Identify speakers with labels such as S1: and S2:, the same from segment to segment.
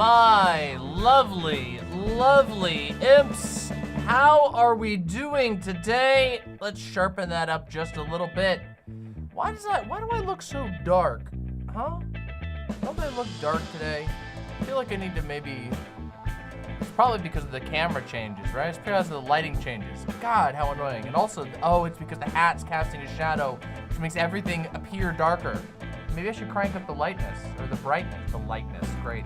S1: My lovely, lovely imps. How are we doing today? Let's sharpen that up just a little bit. Why do I look so dark? Huh? Don't I look dark today? I feel like I need to maybe, it's probably because of the camera changes, right? It's because of the lighting changes. God, how annoying. And also, oh, it's because the hat's casting a shadow, which makes everything appear darker. Maybe I should crank up the lightness, or the brightness, the lightness, great.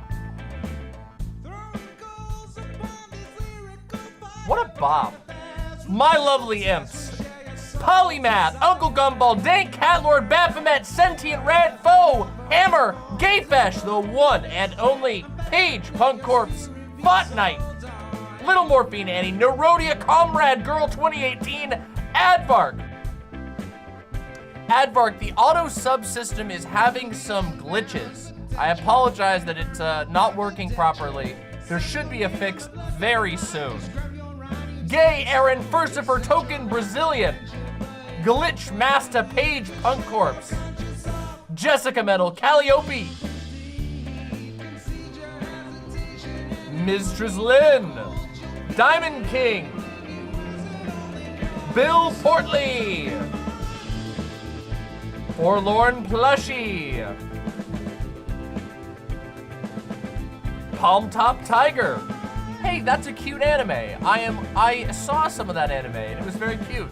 S1: What a bop. My lovely imps. Polymath, Uncle Gumball, Dank Catlord, Baphomet, Sentient Red Foe, Hammer, Gayfesh, the one and only Page, Punk Corpse, Bot Knight, Little Morphine Annie, Nerodia, Comrade, Girl 2018, Advark. Advark, the auto subsystem is having some glitches. I apologize that it's not working properly. There should be a fix very soon. Gay Aaron, Furcifer, Token, Brazilian, Glitch, Master, Page, Punk Corpse, Jessica Metal, Calliope, Mistress Lynn, Diamond King, Bill Portley, Forlorn Plushie, Palm Top Tiger. Hey, that's a cute anime. I saw some of that anime and it was very cute.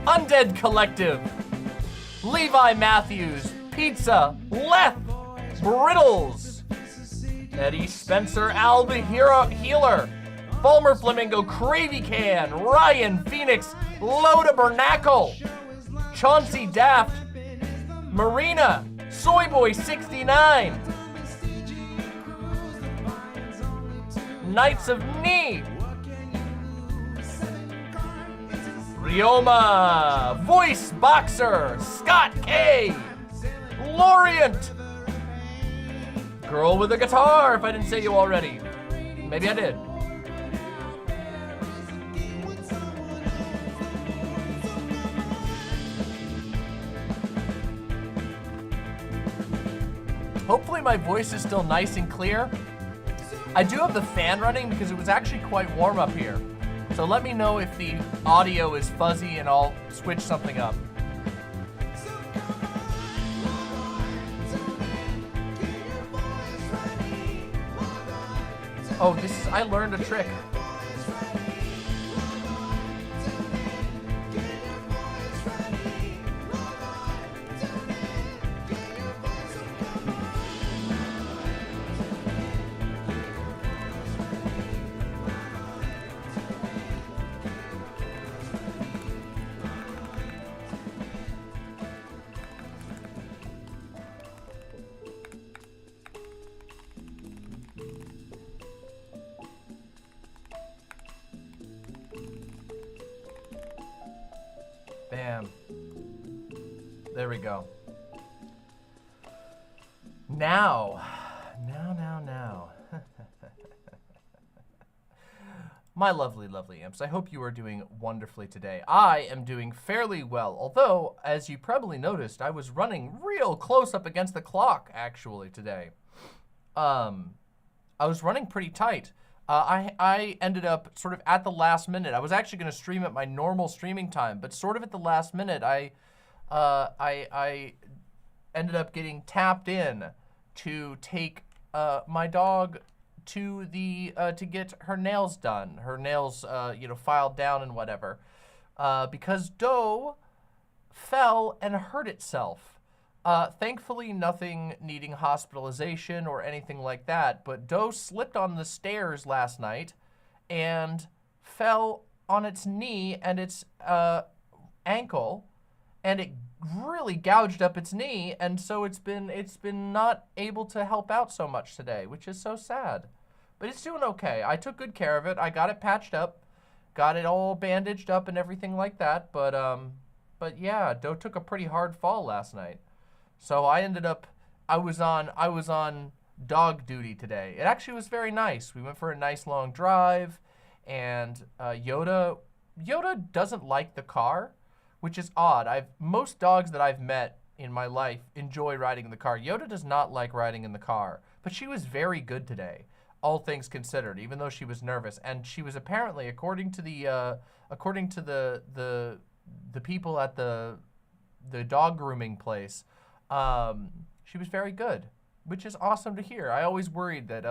S1: Undead Collective, Levi Matthews, Pizza, Leth, Brittles, Eddie Spencer, Alba Hero Healer, Bulmer Flamingo, Cravey Can, Ryan Phoenix, Loda Bernacle, Chauncey Daft, Marina, Soyboy 69, Knights of Knee, Rioma, Voice Boxer, Scott K, Lorient, Girl with a Guitar, if I didn't say you already. Maybe I did. Hopefully my voice is still nice and clear. I do have the fan running because it was actually quite warm up here. So let me know if the audio is fuzzy and I'll switch something up. Oh, I learned a trick. Bam. There we go. Now. My lovely, lovely imps, I hope you are doing wonderfully today. I am doing fairly well, although, as you probably noticed, I was running real close up against the clock, actually, today. I was running pretty tight. I ended up sort of at the last minute. I was actually going to stream at my normal streaming time, but sort of at the last minute, I ended up getting tapped in to take my dog to the to get her nails done, her nails filed down and whatever, because Doe fell and hurt itself. Thankfully, nothing needing hospitalization or anything like that, but Doe slipped on the stairs last night and fell on its knee and its ankle, and it really gouged up its knee, and so it's been not able to help out so much today, which is so sad. But it's doing okay. I took good care of it. I got it patched up, got it all bandaged up and everything like that, but yeah, Doe took a pretty hard fall last night. So I was on dog duty today. It actually was very nice. We went for a nice long drive, and Yoda doesn't like the car, which is odd. Most dogs that I've met in my life enjoy riding in the car. Yoda does not like riding in the car. but she was very good today, all things considered, even though she was nervous. And she was apparently, according to the people at the dog grooming place, she was very good, which is awesome to hear. I always worried that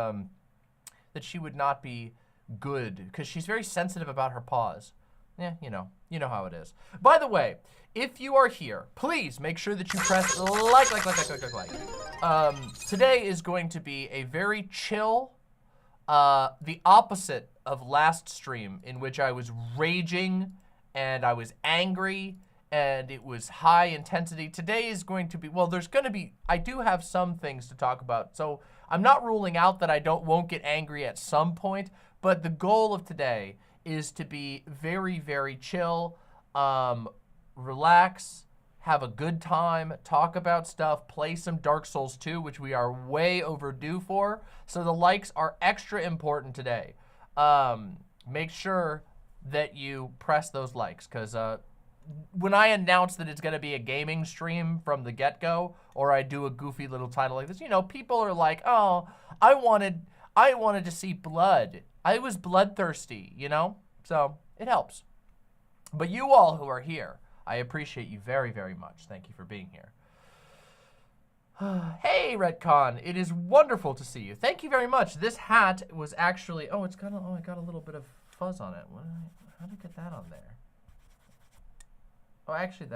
S1: that she would not be good because she's very sensitive about her paws. Yeah, you know how it is. By the way, if you are here, please make sure that you press like. Today is going to be a very chill, the opposite of last stream in which I was raging and I was angry and it was high intensity. Today is going to be, well, I do have some things to talk about. So I'm not ruling out that I won't get angry at some point, but the goal of today is to be very, very chill, relax, have a good time, talk about stuff, play some Dark Souls 2, which we are way overdue for. So the likes are extra important today. Make sure that you press those likes, because when I announce that it's going to be a gaming stream from the get-go, or I do a goofy little title like this, people are like, oh, I wanted to see blood. I was bloodthirsty, So it helps. But you all who are here, I appreciate you very, very much. Thank you for being here. Hey, Redcon, it is wonderful to see you. Thank you very much. This hat was actually, I got a little bit of fuzz on it. How did I get that on there? Oh, actually,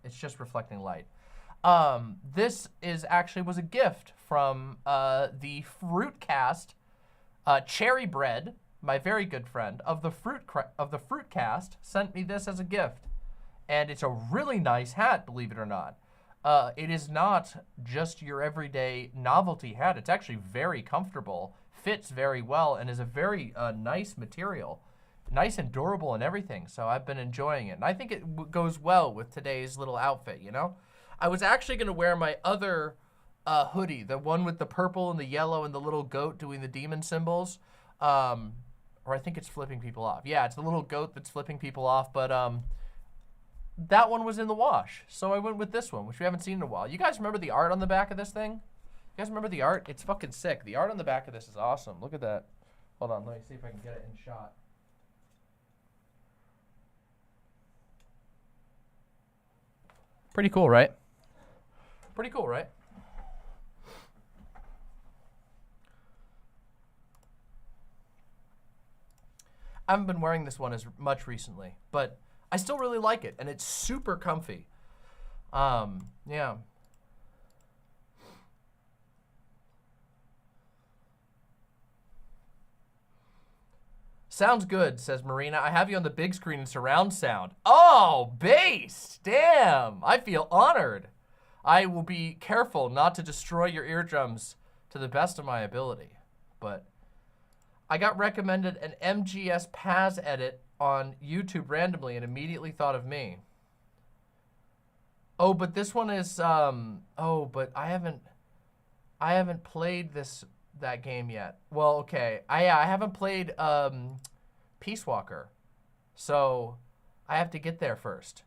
S1: it's just reflecting light. This was a gift from the Fruitcast, Cherry Bread, my very good friend of the Fruitcast, sent me this as a gift, and it's a really nice hat, believe it or not. It is not just your everyday novelty hat. It's actually very comfortable, fits very well, and is a very nice material. Nice and durable and everything, so I've been enjoying it. And I think it goes well with today's little outfit, I was actually going to wear my other hoodie, the one with the purple and the yellow and the little goat doing the demon symbols. Or I think it's flipping people off. Yeah, it's the little goat that's flipping people off, but that one was in the wash. So I went with this one, which we haven't seen in a while. You guys remember the art on the back of this thing? You guys remember the art? It's fucking sick. The art on the back of this is awesome. Look at that. Hold on, let me see if I can get it in shot. Pretty cool, right? Pretty cool, right? I haven't been wearing this one as much recently, but I still really like it, and it's super comfy. Yeah. Sounds good, says Marina. I have you on the big screen in surround sound. Oh, based! Damn! I feel honored. I will be careful not to destroy your eardrums to the best of my ability. But I got recommended an MGS Paz edit on YouTube randomly and immediately thought of me. Oh, but this one is, but I haven't played that game yet. Well, okay. I haven't played Peace Walker, so I have to get there first.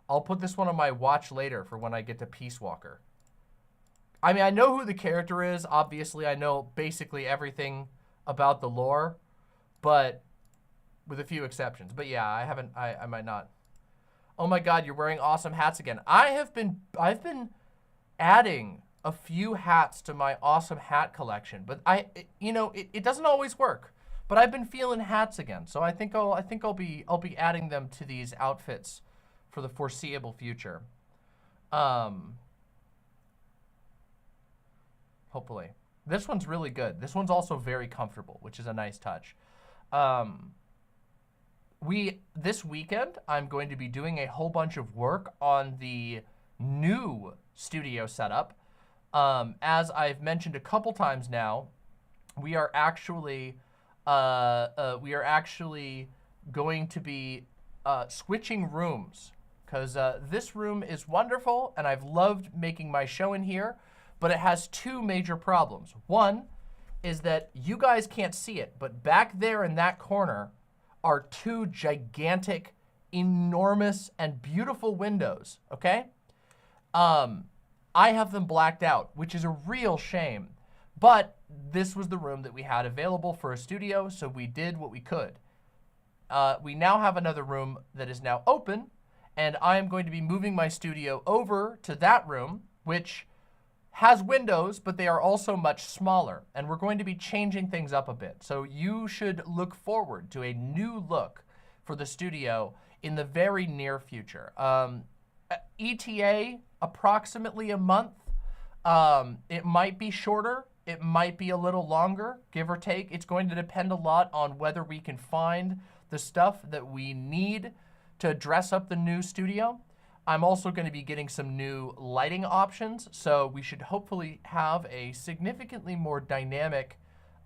S1: I'll put this one on my watch later for when I get to Peace Walker. I mean, I know who the character is. Obviously, I know basically everything about the lore, but with a few exceptions. But yeah, I might not. Oh my God, you're wearing awesome hats again. I've been adding a few hats to my awesome hat collection, but it doesn't always work. But I've been feeling hats again, so I think I'll be adding them to these outfits for the foreseeable future. Hopefully. This one's really good. This one's also very comfortable, which is a nice touch. This weekend, I'm going to be doing a whole bunch of work on the new studio setup. As I've mentioned a couple times now, we are actually going to be switching rooms, because this room is wonderful and I've loved making my show in here, but it has two major problems. One is that you guys can't see it, but back there in that corner are two gigantic, enormous, and beautiful windows, okay? I have them blacked out, which is a real shame. But this was the room that we had available for a studio, so we did what we could. We now have another room that is now open, and I am going to be moving my studio over to that room, which has windows, but they are also much smaller. And we're going to be changing things up a bit. So you should look forward to a new look for the studio in the very near future. ETA, approximately a month. It might be shorter. It might be a little longer, give or take. It's going to depend a lot on whether we can find the stuff that we need to dress up the new studio. I'm also going to be getting some new lighting options, so we should hopefully have a significantly more dynamic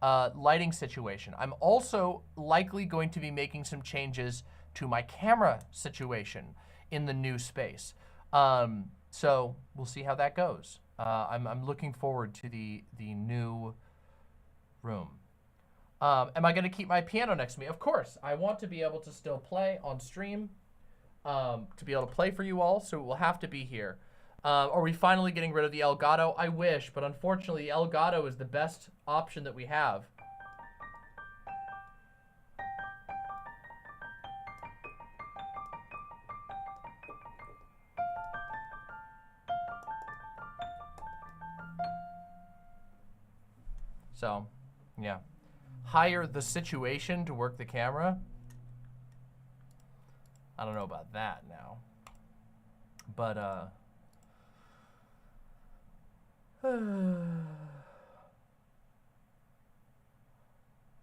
S1: lighting situation. I'm also likely going to be making some changes to my camera situation in the new space. So we'll see how that goes. I'm looking forward to the new room. Am I going to keep my piano next to me? Of course. I want to be able to still play on stream, to be able to play for you all, so it will have to be here. Are we finally getting rid of the Elgato? I wish, but unfortunately, Elgato is the best option that we have. So, yeah. Hire the situation to work the camera. I don't know about that now. But,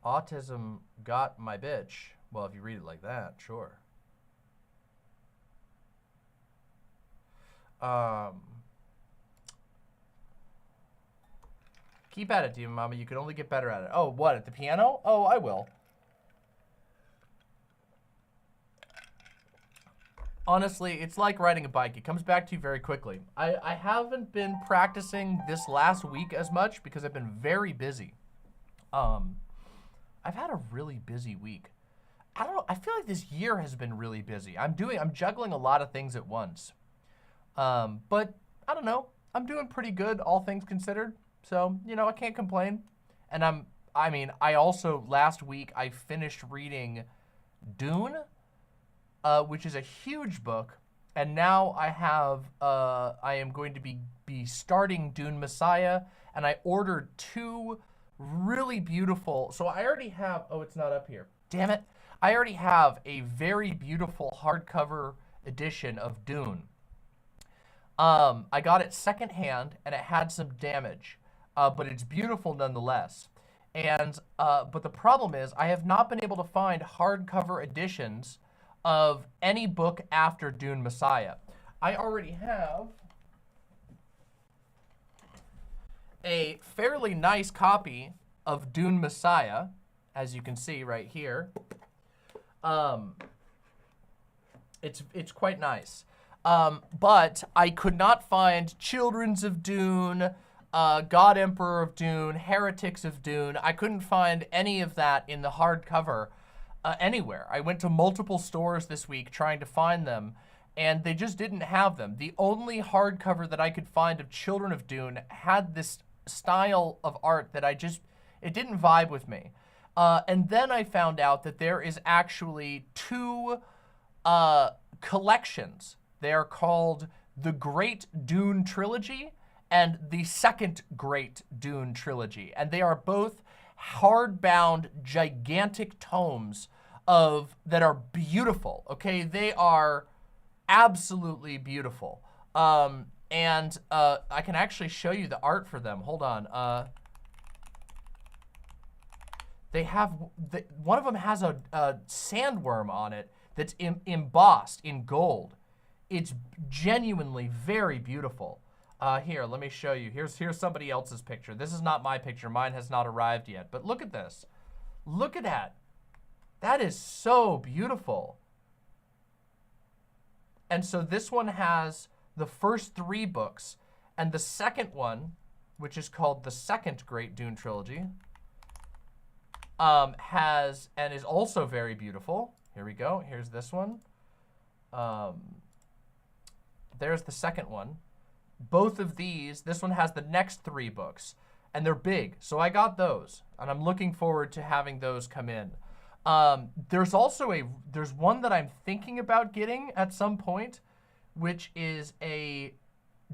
S1: autism got my bitch. Well, if you read it like that, sure. Keep at it, Demon Mama. You can only get better at it. Oh, what? At the piano? Oh, I will. Honestly, it's like riding a bike. It comes back to you very quickly. I haven't been practicing this last week as much because I've been very busy. I've had a really busy week. I don't know. I feel like this year has been really busy. I'm juggling a lot of things at once. But I don't know. I'm doing pretty good, all things considered. So, you know, I can't complain. And I also, last week, I finished reading Dune, which is a huge book. And now I am going to be starting Dune Messiah. And I ordered 2 really beautiful, so I already have, oh, it's not up here. Damn it. I already have a very beautiful hardcover edition of Dune. I got it secondhand, and it had some damage. But it's beautiful nonetheless. And but the problem is I have not been able to find hardcover editions of any book after Dune Messiah. I already have a fairly nice copy of Dune Messiah, as you can see right here. It's quite nice. But I could not find Children's of Dune, God Emperor of Dune, Heretics of Dune. I couldn't find any of that in the hardcover anywhere. I went to multiple stores this week trying to find them, and they just didn't have them. The only hardcover that I could find of Children of Dune had this style of art that it didn't vibe with me. And then I found out that there is actually 2 collections. They are called the Great Dune Trilogy and the Second Great Dune Trilogy. And they are both hardbound, gigantic tomes that are beautiful, okay? They are absolutely beautiful. And I can actually show you the art for them. Hold on. They have, one of them has a sandworm on it that's embossed in gold. It's genuinely very beautiful. Here, let me show you. Here's somebody else's picture. This is not my picture. Mine has not arrived yet. But look at this. Look at that. That is so beautiful. And so this one has the first 3 books. And the second one, which is called the Second Great Dune Trilogy, has, and is also very beautiful. Here we go. Here's this one. There's the second one. both of these, this one has the next 3 books, and they're big. So I got those, and I'm looking forward to having those come in. There's also there's one that I'm thinking about getting at some point, which is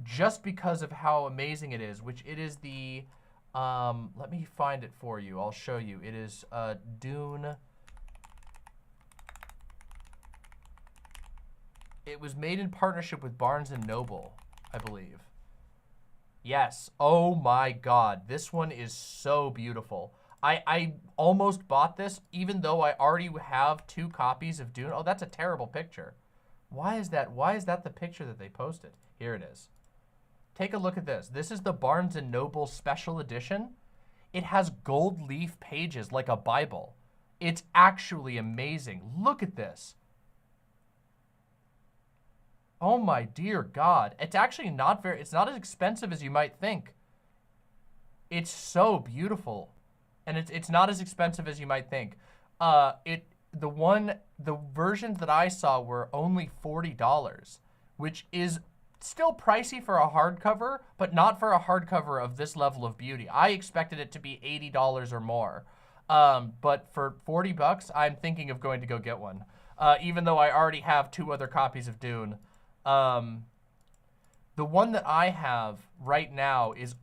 S1: just because of how amazing it is, which it is the, let me find it for you. I'll show you. It is Dune. It was made in partnership with Barnes & Noble, I believe. Yes. Oh my God. This one is so beautiful. I almost bought this, even though I already have 2 copies of Dune. Oh, that's a terrible picture. Why is that? Why is that the picture that they posted? Here it is. Take a look at this. This is the Barnes & Noble special edition. It has gold leaf pages like a Bible. It's actually amazing. Look at this. Oh my dear God. It's actually not it's not as expensive as you might think. It's so beautiful. And it's not as expensive as you might think. The versions that I saw were only $40, which is still pricey for a hardcover, but not for a hardcover of this level of beauty. I expected it to be $80 or more. But for $40, I'm thinking of going to go get one. Even though I already have 2 other copies of Dune. The one that I have right now is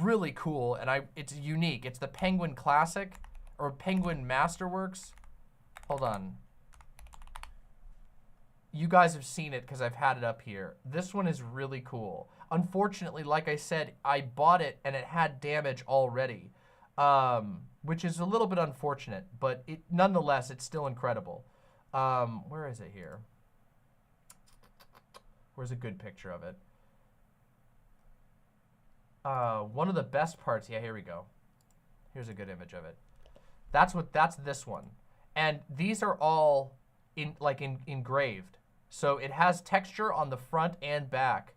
S1: really cool, and it's unique. It's the Penguin Classic, or Penguin Masterworks. Hold on. You guys have seen it because I've had it up here. This one is really cool. Unfortunately, like I said, I bought it and it had damage already, which is a little bit unfortunate, but nonetheless, it's still incredible. Where is it here? Where's a good picture of it? One of the best parts, yeah, here we go. Here's a good image of it. That's this one. And these are all engraved. So it has texture on the front and back,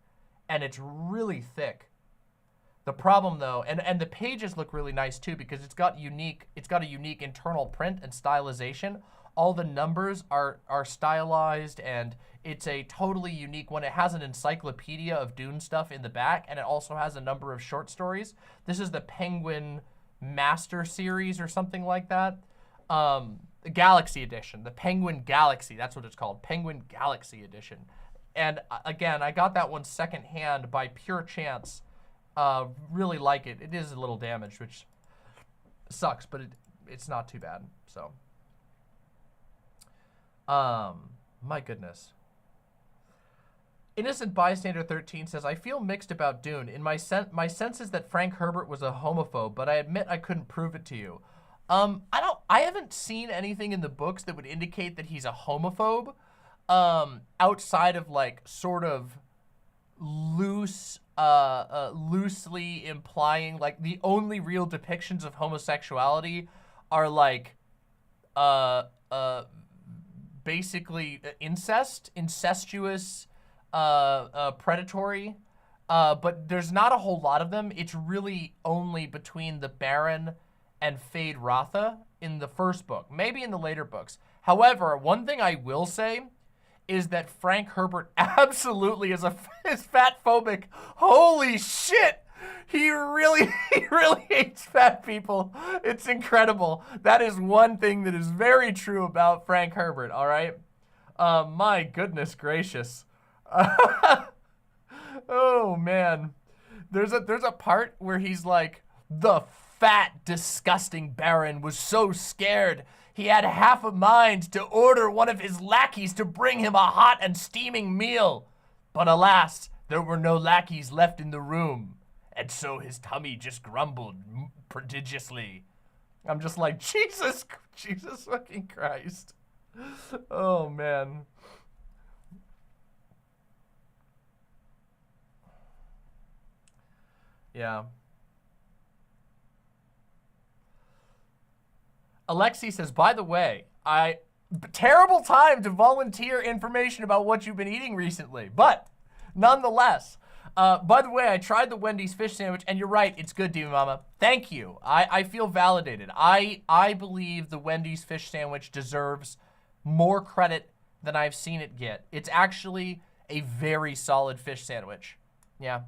S1: and it's really thick. The problem though, and the pages look really nice too because it's got a unique internal print and stylization. All the numbers are stylized, and it's a totally unique one. It has an encyclopedia of Dune stuff in the back, and it also has a number of short stories. This is the Penguin Master Series or something like that. The Galaxy Edition, the Penguin Galaxy, that's what it's called, Penguin Galaxy Edition. And again, I got that one secondhand by pure chance. Really like it. It is a little damaged, which sucks, but it's not too bad, so. My goodness. Innocent Bystander 13 says, I feel mixed about Dune. In my sense is that Frank Herbert was a homophobe, but I admit I couldn't prove it to you. I haven't seen anything in the books that would indicate that he's a homophobe, outside of like sort of loosely implying, like the only real depictions of homosexuality are like, basically incestuous, predatory, but there's not a whole lot of them. It's really only between the Baron and Fade Rotha in the first book, maybe in the later books. However, one thing I will say is that Frank Herbert absolutely is fat phobic. Holy shit! He really hates fat people. It's incredible. That is one thing that is very true about Frank Herbert, all right? My goodness gracious. Oh, man. There's a part where he's like, the fat, disgusting Baron was so scared he had half a mind to order one of his lackeys to bring him a hot and steaming meal. But alas, there were no lackeys left in the room. And so his tummy just grumbled prodigiously. I'm just like, Jesus fucking Christ. Oh, man. Yeah. Alexi says, by the way, terrible time to volunteer information about what you've been eating recently, but nonetheless, by the way, I tried the Wendy's fish sandwich, and you're right, it's good, Demon Mama. Thank you. I feel validated. I believe the Wendy's fish sandwich deserves more credit than I've seen it get. It's actually a very solid fish sandwich. Yeah.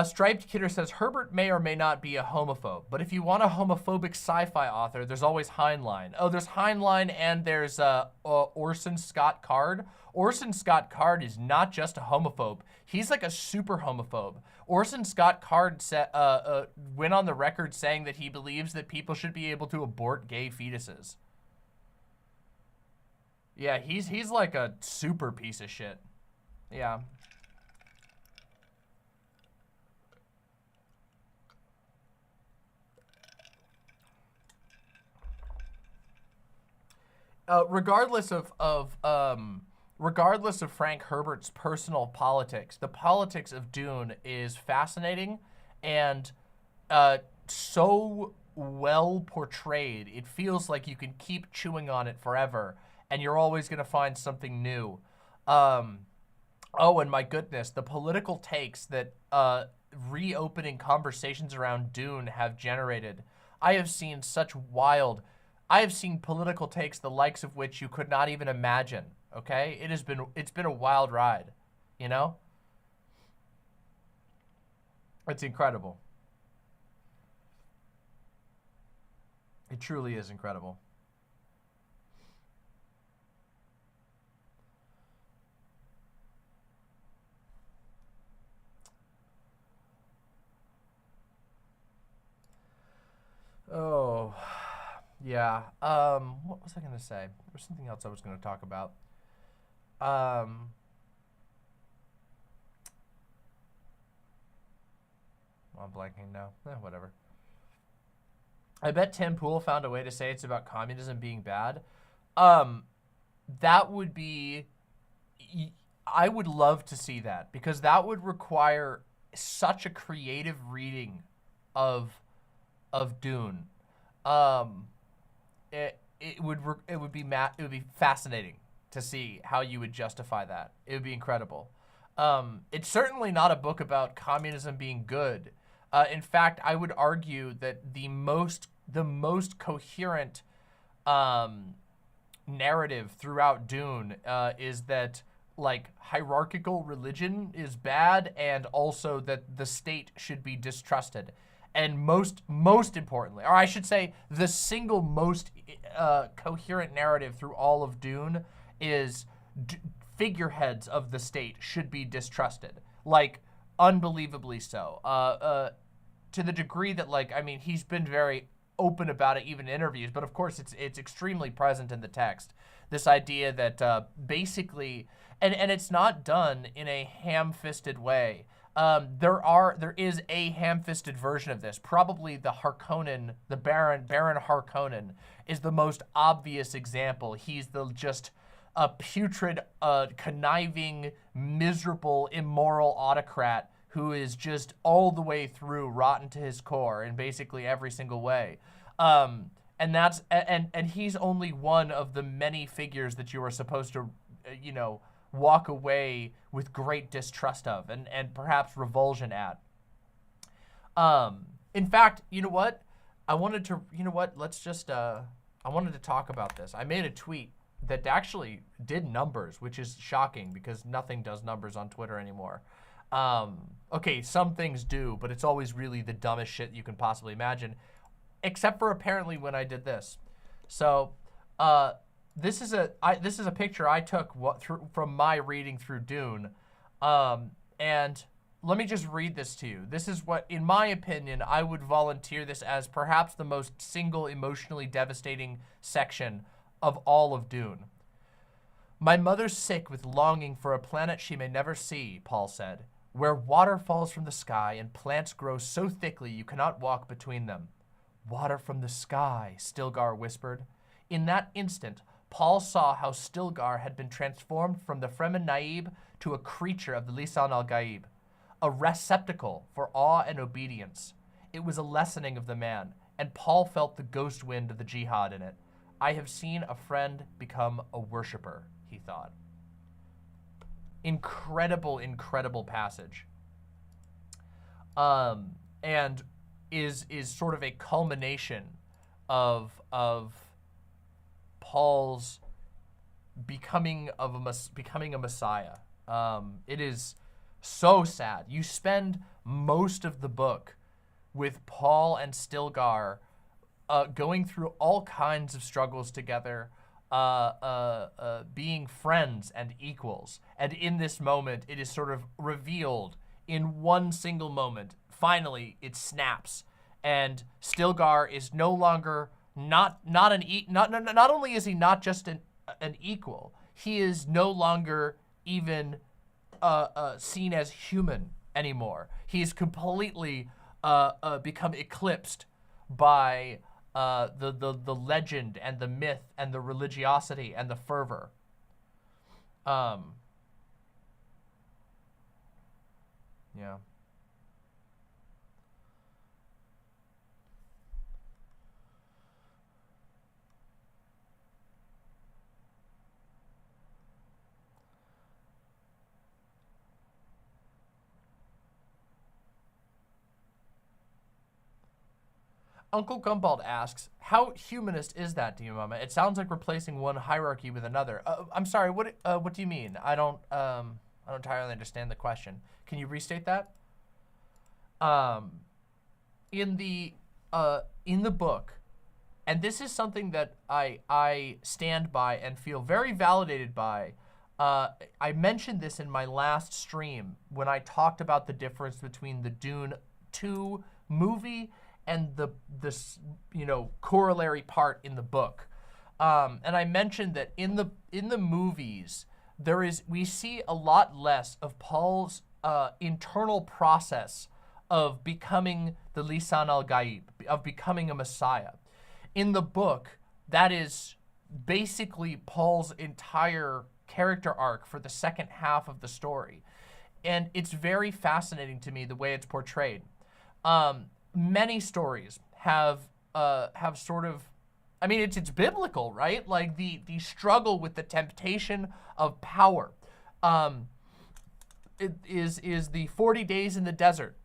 S1: Striped Kidder says, Herbert may or may not be a homophobe, but if you want a homophobic sci-fi author, there's always Heinlein. Oh, there's Heinlein and there's Orson Scott Card. Orson Scott Card is not just a homophobe. He's like a super homophobe. Orson Scott Card went on the record saying that he believes that people should be able to abort gay fetuses. Yeah, he's like a super piece of shit. Yeah. Regardless of Frank Herbert's personal politics, the politics of Dune is fascinating and so well portrayed. It feels like you can keep chewing on it forever, and you're always going to find something new. Oh, and my goodness, the political takes that reopening conversations around Dune have generated. I have seen political takes the likes of which you could not even imagine. Okay, it's been a wild ride, you know. It's incredible. It truly is incredible. Oh, yeah. What was I gonna say? There's something else I was gonna talk about. I'm blanking now. Whatever. I bet Tim Pool found a way to say it's about communism being bad. That would be... I would love to see that, because that would require such a creative reading of Dune. It would be fascinating to see how you would justify that. It would be incredible. It's certainly not a book about communism being good. In fact, I would argue that the most coherent narrative throughout Dune is that, like, hierarchical religion is bad, and also that the state should be distrusted. And most importantly, or I should say, the single most coherent narrative through all of Dune is figureheads of the state should be distrusted, like unbelievably so. To the degree that, like, I mean, he's been very open about it, even in interviews, but of course it's extremely present in the text. This idea that basically, and it's not done in a ham-fisted way. There is a ham-fisted version of this. Probably the Harkonnen, the Baron Harkonnen, is the most obvious example. He's just a putrid, conniving, miserable, immoral autocrat who is just all the way through rotten to his core in basically every single way. And he's only one of the many figures that you are supposed to, walk away with great distrust of and perhaps revulsion at. In fact, you know what? I wanted to talk about this. I made a tweet that actually did numbers, which is shocking because nothing does numbers on Twitter anymore. Okay, some things do, but it's always really the dumbest shit you can possibly imagine, except for apparently when I did this. So, this is a picture I took from my reading through Dune, and let me just read this to you. This is what, in my opinion, I would volunteer this as perhaps the most single emotionally devastating section of all of Dune. My mother's sick with longing for a planet she may never see, Paul said, where water falls from the sky and plants grow so thickly you cannot walk between them. Water from the sky, Stilgar whispered. In that instant, Paul saw how Stilgar had been transformed from the Fremen Naib to a creature of the Lisan al-Gaib, a receptacle for awe and obedience. It was a lessening of the man, and Paul felt the ghost wind of the jihad in it. I have seen a friend become a worshipper, he thought. Incredible, incredible passage. And is sort of a culmination of Paul's becoming a messiah, It is so sad. You spend most of the book with Paul and Stilgar going through all kinds of struggles together, being friends and equals. And in this moment, it is sort of revealed in one single moment. Finally, it snaps, and Stilgar is no longer not only is he not just an equal, he is no longer even seen as human anymore. He's completely become eclipsed by the legend and the myth and the religiosity and the fervor. Yeah. Uncle Gumbald asks, "How humanist is that, Demon Mama? It sounds like replacing one hierarchy with another." I'm sorry. What do you mean? I don't entirely understand the question. Can you restate that? In the book, and this is something that I stand by and feel very validated by. I mentioned this in my last stream when I talked about the difference between the Dune 2 movie and this corollary part in the book, and I mentioned that in the movies we see a lot less of Paul's internal process of becoming the Lisan al-Gaib, of becoming a Messiah. In the book, that is basically Paul's entire character arc for the second half of the story, and it's very fascinating to me the way it's portrayed. Many stories have sort of, I mean, it's biblical, right? Like the struggle with the temptation of power. It is the 40 days in the desert,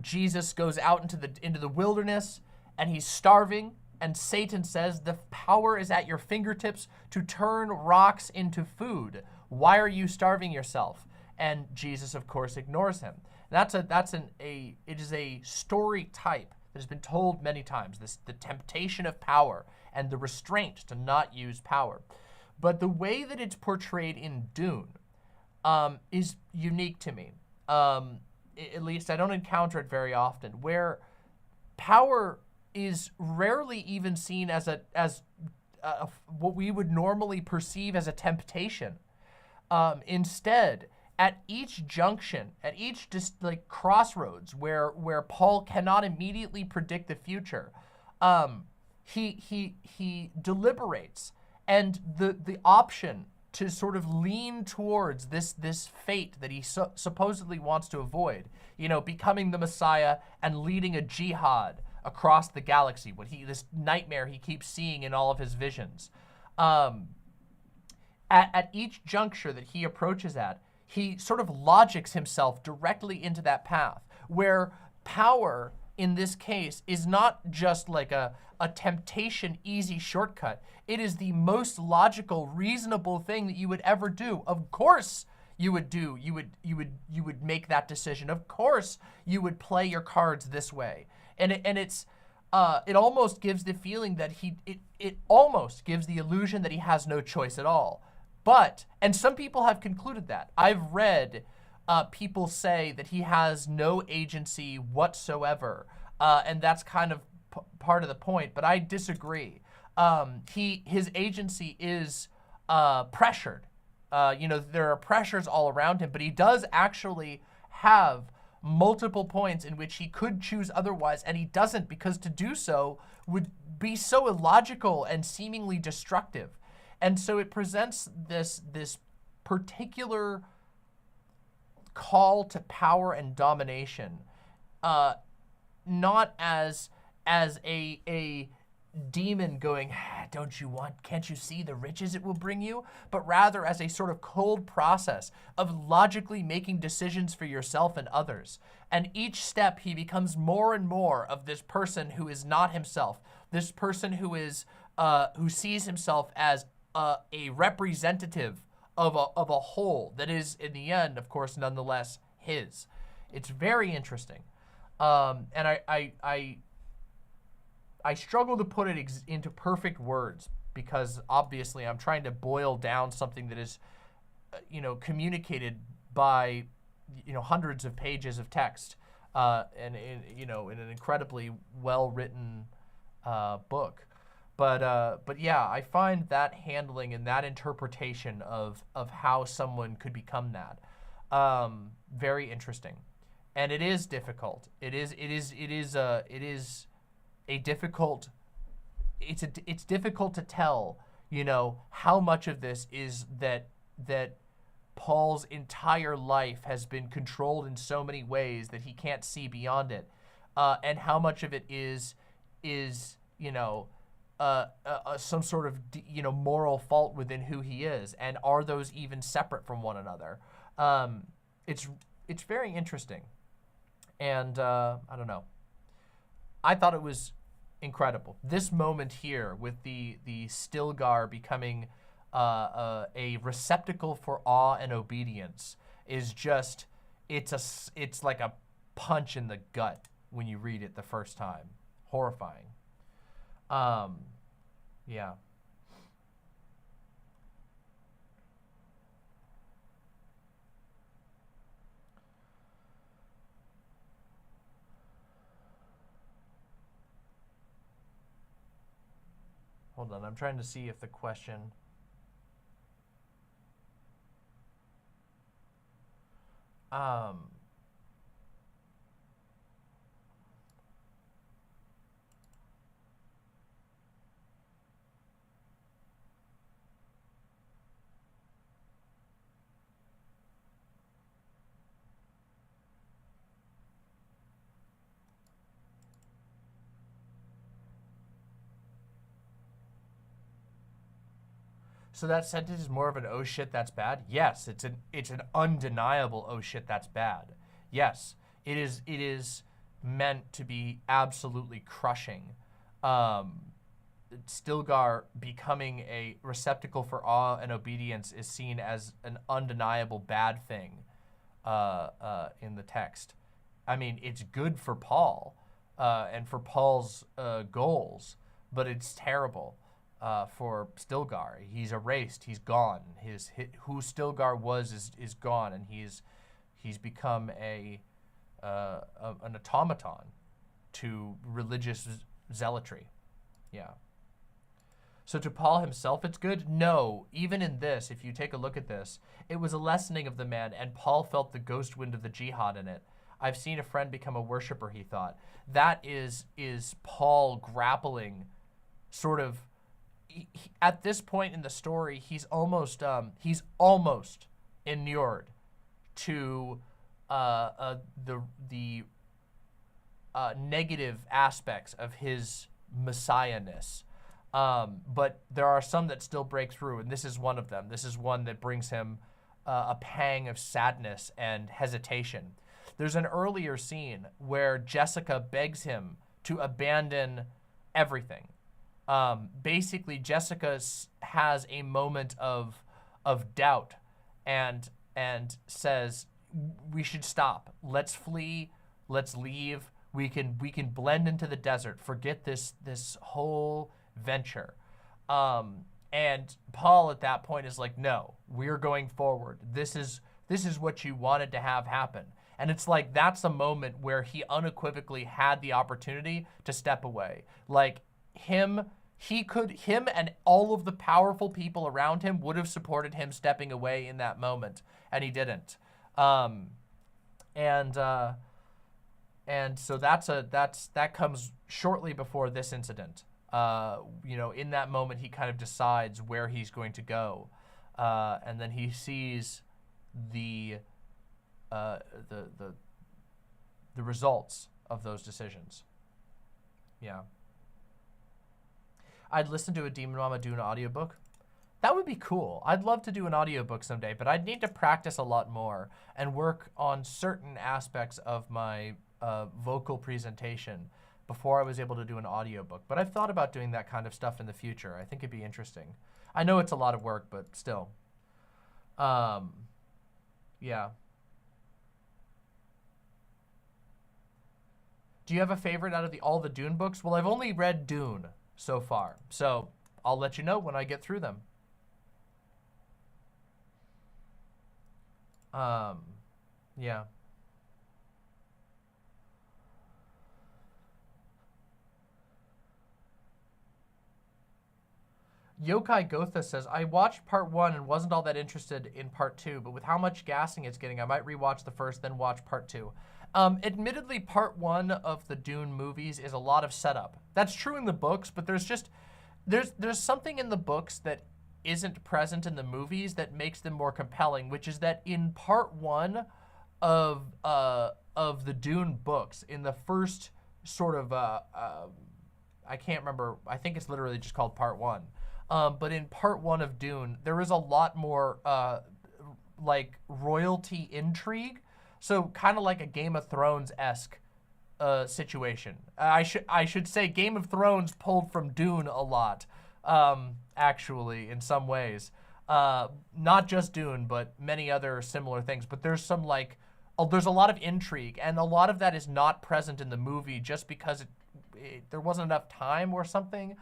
S1: Jesus goes out into the wilderness and he's starving, and Satan says, "The power is at your fingertips to turn rocks into food. Why are you starving yourself?" And Jesus, of course, ignores him. It is a story type that has been told many times. The temptation of power and the restraint to not use power. But the way that it's portrayed in Dune is unique to me. At least I don't encounter it very often, where power is rarely even seen as what we would normally perceive as a temptation. Instead, at each junction, at each crossroads where Paul cannot immediately predict the future, he deliberates, and the option to sort of lean towards this fate that he supposedly wants to avoid, becoming the Messiah and leading a jihad across the galaxy, this nightmare he keeps seeing in all of his visions. At each juncture that he approaches at, he sort of logics himself directly into that path, where power in this case is not just like a temptation easy shortcut. It is the most logical, reasonable thing that you would ever do. Of course you would make that decision. Of course you would play your cards this way. And it almost gives the feeling that it almost gives the illusion that he has no choice at all. And some people have concluded that. I've read people say that he has no agency whatsoever, and that's kind of part of the point, but I disagree. His agency is pressured. There are pressures all around him, but he does actually have multiple points in which he could choose otherwise, and he doesn't, because to do so would be so illogical and seemingly destructive. And so it presents this particular call to power and domination, not as a demon going, can't you see the riches it will bring you? But rather as a sort of cold process of logically making decisions for yourself and others. And each step he becomes more and more of this person who is not himself, this person who sees himself as a representative of a whole that is, in the end, of course, nonetheless his. It's very interesting, and I struggle to put it into perfect words because obviously I'm trying to boil down something that is, communicated by, hundreds of pages of text, and in an incredibly well written book. But yeah, I find that handling and that interpretation of how someone could become that very interesting, and it is difficult. It is a difficult. It's difficult to tell, how much of this is that Paul's entire life has been controlled in so many ways that he can't see beyond it, and how much of it is some sort of moral fault within who he is, and are those even separate from one another? It's very interesting, and I don't know. I thought it was incredible. This moment here with the Stilgar becoming a receptacle for awe and obedience is just it's like a punch in the gut when you read it the first time. Horrifying. Yeah. Hold on, I'm trying to see if the question... So that sentence is more of an "oh shit, that's bad"? Yes, it's an undeniable "oh shit, that's bad." Yes, it is meant to be absolutely crushing. Stilgar becoming a receptacle for awe and obedience is seen as an undeniable bad thing in the text. I mean, it's good for Paul and for Paul's goals, but it's terrible. For Stilgar. He's erased. He's gone. Who Stilgar was is gone, and he's become an automaton to religious zealotry. Yeah. So to Paul himself, it's good? No. Even in this, if you take a look at this, it was a lessening of the man, and Paul felt the ghost wind of the jihad in it. I've seen a friend become a worshiper, he thought. That is Paul grappling sort of... at this point in the story, he's almost inured to the negative aspects of his messiahness. But there are some that still break through, and this is one of them. This is one that brings him a pang of sadness and hesitation. There's an earlier scene where Jessica begs him to abandon everything. Basically, Jessica has a moment of doubt and says, "We should stop. Let's flee. Let's leave. We can blend into the desert. Forget this whole venture." And Paul at that point is like, "No, we're going forward. This is what you wanted to have happen." And it's like that's a moment where he unequivocally had the opportunity to step away. Like him and all of the powerful people around him would have supported him stepping away in that moment, and he didn't. And so that comes shortly before this incident. In that moment, he kind of decides where he's going to go, and then he sees the results of those decisions. Yeah. I'd listen to a Demon Mama Dune audiobook. That would be cool. I'd love to do an audiobook someday, but I'd need to practice a lot more and work on certain aspects of my vocal presentation before I was able to do an audiobook. But I've thought about doing that kind of stuff in the future. I think it'd be interesting. I know it's a lot of work, but still. Um, yeah. Do you have a favorite out of all the Dune books? Well, I've only read Dune so far, so I'll let you know when I get through them. Um, yeah. Yokai Gotha says, I watched part one and wasn't all that interested in part two, but with how much gassing it's getting, I might rewatch the first, then watch part two. Admittedly, part one of the Dune movies is a lot of setup. That's true in the books, but there's something in the books that isn't present in the movies that makes them more compelling, which is that in part one of the Dune books, in the first sort of I can't remember, I think it's literally just called part one. But in part one of Dune, there is a lot more like royalty intrigue. So kind of like a Game of Thrones-esque situation. I should say Game of Thrones pulled from Dune a lot, actually, in some ways. Not just Dune, but many other similar things. But there's some like, there's a lot of intrigue, and a lot of that is not present in the movie just because there wasn't enough time or something.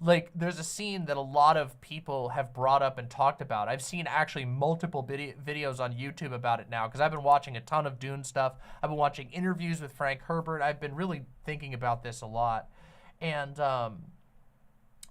S1: Like, there's a scene that a lot of people have brought up and talked about. I've seen actually multiple videos on YouTube about it now because I've been watching a ton of Dune stuff. I've been watching interviews with Frank Herbert. I've been really thinking about this a lot. And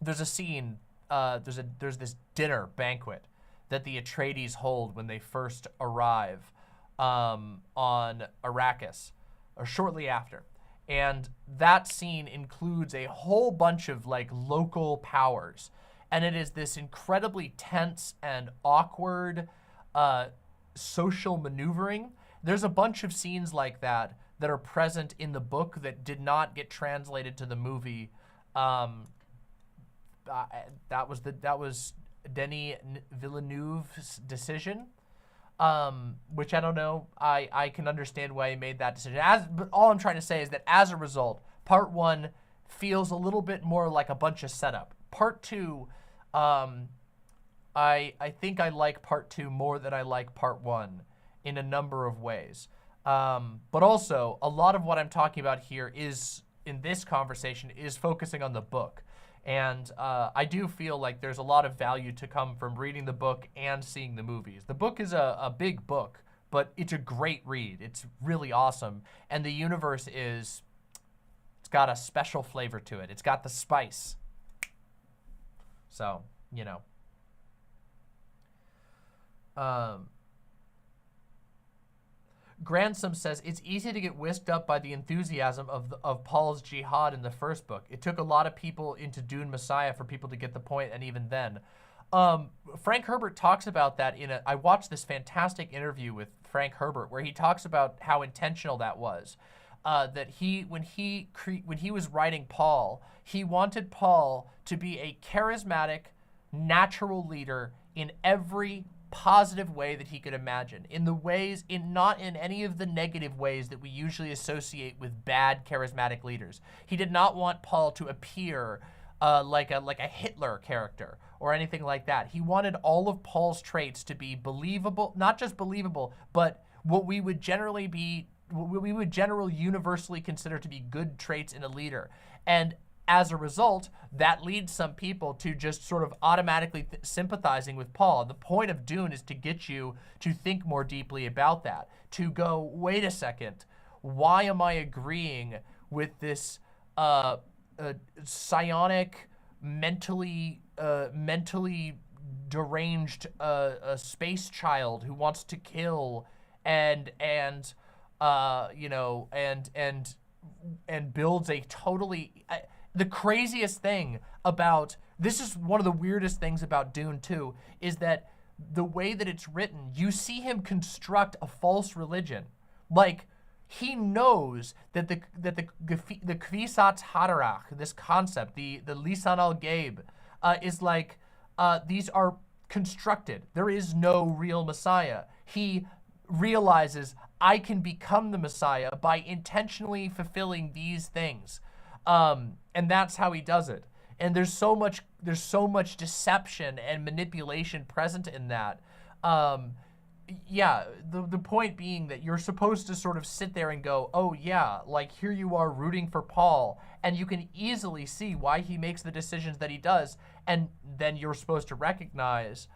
S1: there's a scene, there's this dinner banquet that the Atreides hold when they first arrive on Arrakis, or shortly after. And that scene includes a whole bunch of like local powers. And it is this incredibly tense and awkward social maneuvering. There's a bunch of scenes like that that are present in the book that did not get translated to the movie. That was Denis Villeneuve's decision. Which I don't know. I can understand why he made that decision. But all I'm trying to say is that as a result, part one feels a little bit more like a bunch of setup. Part two, I think I like part two more than I like part one in a number of ways. But also, a lot of what I'm talking about here is, in this conversation, is focusing on the book. And I do feel like there's a lot of value to come from reading the book and seeing the movies. The book is a big book, but it's a great read. It's really awesome. And the universe it's got a special flavor to it. It's got the spice. So, you know. Gransom says, it's easy to get whisked up by the enthusiasm of Paul's jihad in the first book. It took a lot of people into Dune Messiah for people to get the point, and even then. Frank Herbert talks about that I watched this fantastic interview with Frank Herbert where he talks about how intentional that was. That when he was writing Paul, he wanted Paul to be a charismatic, natural leader in every positive way that he could imagine, not in any of the negative ways that we usually associate with bad charismatic leaders. He did not want Paul to appear like a Hitler character or anything like that. He wanted all of Paul's traits to be believable, not just believable, but what we would generally universally consider to be good traits in a leader. And as a result, that leads some people to just sort of automatically sympathizing with Paul. The point of Dune is to get you to think more deeply about that, to go, wait a second, why am I agreeing with this psionic, mentally deranged space child who wants to kill and builds a totally... The craziest thing about, this is one of the weirdest things about Dune 2, is that the way that it's written, you see him construct a false religion. Like, he knows that the Kvisat Haderach, this concept, the Lisan al-Gaib, is like, these are constructed. There is no real Messiah. He realizes, I can become the Messiah by intentionally fulfilling these things. And that's how he does it. And there's so much deception and manipulation present in that Um, yeah, the point being that you're supposed to sort of sit there and go, oh yeah, like here you are rooting for Paul, and you can easily see why he makes the decisions that he does, and then you're supposed to recognize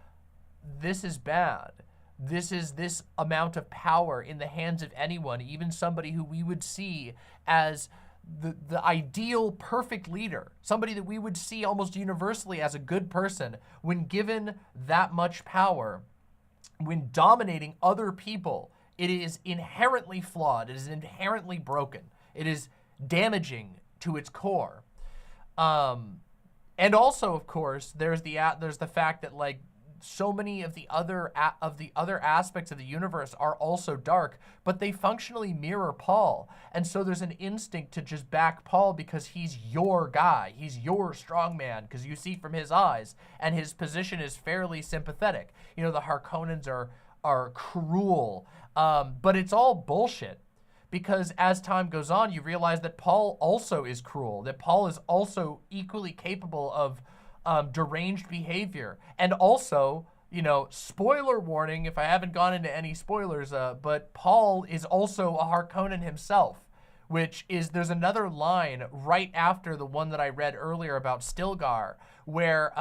S1: this is bad. This amount of power in the hands of anyone, even somebody who we would see as the ideal perfect leader, somebody that we would see almost universally as a good person, when given that much power, when dominating other people, it is inherently flawed, it is inherently broken, it is damaging to its core. And also, of course, there's the fact that like so many of the other aspects of the universe are also dark, but they functionally mirror Paul. And so there's an instinct to just back Paul because he's your guy. He's your strongman, because you see from his eyes, and his position is fairly sympathetic. You know, the Harkonnens are cruel, but it's all bullshit. Because as time goes on, you realize that Paul also is cruel, that Paul is also equally capable of deranged behavior. And also, you know, spoiler warning if I haven't gone into any spoilers, but Paul is also a Harkonnen himself, which is, there's another line right after the one that I read earlier about Stilgar, where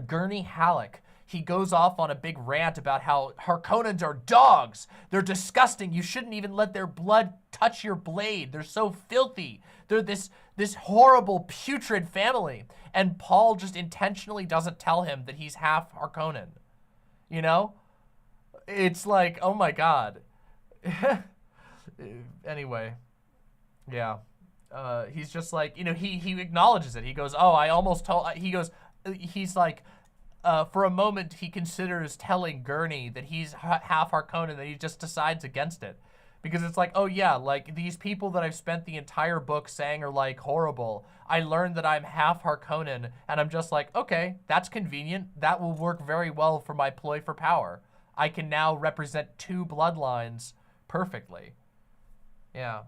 S1: Gurney Halleck, he goes off on a big rant about how Harkonnens are dogs. They're disgusting. You shouldn't even let their blood touch your blade. They're so filthy. They're this horrible, putrid family. And Paul just intentionally doesn't tell him that he's half Harkonnen. You know? It's like, oh my God. Anyway. Yeah. He's just like, you know, he acknowledges it. He goes, oh, I almost told, he's like, for a moment, he considers telling Gurney that he's half Harkonnen, that he just decides against it. Because it's like, oh yeah, like these people that I've spent the entire book saying are like horrible, I learned that I'm half Harkonnen, and I'm just like, okay, that's convenient. That will work very well for my ploy for power. I can now represent two bloodlines perfectly. Yeah.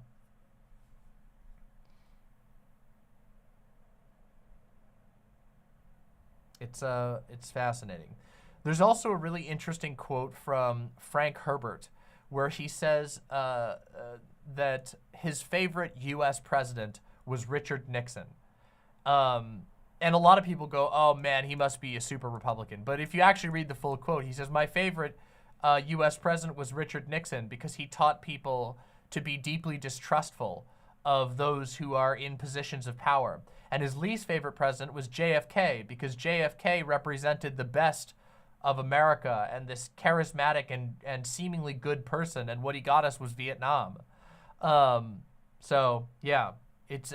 S1: It's fascinating. There's also a really interesting quote from Frank Herbert, where he says that his favorite U.S. president was Richard Nixon. And a lot of people go, oh man, he must be a super Republican. But if you actually read the full quote, he says, my favorite U.S. president was Richard Nixon because he taught people to be deeply distrustful of those who are in positions of power. And his least favorite president was JFK because JFK represented the best of America and this charismatic and seemingly good person, and what he got us was Vietnam. So yeah, it's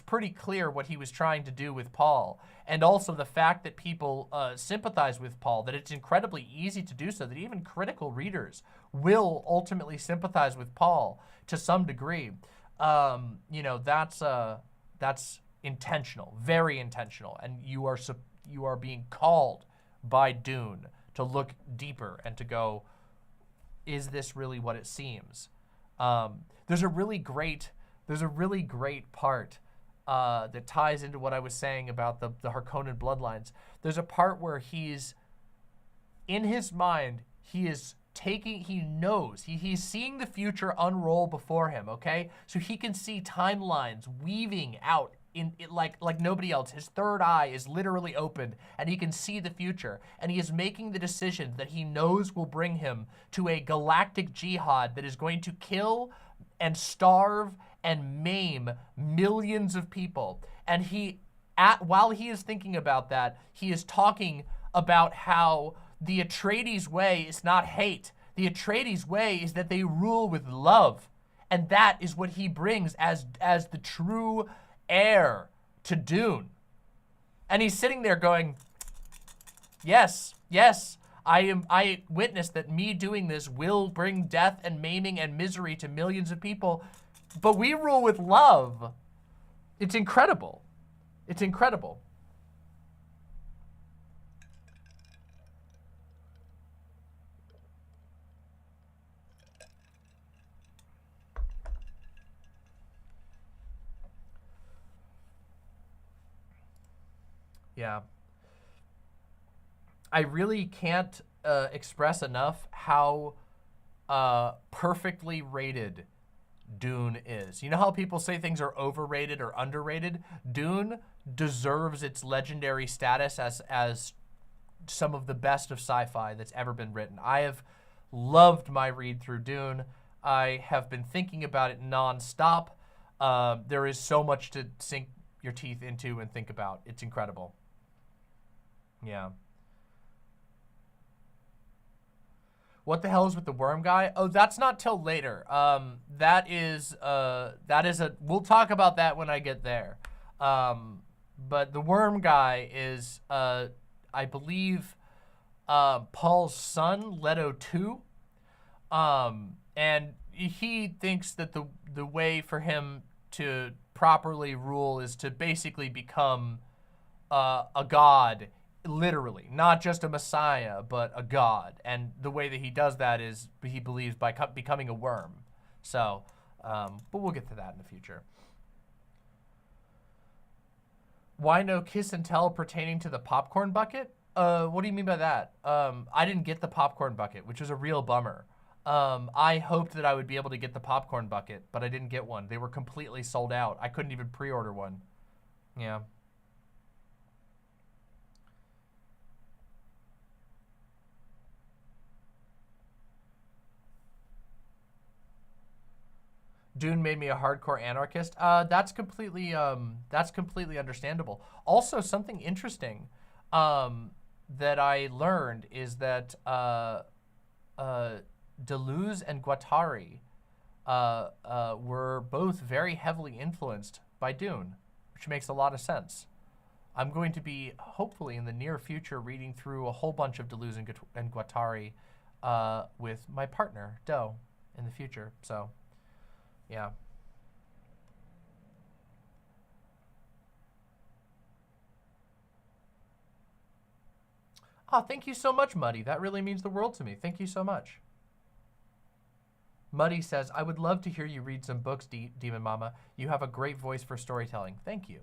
S1: pretty clear what he was trying to do with Paul, and also the fact that people sympathize with Paul, that it's incredibly easy to do so, that even critical readers will ultimately sympathize with Paul to some degree. You know, that's intentional, very intentional, and you are being called by Dune to look deeper and to go, is this really what it seems? There's a really great part that ties into what I was saying about the Harkonnen bloodlines. There's a part where he's, in his mind, he knows, he's seeing the future unroll before him, okay? So he can see timelines weaving out in like nobody else. His third eye is literally opened, and he can see the future, and he is making the decision that he knows will bring him to a galactic jihad that is going to kill and starve and maim millions of people. And while he is thinking about that, he is talking about how the Atreides way is not hate. The Atreides way is that they rule with love. And that is what he brings as the true heir to Dune. And he's sitting there going, yes, I witness that me doing this will bring death and maiming and misery to millions of people, but we rule with love. It's incredible. It's incredible. Yeah. I really can't express enough how perfectly rated Dune is. You know how people say things are overrated or underrated? Dune deserves its legendary status as some of the best of sci-fi that's ever been written. I have loved my read through Dune. I have been thinking about it nonstop. There is so much to sink your teeth into and think about. It's incredible. Yeah. What the hell is with the worm guy? Oh, that's not till later. That is we'll talk about that when I get there. But the worm guy is, I believe, Paul's son, Leto 2. And he thinks that the way for him to properly rule is to basically become a god, literally, not just a messiah, but a god. And the way that he does that is, he believes, by becoming a worm. So, but we'll get to that in the future. Why no kiss and tell pertaining to the popcorn bucket? What do you mean by that? I didn't get the popcorn bucket, which was a real bummer. I hoped that I would be able to get the popcorn bucket, but I didn't get one. They were completely sold out. I couldn't even pre-order one. Yeah. Dune made me a hardcore anarchist. That's completely understandable. Also, something interesting that I learned is that Deleuze and Guattari were both very heavily influenced by Dune, which makes a lot of sense. I'm going to be, hopefully in the near future, reading through a whole bunch of Deleuze and Guattari with my partner, Doe, in the future. So, yeah. Oh, thank you so much, Muddy. That really means the world to me. Thank you so much. Muddy says, I would love to hear you read some books, Demon Mama. You have a great voice for storytelling. Thank you.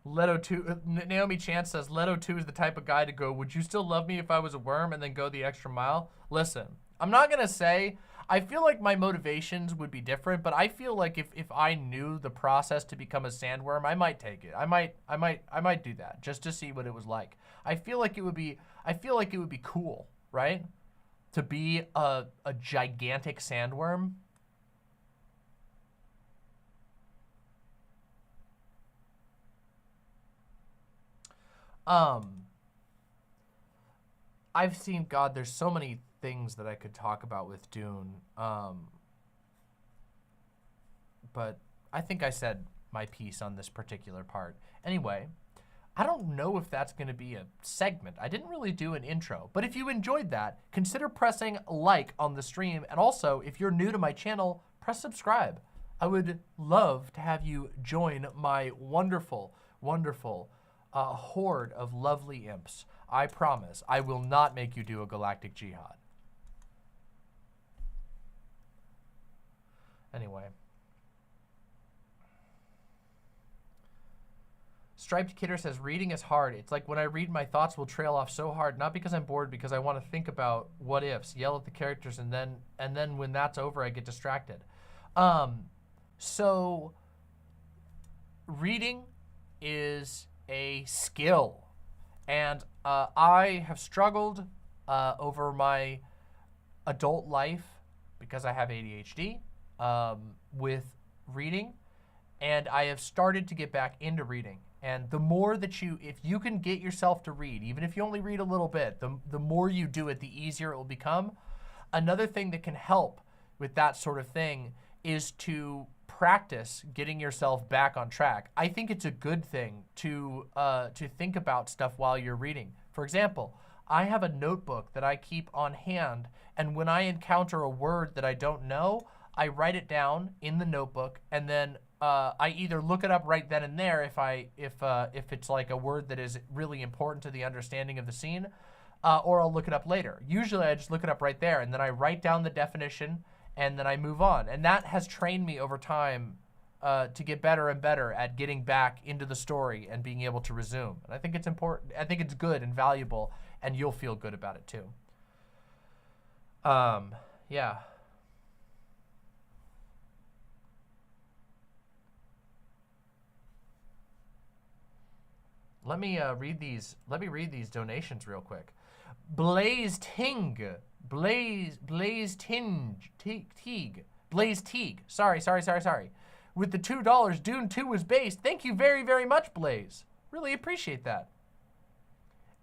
S1: Leto 2, Naomi Chance says, Leto 2 is the type of guy to go, would you still love me if I was a worm, and then go the extra mile? Listen, I'm not going to say, I feel like my motivations would be different, but I feel like if I knew the process to become a sandworm, I might take it. I might do that just to see what it was like. I feel like it would be cool, right? To be a gigantic sandworm. I've seen, God, there's so many things that I could talk about with Dune. But I think I said my piece on this particular part. Anyway, I don't know if that's going to be a segment. I didn't really do an intro. But if you enjoyed that, consider pressing like on the stream. And also, if you're new to my channel, press subscribe. I would love to have you join my wonderful, wonderful horde of lovely imps. I promise I will not make you do a galactic jihad. Anyway. Striped Kidder says, reading is hard. It's like when I read, my thoughts will trail off so hard, not because I'm bored, because I want to think about what ifs, yell at the characters, and then when that's over, I get distracted. So reading is a skill. And I have struggled over my adult life, because I have ADHD, with reading. And I have started to get back into reading. And the more that if you can get yourself to read, even if you only read a little bit, the more you do it, the easier it will become. Another thing that can help with that sort of thing is to practice getting yourself back on track. I think it's a good thing to think about stuff while you're reading. For example, I have a notebook that I keep on hand, and when I encounter a word that I don't know, I write it down in the notebook, and then I either look it up right then and there if it's like a word that is really important to the understanding of the scene, or I'll look it up later. Usually I just look it up right there, and then I write down the definition, and then I move on. And that has trained me over time to get better and better at getting back into the story and being able to resume. And I think it's important. I think it's good and valuable, and you'll feel good about it too. Yeah. Let me read these donations real quick. Blaze Teague. Sorry. With the $2, Dune 2 was based. Thank you very, very much, Blaze. Really appreciate that.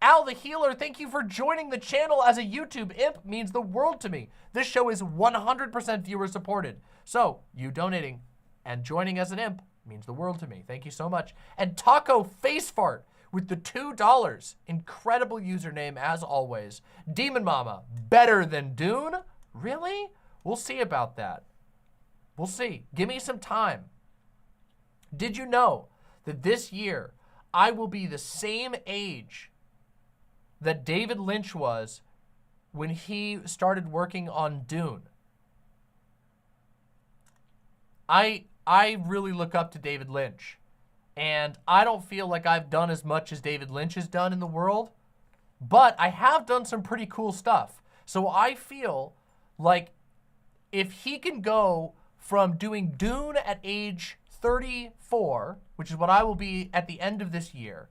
S1: Al the Healer, thank you for joining the channel as a YouTube imp. Means the world to me. This show is 100% viewer supported. So, you donating and joining as an imp means the world to me. Thank you so much. And Taco Facefart with the $2. Incredible username as always. Demon Mama, better than Dune? Really? We'll see about that. We'll see. Give me some time. Did you know that this year I will be the same age that David Lynch was when he started working on Dune? I really look up to David Lynch, and I don't feel like I've done as much as David Lynch has done in the world, but I have done some pretty cool stuff. So I feel like if he can go from doing Dune at age 34, which is what I will be at the end of this year,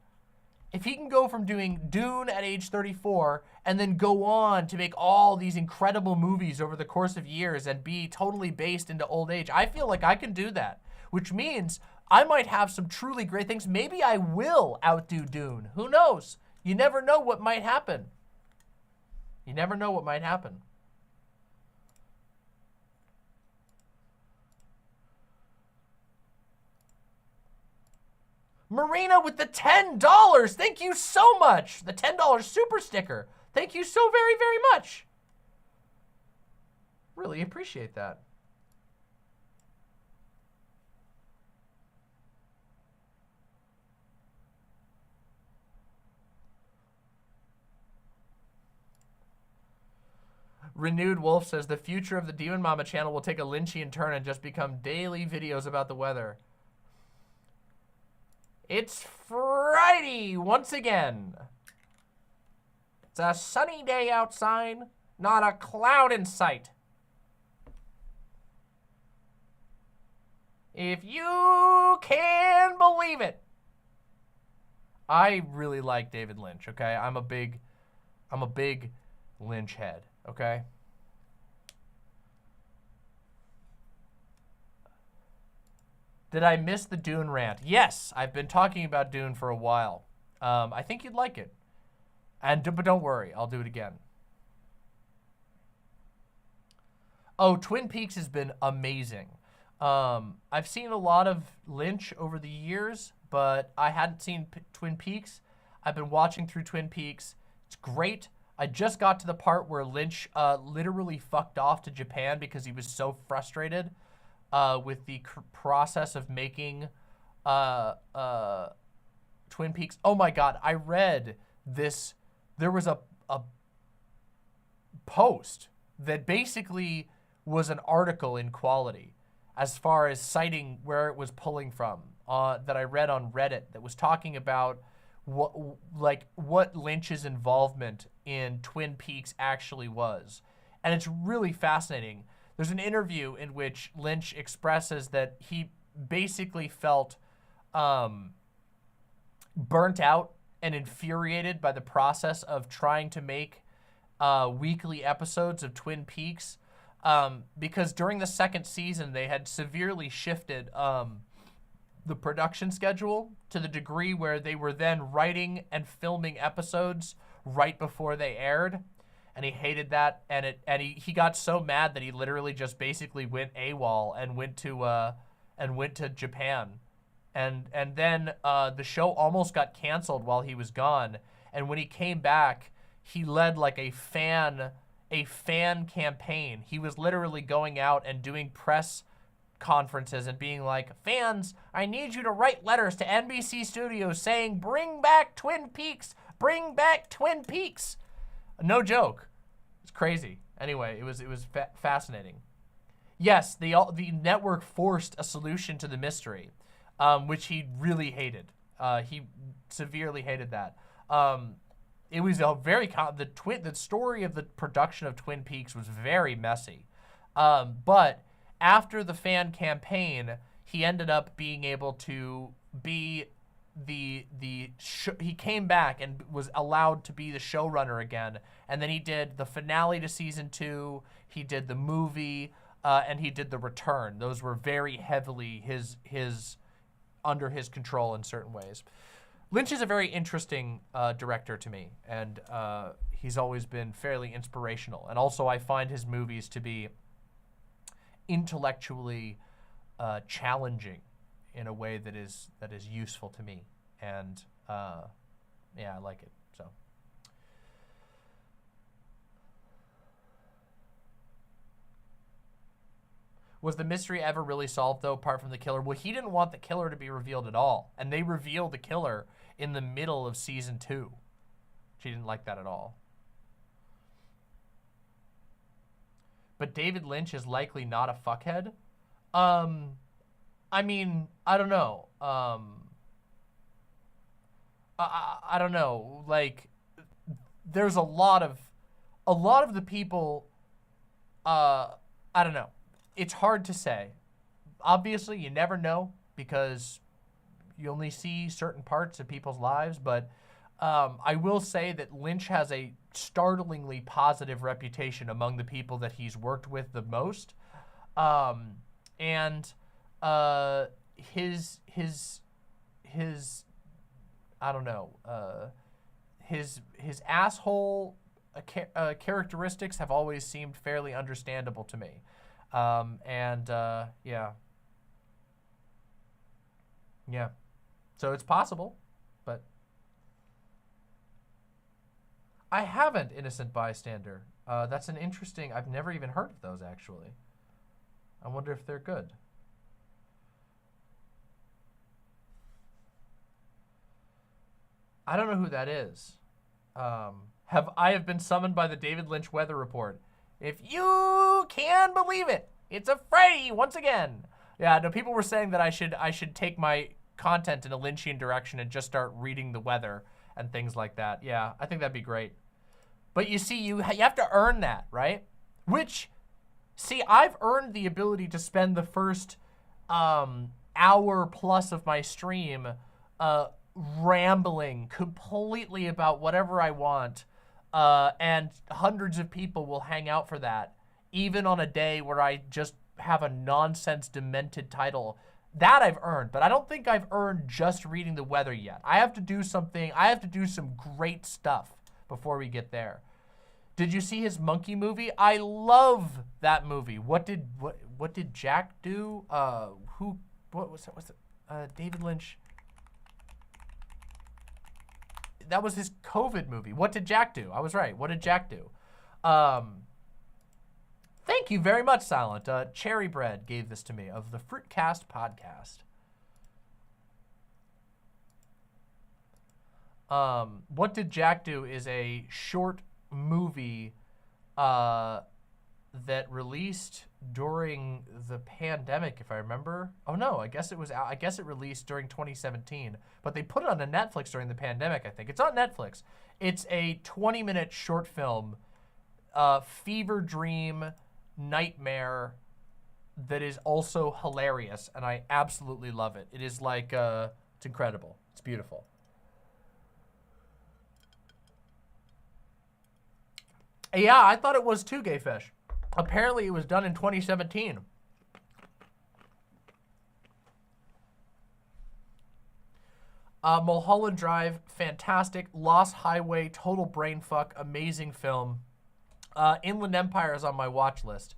S1: if he can go from doing Dune at age 34 and then go on to make all these incredible movies over the course of years and be totally based into old age, I feel like I can do that, which means I might have some truly great things. Maybe I will outdo Dune. Who knows? You never know what might happen. You never know what might happen. Marina with the $10. Thank you so much. The $10 super sticker. Thank you so very, very much. Really appreciate that. Renewed Wolf says the future of the Demon Mama channel will take a Lynchian turn and just become daily videos about the weather. It's Friday once again. It's a sunny day outside, not a cloud in sight. If you can believe it. I really like David Lynch, okay? I'm a big Lynch head, okay? Did I miss the Dune rant? Yes, I've been talking about Dune for a while. I think you'd like it. But don't worry, I'll do it again. Oh, Twin Peaks has been amazing. I've seen a lot of Lynch over the years, but I hadn't seen Twin Peaks. I've been watching through Twin Peaks. It's great. I just got to the part where Lynch literally fucked off to Japan because he was so frustrated with the process of making Twin Peaks. Oh my God, I read this. There was a post that basically was an article in Quality as far as citing where it was pulling from that I read on Reddit that was talking about what Lynch's involvement in Twin Peaks actually was. And it's really fascinating. There's an interview in which Lynch expresses that he basically felt burnt out and infuriated by the process of trying to make weekly episodes of Twin Peaks because during the second season they had severely shifted the production schedule to the degree where they were then writing and filming episodes right before they aired. And he hated that, and he got so mad that he literally just basically went AWOL and went to Japan, and then the show almost got canceled while he was gone. And when he came back, he led like a fan campaign. He was literally going out and doing press conferences and being like, fans, I need you to write letters to NBC Studios saying, bring back Twin Peaks, bring back Twin Peaks. No joke. It's crazy. Anyway, it was fascinating. Yes, the network forced a solution to the mystery, which he really hated. He severely hated that. It was a very the story of the production of Twin Peaks was very messy. But after the fan campaign, he ended up being able to be he came back and was allowed to be the showrunner again, and then he did the finale to season 2. He did the movie, and he did the return. Those were very heavily his under his control in certain ways. Lynch is a very interesting director to me, and he's always been fairly inspirational. And also, I find his movies to be intellectually challenging in a way that is useful to me, and yeah, I like it. So, was the mystery ever really solved though, apart from the killer? Well, he didn't want the killer to be revealed at all, and they revealed the killer in the middle of season 2. She didn't like that at all. But David Lynch is likely not a fuckhead. I mean, I don't know. I don't know. Like, there's a lot of the people. I don't know. It's hard to say. Obviously, you never know because you only see certain parts of people's lives. But I will say that Lynch has a startlingly positive reputation among the people that he's worked with the most, and his I don't know, his asshole characteristics have always seemed fairly understandable to me, yeah, so it's possible, but I haven't Innocent Bystander. That's an interesting, I've never even heard of those actually. I wonder if they're good. I don't know who that is. I have been summoned by the David Lynch weather report. If you can believe it, it's a Freddy once again. Yeah, no, people were saying that I should take my content in a Lynchian direction and just start reading the weather and things like that. Yeah, I think that'd be great. But you see, you have to earn that, right? Which, see, I've earned the ability to spend the first hour plus of my stream rambling completely about whatever I want, and hundreds of people will hang out for that, even on a day where I just have a nonsense demented title. That I've earned, but I don't think I've earned just reading the weather yet. I have to do something, I have to do some great stuff before we get there. Did you see his monkey movie? I love that movie. What did Jack do? What was it? David Lynch. That was his COVID movie. What did Jack do? I was right. What did Jack do? Thank you very much, Silent. Cherry Bread gave this to me of the Fruitcast podcast. What Did Jack Do is a short movie that released during the pandemic, if I remember. Oh no, I guess it released during 2017, but they put it on a Netflix during the pandemic, I think. It's on Netflix. It's a 20-minute short film, fever dream nightmare that is also hilarious, and I absolutely love it. It is like, it's incredible. It's beautiful. Yeah, I thought it was too, Gay Fish. Apparently it was done in 2017. Mulholland Drive, fantastic. Lost Highway, total brain fuck, amazing film. Inland Empire is on my watch list.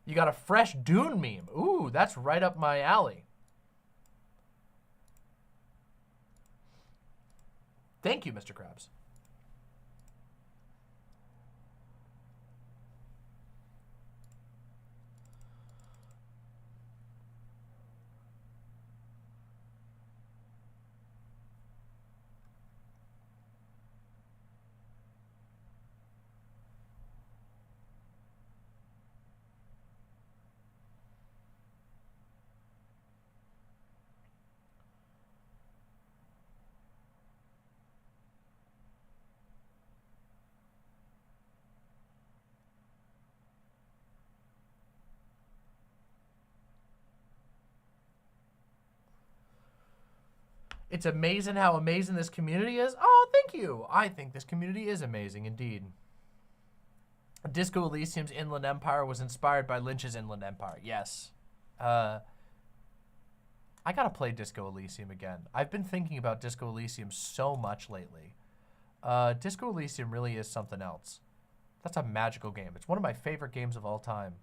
S1: You got a fresh Dune meme. Ooh, that's right up my alley. Thank you, Mr. Krabs. It's amazing how amazing this community is. Oh, thank you. I think this community is amazing indeed. Disco Elysium's Inland Empire was inspired by Lynch's Inland Empire. Yes. I gotta play Disco Elysium again. I've been thinking about Disco Elysium so much lately. Disco Elysium really is something else. That's a magical game. It's one of my favorite games of all time.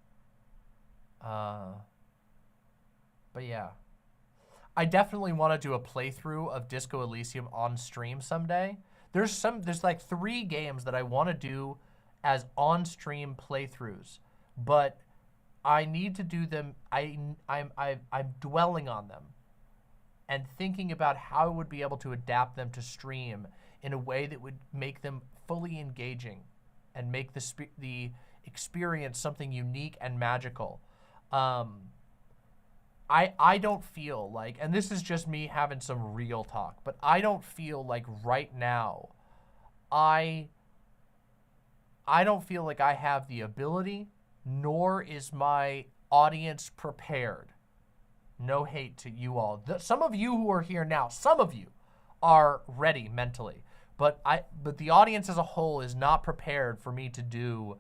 S1: But yeah. I definitely want to do a playthrough of Disco Elysium on stream someday. There's like 3 games that I want to do as on-stream playthroughs, but I need to do them. I'm dwelling on them and thinking about how I would be able to adapt them to stream in a way that would make them fully engaging and make the experience something unique and magical. I don't feel like, and this is just me having some real talk, but I don't feel like right now I don't feel like I have the ability, nor is my audience prepared. No hate to you all. Some of you who are here now, some of you are ready mentally, but the audience as a whole is not prepared for me to do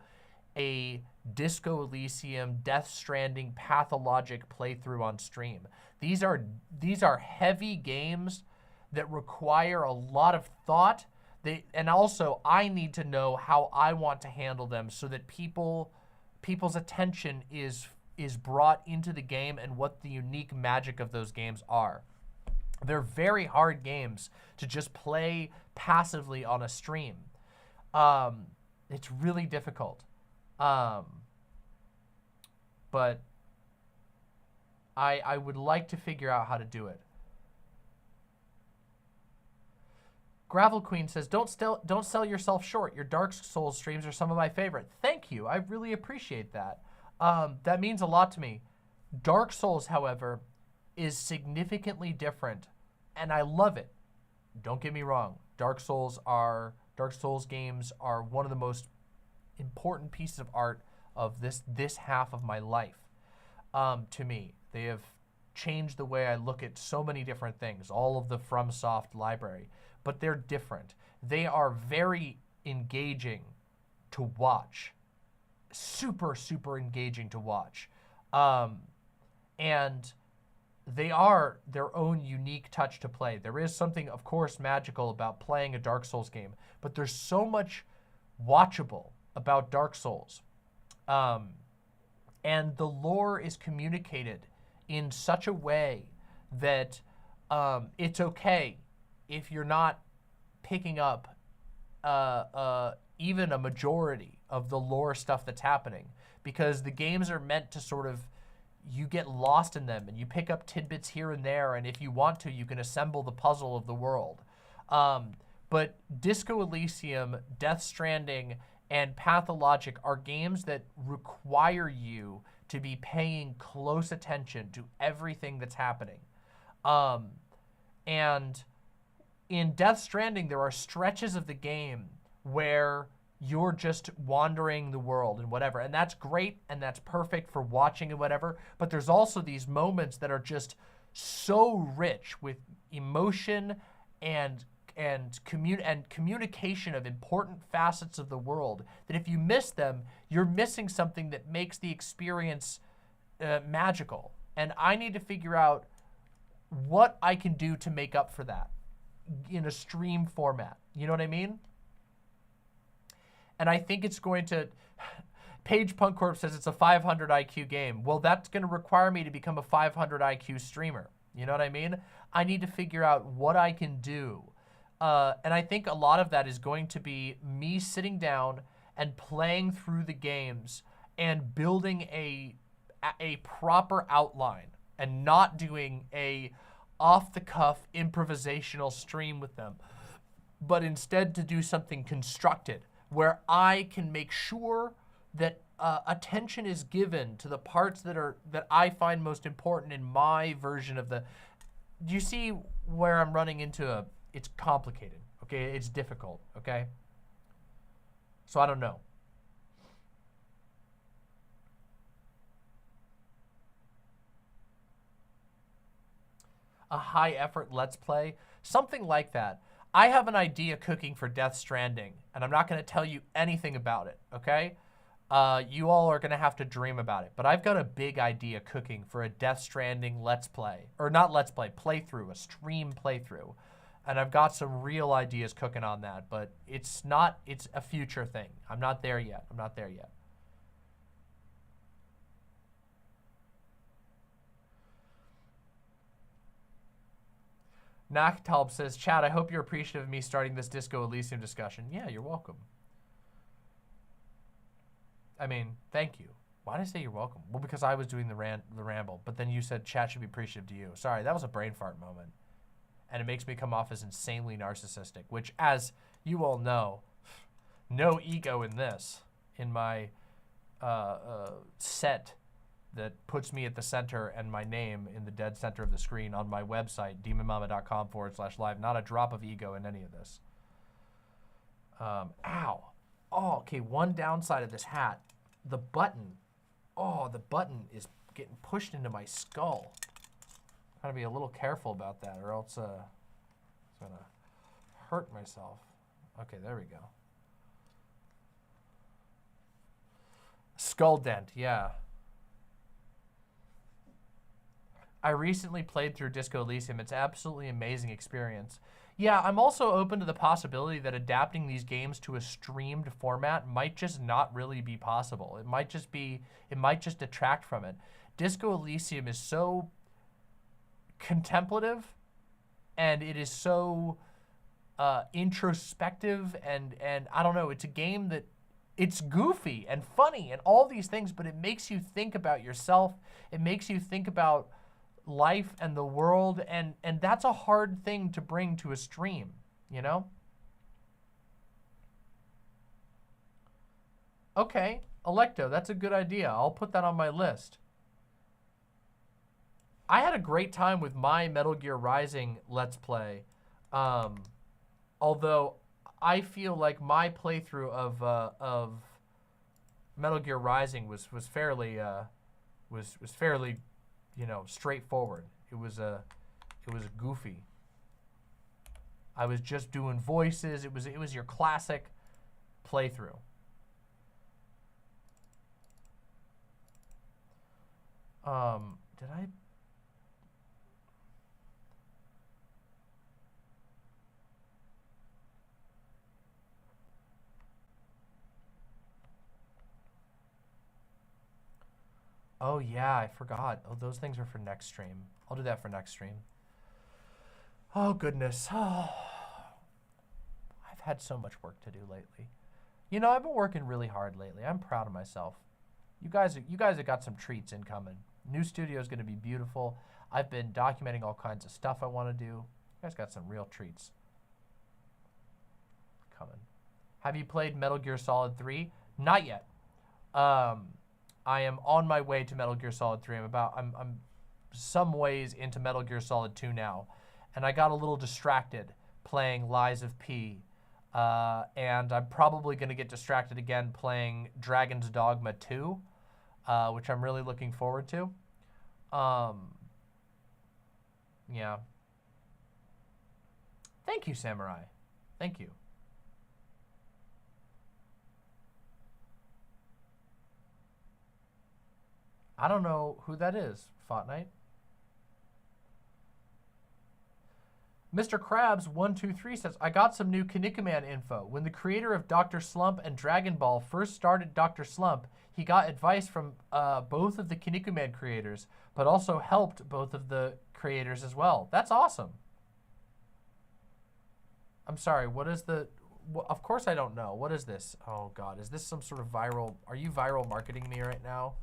S1: a Disco Elysium, Death Stranding, pathologic playthrough on stream. These are heavy games that require a lot of thought. And also, I need to know how I want to handle them so that people's attention is brought into the game and what the unique magic of those games are. They're very hard games to just play passively on a stream. It's really difficult. But I would like to figure out how to do it. Gravel Queen says, don't sell yourself short. Your Dark Souls streams are some of my favorite. Thank you. I really appreciate that. That means a lot to me. Dark Souls, however, is significantly different, and I love it. Don't get me wrong. Dark Souls games are one of the most important pieces of art of this half of my life. To me, they have changed the way I look at so many different things. All of the FromSoft library. But they're different. They are very engaging to watch. Super, super engaging to watch. And they are their own unique touch to play. There is something, of course, magical about playing a Dark Souls game, but there's so much watchable about Dark Souls. And the lore is communicated in such a way that it's okay if you're not picking up even a majority of the lore stuff that's happening, because the games are meant to sort of, you get lost in them and you pick up tidbits here and there, and if you want to, you can assemble the puzzle of the world. But Disco Elysium, Death Stranding, and Pathologic are games that require you to be paying close attention to everything that's happening. And in Death Stranding, there are stretches of the game where you're just wandering the world and whatever, and that's great and that's perfect for watching and whatever, but there's also these moments that are just so rich with emotion and communication of important facets of the world that if you miss them, you're missing something that makes the experience magical. And I need to figure out what I can do to make up for that in a stream format. You know what I mean? And I think it's going to... Paige Punkcorp says it's a 500 IQ game. Well, that's going to require me to become a 500 IQ streamer. You know what I mean? I need to figure out what I can do. And I think a lot of that is going to be me sitting down and playing through the games and building a proper outline and not doing a off-the-cuff improvisational stream with them, but instead to do something constructed where I can make sure that attention is given to the parts that I find most important in my version of the... Do you see where I'm running into it's complicated, okay? It's difficult, okay? So I don't know. a high effort Let's Play, something like that. I have an idea cooking for Death Stranding, and I'm not going to tell you anything about it, okay? You all are going to have to dream about it. But I've got a big idea cooking for a Death Stranding Let's Play. Or not Let's Play, playthrough, a stream playthrough. And I've got some real ideas cooking on that, but it's a future thing. I'm not there yet. I'm not there yet. Naktalb says, Chad, I hope you're appreciative of me starting this Disco Elysium discussion. Yeah, you're welcome. I mean, thank you. Why did I say you're welcome? Well, because I was doing the ramble, but then you said chat should be appreciative to you. Sorry, that was a brain fart moment. And it makes me come off as insanely narcissistic, which, as you all know, no ego in this, in my set that puts me at the center and my name in the dead center of the screen on my website, demonmama.com/live. Not a drop of ego in any of this. Ow. Oh, okay, one downside of this hat. The button. Oh, the button is getting pushed into my skull. Gotta be a little careful about that, or else it's gonna hurt myself. Okay, there we go. Skull dent, yeah. I recently played through Disco Elysium. It's absolutely amazing experience. Yeah, I'm also open to the possibility that adapting these games to a streamed format might just not really be possible. It might just detract from it. Disco Elysium is so contemplative, and it is so introspective, and I don't know, it's a game that it's goofy and funny and all these things, but it makes you think about yourself. It makes you think about life and the world, and that's a hard thing to bring to a stream, you know? Okay, Electo, that's a good idea. I'll put that on my list. I had a great time with my Metal Gear Rising Let's Play, although I feel like my playthrough of Metal Gear Rising was fairly you know, straightforward. It was goofy. I was just doing voices. It was your classic playthrough. Did I? Oh yeah, I forgot. Oh, those things are for next stream. I'll do that for next stream. Oh goodness. Oh, I've had so much work to do lately. You know, I've been working really hard lately. I'm proud of myself. You guys have got some treats incoming. New studio is going to be beautiful. I've been documenting all kinds of stuff I want to do. You guys got some real treats coming. Have you played Metal Gear Solid 3? Not yet. I am on my way to Metal Gear Solid 3. I'm some ways into Metal Gear Solid 2 now. And I got a little distracted playing Lies of P. And I'm probably going to get distracted again playing Dragon's Dogma 2, which I'm really looking forward to. Yeah. Thank you, Samurai. Thank you. I don't know who that is, Fortnite. Mr. Krabs123 says, I got some new Kinnikuman info. When the creator of Dr. Slump and Dragon Ball first started Dr. Slump, he got advice from both of the Kinnikuman creators, but also helped both of the creators as well. That's awesome. I'm sorry, what is the... Of course I don't know. What is this? Oh, God. Is this some sort of viral... Are you viral marketing me right now?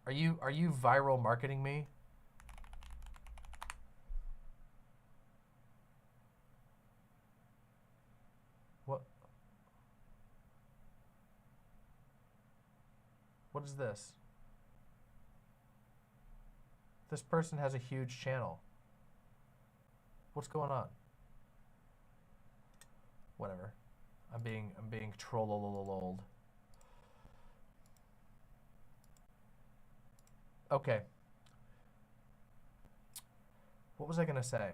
S1: Are you viral marketing me? What is this? This person has a huge channel. What's going on? Whatever. I'm being troll-old. Okay. What was I gonna say?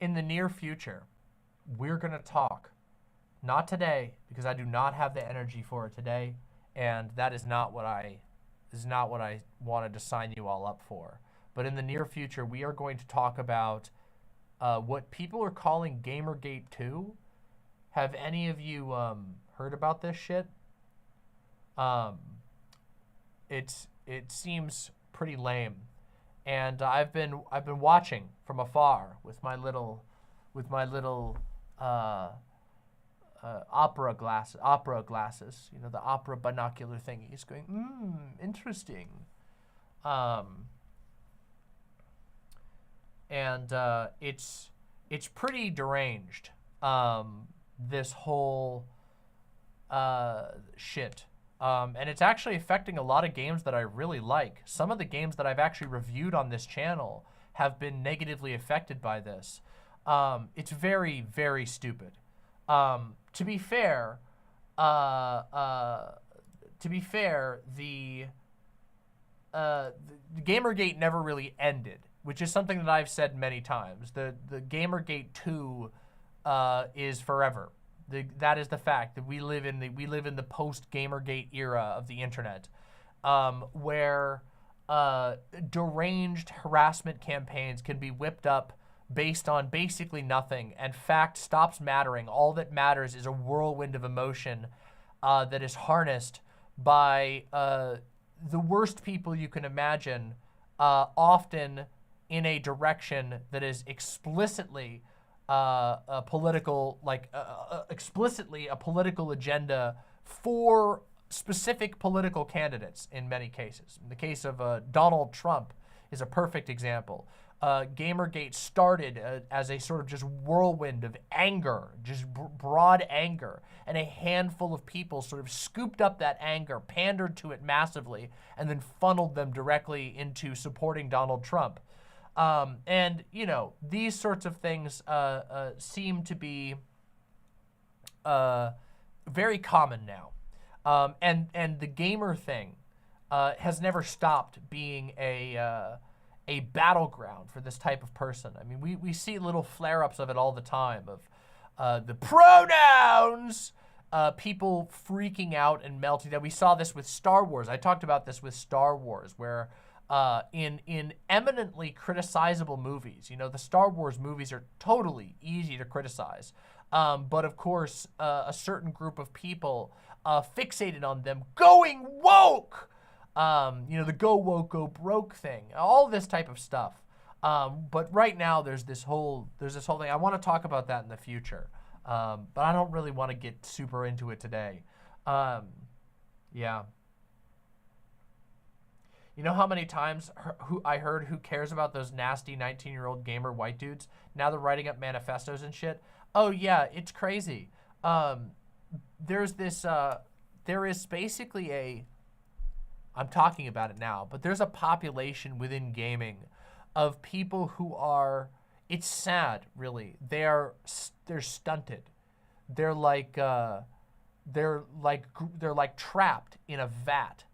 S1: In the near future, we're gonna talk. Not today, because I do not have the energy for it today, and that is not what I wanted to sign you all up for. But in the near future, we are going to talk about what people are calling GamerGate 2. Have any of you heard about this shit? It seems pretty lame, and I've been watching from afar with my little opera glasses, you know, the opera binocular thingies, going, interesting. And it's pretty deranged, this whole shit. And it's actually affecting a lot of games that I really like. Some of the games that I've actually reviewed on this channel have been negatively affected by this. It's very, very stupid. To be fair, the GamerGate never really ended, which is something that I've said many times. The GamerGate 2 is forever. That is the fact that we live in the post GamerGate era of the internet, where deranged harassment campaigns can be whipped up based on basically nothing, and fact stops mattering. All that matters is a whirlwind of emotion that is harnessed by the worst people you can imagine, often in a direction that is explicitly a political, explicitly a political agenda for specific political candidates in many cases. In the case of Donald Trump is a perfect example. GamerGate started as a sort of just whirlwind of anger, just broad anger, and a handful of people sort of scooped up that anger, pandered to it massively, and then funneled them directly into supporting Donald Trump. And, you know, these sorts of things seem to be very common now. And the gamer thing has never stopped being a battleground for this type of person. I mean, we see little flare-ups of it all the time, of the pronouns, people freaking out and melting down. We saw this with Star Wars. I talked about this with Star Wars, where in eminently criticizable movies, you know, the Star Wars movies are totally easy to criticize. But of course, a certain group of people fixated on them going woke. You know, the go woke, go broke thing, all this type of stuff. But right now there's this whole thing. I want to talk about that in the future. But I don't really want to get super into it today. Yeah. You know how many times I heard who cares about those nasty 19-year-old gamer white dudes? Now they're writing up manifestos and shit. Oh yeah, it's crazy. There's this, there is basically I'm talking about it now, but there's a population within gaming of people who are, it's sad, really. They're stunted. They're like trapped in a vat,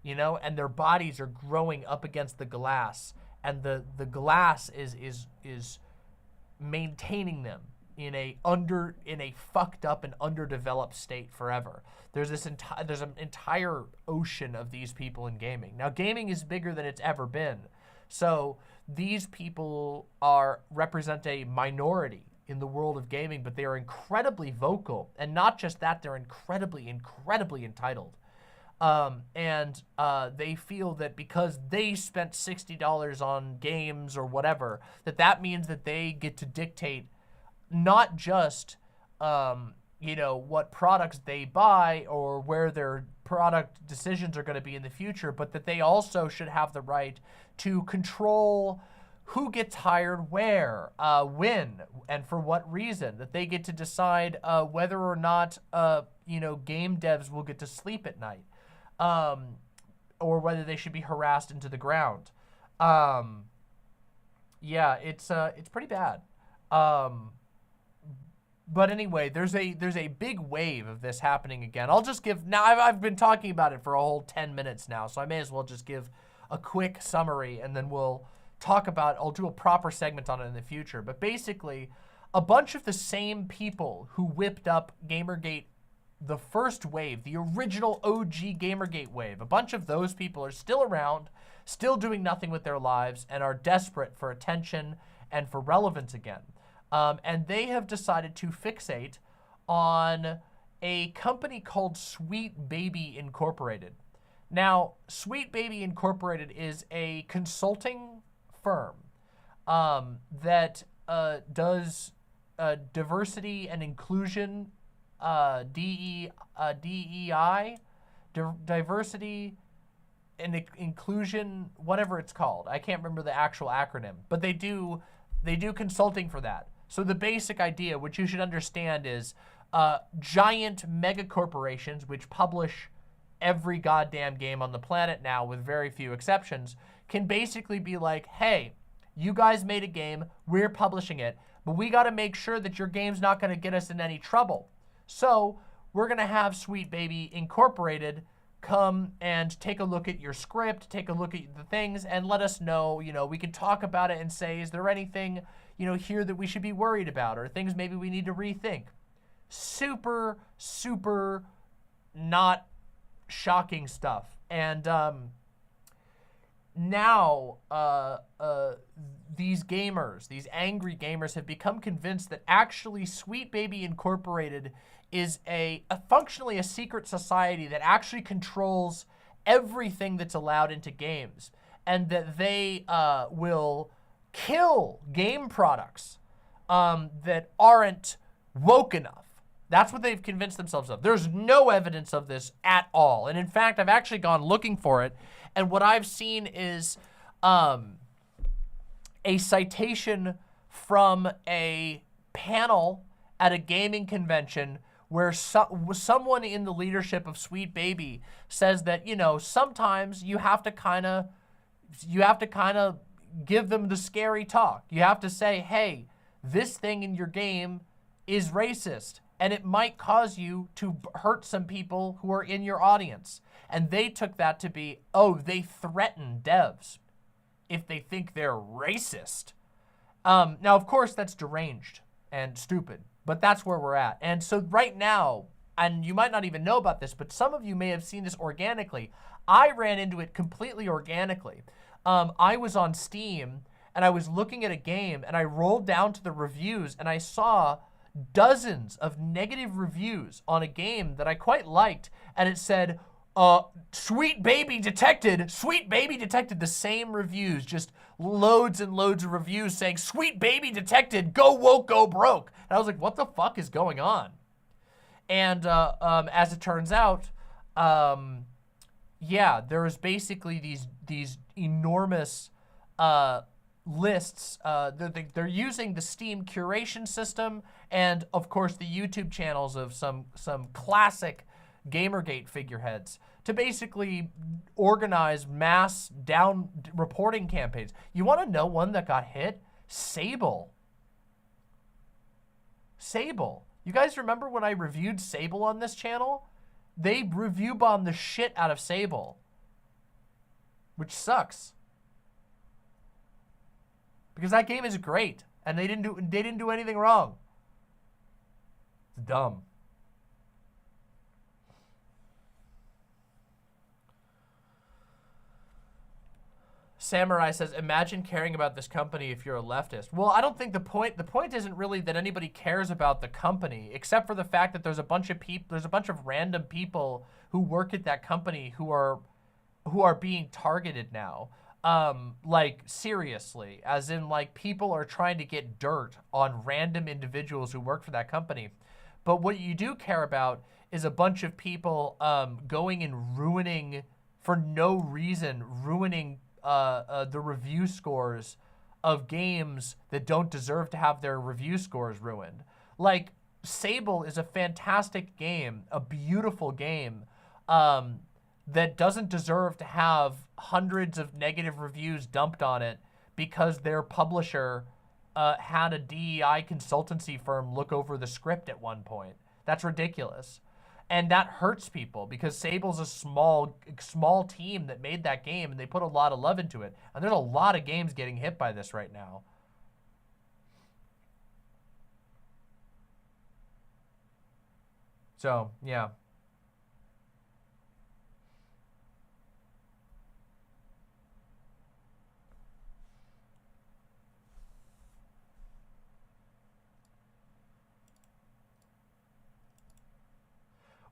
S1: you know, and their bodies are growing up against the glass, and the glass is maintaining them in a fucked up and underdeveloped state forever. There's an entire ocean of these people in gaming. Now, gaming is bigger than it's ever been. So these people represent a minority in the world of gaming, but they are incredibly vocal. And not just that, they're incredibly, incredibly entitled. And they feel that because they spent $60 on games or whatever, that means that they get to dictate not just, you know, what products they buy or where their product decisions are going to be in the future, but that they also should have the right to control who gets hired where, when, and for what reason. That they get to decide whether or not, you know, game devs will get to sleep at night, or whether they should be harassed into the ground. Yeah, it's pretty bad. But anyway, there's a big wave of this happening again. I'll just give, now I've been talking about it for a whole 10 minutes now, so I may as well just give a quick summary, and then we'll talk about, I'll do a proper segment on it in the future. But basically, a bunch of the same people who whipped up GamerGate, the first wave, the original OG GamerGate wave, a bunch of those people are still around, still doing nothing with their lives, and are desperate for attention and for relevance again. And they have decided to fixate on a company called Sweet Baby Incorporated. Now, Sweet Baby Incorporated is a consulting firm that does diversity and inclusion, DEI, diversity and inclusion, whatever it's called. I can't remember the actual acronym, but they do consulting for that. So the basic idea, which you should understand, is giant mega corporations, which publish every goddamn game on the planet now with very few exceptions, can basically be like, hey, you guys made a game, we're publishing it, but we got to make sure that your game's not going to get us in any trouble. So we're going to have Sweet Baby Incorporated come and take a look at your script, take a look at the things, and let us know, you know, we can talk about it and say, is there anything, you know, here that we should be worried about, or things maybe we need to rethink. Super, super not shocking stuff. And now these gamers, these angry gamers, have become convinced that actually Sweet Baby Incorporated is functionally a secret society that actually controls everything that's allowed into games, and that they will kill game products that aren't woke enough. That's what they've convinced themselves of. There's no evidence of this at all. And in fact, I've actually gone looking for it, and what I've seen is a citation from a panel at a gaming convention where someone in the leadership of Sweet Baby says that, you know, sometimes you have to kind of give them the scary talk. You have to say, hey, this thing in your game is racist, and it might cause you to hurt some people who are in your audience. And they took that to be, oh, they threaten devs if they think they're racist. Now, of course, that's deranged and stupid, but that's where we're at. And so right now, and you might not even know about this, but some of you may have seen this organically. I ran into it completely organically. I was on Steam, and I was looking at a game, and I rolled down to the reviews, and I saw dozens of negative reviews on a game that I quite liked, and it said, Sweet Baby detected, the same reviews, just loads and loads of reviews saying, Sweet Baby detected, go woke, go broke. And I was like, what the fuck is going on? And as it turns out, yeah, there is basically these enormous lists. They're using the Steam curation system and, of course, the YouTube channels of some classic GamerGate figureheads to basically organize mass down reporting campaigns. You want to know one that got hit? Sable. Sable. You guys remember when I reviewed Sable on this channel? They review bombed the shit out of Sable, which sucks. Because that game is great, and they didn't do anything wrong. It's dumb. Samurai says, imagine caring about this company if you're a leftist. Well, I don't think the point isn't really that anybody cares about the company, except for the fact that there's a bunch of random people who work at that company who are being targeted now. Like, seriously, as in, like, people are trying to get dirt on random individuals who work for that company. But what you do care about is a bunch of people going and ruining, for no reason, the review scores of games that don't deserve to have their review scores ruined. Like, Sable is a fantastic game, a beautiful game, that doesn't deserve to have hundreds of negative reviews dumped on it because their publisher had a DEI consultancy firm look over the script at one point. That's ridiculous. And that hurts people because Sable's a small team that made that game, and they put a lot of love into it. And there's a lot of games getting hit by this right now. So, yeah.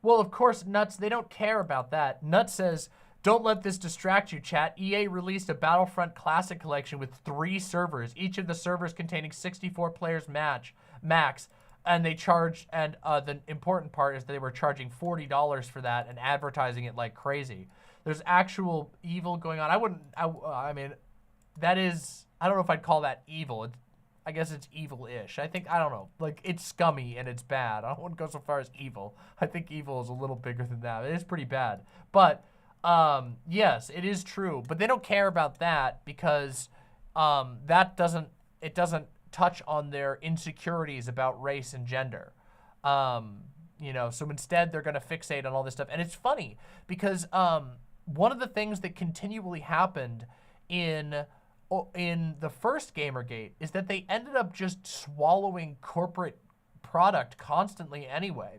S1: Well, of course, Nuts, they don't care about that. Nuts says, don't let this distract you, chat. EA released a Battlefront Classic collection with 3 servers, each of the servers containing 64 players max. And they charged, and the important part is they were charging $40 for that and advertising it like crazy. There's actual evil going on. I mean, that is, I don't know if I'd call that evil. I guess it's evil-ish. I don't know. Like, it's scummy and it's bad. I don't want to go so far as evil. I think evil is a little bigger than that. It is pretty bad. But, yes, it is true. But they don't care about that because it doesn't touch on their insecurities about race and gender. You know, so instead they're going to fixate on all this stuff. And it's funny because one of the things that continually happened in the first GamerGate is that they ended up just swallowing corporate product constantly anyway.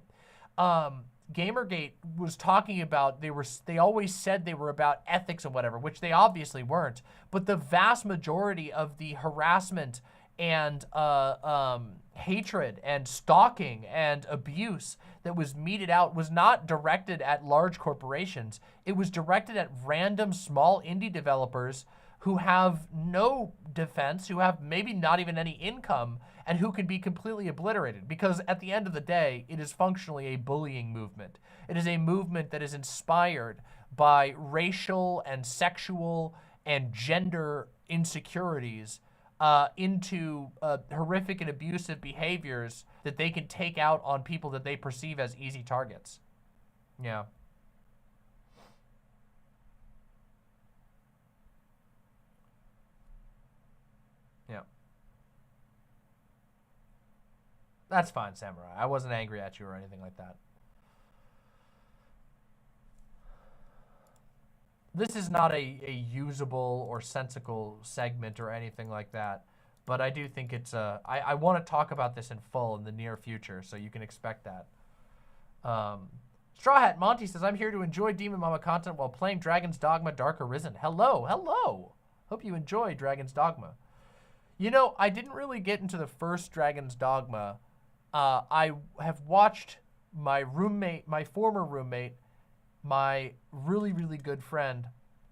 S1: GamerGate was talking about, they always said they were about ethics and whatever, which they obviously weren't, but the vast majority of the harassment and hatred and stalking and abuse that was meted out was not directed at large corporations. It was directed at random small indie developers who have no defense, who have maybe not even any income, and who can be completely obliterated. Because at the end of the day, it is functionally a bullying movement. It is a movement that is inspired by racial and sexual and gender insecurities into horrific and abusive behaviors that they can take out on people that they perceive as easy targets. Yeah. Yeah. That's fine, Samurai. I wasn't angry at you or anything like that. This is not a usable or sensical segment or anything like that, but I do think it's I want to talk about this in full in the near future, so you can expect that. Straw Hat Monty says, I'm here to enjoy Demon Mama content while playing Dragon's Dogma Dark Arisen. Hello, hello. Hope you enjoy Dragon's Dogma. You know, I didn't really get into the first Dragon's Dogma. I have watched my former roommate, my really, really good friend,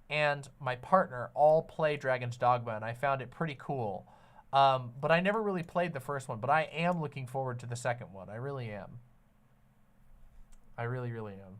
S1: and my partner all play Dragon's Dogma, and I found it pretty cool. But I never really played the first one, but I am looking forward to the second one. I really am. I really, really am.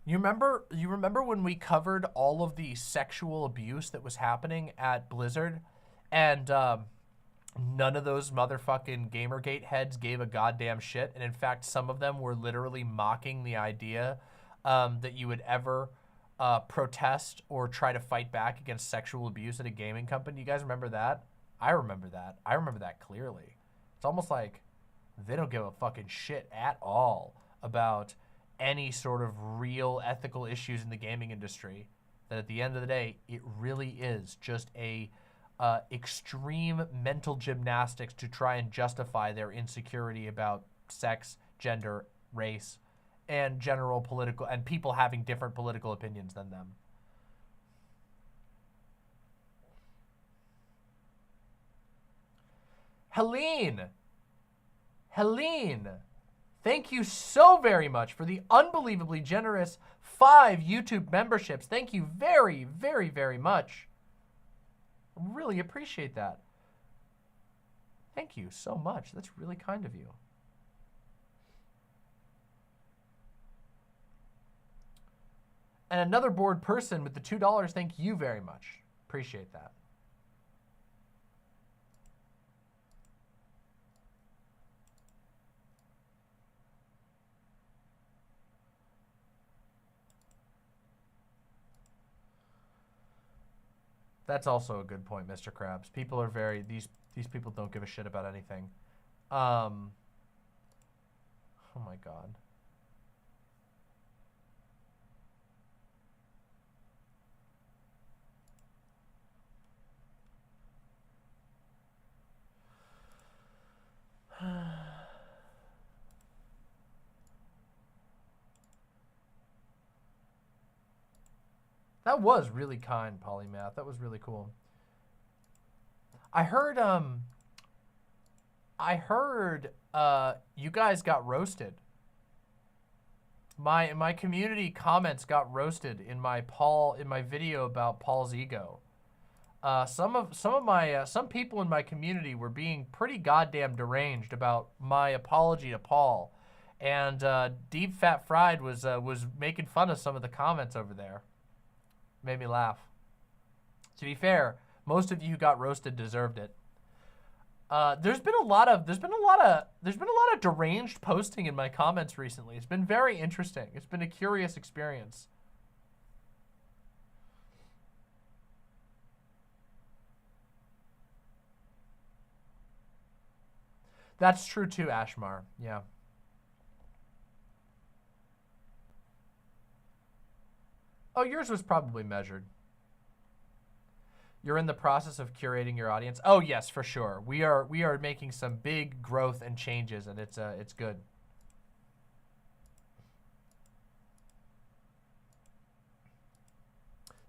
S1: You remember when we covered all of the sexual abuse that was happening at Blizzard, and none of those motherfucking GamerGate heads gave a goddamn shit, and in fact, some of them were literally mocking the idea that you would ever protest or try to fight back against sexual abuse at a gaming company. You guys remember that? I remember that. I remember that clearly. It's almost like they don't give a fucking shit at all about any sort of real ethical issues in the gaming industry. That at the end of the day, it really is just a extreme mental gymnastics to try and justify their insecurity about sex, gender, race, and general political, and people having different political opinions than them. Helene! Helene! Thank you so very much for the unbelievably generous 5 YouTube memberships. Thank you very, very, very much. Really appreciate that. Thank you so much. That's really kind of you. And another bored person with the $2. Thank you very much. Appreciate that. That's also a good point, Mr. Krabs. People are very these people don't give a shit about anything. Oh my god. That was really kind, Polymath. That was really cool. I heard you guys got roasted. My community comments got roasted in my video about Paul's ego. Some people in my community were being pretty goddamn deranged about my apology to Paul, and Deep Fat Fried was making fun of some of the comments over there. Made me laugh. To be fair, most of you who got roasted deserved it. There's been a lot of deranged posting in my comments recently. It's been very interesting. It's been a curious experience. That's true too, Ashmar. Yeah. Oh, yours was probably measured. You're in the process of curating your audience. Oh yes, for sure. We are making some big growth and changes, and it's good.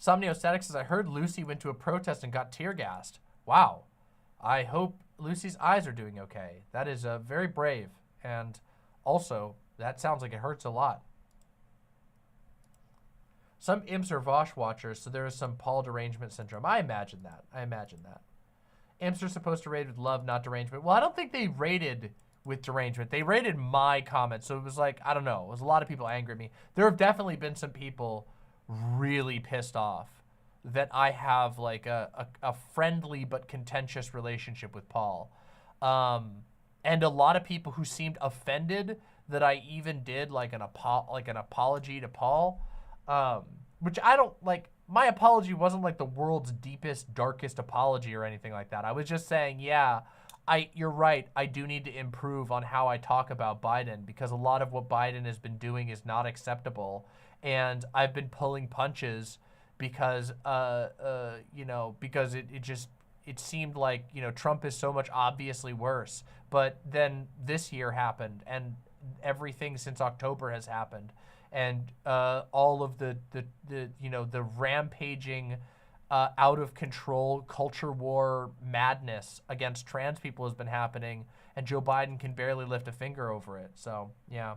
S1: Somniostatic says, I heard Lucy went to a protest and got tear gassed. Wow. I hope Lucy's eyes are doing okay. That is very brave, and also that sounds like it hurts a lot. Some imps are Vosh watchers, so there is some Paul derangement syndrome. I imagine that. Imps are supposed to raid with love, not derangement. Well, I don't think they raided with derangement. They raided my comments, so it was like, I don't know. It was a lot of people angry at me. There have definitely been some people really pissed off that I have like a friendly but contentious relationship with Paul. And a lot of people who seemed offended that I even did like an apology to Paul. Which I don't like. My apology wasn't like the world's deepest, darkest apology or anything like that. I was just saying, yeah, you're right. I do need to improve on how I talk about Biden, because a lot of what Biden has been doing is not acceptable, and I've been pulling punches because, you know, because it seemed like, you know, Trump is so much obviously worse. But then this year happened, and everything since October has happened. And all of the you know, the rampaging, out of control culture war madness against trans people has been happening, and Joe Biden can barely lift a finger over it. So yeah.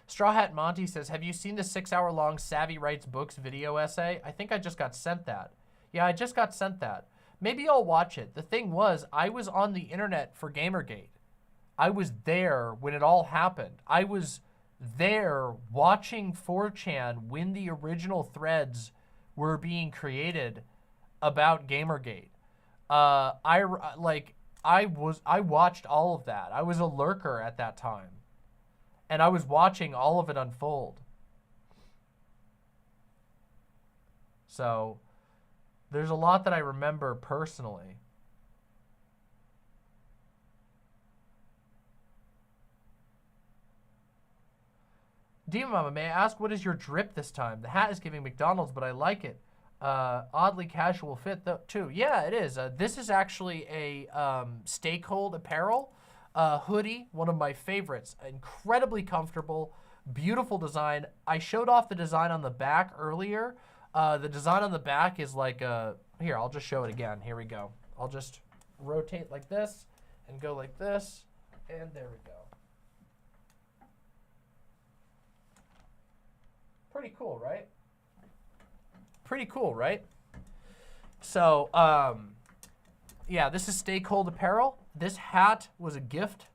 S1: Straw Hat Monty says, have you seen the 6-hour-long Savvy Writes Books video essay? I think I just got sent that. Yeah, I just got sent that. Maybe I'll watch it. The thing was, I was on the internet for GamerGate. I was there when it all happened. I was there watching 4chan when the original threads were being created about GamerGate. I watched all of that. I was a lurker at that time, and I was watching all of it unfold. So there's a lot that I remember personally. Demon Mama, may I ask, what is your drip this time? The hat is giving McDonald's, but I like it. Oddly casual fit, though, too. Yeah, it is. This is actually a Stay Cold apparel hoodie, one of my favorites. Incredibly comfortable, beautiful design. I showed off the design on the back earlier. The design on the back is like here, I'll just show it again. Here we go. I'll just rotate like this and go like this, and there we go. Pretty cool, right? Pretty cool, right? So, yeah, this is Stay Cold apparel. This hat was a gift,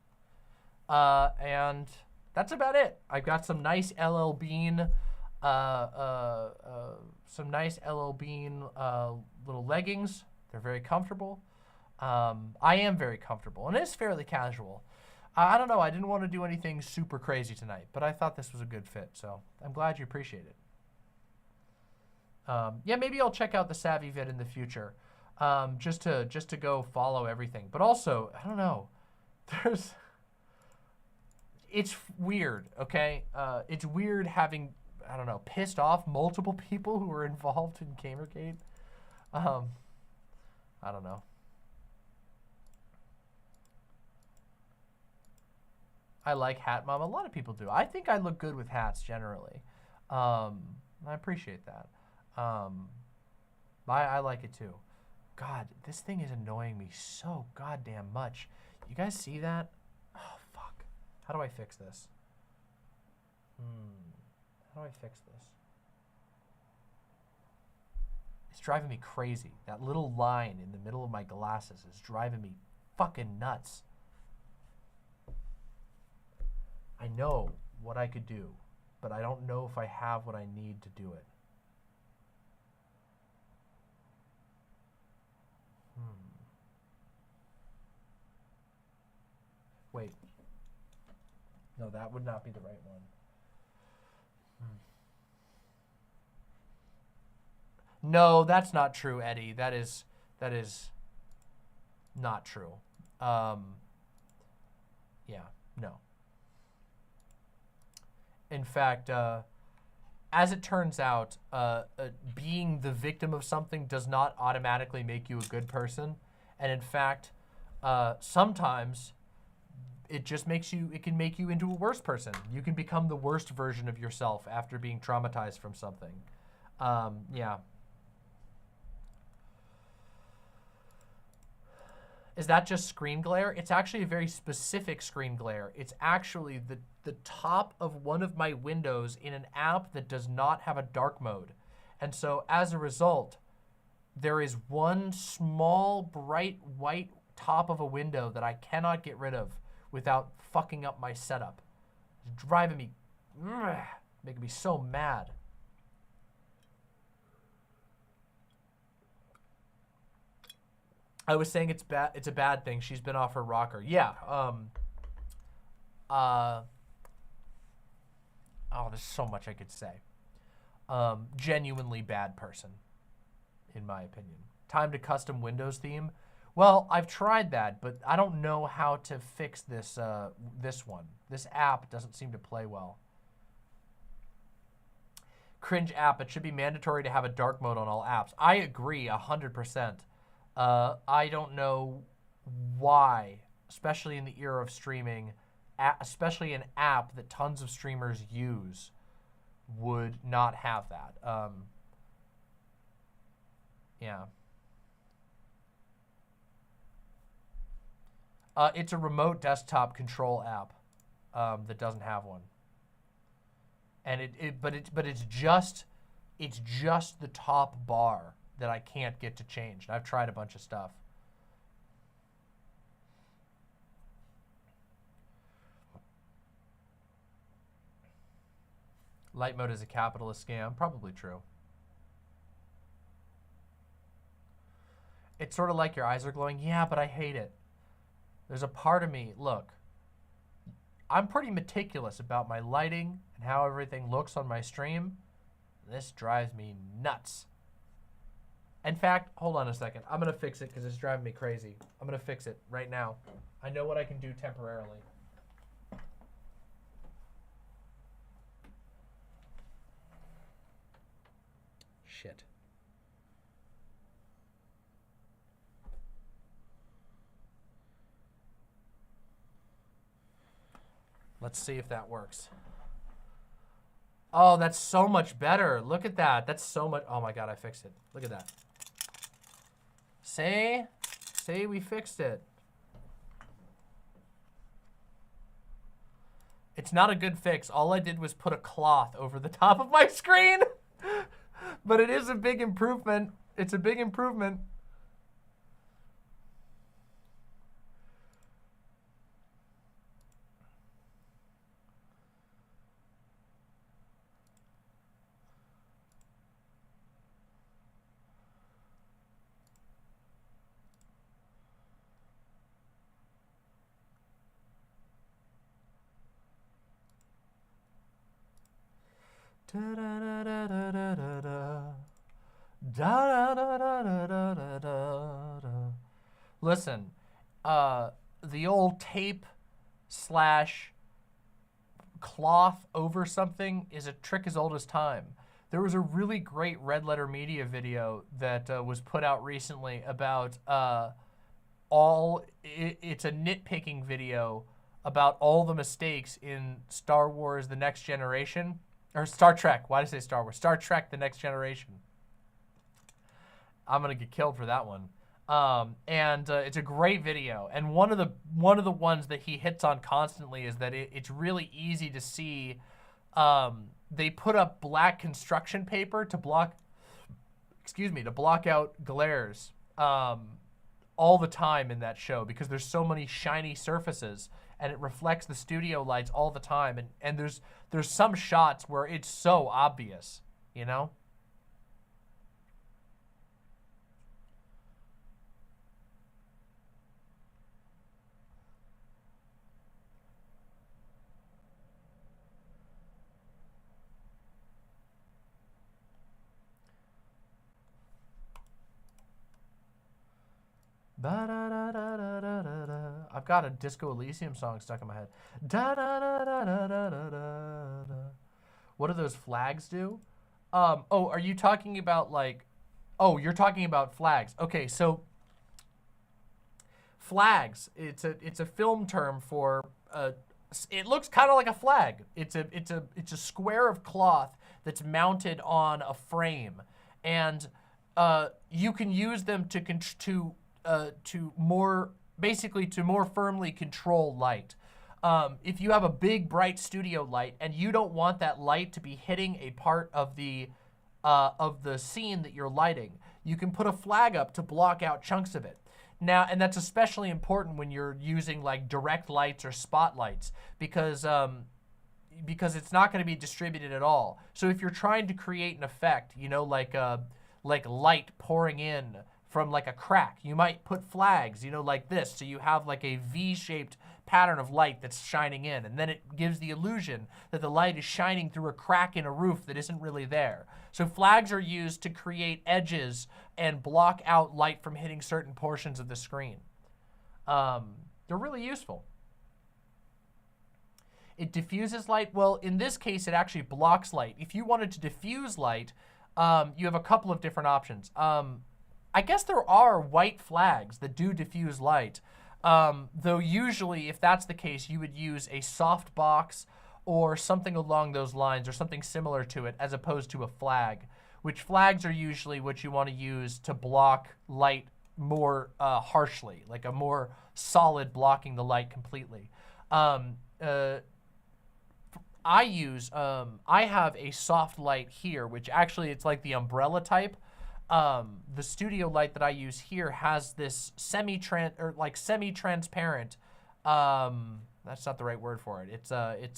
S1: and that's about it. I've got some nice LL Bean, little leggings. They're very comfortable. I am very comfortable, and it is fairly casual. I don't know. I didn't want to do anything super crazy tonight, but I thought this was a good fit, so I'm glad you appreciate it. Yeah, maybe I'll check out the Savvy vid in the future, just to go follow everything. But also, I don't know, it's weird. Okay, it's weird having, I don't know, pissed off multiple people who were involved in GamerGate. I don't know. I like Hat Mom. A lot of people do. I think I look good with hats generally. I appreciate that. I like it too. God, this thing is annoying me so goddamn much. You guys see that? Oh, fuck. How do I fix this? How do I fix this? It's driving me crazy. That little line in the middle of my glasses is driving me fucking nuts. I know what I could do, but I don't know if I have what I need to do it. Wait. No, that would not be the right one. No, that's not true, Eddie. That is not true. Yeah, no. In fact, as it turns out, being the victim of something does not automatically make you a good person. And in fact, sometimes it just makes you, it can make you into a worse person. You can become the worst version of yourself after being traumatized from something. Yeah. Is that just screen glare? It's actually a very specific screen glare. It's actually the top of one of my windows in an app that does not have a dark mode. And so as a result, there is one small bright white top of a window that I cannot get rid of without fucking up my setup. It's driving me, making me so mad. I was saying it's bad. It's a bad thing. She's been off her rocker. Yeah. Oh, there's so much I could say. Genuinely bad person, in my opinion. Time to custom Windows theme. Well, I've tried that, but I don't know how to fix this. This one. This app doesn't seem to play well. Cringe app. It should be mandatory to have a dark mode on all apps. I agree 100%. I don't know why, especially in the era of streaming, especially an app that tons of streamers use, would not have that. Yeah. It's a remote desktop control app that doesn't have one, and but it's just the top bar that I can't get to change. I've tried a bunch of stuff. Light mode is a capitalist scam. Probably true. It's sort of like your eyes are glowing. Yeah, but I hate it. There's a part of me, look, I'm pretty meticulous about my lighting and how everything looks on my stream. This drives me nuts. In fact, hold on a second. I'm going to fix it because it's driving me crazy. I'm going to fix it right now. I know what I can do temporarily. Shit. Let's see if that works. Oh, that's so much better. Look at that. That's so much. Oh my God, I fixed it. Look at that. Say we fixed it. It's not a good fix. All I did was put a cloth over the top of my screen. But it is a big improvement. It's a big improvement. Da, da, da, da, da, da, da. Da, da, da, da, da, da, da, da. Listen, the old tape slash cloth over something is a trick as old as time. There was a really great Red Letter Media video that was put out recently about it's a nitpicking video about all the mistakes in Star Wars The Next Generation, or Star Trek. Why did I say Star Wars? Star Trek The Next Generation. I'm gonna get killed for that one. It's a great video. And one of the ones that he hits on constantly is that it's really easy to see. They put up black construction paper to block out glares all the time in that show because there's so many shiny surfaces and it reflects the studio lights all the time. And there's some shots where it's so obvious, you know? I've got a Disco Elysium song stuck in my head. What do those flags do? Oh, are you talking about like... Oh, you're talking about flags. Okay, so flags. It's a film term for... it looks kind of like a flag. It's a square of cloth that's mounted on a frame, and you can use them to more firmly control light. If you have a big bright studio light and you don't want that light to be hitting a part of the scene that you're lighting, you can put a flag up to block out chunks of it. Now, and that's especially important when you're using like direct lights or spotlights because it's not going to be distributed at all. So if you're trying to create an effect, you know, like light pouring in from like a crack, you might put flags, you know, like this, so you have like a V-shaped pattern of light that's shining in, and then it gives the illusion that the light is shining through a crack in a roof that isn't really there. So flags are used to create edges and block out light from hitting certain portions of the screen. They're really useful. It diffuses light. Well, in this case, it actually blocks light. If you wanted to diffuse light, you have a couple of different options. I guess there are white flags that do diffuse light, though usually if that's the case, you would use a soft box or something along those lines or something similar to it as opposed to a flag, which flags are usually what you want to use to block light more harshly, like a more solid blocking the light completely. I have a soft light here, which actually it's like the umbrella type. The studio light that I use here has this semi-transparent, that's not the right word for it. It's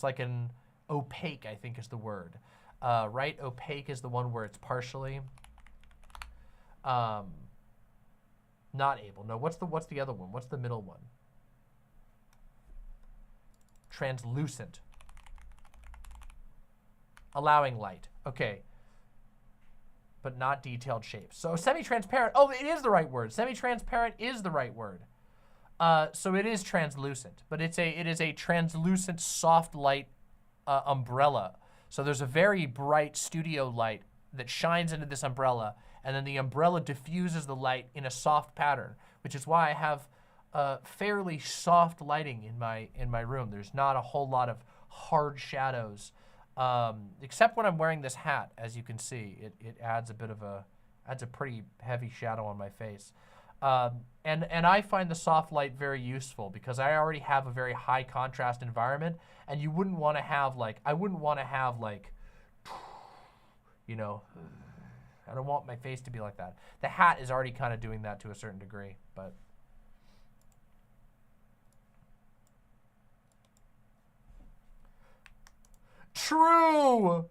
S1: like an opaque, I think is the word. Right? Opaque is the one where it's partially, not able. No, what's the other one? What's the middle one? Translucent. Allowing light. Okay. But not detailed shapes. So semi-transparent, oh, it is the right word. Semi-transparent is the right word. So it is translucent, but it is a translucent soft light umbrella. So there's a very bright studio light that shines into this umbrella, and then the umbrella diffuses the light in a soft pattern, which is why I have fairly soft lighting in my room. There's not a whole lot of hard shadows. Except when I'm wearing this hat, as you can see, it adds a pretty heavy shadow on my face. And I find the soft light very useful because I already have a very high contrast environment, and you wouldn't want to have I wouldn't want to have you know, I don't want my face to be like that. The hat is already kind of doing that to a certain degree, but. True!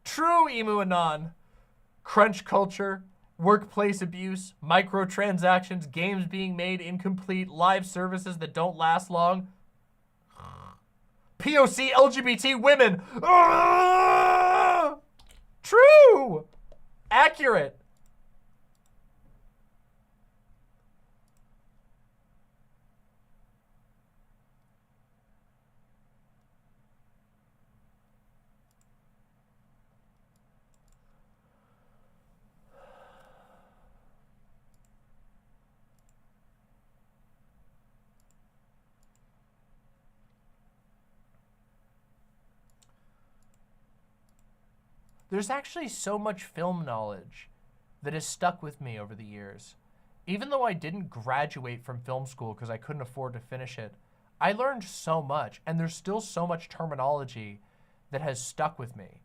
S1: True, Emu Anon. Crunch culture, workplace abuse, microtransactions, games being made incomplete, live services that don't last long. POC LGBT women. True! Accurate. There's actually so much film knowledge that has stuck with me over the years. Even though I didn't graduate from film school because I couldn't afford to finish it, I learned so much, and there's still so much terminology that has stuck with me.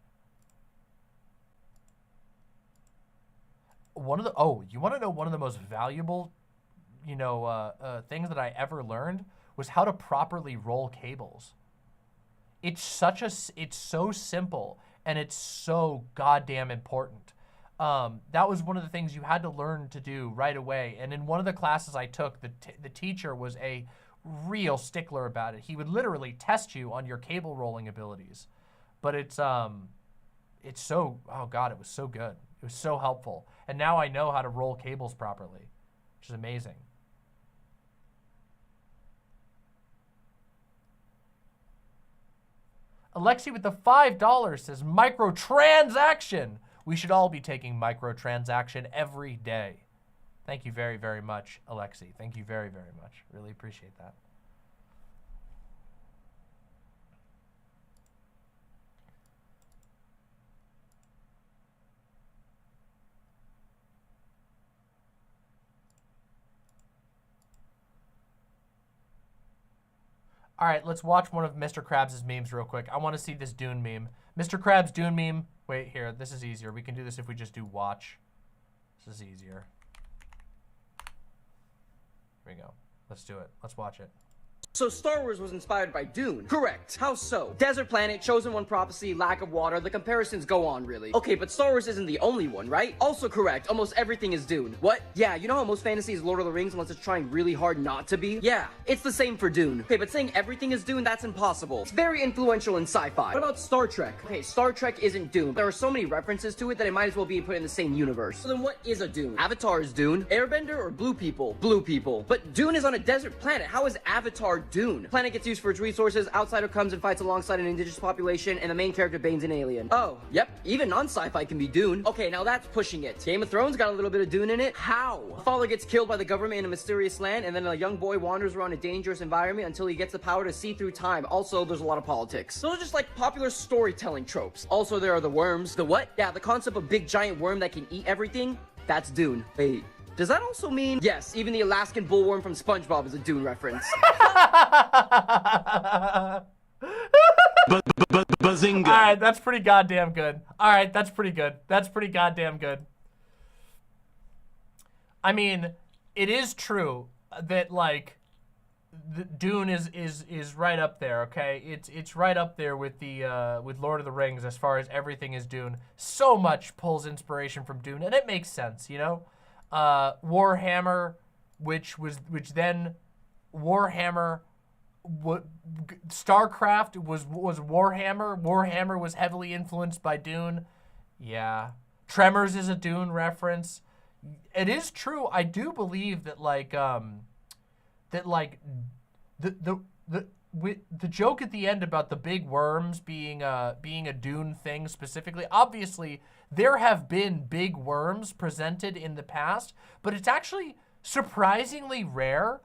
S1: You want to know one of the most valuable, things that I ever learned was how to properly roll cables. It's so simple. And it's so goddamn important. That was one of the things you had to learn to do right away. And in one of the classes I took, the teacher was a real stickler about it. He would literally test you on your cable rolling abilities. But it was so good. It was so helpful. And now I know how to roll cables properly, which is amazing. Alexi with the $5 says, microtransaction. We should all be taking microtransaction every day. Thank you very, very much, Alexi. Thank you very, very much. Really appreciate that. All right, let's watch one of Mr. Krabs' memes real quick. I want to see this Dune meme. Mr. Krabs Dune meme. Wait, here. This is easier. We can do this if we just do watch. This is easier. Here we go. Let's do it. Let's watch it.
S2: So Star Wars was inspired by Dune. Correct. How so? Desert planet, chosen one prophecy, lack of water, the comparisons go on, really. Okay, but Star Wars isn't the only one, right? Also correct, almost everything is Dune. What? Yeah, you know how most fantasy is Lord of the Rings unless it's trying really hard not to be? Yeah, it's the same for Dune. Okay, but saying everything is Dune, that's impossible. It's very influential in sci-fi. What about Star Trek? Okay, Star Trek isn't Dune. There are so many references to it that it might as well be put in the same universe. So then what is a Dune? Avatar is Dune. Airbender or Blue People? Blue People. But Dune is on a desert planet. How is Avatar Dune? Planet gets used for its resources, outsider comes and fights alongside an indigenous population, and the main character Bane's an alien. Oh, yep, even non-sci-fi can be Dune. Okay, now that's pushing it. Game of Thrones got a little bit of Dune in it. How? A father gets killed by the government in a mysterious land, and then a young boy wanders around a dangerous environment until he gets the power to see through time. Also, there's a lot of politics. Those are just like popular storytelling tropes. Also, there are the worms. The what? Yeah, the concept of big giant worm that can eat everything. That's Dune. Wait. Does that also mean... Yes, even the Alaskan bullworm from SpongeBob is a Dune reference.
S3: Bazinga.
S1: All right, that's pretty goddamn good. All right, that's pretty good. That's pretty goddamn good. I mean, it is true that, like, Dune is right up there, okay? It's right up there with the with Lord of the Rings as far as everything is Dune. So much pulls inspiration from Dune, and it makes sense, you know? Warhammer, which then Warhammer, StarCraft was Warhammer. Warhammer was heavily influenced by Dune. Yeah, Tremors is a Dune reference. It is true. I do believe that the joke at the end about the big worms being a Dune thing specifically, obviously there have been big worms presented in the past, but it's actually surprisingly rare.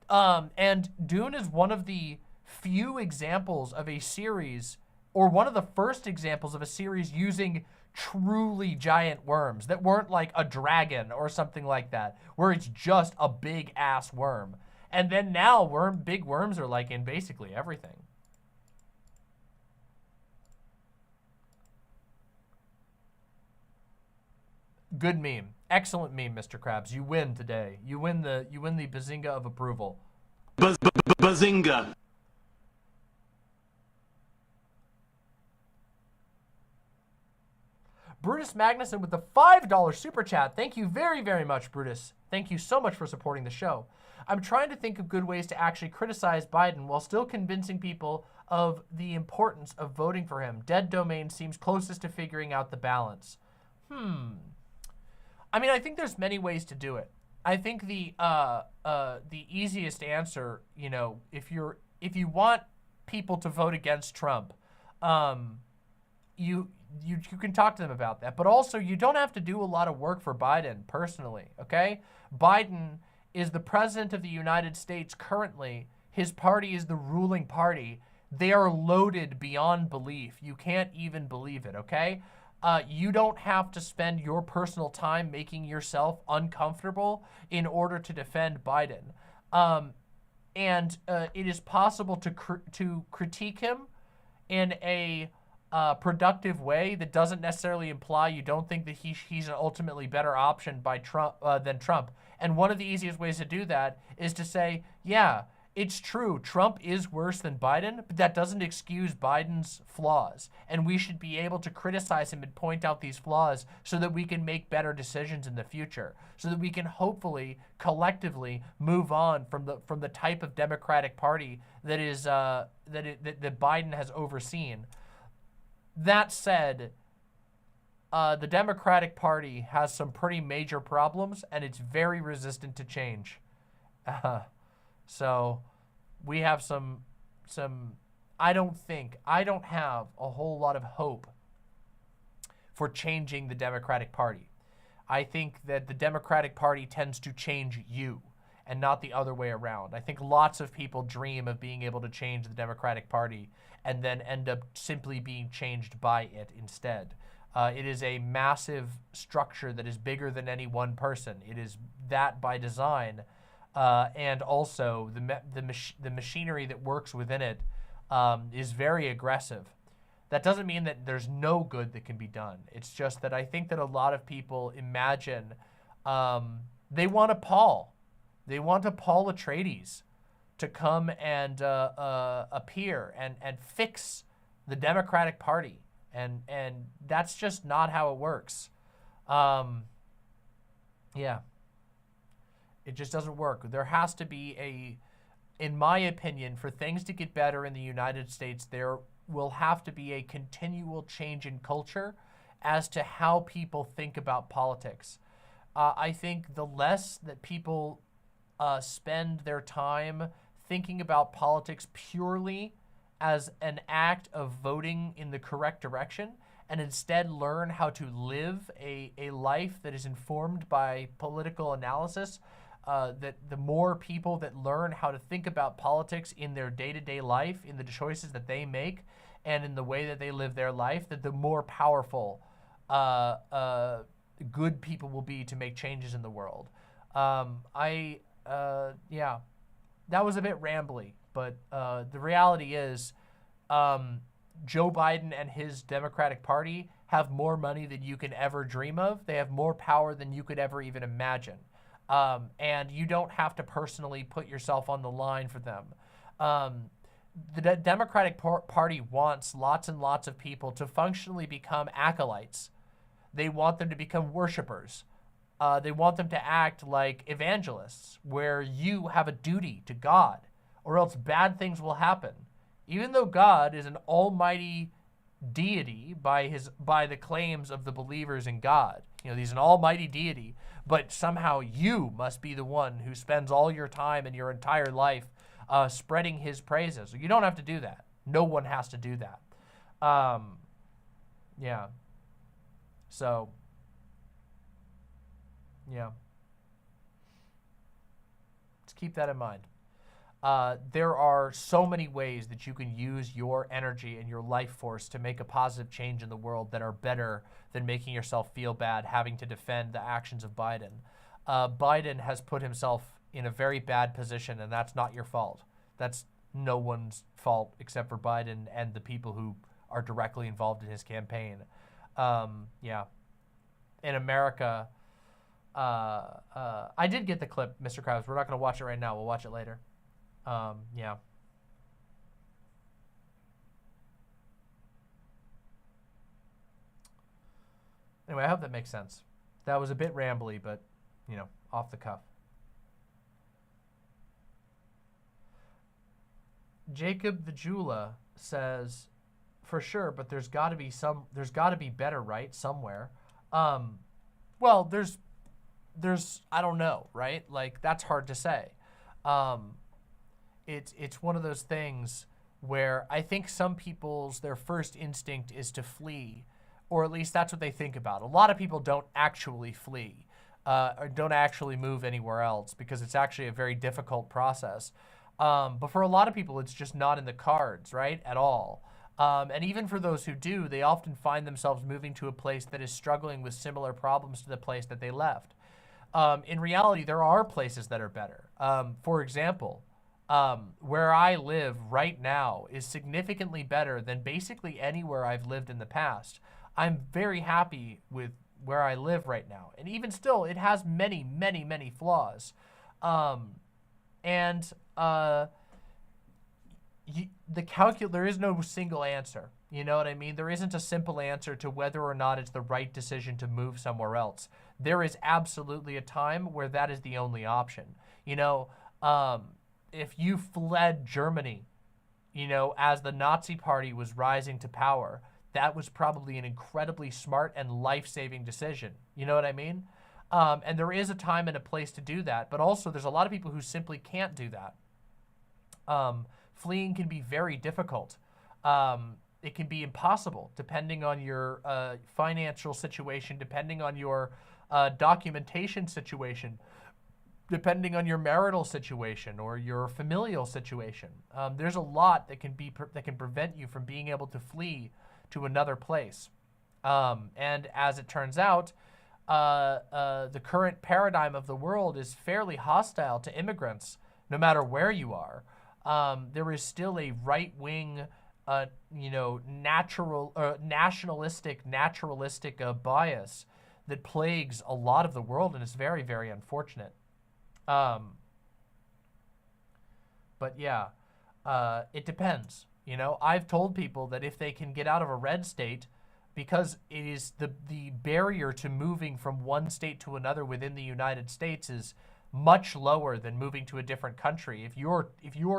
S1: And Dune is one of the few examples of a series, or one of the first examples of a series using truly giant worms that weren't like a dragon or something like that, where it's just a big ass worm. And then now big worms are like in basically everything. Good meme. Excellent meme, Mr. Krabs. You win today. You win the bazinga of approval.
S3: Bazinga.
S1: Brutus Magnuson with the $5 super chat. Thank you very, very much, Brutus. Thank you so much for supporting the show. I'm trying to think of good ways to actually criticize Biden while still convincing people of the importance of voting for him. Dead Domain seems closest to figuring out the balance. I mean, I think there's many ways to do it. I think the easiest answer, you know, if you want people to vote against Trump, you can talk to them about that. But also, you don't have to do a lot of work for Biden personally, okay? Biden is the president of the United States currently. His party is the ruling party. They are loaded beyond belief. You can't even believe it, okay? You don't have to spend your personal time making yourself uncomfortable in order to defend Biden. And it is possible to critique him in a productive way that doesn't necessarily imply you don't think that he's an ultimately better option than Trump. And one of the easiest ways to do that is to say, yeah, it's true, Trump is worse than Biden, but that doesn't excuse Biden's flaws. And we should be able to criticize him and point out these flaws so that we can make better decisions in the future, so that we can hopefully collectively move on from the type of Democratic Party that is that Biden has overseen. That said, the Democratic Party has some pretty major problems, and it's very resistant to change. So we have some, I don't have a whole lot of hope for changing the Democratic Party. I think that the Democratic Party tends to change you and not the other way around. I think lots of people dream of being able to change the Democratic Party and then end up simply being changed by it instead. It is a massive structure that is bigger than any one person. It is that by design. And also the machinery that works within it is very aggressive. That doesn't mean that there's no good that can be done. It's just that I think that a lot of people imagine they want a Paul. They want a Paul Atreides to come and appear and fix the Democratic Party. And that's just not how it works. Yeah. It just doesn't work. There has to be in my opinion, for things to get better in the United States, there will have to be a continual change in culture as to how people think about politics. I think the less that people spend their time thinking about politics purely as an act of voting in the correct direction, and instead learn how to live a life that is informed by political analysis, that the more people that learn how to think about politics in their day-to-day life, in the choices that they make, and in the way that they live their life, that the more powerful good people will be to make changes in the world. Yeah, that was a bit rambly, but the reality is Joe Biden and his Democratic Party have more money than you can ever dream of. They have more power than you could ever even imagine. And you don't have to personally put yourself on the line for them. The Democratic Party wants lots and lots of people to functionally become acolytes. They want them to become worshipers. They want them to act like evangelists, where you have a duty to God, or else bad things will happen. Even though God is an almighty deity by the claims of the believers in God. You know, he's an almighty deity, but somehow you must be the one who spends all your time and your entire life spreading his praises. You don't have to do that. No one has to do that. Yeah. So, yeah. Let's keep that in mind. There are so many ways that you can use your energy and your life force to make a positive change in the world that are better than making yourself feel bad having to defend the actions of Biden. Biden has put himself in a very bad position, and that's not your fault. That's no one's fault except for Biden and the people who are directly involved in his campaign. Yeah. In America, I did get the clip, Mr. Krabs. We're not going to watch it right now. We'll watch it later. Yeah. Anyway, I hope that makes sense. That was a bit rambly, but, you know, off the cuff. Jacob the Jula says, for sure, but there's got to be better, right? Somewhere. Well, there's I don't know, right? Like, that's hard to say. It's one of those things where I think some people's, their first instinct is to flee, or at least that's what they think about. A lot of people don't actually flee, or don't actually move anywhere else because it's actually a very difficult process. But for a lot of people, it's just not in the cards, right, at all. And even for those who do, they often find themselves moving to a place that is struggling with similar problems to the place that they left. In reality, there are places that are better. For example, where I live right now is significantly better than basically anywhere I've lived in the past. I'm very happy with where I live right now. And even still, it has many, many, many flaws. There is no single answer. You know what I mean? There isn't a simple answer to whether or not it's the right decision to move somewhere else. There is absolutely a time where that is the only option. You know, if you fled Germany, you know, as the Nazi Party was rising to power, that was probably an incredibly smart and life-saving decision. You know what I mean? And there is a time and a place to do that, but also there's a lot of people who simply can't do that. Fleeing can be very difficult. It can be impossible depending on your financial situation, depending on your documentation situation, depending on your marital situation or your familial situation. There's a lot that can prevent you from being able to flee to another place. And as it turns out, the current paradigm of the world is fairly hostile to immigrants, no matter where you are. There is still a right-wing, you know, nationalistic, naturalistic bias that plagues a lot of the world, and it's very, very unfortunate. But yeah, it depends. You know, I've told people that if they can get out of a red state, because it is the barrier to moving from one state to another within the United States is much lower than moving to a different country. If you're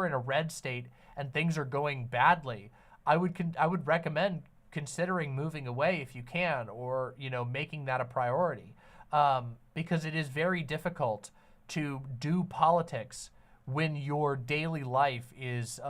S1: in a red state and things are going badly, I would recommend considering moving away if you can, or, you know, making that a priority, because it is very difficult to do politics when your daily life is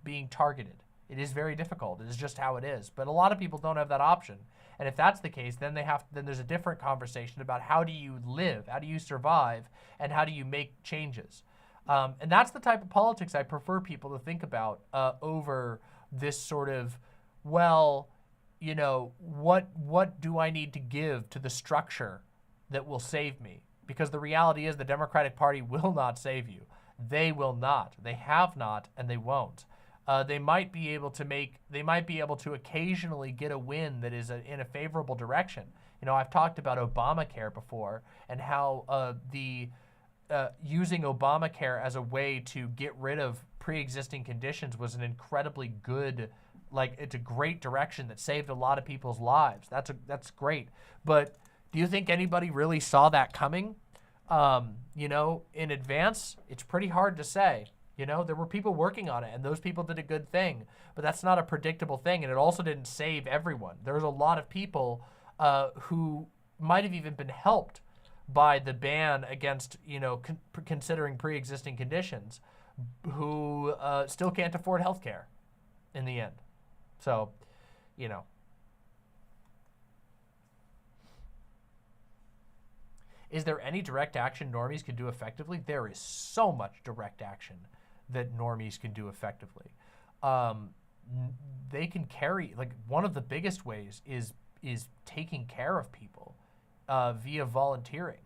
S1: being targeted. It is very difficult. It is just how it is. But a lot of people don't have that option. And if that's the case, then there's a different conversation about how do you live, how do you survive, and how do you make changes. And that's the type of politics I prefer people to think about over this sort of, well, you know, what do I need to give to the structure that will save me? Because the reality is the Democratic Party will not save you. They will not. They have not, and they won't. They might be able to occasionally get a win that is in a favorable direction. You know, I've talked about Obamacare before and how using Obamacare as a way to get rid of pre-existing conditions was an incredibly good, like, it's a great direction that saved a lot of people's lives. That's great. But do you think anybody really saw that coming? You know, in advance? It's pretty hard to say. You know, there were people working on it, and those people did a good thing. But that's not a predictable thing, and it also didn't save everyone. There's a lot of people who might have even been helped by the ban against, you know, considering pre-existing conditions, who still can't afford health care in the end. So, you know. Is there any direct action normies can do effectively? There is so much direct action that normies can do effectively. They can carry, like, one of the biggest ways is taking care of people via volunteering.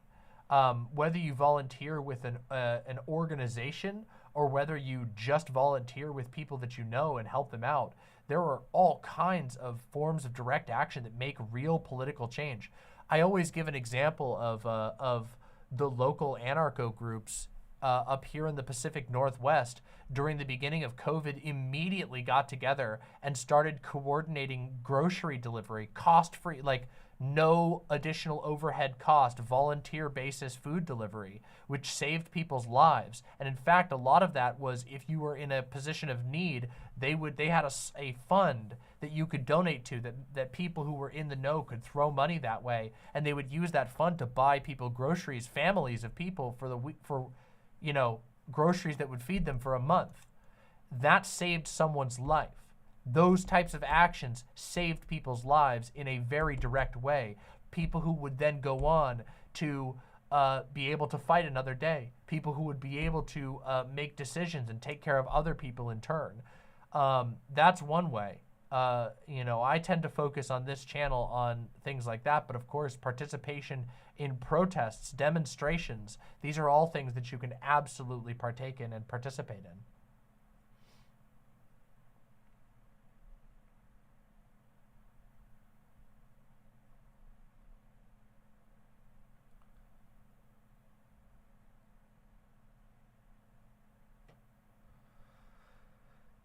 S1: Whether you volunteer with an organization or whether you just volunteer with people that you know and help them out, there are all kinds of forms of direct action that make real political change. I always give an example of the local anarcho groups up here in the Pacific Northwest during the beginning of COVID immediately got together and started coordinating grocery delivery, cost-free, like no additional overhead cost, volunteer basis food delivery, which saved people's lives. And in fact, a lot of that was if you were in a position of need, they had a fund that you could donate to, that people who were in the know could throw money that way, and they would use that fund to buy people groceries, families of people for the week, for, you know, groceries that would feed them for a month. That saved someone's life. Those types of actions saved people's lives in a very direct way. People who would then go on to be able to fight another day. People who would be able to make decisions and take care of other people in turn. That's one way. You know, I tend to focus on this channel on things like that, but of course, participation in protests, demonstrations, these are all things that you can absolutely partake in and participate in.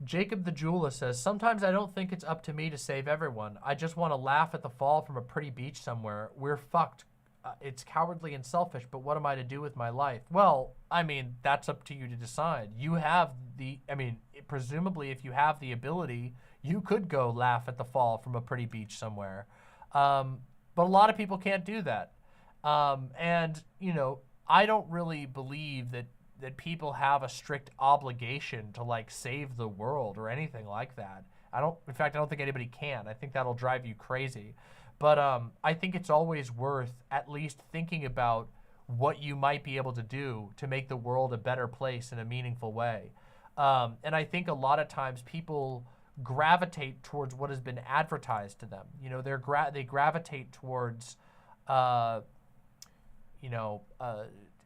S1: Jacob the Jeweler says, sometimes I don't think it's up to me to save everyone. I just want to laugh at the fall from a pretty beach somewhere. We're fucked. It's cowardly and selfish, but what am I to do with my life? Well, I mean, that's up to you to decide. You have the, I mean, presumably if you have the ability, you could go laugh at the fall from a pretty beach somewhere. But a lot of people can't do that. And, you know, I don't really believe that people have a strict obligation to like save the world or anything like that. In fact, I don't think anybody can. I think that'll drive you crazy. But I think it's always worth at least thinking about what you might be able to do to make the world a better place in a meaningful way. And I think a lot of times people gravitate towards what has been advertised to them. You know, they gravitate towards,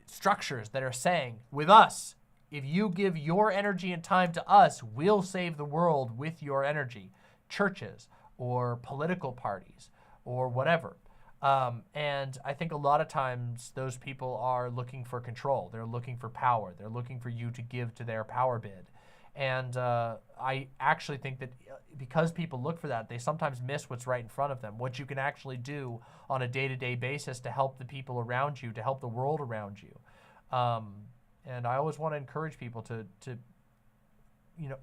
S1: structures that are saying, with us, if you give your energy and time to us, we'll save the world with your energy. Churches or political parties or whatever. And I think a lot of times those people are looking for control. They're looking for power. They're looking for you to give to their power bid. And I actually think that because people look for that, they sometimes miss what's right in front of them, what you can actually do on a day-to-day basis to help the people around you, to help the world around you. And I always want to encourage people to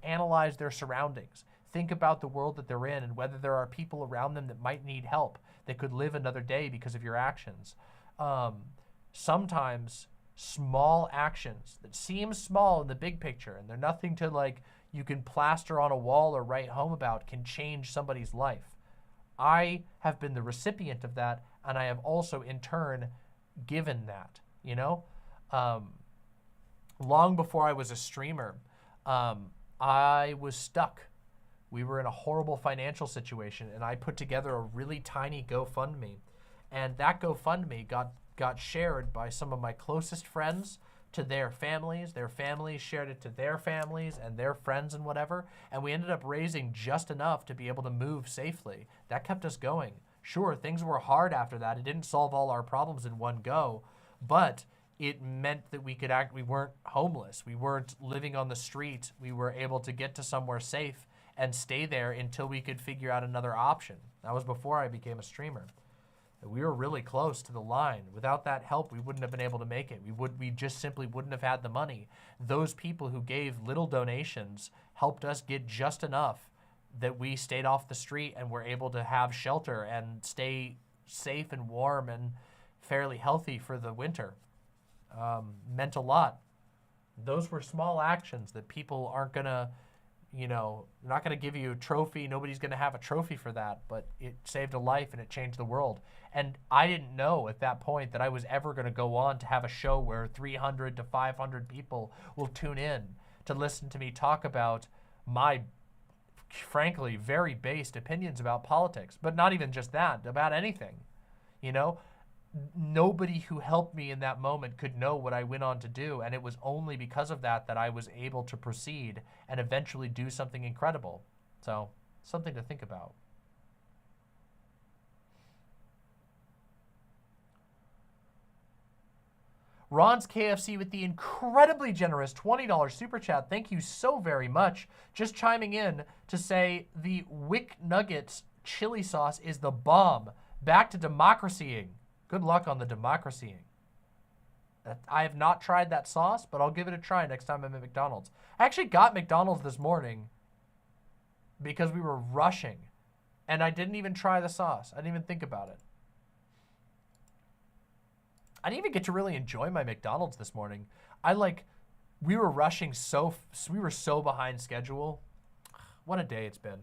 S1: analyze their surroundings. Think about the world that they're in and whether there are people around them that might need help, that could live another day because of your actions. Sometimes small actions that seem small in the big picture, and they're nothing to like you can plaster on a wall or write home about, can change somebody's life. I have been the recipient of that, and I have also in turn given that, you know? Long before I was a streamer, I was stuck. We were in a horrible financial situation, and I put together a really tiny GoFundMe, and that GoFundMe got shared by some of my closest friends to their families shared it to their families and their friends and whatever, and we ended up raising just enough to be able to move safely. That kept us going. Sure, things were hard after that. It didn't solve all our problems in one go, but it meant that we weren't homeless. We weren't living on the street. We were able to get to somewhere safe and stay there until we could figure out another option. That was before I became a streamer. We were really close to the line. Without that help, we wouldn't have been able to make it. We just simply wouldn't have had the money. Those people who gave little donations helped us get just enough that we stayed off the street and were able to have shelter and stay safe and warm and fairly healthy for the winter. Meant a lot. Those were small actions that people aren't gonna, not gonna give you a trophy. Nobody's gonna have a trophy for that, but it saved a life and it changed the world. And I didn't know at that point that I was ever gonna go on to have a show where 300 to 500 people will tune in to listen to me talk about my, frankly, very based opinions about politics, but not even just that, about anything, Nobody who helped me in that moment could know what I went on to do, and it was only because of that that I was able to proceed and eventually do something incredible. So, something to think about. Ron's KFC with the incredibly generous $20 super chat. Thank you so very much. Just chiming in to say the Wick Nuggets chili sauce is the bomb. Back to democracying. Good luck on the democracying. I have not tried that sauce, but I'll give it a try next time I'm at McDonald's. I actually got McDonald's this morning because we were rushing. And I didn't even try the sauce. I didn't even think about it. I didn't even get to really enjoy my McDonald's this morning. We were rushing we were so behind schedule. What a day it's been.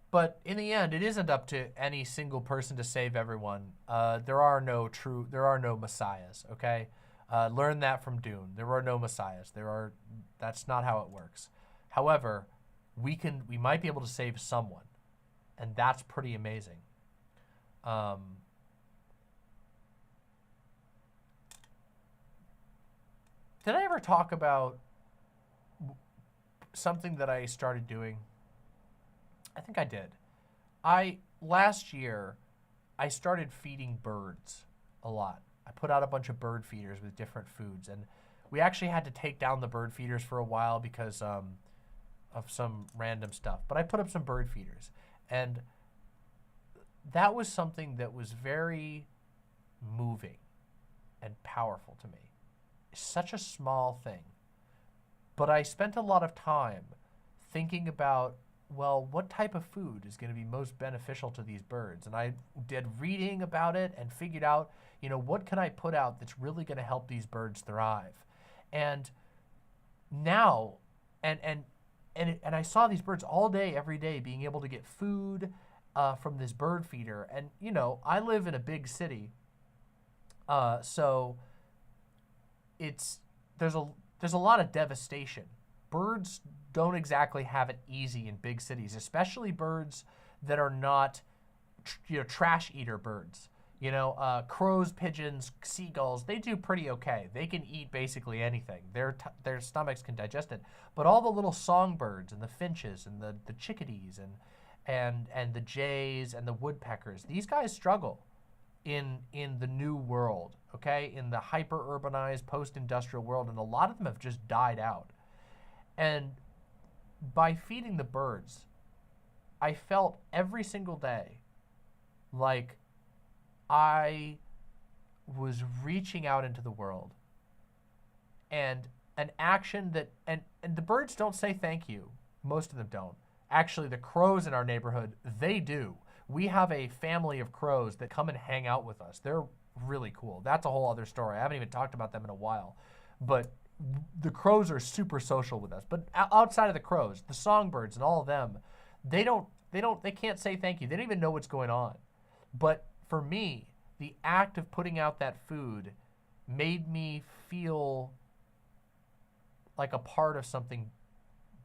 S1: But in the end, it isn't up to any single person to save everyone. There are no messiahs, okay? Learn that from Dune. There are no messiahs. That's not how it works. However, we might be able to save someone, and that's pretty amazing. Did I ever talk about something that I started doing? I think I did. Last year, I started feeding birds a lot. I put out a bunch of bird feeders with different foods, and we actually had to take down the bird feeders for a while because of some random stuff. But I put up some bird feeders, and that was something that was very moving and powerful to me. It's such a small thing, but I spent a lot of time thinking about, well, what type of food is going to be most beneficial to these birds? And I did reading about it and figured out, what can I put out that's really going to help these birds thrive? And now, and I saw these birds all day, every day, being able to get food from this bird feeder. And, I live in a big city, so there's a lot of devastation. Birds don't exactly have it easy in big cities, especially birds that are not, trash eater birds. Crows, pigeons, seagulls, they do pretty okay. They can eat basically anything. Their stomachs can digest it. But all the little songbirds and the finches and the chickadees and the jays and the woodpeckers, these guys struggle in the new world, okay? In the hyper-urbanized, post-industrial world, and a lot of them have just died out. And by feeding the birds, I felt every single day like I was reaching out into the world. And an action that, and the birds don't say thank you. Most of them don't. Actually, the crows in our neighborhood, they do. We have a family of crows that come and hang out with us. They're really cool. That's a whole other story. I haven't even talked about them in a while. But the crows are super social with us. But outside of the crows, the songbirds and all of them, they can't say thank you. They don't even know what's going on. But for me, the act of putting out that food made me feel like a part of something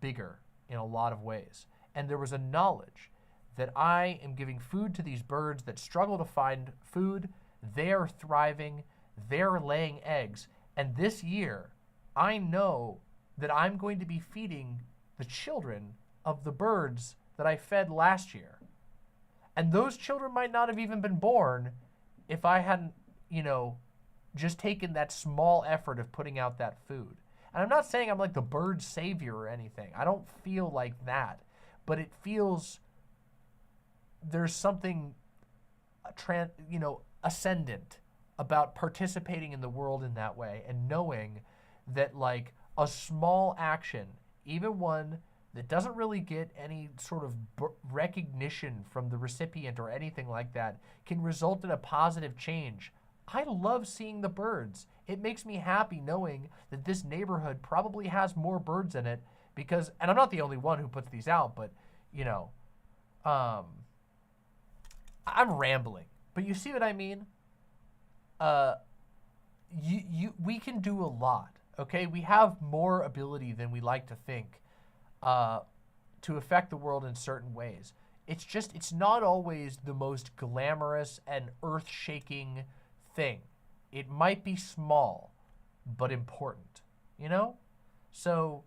S1: bigger in a lot of ways. And there was a knowledge that I am giving food to these birds that struggle to find food. They're thriving. They're laying eggs. And this year, I know that I'm going to be feeding the children of the birds that I fed last year. And those children might not have even been born if I hadn't, just taken that small effort of putting out that food. And I'm not saying I'm like the bird savior or anything. I don't feel like that. But it feels there's something, ascendant about participating in the world in that way and knowing that like a small action, even one that doesn't really get any sort of recognition from the recipient or anything like that, can result in a positive change. I love seeing the birds. It makes me happy knowing that this neighborhood probably has more birds in it because, and I'm not the only one who puts these out, but, I'm rambling. But you see what I mean? We can do a lot, okay? We have more ability than we like to think to affect the world in certain ways. It's not always the most glamorous and earth-shaking thing. It might be small, but important, So,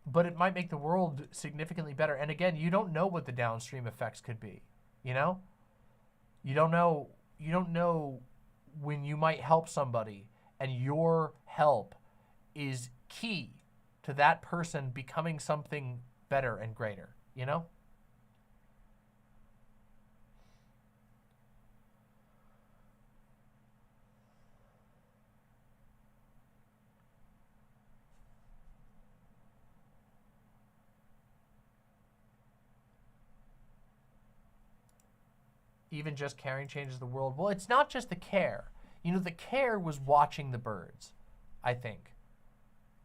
S1: but it might make the world significantly better. And again, you don't know what the downstream effects could be, You don't know when you might help somebody and your help is key to that person becoming something better and greater, even just caring changes the world. Well, it's not just the care. You know, the care was watching the birds, I think.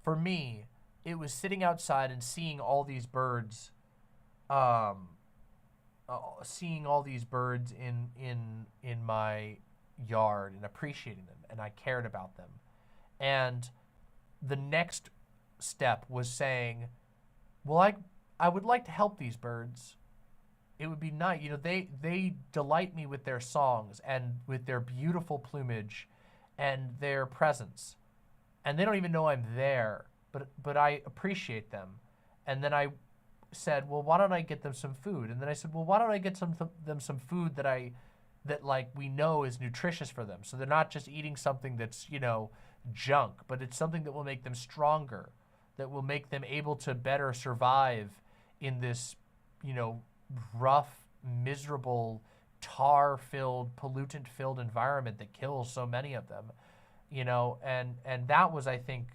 S1: For me, it was sitting outside and seeing all these birds, in my yard and appreciating them, and I cared about them. And the next step was saying, well, I would like to help these birds. It would be nice. You know, they delight me with their songs and with their beautiful plumage and their presence. And they don't even know I'm there, but I appreciate them. And then I said, well, why don't I get them some food? And then I said, well, why don't I get them some food that like we know is nutritious for them, so they're not just eating something that's, you know, junk, but it's something that will make them stronger, that will make them able to better survive in this, you know, rough, miserable, tar-filled, pollutant-filled environment that kills so many of them, you know, and that was, I think,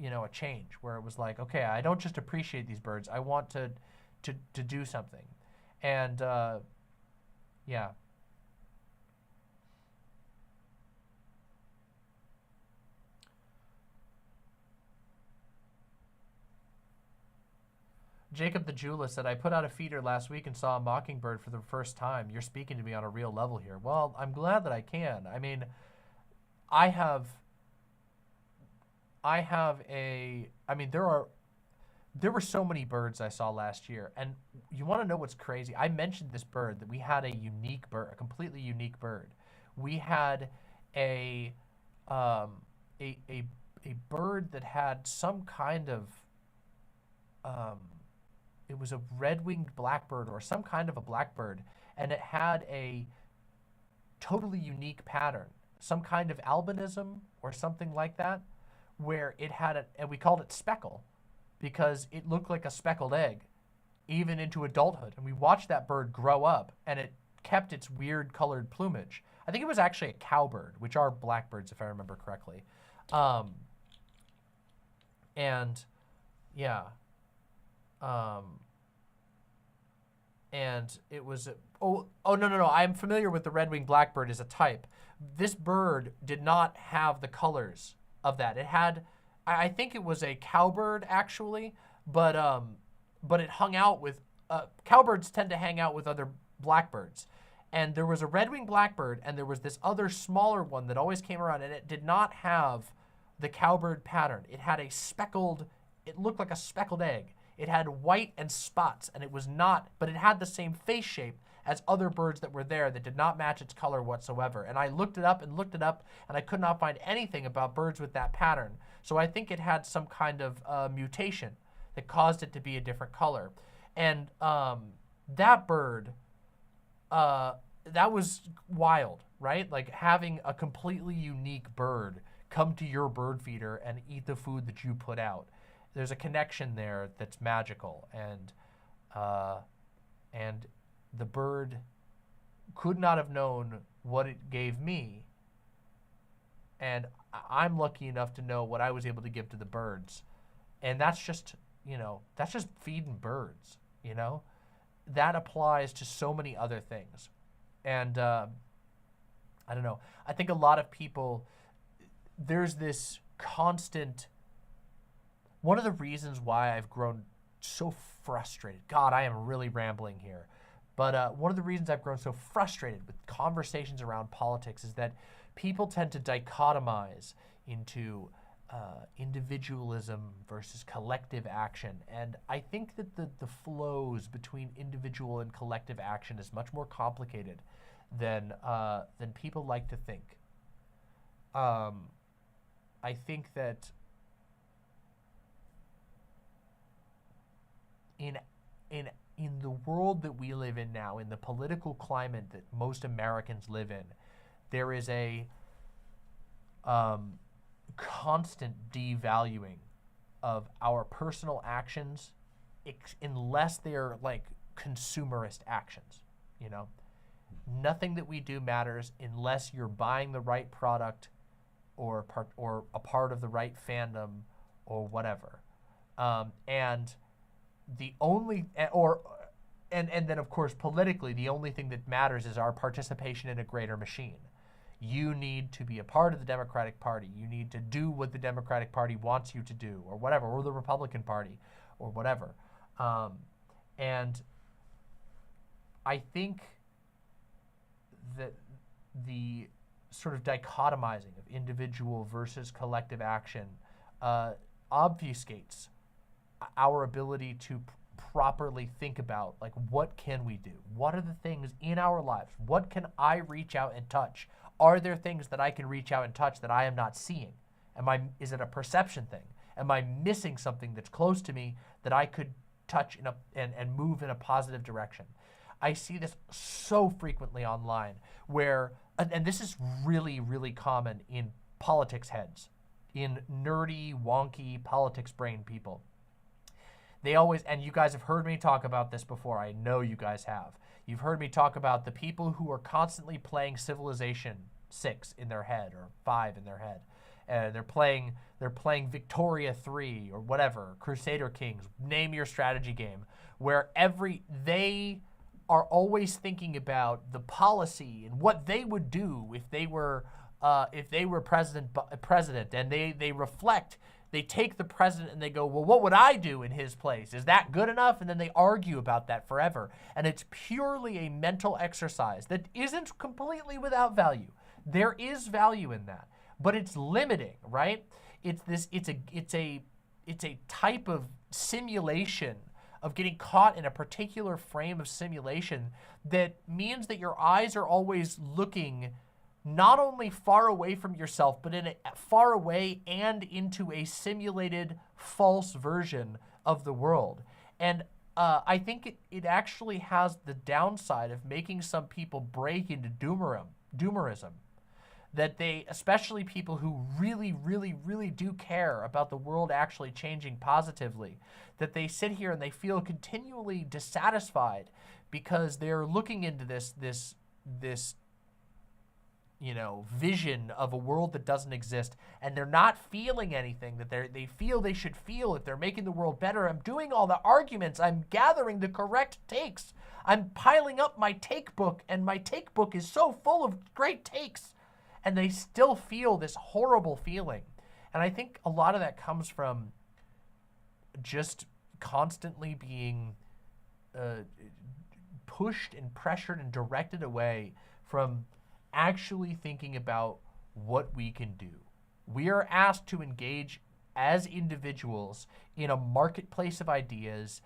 S1: you know, a change where it was like, okay, I don't just appreciate these birds, I want to do something. And yeah. Jacob the Jeweler said, I put out a feeder last week and saw a mockingbird for the first time. You're speaking to me on a real level here. Well, I'm glad that I can. I mean, there were so many birds I saw last year. And you want to know what's crazy? I mentioned this bird, that we had a unique bird, a completely unique bird. We had a bird that had some kind of, it was a red-winged blackbird or some kind of a blackbird, and it had a totally unique pattern, some kind of albinism or something like that, where it had and we called it speckle because it looked like a speckled egg, even into adulthood. And we watched that bird grow up, and it kept its weird colored plumage. I think it was actually a cowbird, which are blackbirds, if I remember correctly. And yeah. And it was, no, I'm familiar with the red-winged blackbird as a type. This bird did not have the colors of that. It had, I think it was a cowbird actually, but it hung out with, cowbirds tend to hang out with other blackbirds. And there was a red-winged blackbird, and there was this other smaller one that always came around, and it did not have the cowbird pattern. It had a speckled, it looked like a speckled egg. It had white and spots, and it was not, but it had the same face shape as other birds that were there that did not match its color whatsoever. And I looked it up, and I could not find anything about birds with that pattern. So I think it had some kind of mutation that caused it to be a different color. And that bird, that was wild, right? Like having a completely unique bird come to your bird feeder and eat the food that you put out. There's a connection there that's magical, and the bird could not have known what it gave me, and I'm lucky enough to know what I was able to give to the birds, and that's just, that's just feeding birds, That applies to so many other things, and I don't know. I think a lot of people, there's this constant. One of the reasons why I've grown so frustrated, God, I am really rambling here, but one of the reasons I've grown so frustrated with conversations around politics is that people tend to dichotomize into individualism versus collective action. And I think that the flows between individual and collective action is much more complicated than people like to think. I think that in the world that we live in now, in the political climate that most Americans live in, there is a constant devaluing of our personal actions, unless they're like consumerist actions. Nothing that we do matters unless you're buying the right product or a part of the right fandom or whatever. And the only, or and then, of course, politically, the only thing that matters is our participation in a greater machine. You need to be a part of the Democratic Party. You need to do what the Democratic Party wants you to do, or whatever, or the Republican Party, or whatever. And I think that the sort of dichotomizing of individual versus collective action obfuscates our ability to properly think about, like, what can we do? What are the things in our lives? What can I reach out and touch? Are there things that I can reach out and touch that I am not seeing? Is it a perception thing? Am I missing something that's close to me that I could touch and move in a positive direction? I see this so frequently online where, and this is really, really common in politics heads, in nerdy, wonky politics brain people. They always, and you guys have heard me talk about this before, I know you guys have. You've heard me talk about the people who are constantly playing Civilization 6 in their head, or 5 in their head. They're playing Victoria 3 or whatever, Crusader Kings, name your strategy game, where they are always thinking about the policy and what they would do if they were president, and they reflect. They take the president and they go, well, what would I do in his place? Is that good enough? And then they argue about that forever. And it's purely a mental exercise that isn't completely without value. There is value in that, but it's limiting, right? It's a type of simulation, of getting caught in a particular frame of simulation that means that your eyes are always looking not only far away from yourself, but far away and into a simulated false version of the world. And I think it actually has the downside of making some people break into doomerism. That they, especially people who really, really, really do care about the world actually changing positively, that they sit here and they feel continually dissatisfied because they're looking into this vision of a world that doesn't exist, and they're not feeling anything that they feel they should feel if they're making the world better. I'm doing all the arguments. I'm gathering the correct takes. I'm piling up my take book, and my take book is so full of great takes. And they still feel this horrible feeling. And I think a lot of that comes from just constantly being pushed and pressured and directed away from actually thinking about what we can do. We are asked to engage as individuals in a marketplace of ideas,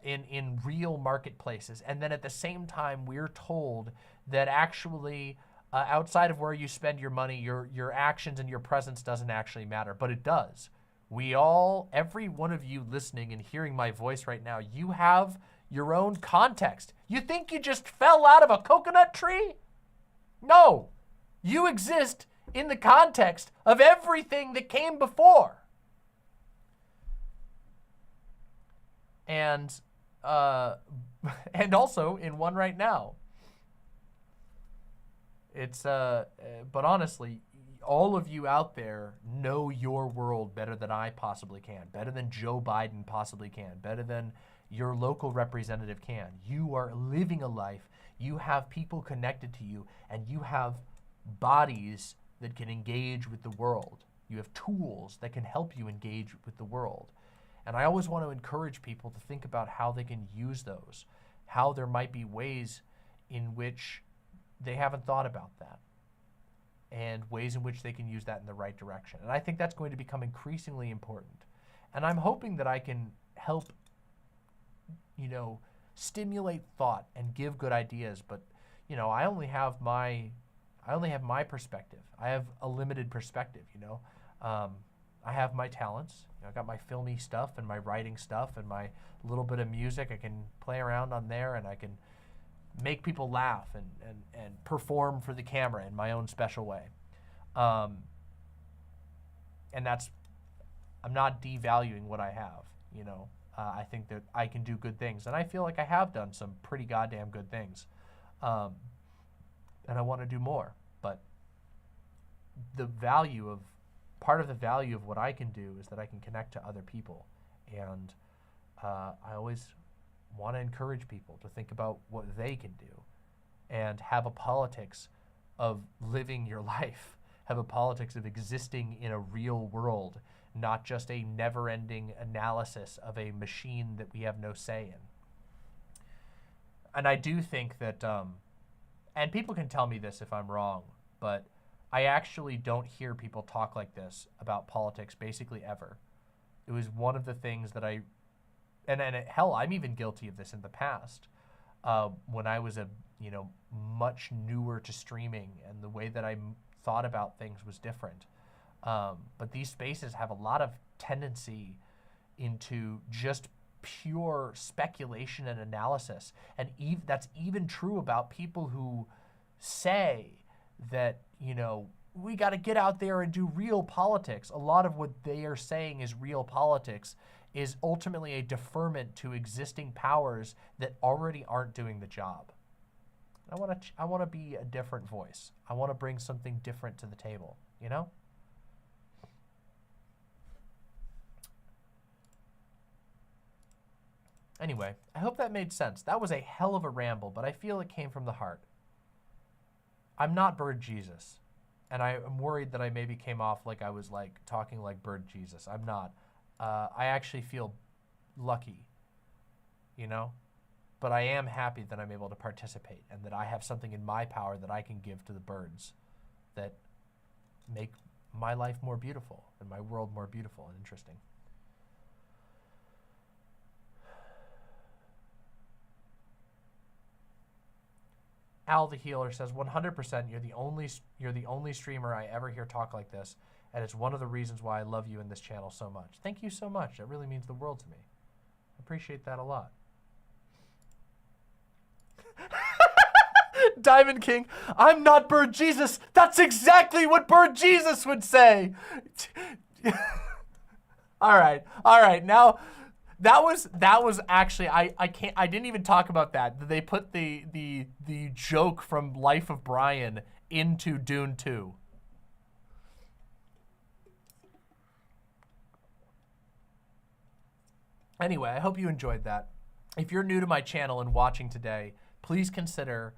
S1: in real marketplaces. And then at the same time, we're told that actually outside of where you spend your money, your actions and your presence doesn't actually matter, but it does. Every one of you listening and hearing my voice right now, you have your own context. You think you just fell out of a coconut tree? No, you exist in the context of everything that came before. And also in one right now. But honestly, all of you out there know your world better than I possibly can, better than Joe Biden possibly can, better than your local representative can. You are living a life. You have people connected to you, and you have bodies that can engage with the world. You have tools that can help you engage with the world. And I always want to encourage people to think about how they can use those, how there might be ways in which they haven't thought about that, and ways in which they can use that in the right direction. And I think that's going to become increasingly important. And I'm hoping that I can help, stimulate thought and give good ideas. But, I only have my perspective. I have a limited perspective, I have my talents. I got my filmy stuff and my writing stuff and my little bit of music. I can play around on there, and I can make people laugh and perform for the camera in my own special way. And I'm not devaluing what I have, I think that I can do good things, and I feel like I have done some pretty goddamn good things. And I want to do more, but part of the value of what I can do is that I can connect to other people. And I always want to encourage people to think about what they can do and have a politics of living your life, have a politics of existing in a real world, not just a never-ending analysis of a machine that we have no say in. And I do think that, and people can tell me this if I'm wrong, but I actually don't hear people talk like this about politics basically ever. It was one of the things that hell, I'm even guilty of this in the past. When I was much newer to streaming, and the way that I thought about things was different. But these spaces have a lot of tendency into just pure speculation and analysis. And that's even true about people who say that, we got to get out there and do real politics. A lot of what they are saying is real politics is ultimately a deferment to existing powers that already aren't doing the job. I want to be a different voice. I want to bring something different to the table, Anyway, I hope that made sense. That was a hell of a ramble, but I feel it came from the heart. I'm not Bird Jesus, and I am worried that I maybe came off like I was talking like Bird Jesus. I'm not. I actually feel lucky, but I am happy that I'm able to participate and that I have something in my power that I can give to the birds that make my life more beautiful and my world more beautiful and interesting. Al the Healer says, 100%, you're the only streamer I ever hear talk like this, and it's one of the reasons why I love you and this channel so much. Thank you so much. That really means the world to me. I appreciate that a lot. Diamond King, I'm not Bird Jesus. That's exactly what Bird Jesus would say. All right. Now, that was actually I didn't even talk about that. They put the joke from Life of Brian into Dune 2. Anyway, I hope you enjoyed that. If you're new to my channel and watching today, please consider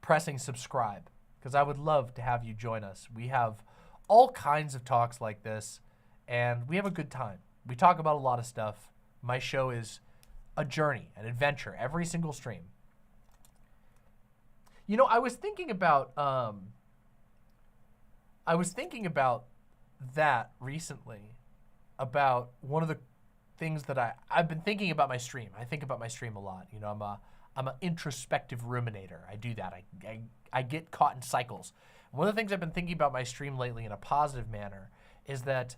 S1: pressing subscribe, because I would love to have you join us. We have all kinds of talks like this, and we have a good time. We talk about a lot of stuff. My show is a journey, an adventure, every single stream. I was thinking about that recently, about one of the things that I've been thinking about my stream. I think about my stream a lot. I'm an introspective ruminator. I do that. I get caught in cycles. One of the things I've been thinking about my stream lately in a positive manner is that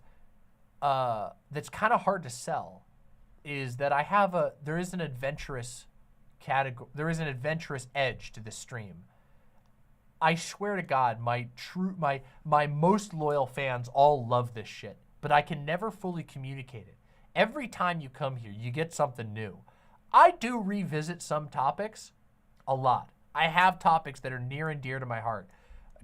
S1: that's kind of hard to sell. Is that there is an adventurous category. There is an adventurous edge to this stream. I swear to God, my most loyal fans all love this shit, but I can never fully communicate it. Every time you come here, you get something new. I do revisit some topics a lot. I have topics that are near and dear to my heart.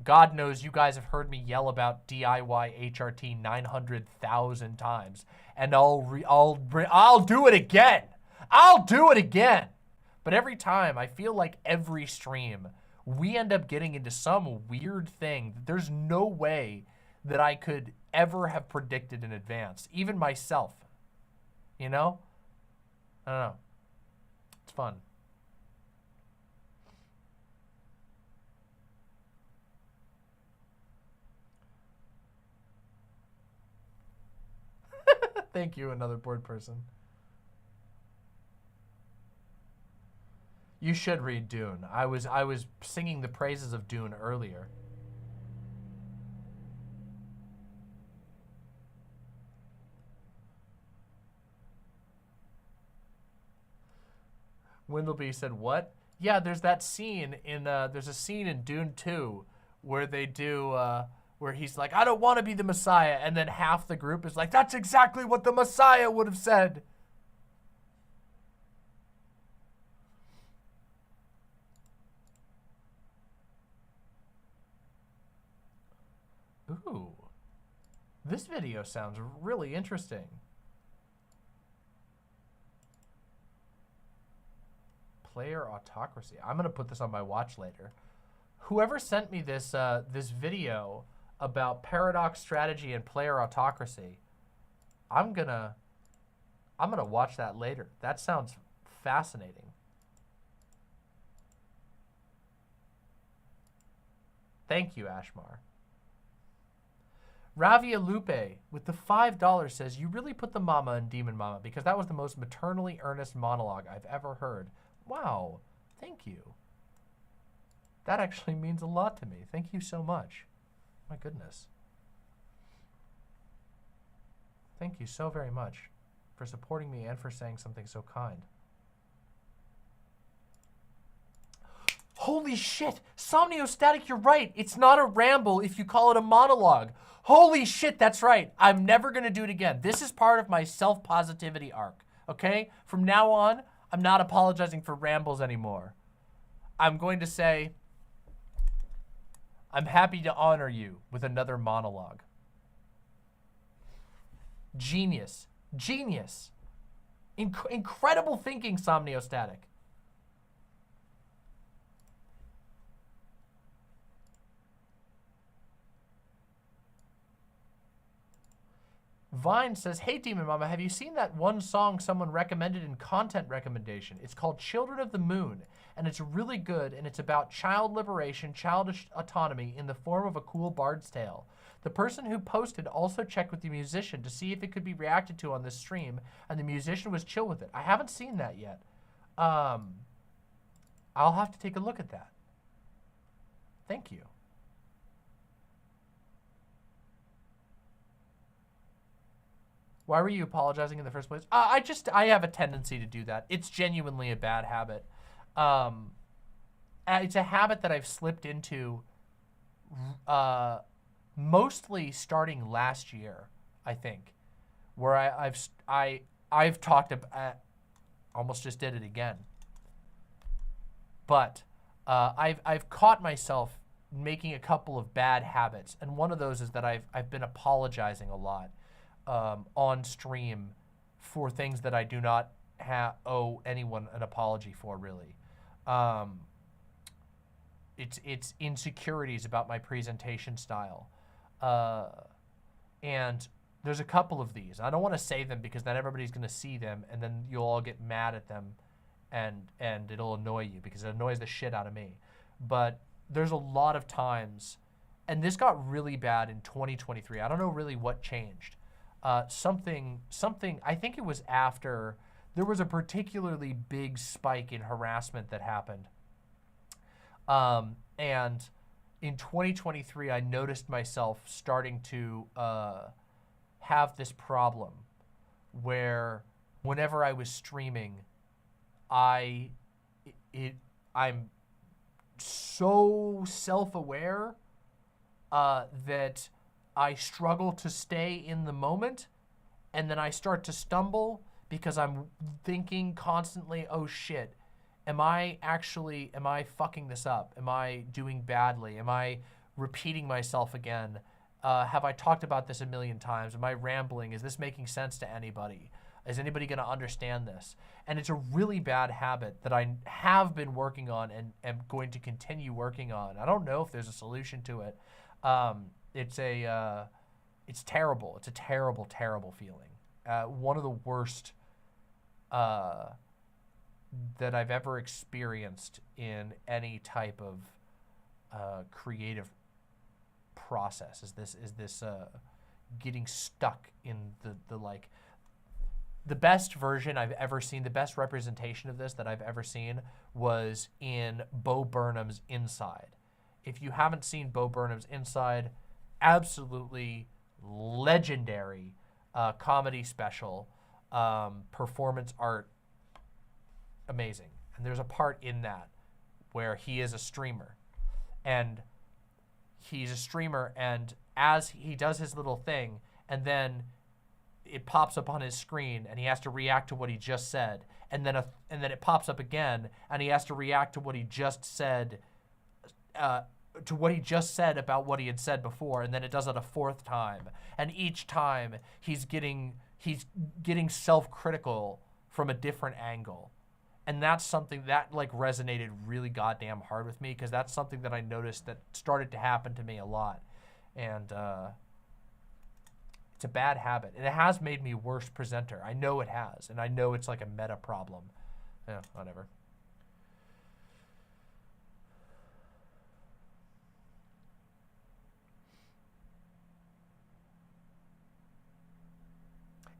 S1: God knows you guys have heard me yell about DIY HRT 900,000 times, and I'll do it again. I'll do it again. But every time, I feel like every stream, we end up getting into some weird thing that there's no way that I could ever have predicted in advance, even myself. I don't know. It's fun. Thank you, another board person. You should read Dune. I was singing the praises of Dune earlier. Windleby said, what? Yeah, there's that scene there's a scene in Dune 2 where they do, where he's like, I don't want to be the Messiah. And then half the group is like, that's exactly what the Messiah would have said. Ooh, this video sounds really interesting. Player autocracy. I'm gonna put this on my watch later. Whoever sent me this this video about paradox strategy and player autocracy, I'm gonna watch that later. That sounds fascinating. Thank you, Ashmar. Ravia Lupe with the $5 says, you really put the mama in Demon Mama because that was the most maternally earnest monologue I've ever heard. Wow, thank you. That actually means a lot to me. Thank you so much. My goodness. Thank you so very much for supporting me and for saying something so kind. Holy shit! Somniostatic, you're right. It's not a ramble if you call it a monologue. Holy shit, that's right. I'm never gonna do it again. This is part of my self-positivity arc, okay? From now on, I'm not apologizing for rambles anymore. I'm going to say, I'm happy to honor you with another monologue. Genius. Genius. Incredible thinking, Somniostatic. Vine says, hey, Demon Mama, have you seen that one song someone recommended in content recommendation? It's called Children of the Moon, and it's really good, and it's about child liberation, childish autonomy in the form of a cool bard's tale. The person who posted also checked with the musician to see if it could be reacted to on this stream, and the musician was chill with it. I haven't seen that yet. I'll have to take a look at that. Thank you. Why were you apologizing in the first place? I have a tendency to do that. It's genuinely a bad habit. It's a habit that I've slipped into mostly starting last year, I think, where I've talked about, almost just did it again. But I've caught myself making a couple of bad habits, and one of those is that I've been apologizing a lot. On stream for things that I do not owe anyone an apology for, really. It's insecurities about my presentation style. And there's a couple of these. I don't want to say them because then everybody's going to see them and then you'll all get mad at them and it'll annoy you because it annoys the shit out of me. But there's a lot of times, and this got really bad in 2023. I don't know really what changed. Something, I think it was after, there was a particularly big spike in harassment that happened. And in 2023, I noticed myself starting to have this problem where whenever I was streaming, I'm so self-aware that I struggle to stay in the moment, and then I start to stumble because I'm thinking constantly, oh shit, am I fucking this up? Am I doing badly? Am I repeating myself again? Have I talked about this a million times? Am I rambling? Is this making sense to anybody? Is anybody gonna understand this? And it's a really bad habit that I have been working on and am going to continue working on. I don't know if there's a solution to it. It's terrible. It's a terrible, terrible feeling. One of the worst that I've ever experienced in any type of creative process is this getting stuck in the like. The best version I've ever seen, the best representation of this that I've ever seen was in Bo Burnham's Inside. If you haven't seen Bo Burnham's Inside, absolutely legendary comedy special, performance art, amazing. And there's a part in that where he is a streamer, and as he does his little thing, and then it pops up on his screen, and he has to react to what he just said, and then it pops up again, and he has to react to what he just said, about what he had said before, and then it does it a fourth time, and each time he's getting self-critical from a different angle, And that's something that like resonated really goddamn hard with me, because that's something that I noticed that started to happen to me a lot. And it's a bad habit. And it has made me a worse presenter. I know it has. And I know it's like a meta problem. Yeah, whatever.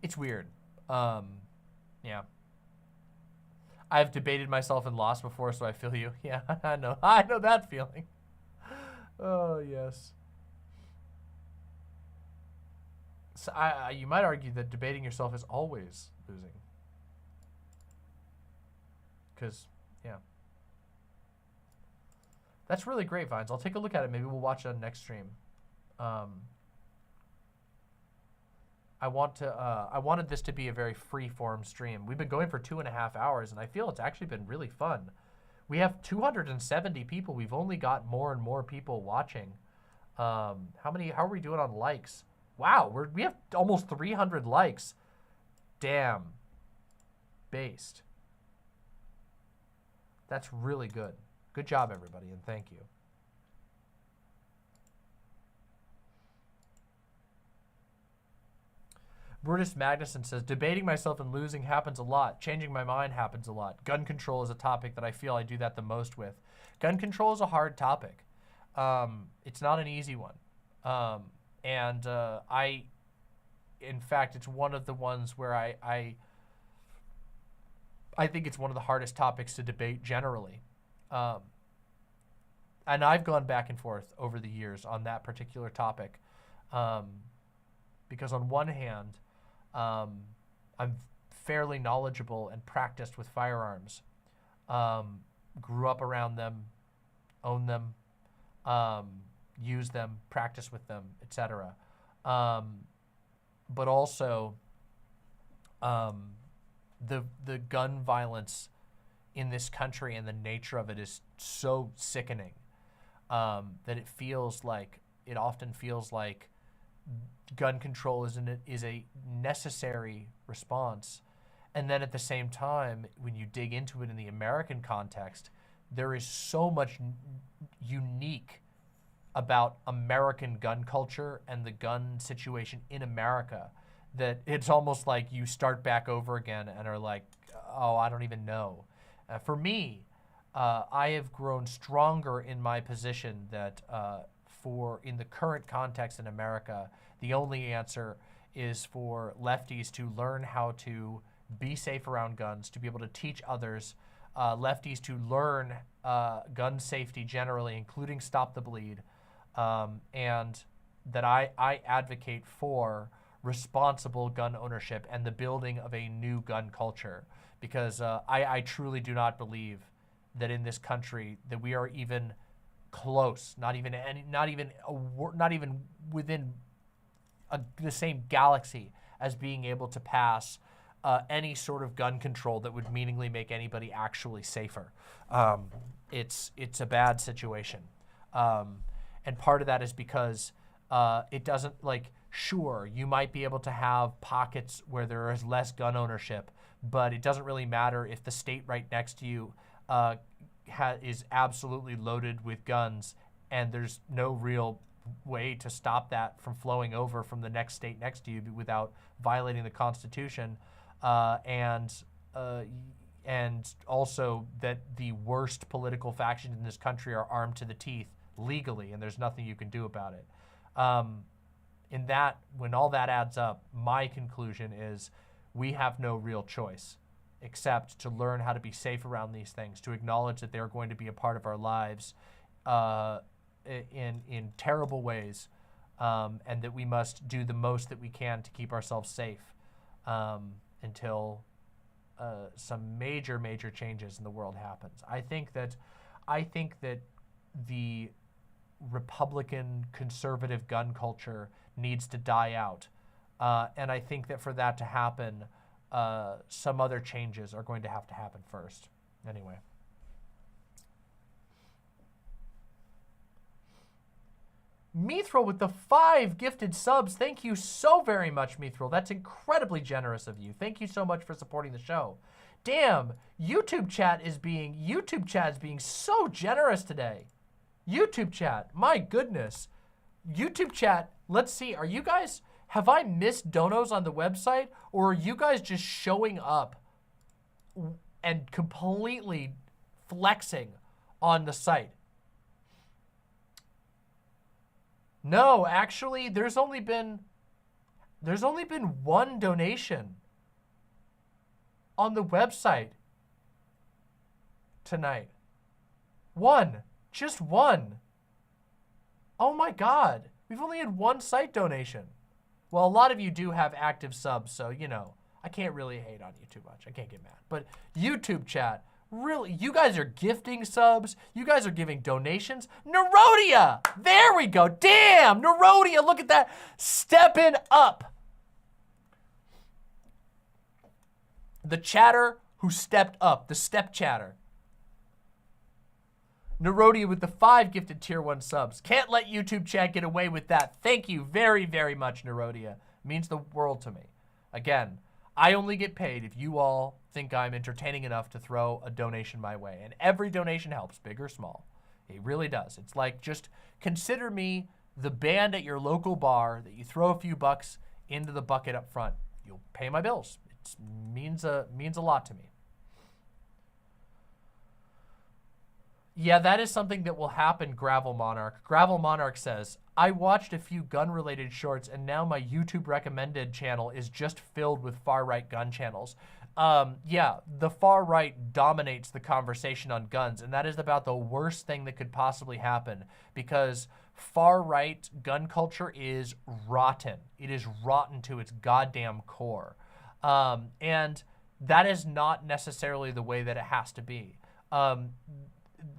S1: It's weird. Yeah. I've debated myself and lost before, so I feel you. Yeah, I know. I know that feeling. Oh, yes. So you might argue that debating yourself is always losing. Because, yeah. That's really great, Vines. I'll take a look at it. Maybe we'll watch it on next stream. I wanted this to be a very free-form stream. We've been going for 2.5 hours, and I feel it's actually been really fun. We have 270 people. We've only got more and more people watching. How are we doing on likes? Wow, we have almost 300 likes. Damn. Based. That's really good. Good job, everybody, and thank you. Brutus Magnuson says, debating myself and losing happens a lot. Changing my mind happens a lot. Gun control is a topic that I feel I do that the most with. Gun control is a hard topic. It's not an easy one. In fact, it's one of the ones where I think it's one of the hardest topics to debate generally. And I've gone back and forth over the years on that particular topic. Because on one hand, I'm fairly knowledgeable and practiced with firearms. Grew up around them, own them, use them, practice with them, etc. But also, the gun violence in this country and the nature of it is so sickening that it often feels like gun control is a necessary response. And then at the same time, when you dig into it in the American context, there is so much unique about American gun culture and the gun situation in America that it's almost like you start back over again and are like, oh, I don't even know. For me, I have grown stronger in my position that in the current context in America, the only answer is for lefties to learn how to be safe around guns, to be able to teach others, lefties to learn gun safety generally, including stop the bleed, and that I advocate for responsible gun ownership and the building of a new gun culture, because I truly do not believe that in this country that we are even close, not even within the same galaxy as being able to pass any sort of gun control that would meaningfully make anybody actually safer. It's a bad situation, and part of that is because it doesn't, sure, you might be able to have pockets where there is less gun ownership, but it doesn't really matter if the state right next to you is absolutely loaded with guns, and there's no real way to stop that from flowing over from the next state next to you without violating the Constitution, and also that the worst political factions in this country are armed to the teeth legally, and there's nothing you can do about it. When all that adds up, my conclusion is we have no real choice except to learn how to be safe around these things, to acknowledge that they're going to be a part of our lives in terrible ways, and that we must do the most that we can to keep ourselves safe until some major changes in the world happens. I think that the Republican conservative gun culture needs to die out, and I think that for that to happen, some other changes are going to have to happen first. Anyway. Mithril with the 5 gifted subs. Thank you so very much, Mithril. That's incredibly generous of you. Thank you so much for supporting the show. damn, YouTube chat is being so generous today. YouTube chat, my goodness. YouTube chat, let's see, are you guys, have I missed donos on the website, or are you guys just showing up and completely flexing on the site? No, actually, there's only been one donation on the website tonight. One, just one. Oh my God, we've only had one site donation. Well, a lot of you do have active subs, so, you know, I can't really hate on you too much. I can't get mad. But YouTube chat, really, you guys are gifting subs. You guys are giving donations. Nerodia! There we go. Damn, Nerodia, look at that. Stepping up. The chatter who stepped up, the step chatter. Nerodia with the 5 gifted tier 1 subs. Can't let YouTube chat get away with that. Thank you very, very much, Nerodia. Means the world to me. Again, I only get paid if you all think I'm entertaining enough to throw a donation my way. And every donation helps, big or small. It really does. It's like, just consider me the band at your local bar that you throw a few bucks into the bucket up front. You'll pay my bills. It means a lot to me. Yeah, that is something that will happen, Gravel Monarch. Gravel Monarch says, I watched a few gun-related shorts, and now my YouTube recommended channel is just filled with far-right gun channels. Yeah, the far-right dominates the conversation on guns, and that is about the worst thing that could possibly happen, because far-right gun culture is rotten. It is rotten to its goddamn core. And that is not necessarily the way that it has to be.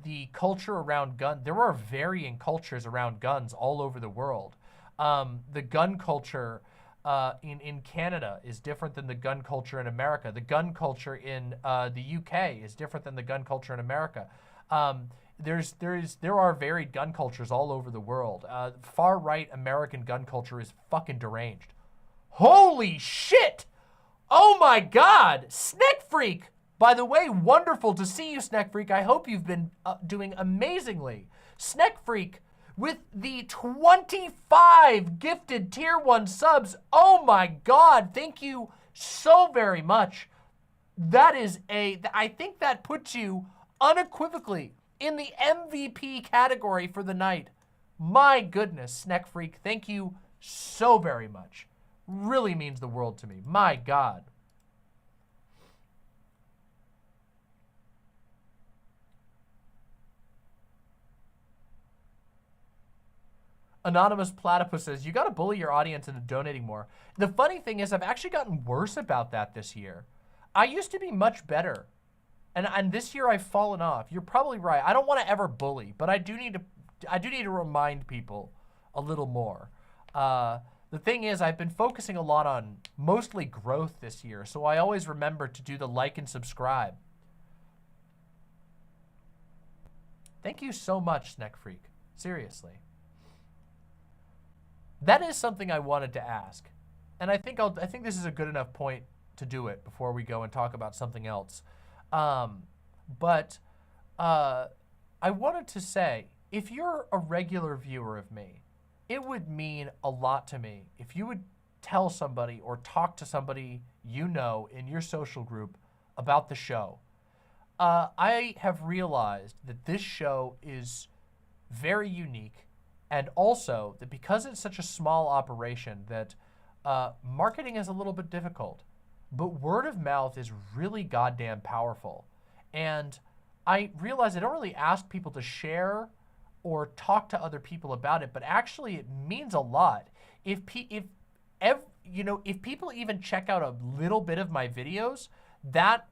S1: The culture around gun, there are varying cultures around guns all over the world. The gun culture in Canada is different than the gun culture in America. The gun culture in the UK is different than the gun culture in America. There are varied gun cultures all over the world. Far-right American gun culture is fucking deranged. Holy shit! Oh my God! Snack Freak! By the way, wonderful to see you, Snack Freak. I hope you've been doing amazingly. Snack Freak with the 25 gifted tier 1 subs. Oh my God, thank you so very much. That is I think that puts you unequivocally in the MVP category for the night. My goodness, Snack Freak, thank you so very much. Really means the world to me. My God. Anonymous Platypus says, you gotta bully your audience into donating more. The funny thing is, I've actually gotten worse about that this year. I used to be much better. And this year I've fallen off. You're probably right. I don't want to ever bully, but I do need to remind people a little more. The thing is, I've been focusing a lot on mostly growth this year, so I always remember to do the like and subscribe. Thank you so much, Snack Freak. Seriously. That is something I wanted to ask, and I think this is a good enough point to do it before we go and talk about something else. But I wanted to say, if you're a regular viewer of me, it would mean a lot to me if you would tell somebody or talk to somebody you know in your social group about the show. I have realized that this show is very unique. And also, that because it's such a small operation, that marketing is a little bit difficult. But word of mouth is really goddamn powerful. And I realize I don't really ask people to share or talk to other people about it, but actually it means a lot. If people even check out a little bit of my videos, that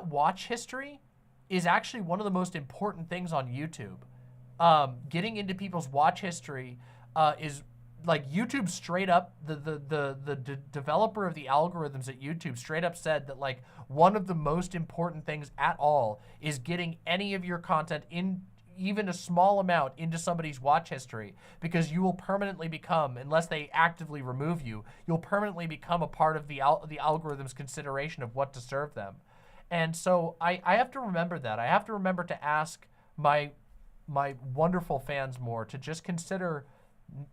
S1: watch history is actually one of the most important things on YouTube. Getting into people's watch history is like YouTube straight up, the developer of the algorithms at YouTube straight up said that like one of the most important things at all is getting any of your content in even a small amount into somebody's watch history, because you will permanently become, unless they actively remove you, you'll permanently become a part of the algorithm's consideration of what to serve them. And so I have to remember that. I have to remember to ask my wonderful fans more to just consider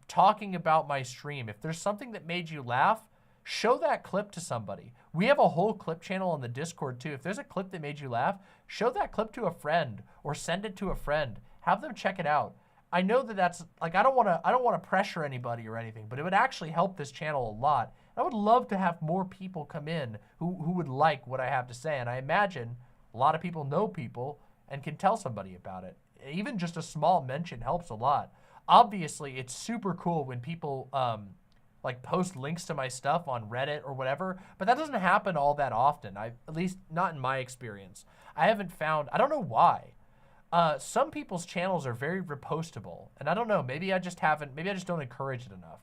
S1: talking about my stream. If there's something that made you laugh, show that clip to somebody. We have a whole clip channel on the Discord too. If there's a clip that made you laugh, show that clip to a friend or send it to a friend. Have them check it out. I know that that's like, I don't want to pressure anybody or anything, but it would actually help this channel a lot. I would love to have more people come in who would like what I have to say. And I imagine a lot of people know people and can tell somebody about it. Even just a small mention helps a lot. Obviously, it's super cool when people like post links to my stuff on Reddit or whatever, but that doesn't happen all that often. At least not in my experience. I haven't found, I don't know why. Some people's channels are very repostable, and I don't know, maybe I just don't encourage it enough.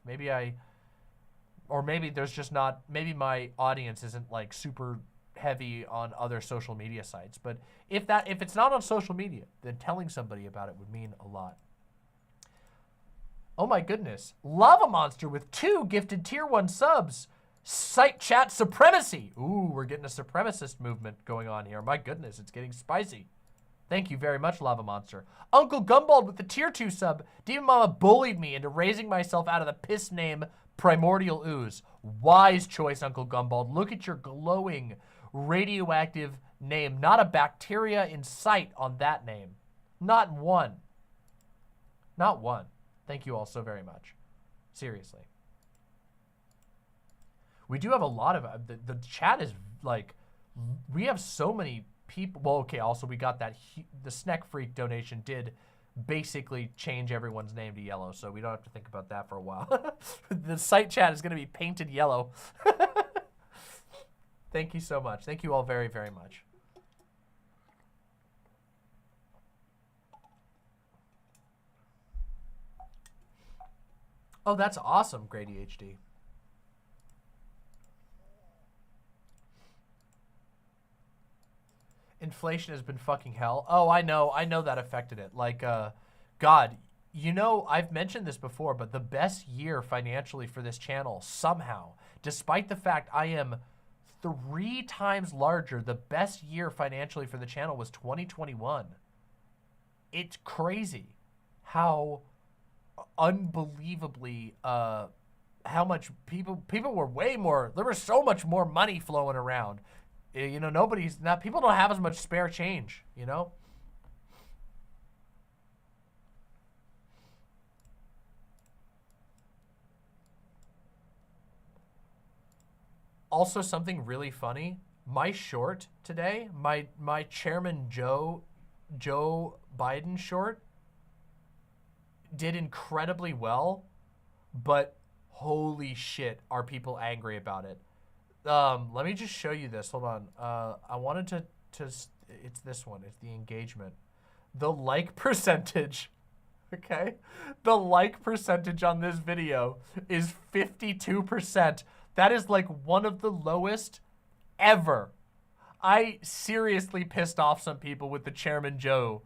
S1: Or maybe there's just not, maybe my audience isn't like super heavy on other social media sites. But if it's not on social media, then telling somebody about it would mean a lot. Oh my goodness. Lava Monster with 2 gifted tier 1 subs. Site chat supremacy. Ooh, we're getting a supremacist movement going on here. My goodness, it's getting spicy. Thank you very much, Lava Monster. Uncle Gumbald with the tier 2 sub. Demon Mama bullied me into raising myself out of the piss name Primordial Ooze. Wise choice, Uncle Gumbald. Look at your glowing radioactive name. Not a bacteria in sight on that name. Not one. Not one. Thank you all so very much. Seriously. We do have a lot of, the chat is like, we have so many people. Well, okay, also we got that, the Snack Freak donation did basically change everyone's name to yellow, so we don't have to think about that for a while. The site chat is going to be painted yellow. Thank you so much. Thank you all very, very much. Oh, that's awesome, Grady HD. Inflation has been fucking hell. Oh, I know that affected it. Like, God, you know, I've mentioned this before, but the best year financially for this channel, somehow, despite the fact I am 3 times larger, the best year financially for the channel was 2021. It's crazy how unbelievably, how much people were way more, there was so much more money flowing around. You know, people don't have as much spare change, you know? Also, something really funny, my short today, my Chairman Joe Biden short did incredibly well, but holy shit, are people angry about it. Let me just show you this. Hold on. I wanted to it's this one. It's the engagement. The like percentage, okay? The like percentage on this video is 52%. That is like one of the lowest ever. I seriously pissed off some people with the Chairman Joe.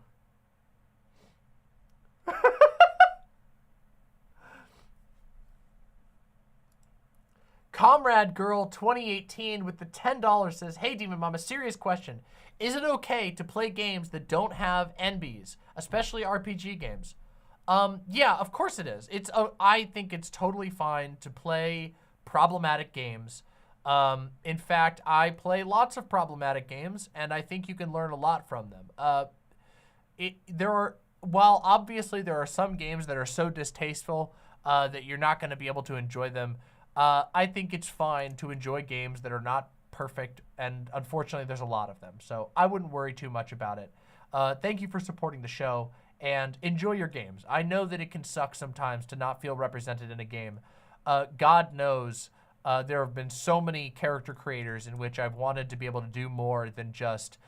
S1: Comrade Girl 2018 with the $10 says, "Hey Demon Mama, serious question. Is it okay to play games that don't have NBs, especially RPG games?" Yeah, of course it is. I think it's totally fine to play problematic games. In fact, I play lots of problematic games, and I think you can learn a lot from them. While obviously there are some games that are so distasteful that you're not going to be able to enjoy them, I think it's fine to enjoy games that are not perfect, and unfortunately there's a lot of them. So I wouldn't worry too much about it. Thank you for supporting the show, and enjoy your games. I know that it can suck sometimes to not feel represented in a game. God knows there have been so many character creators in which I've wanted to be able to do more than just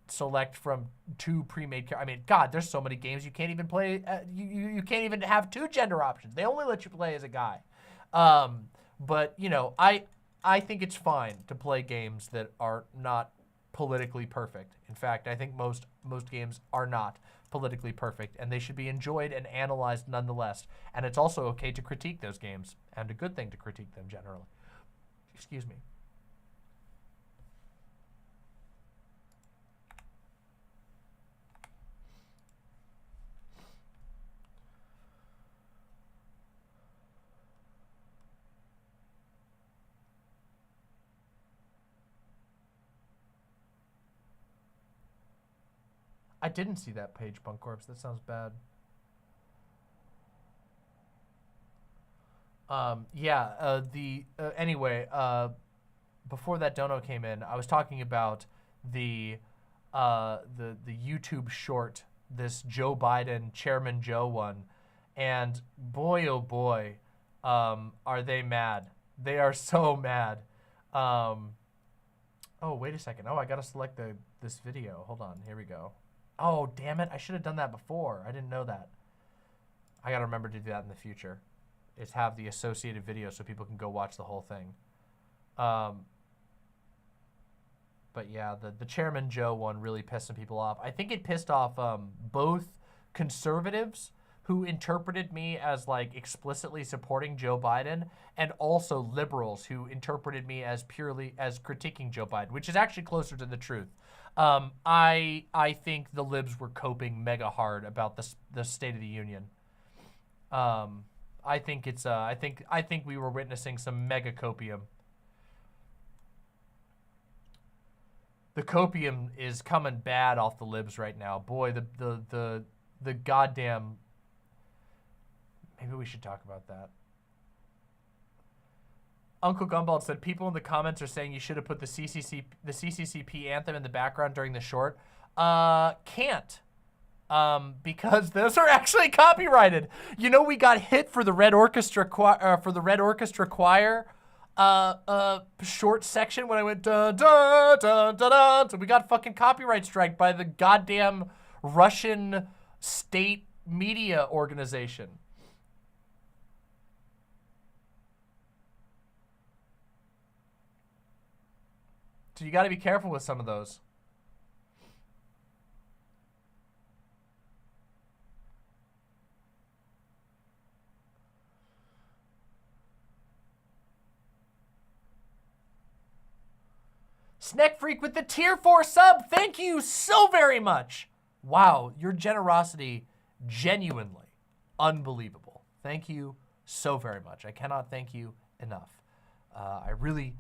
S1: select from 2 pre-made characters. I mean, God, there's so many games you can't even play. You can't even have 2 gender options. They only let you play as a guy. But you know, I think it's fine to play games that are not politically perfect. In fact, I think most games are not politically perfect, and they should be enjoyed and analyzed nonetheless. And it's also okay to critique those games, and a good thing to critique them generally. Excuse me. I didn't see that page, Punk Corpse. That sounds bad. Anyway, before that dono came in, I was talking about the YouTube short, this Joe Biden, Chairman Joe one, and boy, oh boy, are they mad. They are so mad. Oh, wait a second. Oh, I gotta select this video. Hold on, here we go. Oh, damn it, I should have done that before. I didn't know that. I gotta remember to do that in the future. Is have the associated video so people can go watch the whole thing. But yeah, the Chairman Joe one really pissed some people off. I think it pissed off both conservatives who interpreted me as like explicitly supporting Joe Biden, and also liberals who interpreted me as purely as critiquing Joe Biden, which is actually closer to the truth. I think the libs were coping mega hard about the State of the Union. I think it's I think we were witnessing some mega copium. The copium is coming bad off the libs right now. Boy, the goddamn. Maybe we should talk about that. Uncle Gumball said people in the comments are saying you should have put the CCCP anthem in the background during the short. Can't. Because those are actually copyrighted. You know, we got hit for the Red Orchestra Choir short section when I went dun dun dun dun dun. So we got fucking copyright strike by the goddamn Russian state media organization. So you got to be careful with some of those. Snack Freak with the tier 4 sub. Thank you so very much. Wow, your generosity, genuinely unbelievable. Thank you so very much. I cannot thank you enough. I really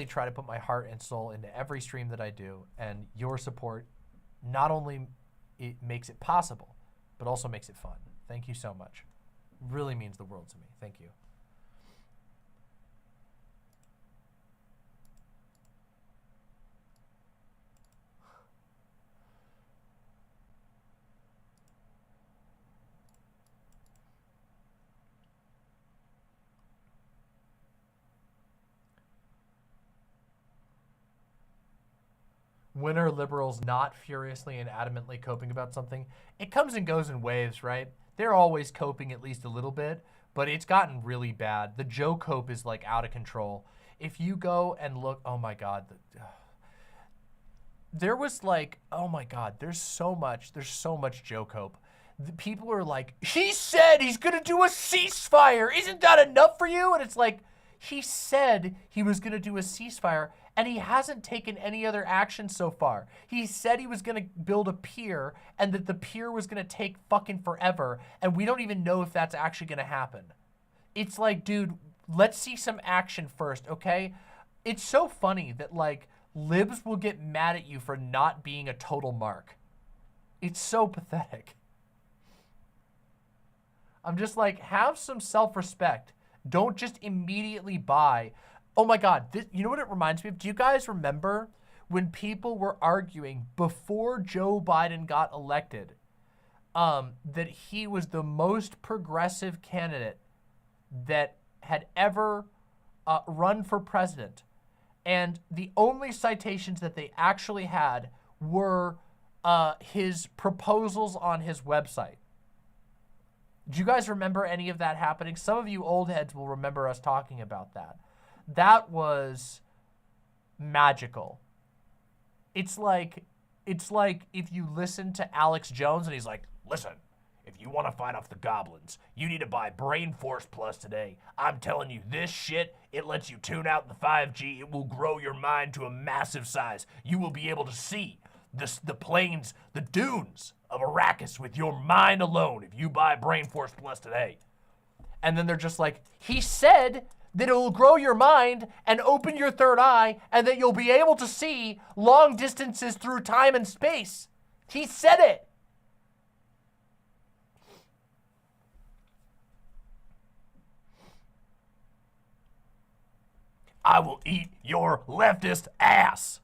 S1: try to put my heart and soul into every stream that I do, and your support not only it makes it possible, but also makes it fun. Thank you so much. Really means the world to me. Thank you. When are liberals not furiously and adamantly coping about something? It comes and goes in waves, right? They're always coping at least a little bit, but it's gotten really bad. The Joe cope is like out of control. If you go and look, oh my God. There was like, oh my God, there's so much Joe cope. The people are like, he said he's gonna do a ceasefire. Isn't that enough for you? And it's like, he said he was gonna do a ceasefire, and he hasn't taken any other action so far. He said he was gonna build a pier, and that the pier was gonna take fucking forever, and we don't even know if that's actually gonna happen. It's like, dude, let's see some action first, okay? It's so funny that, like, libs will get mad at you for not being a total mark. It's so pathetic. I'm just like, have some self-respect. Don't just immediately buy. Oh my God, you know what it reminds me of? Do you guys remember when people were arguing before Joe Biden got elected that he was the most progressive candidate that had ever run for president? And the only citations that they actually had were his proposals on his website. Do you guys remember any of that happening? Some of you old heads will remember us talking about that. That was magical. It's like if you listen to Alex Jones and he's like, listen, if you want to fight off the goblins, you need to buy Brain Force Plus today. I'm telling you, this shit, it lets you tune out the 5G. It will grow your mind to a massive size. You will be able to see the plains, the dunes of Arrakis with your mind alone if you buy Brain Force Plus today. And then they're just like, he said that it will grow your mind and open your third eye and that you'll be able to see long distances through time and space. He said it. I will eat your leftist ass.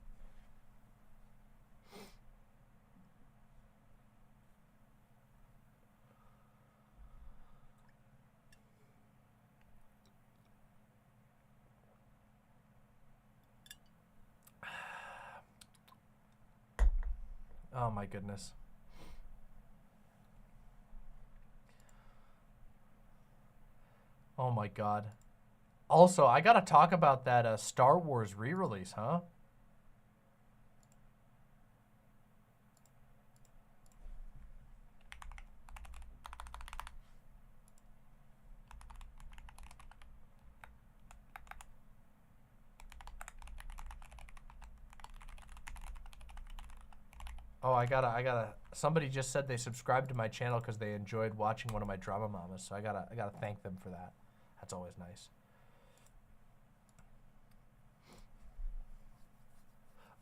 S1: Oh my goodness. Oh my god. Also, I gotta talk about that Star Wars re-release, huh? Oh, I gotta. Somebody just said they subscribed to my channel because they enjoyed watching one of my drama mamas. So I gotta thank them for that. That's always nice.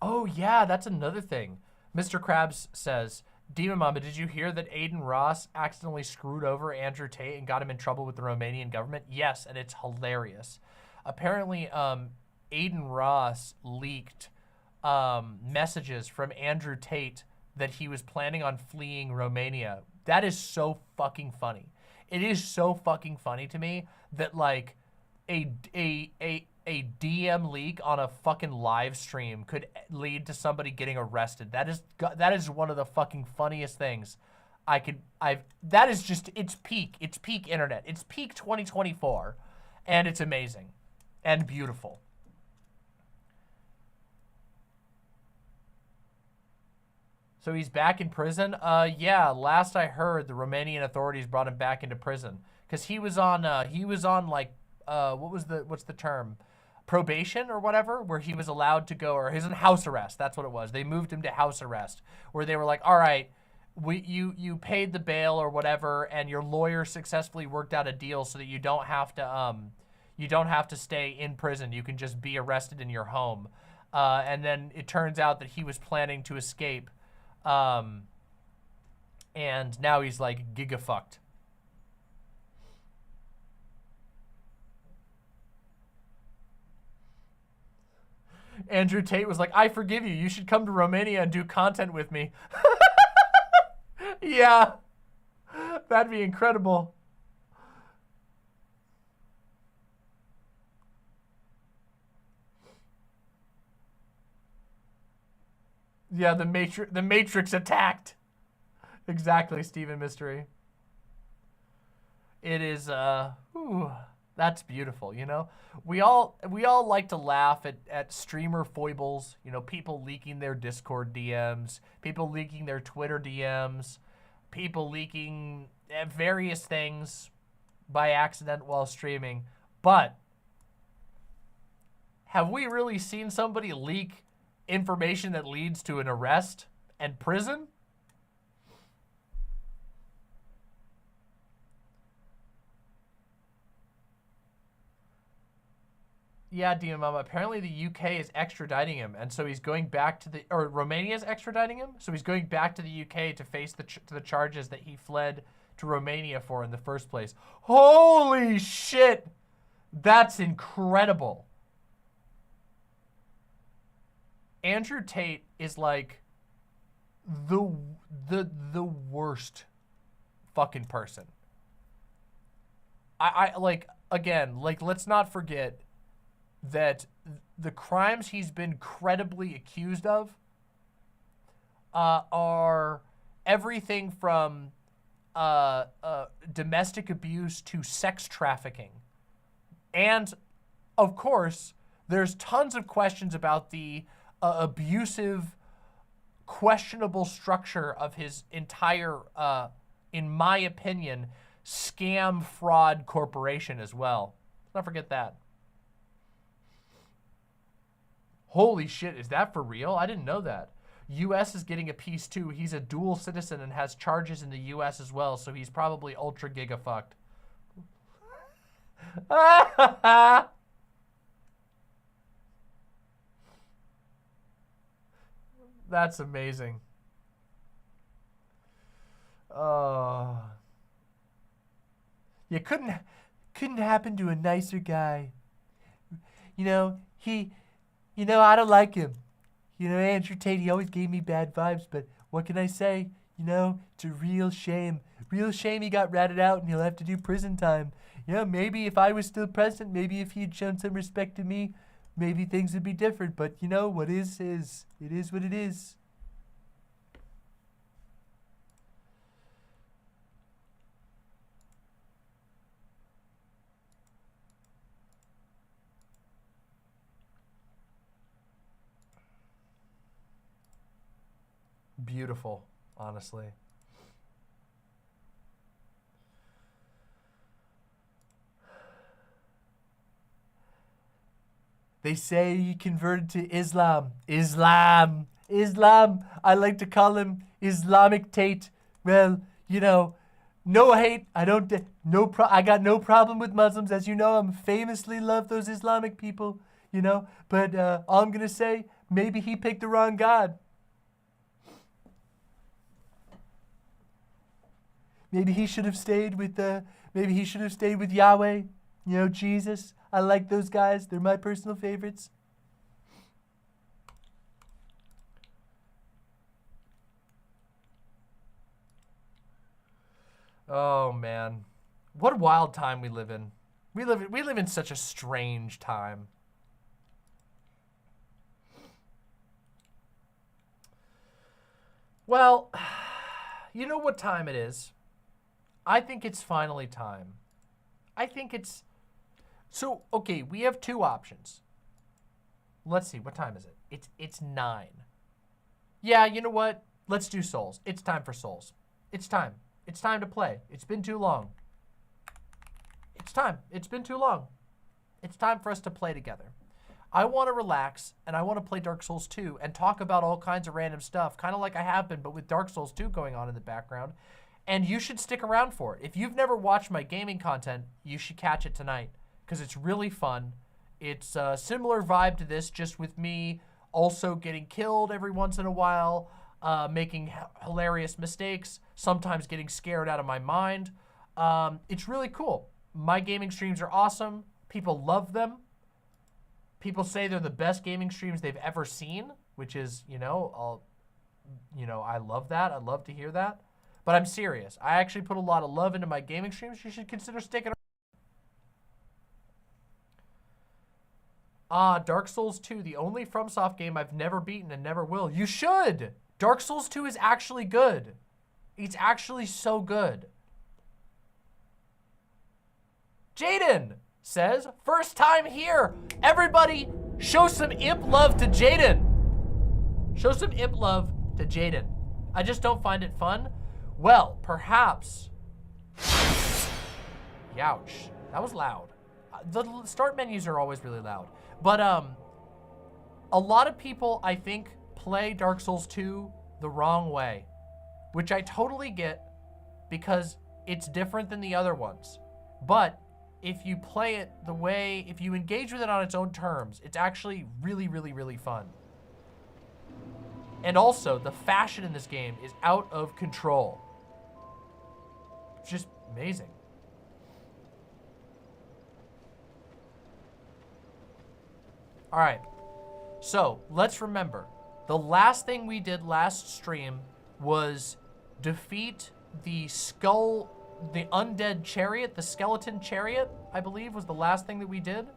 S1: Oh yeah, that's another thing. Mr. Krabs says, Demon Mama, did you hear that Adin Ross accidentally screwed over Andrew Tate and got him in trouble with the Romanian government? Yes, and it's hilarious. Apparently, Adin Ross leaked messages from Andrew Tate that he was planning on fleeing Romania. That is so fucking funny. It is so fucking funny to me that like a DM leak on a fucking live stream could lead to somebody getting arrested. That is one of the fucking funniest things that is just, it's peak internet. It's peak 2024 and it's amazing and beautiful. So he's back in prison? Yeah, last I heard, the Romanian authorities brought him back into prison because he was on like, what's the term? Probation or whatever, where he was allowed to go, or he's in house arrest. That's what it was. They moved him to house arrest, where they were like, all right, you paid the bail or whatever, and your lawyer successfully worked out a deal so that you don't have to stay in prison. You can just be arrested in your home. And then it turns out that he was planning to escape. And now he's like giga fucked. Andrew Tate was like, I forgive you. You should come to Romania and do content with me. Yeah. That'd be incredible. Yeah, the Matrix attacked. Exactly, Stephen Mystery. It is, that's beautiful, you know? We all like to laugh at streamer foibles, you know, people leaking their Discord DMs, people leaking their Twitter DMs, people leaking various things by accident while streaming. But have we really seen somebody leak information that leads to an arrest and prison? Yeah, Demon Mama. Apparently the UK is extraditing him, and so he's going back to or Romania's extraditing him, so he's going back to the UK to face the charges that he fled to Romania for in the first place. Holy shit! That's incredible. Andrew Tate is like the worst fucking person. I like, again, like, let's not forget that the crimes he's been credibly accused of are everything from domestic abuse to sex trafficking. And, of course, there's tons of questions about the abusive, questionable structure of his entire, in my opinion, scam fraud corporation as well. Let's not forget that. Holy shit, is that for real? I didn't know that. U.S. is getting a piece too. He's a dual citizen and has charges in the U.S. as well, so he's probably ultra giga fucked. That's amazing. Oh. You couldn't happen to a nicer guy. You know, I don't like him. Andrew Tate, he always gave me bad vibes, but what can I say? It's a real shame. Real shame he got ratted out and he'll have to do prison time. Maybe if I was still president, maybe if he'd shown some respect to me, maybe things would be different. But what is. It is what it is. Beautiful, honestly. They say he converted to Islam. Islam. I like to call him Islamic Tate. Well, no hate. I got no problem with Muslims. As you know, I famously love those Islamic people, But all I'm going to say, maybe he picked the wrong God. Maybe he should have stayed with Yahweh, Jesus. I like those guys. They're my personal favorites. Oh man. What a wild time we live in. We live in such a strange time. Well, you know what time it is? I think it's finally time. So, okay, we have two options. Let's see, what time is it? It's 9. Yeah, you know what? Let's do Souls. It's time for Souls. It's time. It's time to play. It's been too long. It's time. It's been too long. It's time for us to play together. I want to relax, and I want to play Dark Souls 2 and talk about all kinds of random stuff, kind of like I have been, but with Dark Souls 2 going on in the background. And you should stick around for it. If you've never watched my gaming content, you should catch it tonight because it's really fun. It's a similar vibe to this, just with me also getting killed every once in a while, making hilarious mistakes, sometimes getting scared out of my mind. It's really cool. My gaming streams are awesome. People love them. People say they're the best gaming streams they've ever seen, which is, I love that. I love to hear that. But I'm serious. I actually put a lot of love into my gaming streams. You should consider sticking around. Dark Souls 2, the only FromSoft game I've never beaten and never will. You should! Dark Souls 2 is actually good. It's actually so good. Jaden says, first time here. Everybody, show some imp love to Jaden. Show some imp love to Jaden. I just don't find it fun. Well, perhaps. Youch. That was loud. The start menus are always really loud. But a lot of people, I think, play Dark Souls 2 the wrong way, which I totally get because it's different than the other ones. But if you play it the way, if you engage with it on its own terms, it's actually really, really, really fun. And also, the fashion in this game is out of control. It's just amazing. All right, so let's remember, the last thing we did last stream was defeat the undead chariot, the skeleton chariot, I believe, was the last thing that we did.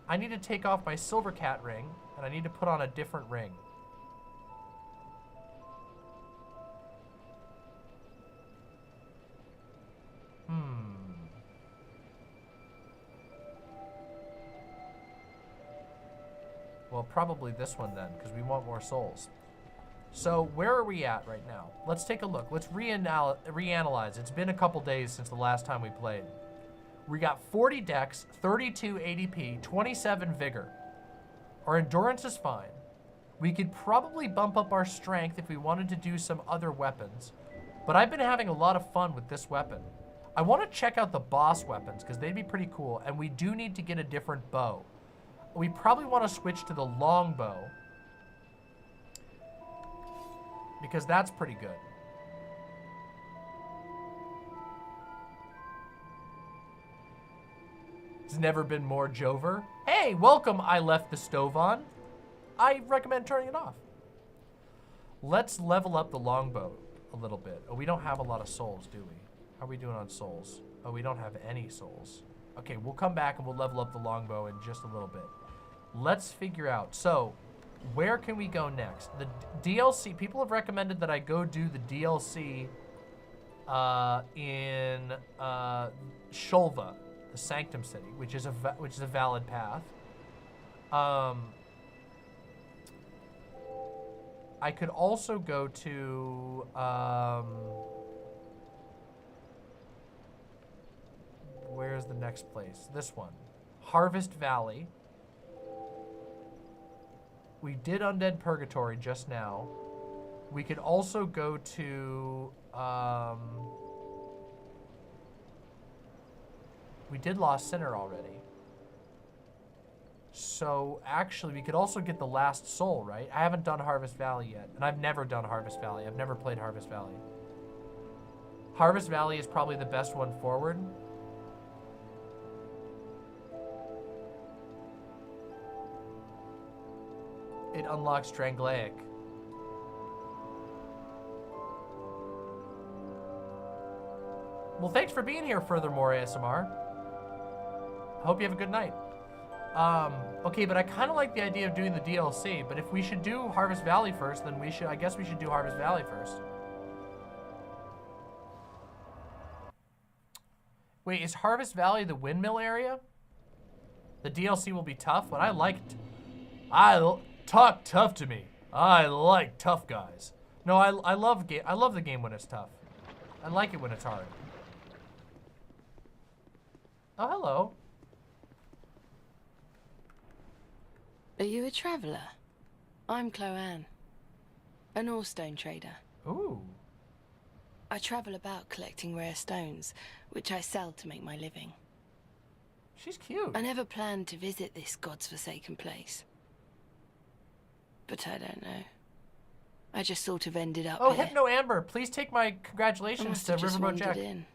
S1: I need to take off my silver cat ring, and I need to put on a different ring. Well, probably this one then, because we want more souls. So where are we at right now? Let's take a look. Let's reanalyze. It's been a couple days since the last time we played. We got 40 dex, 32 ADP, 27 vigor. Our endurance is fine. We could probably bump up our strength if we wanted to do some other weapons. But I've been having a lot of fun with this weapon. I want to check out the boss weapons because they'd be pretty cool, and we do need to get a different bow. We probably want to switch to the longbow because that's pretty good. It's never been more Jover. Hey, welcome, I left the stove on. I recommend turning it off. Let's level up the longbow a little bit. Oh, we don't have a lot of souls, do we? How are we doing on souls? Oh, we don't have any souls. Okay, we'll come back and we'll level up the longbow in just a little bit. Let's figure out. So, where can we go next? The DLC, people have recommended that I go do the DLC in Shulva, the Sanctum City, which is a valid path. I could also go to where's the next place? This one, Harvest Valley. We did Undead Purgatory just now. We could also go to, we did Lost Sinner already. So actually, we could also get the Last Soul, right? I haven't done Harvest Valley yet, and I've never done Harvest Valley. I've never played Harvest Valley. Harvest Valley is probably the best one forward. It unlocks Drangleic. Well, thanks for being here, Furthermore ASMR. I hope you have a good night. Okay, but I kind of like the idea of doing the DLC, but if we should do Harvest Valley first, then I guess we should do Harvest Valley first. Wait, is Harvest Valley the windmill area? The DLC will be tough, but I liked... Talk tough to me. I like tough guys. No, I love the game when it's tough. I like it when it's hard. Oh, hello.
S4: Are you a traveler? I'm Chloanne, an Orestone trader.
S1: Ooh.
S4: I travel about collecting rare stones, which I sell to make my living.
S1: She's cute.
S4: I never planned to visit this god's forsaken place. But I don't know. I just sort of ended up here.
S1: Hypno Amber, please take my congratulations to Riverboat Jack.
S4: In.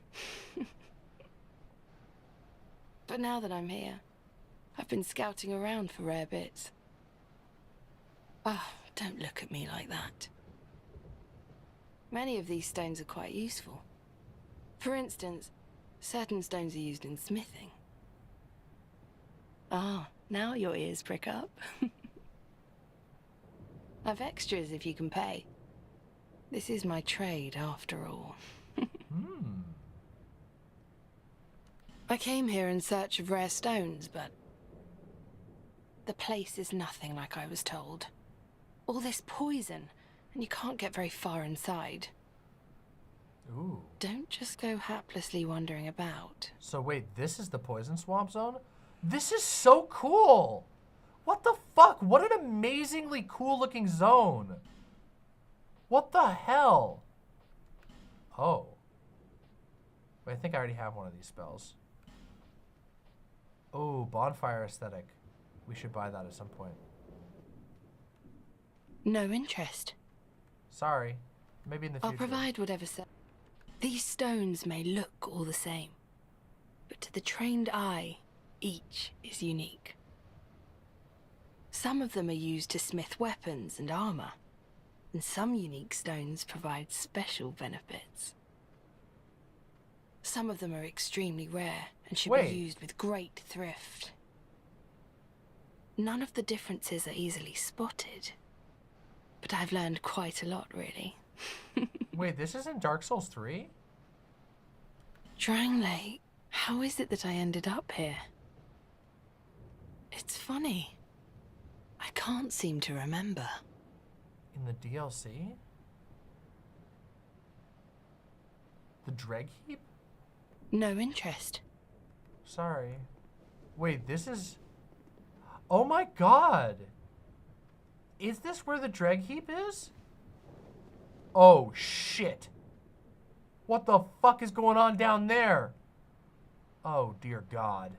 S4: But now that I'm here, I've been scouting around for rare bits. Oh, don't look at me like that. Many of these stones are quite useful. For instance, certain stones are used in smithing. Ah, now your ears prick up. I've extras if you can pay. This is my trade, after all. I came here in search of rare stones, but the place is nothing like I was told. All this poison, and you can't get very far inside.
S1: Ooh.
S4: Don't just go haplessly wandering about.
S1: So wait, this is the poison swamp zone? This is so cool! What the fuck? What an amazingly cool looking zone. What the hell? Oh. Wait, I think I already have one of these spells. Oh, bonfire aesthetic. We should buy that at some point.
S4: No interest.
S1: Sorry. Maybe in the future.
S4: I'll provide whatever. These stones may look all the same, but to the trained eye, each is unique. Some of them are used to smith weapons and armor, and some unique stones provide special benefits. Some of them are extremely rare and should be used with great thrift. None of the differences are easily spotted, but I've learned quite a lot, really.
S1: Wait, this isn't Dark Souls 3?
S4: Drangleic, how is it that I ended up here? It's funny. I can't seem to remember.
S1: In the DLC? The Dreg Heap?
S4: No interest.
S1: Sorry. Wait, this is... Oh my god! Is this where the Dreg Heap is? Oh shit! What the fuck is going on down there? Oh dear god.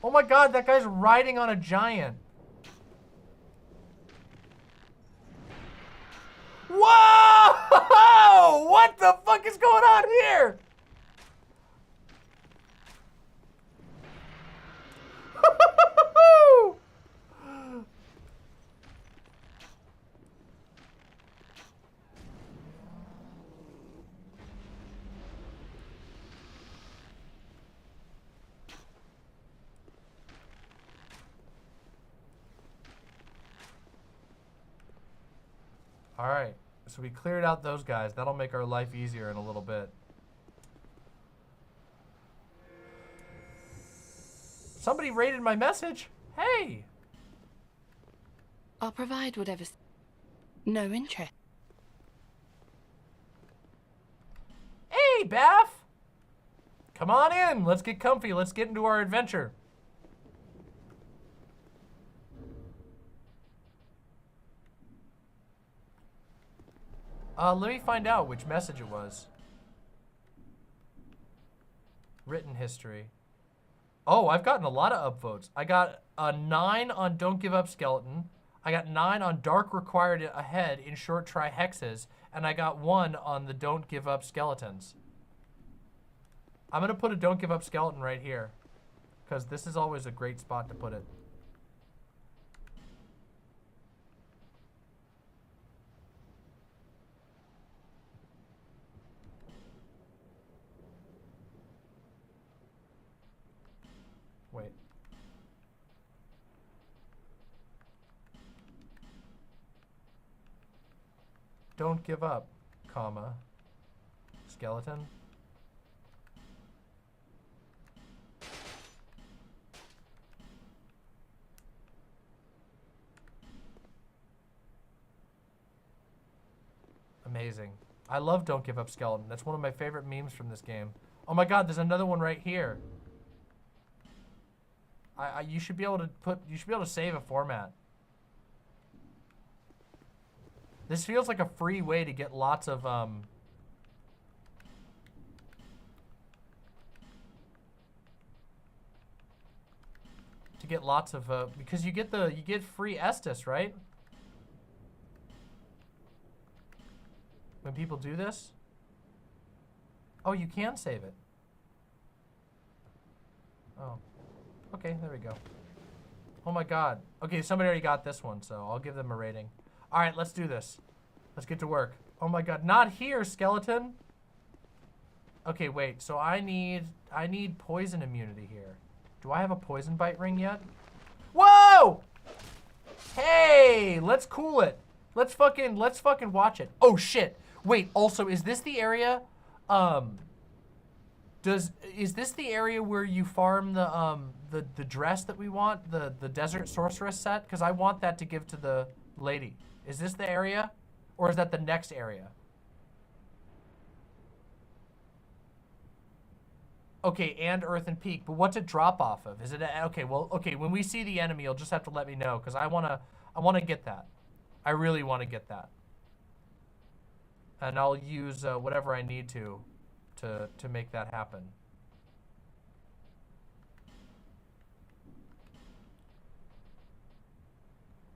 S1: Oh my god, that guy's riding on a giant. Whoa! What the fuck is going on here? All right, so we cleared out those guys. That'll make our life easier in a little bit. Somebody rated my message. Hey.
S4: I'll provide whatever's... No interest.
S1: Hey, Bath. Come on in. Let's get comfy. Let's get into our adventure. Let me find out which message it was. Written history. Oh, I've gotten a lot of upvotes. I got a 9 on Don't Give Up Skeleton. I got 9 on Dark Required Ahead in Short Try Hexes. And I got 1 on the Don't Give Up Skeletons. I'm gonna put a Don't Give Up Skeleton right here, because this is always a great spot to put it. Wait. Don't give up, comma, skeleton. Amazing. I love Don't Give Up Skeleton. That's one of my favorite memes from this game. Oh my god, there's another one right here. You should be able to save a format. This feels like a free way to get lots of because you get free Estus, right? When people do this? Oh, you can save it. Oh. Okay, there we go. Oh my god. Okay, somebody already got this one, so I'll give them a rating. All right, let's do this. Let's get to work. Oh my god, not here, skeleton. Okay, wait. So I need poison immunity here. Do I have a poison bite ring yet? Whoa! Hey, let's cool it. Let's fucking watch it. Oh shit. Wait, also, is this the area is this the area where you farm the dress that we want, the desert sorceress set? Because I want that to give to the lady. Is this the area, or is that the next area? Okay, and Earthen Peak, but what's it drop off of? Is it okay? Well, okay. When we see the enemy, you'll just have to let me know, because I wanna get that. I really want to get that, and I'll use whatever I need to make that happen.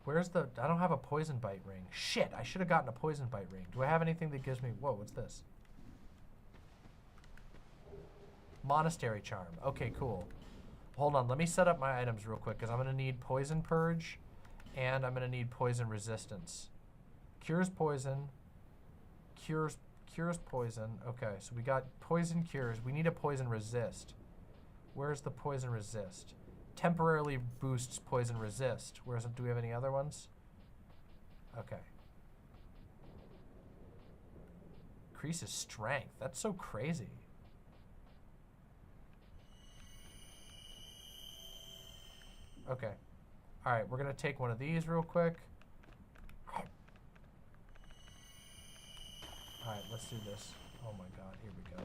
S1: Where's the... I don't have a poison bite ring. Shit, I should have gotten a poison bite ring. Do I have anything that gives me... Whoa, what's this? Monastery charm. Okay, cool. Hold on, let me set up my items real quick, because I'm going to need poison purge, and I'm going to need poison resistance. Cures poison. Cures poison. Okay, so we got poison cures. We need a poison resist. Where's the poison resist? Temporarily boosts poison resist. Do we have any other ones? Okay. Increases strength. That's so crazy. Okay. All right, we're gonna take one of these real quick. All right, let's do this. Oh my god, here we go.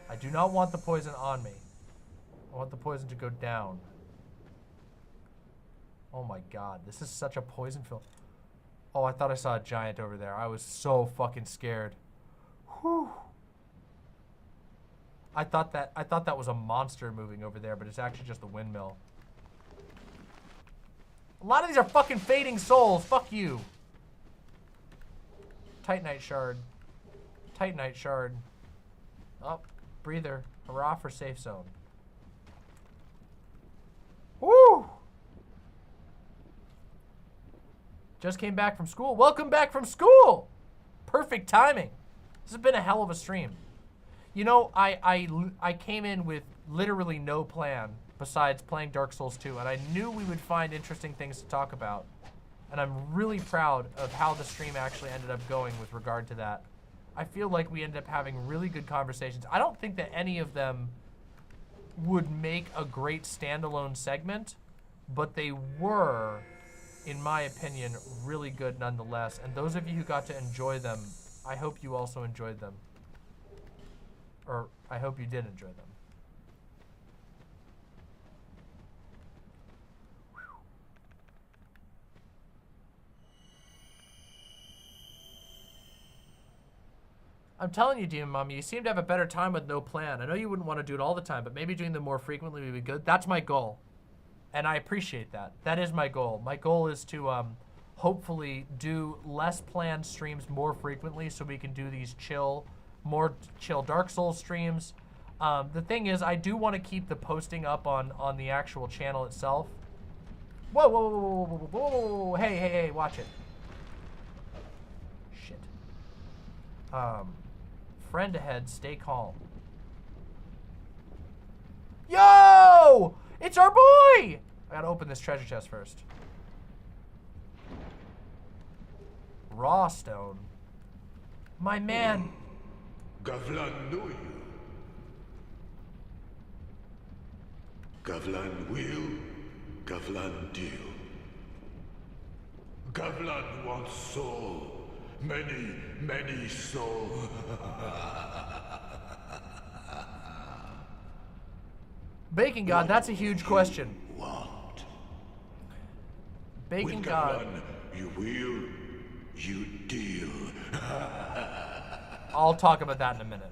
S1: I do not want the poison on me. I want the poison to go down. Oh my god, this is such a poison fill. Oh, I thought I saw a giant over there. I was so fucking scared. Whew. I thought that was a monster moving over there, but it's actually just the windmill. A lot of these are fucking fading souls. Fuck you. Titanite shard. Titanite shard. Oh, breather. Hurrah for safe zone. Woo! Just came back from school. Welcome back from school! Perfect timing. This has been a hell of a stream. You know, I came in with literally no plan besides playing Dark Souls 2, and I knew we would find interesting things to talk about. And I'm really proud of how the stream actually ended up going with regard to that. I feel like we ended up having really good conversations. I don't think that any of them would make a great standalone segment, but they were, in my opinion, really good nonetheless. And those of you who got to enjoy them, I hope you also enjoyed them. Or I hope you did enjoy them. I'm telling you, Demon Mom, you seem to have a better time with no plan. I know you wouldn't want to do it all the time, but maybe doing them more frequently would be good. That's my goal. And I appreciate that. That is my goal. My goal is to hopefully do less planned streams more frequently so we can do these more chill Dark Souls streams. The thing is, I do want to keep the posting up on the actual channel itself. Whoa, whoa, whoa, whoa, whoa, whoa, whoa, whoa. Hey, hey, hey, watch it. Shit. Friend ahead, stay calm. Yo! It's our boy! I gotta open this treasure chest first. Raw stone. My man.
S5: Gavlan know you. Gavlan will, Gavlan deal. Gavlan wants soul. Many, many soul.
S1: Bacon God, that's a huge question.
S5: Want.
S1: Bacon
S5: With
S1: God.
S5: Gavlan, you will, you deal.
S1: I'll talk about that in a minute.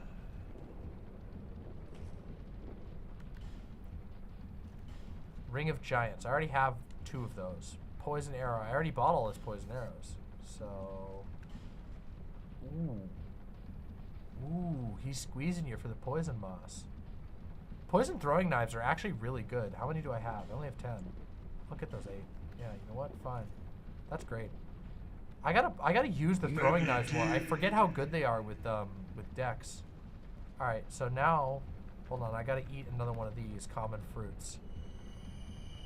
S1: Ring of Giants. I already have 2 of those. Poison arrow. I already bought all his poison arrows. So... Ooh. Ooh, he's squeezing you for the poison moss. Poison throwing knives are actually really good. How many do I have? I only have 10. I'll get those 8. Yeah, you know what? Fine. That's great. I gotta use the throwing knives more. I forget how good they are with Dex. All right, so now, hold on. I gotta eat another one of these common fruits.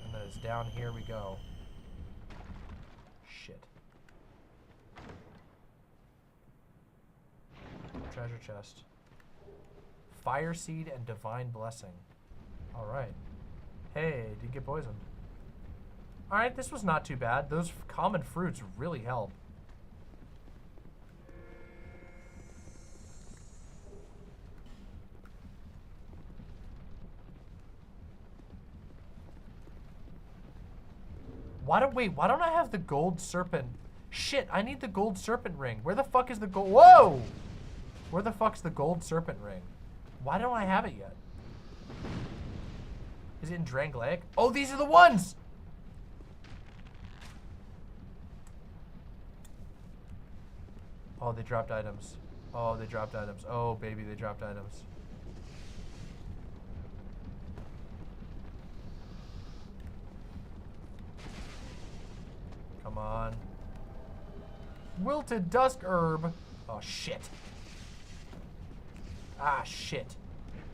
S1: And then it's down here we go. Shit. Treasure chest. Fire seed and divine blessing. All right. Hey, did get poisoned. All right, this was not too bad. Those common fruits really help. Why don't I have the gold serpent? Shit, I need the gold serpent ring. Where the fuck is the gold? Whoa! Where the fuck's the gold serpent ring? Why don't I have it yet? Is it in Drangleic? Oh, these are the ones! Oh, they dropped items. Oh, they dropped items. Oh, baby, they dropped items. Come on. Wilted dusk herb. Oh, shit. Ah, shit.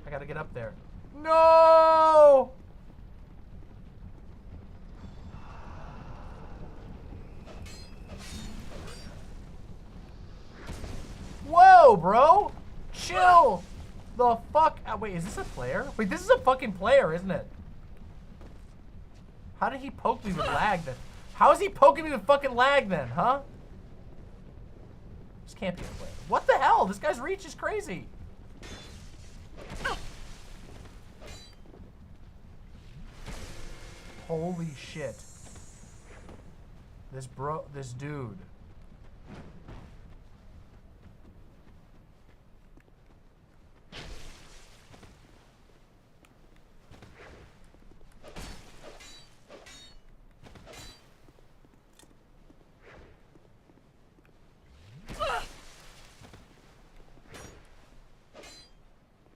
S1: I gotta get up there. No! Whoa, bro! Chill! The fuck? Wait, is this a player? Wait, this is a fucking player, isn't it? How did he poke me with lag then? How is he poking me with fucking lag then, huh? This can't be a player. What the hell? This guy's reach is crazy. Holy shit. This dude.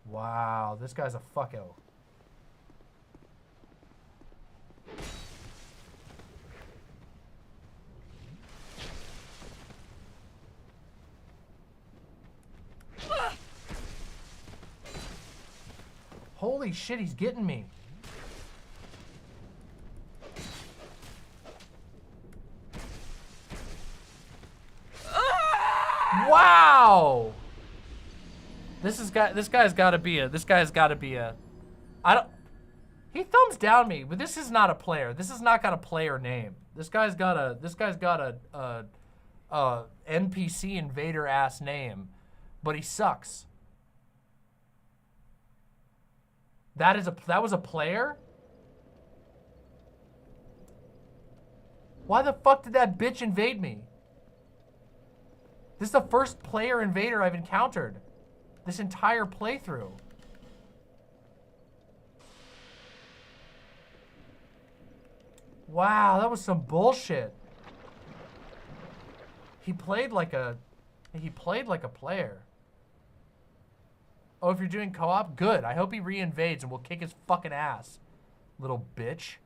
S1: Wow, this guy's a fucko. Holy shit, he's getting me. Wow! This guy's gotta be a I don't he thumbs down me, but this is not a player. This has not got a player name. This guy's got a NPC invader ass name, but he sucks. That was a player? Why the fuck did that bitch invade me? This is the first player invader I've encountered this entire playthrough. Wow, that was some bullshit. He played like a player. Oh, if you're doing co-op, good. I hope he re-invades and we'll kick his fucking ass. Little bitch.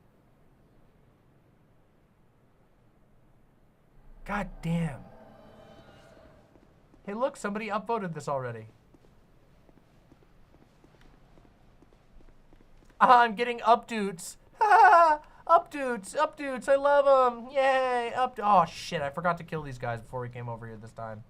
S1: God damn. Hey, look, somebody upvoted this already. I'm getting updoots. Updoots, I love them. Yay, oh shit, I forgot to kill these guys before we came over here this time.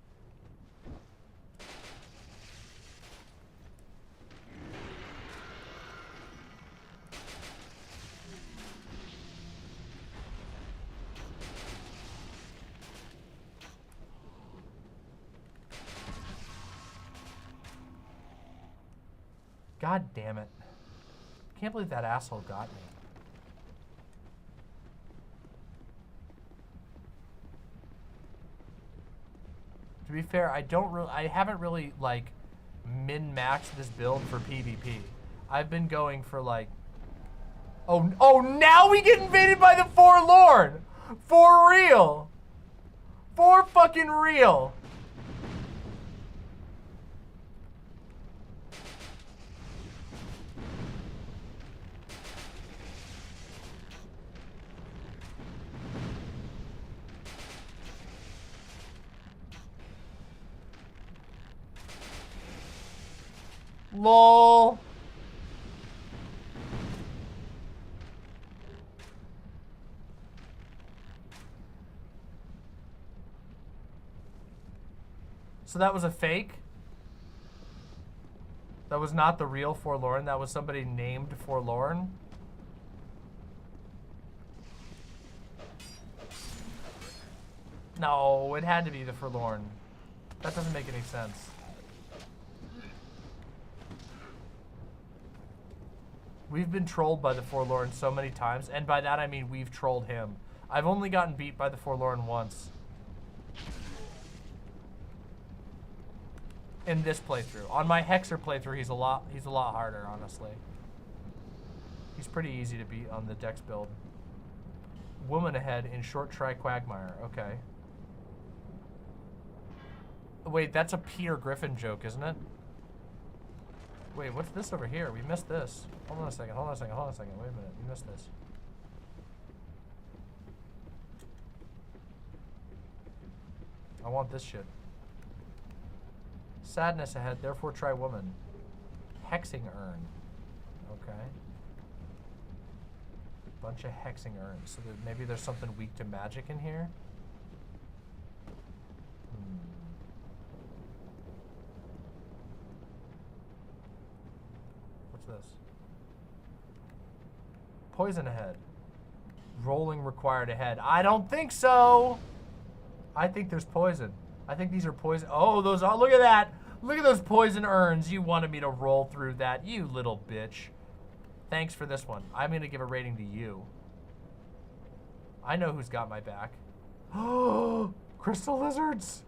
S1: God damn it. Can't believe that asshole got me. To be fair, I haven't really like min-maxed this build for PvP. I've been going for like, oh, now we get invaded by the Forlorn! For real! For fucking real! LOL. So that was a fake? That was not the real Forlorn? That was somebody named Forlorn? No, it had to be the Forlorn. That doesn't make any sense. We've been trolled by the Forlorn so many times, and by that I mean we've trolled him. I've only gotten beat by the Forlorn once. In this playthrough. On my Hexer playthrough, he's a lot harder, honestly. He's pretty easy to beat on the Dex build. Woman ahead in short try Quagmire. Okay. Wait, that's a Peter Griffin joke, isn't it? Wait, what's this over here? We missed this. Hold on a second, hold on a second, hold on a second. Wait a minute, we missed this. I want this shit. Sadness ahead, therefore try woman. Hexing urn. Okay. Bunch of hexing urns. So that maybe there's something weak to magic in here? What's this? Poison ahead. Rolling required ahead. I don't think so! I think there's poison. I think these are poison. Oh, those are, look at that! Look at those poison urns. You wanted me to roll through that, you little bitch. Thanks for this one. I'm gonna give a rating to you. I know who's got my back. Oh, crystal lizards!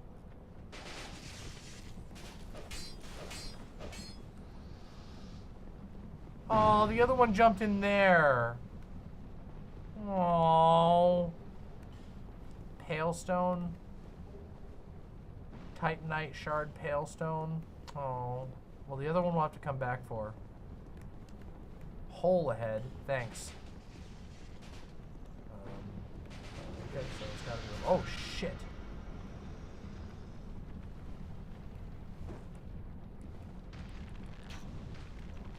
S1: Oh, the other one jumped in there. Oh. Palestone. Titanite shard palestone. Oh. Well, the other one we'll have to come back for. Hole ahead. Thanks. Okay, so it's gotta be... Oh, shit.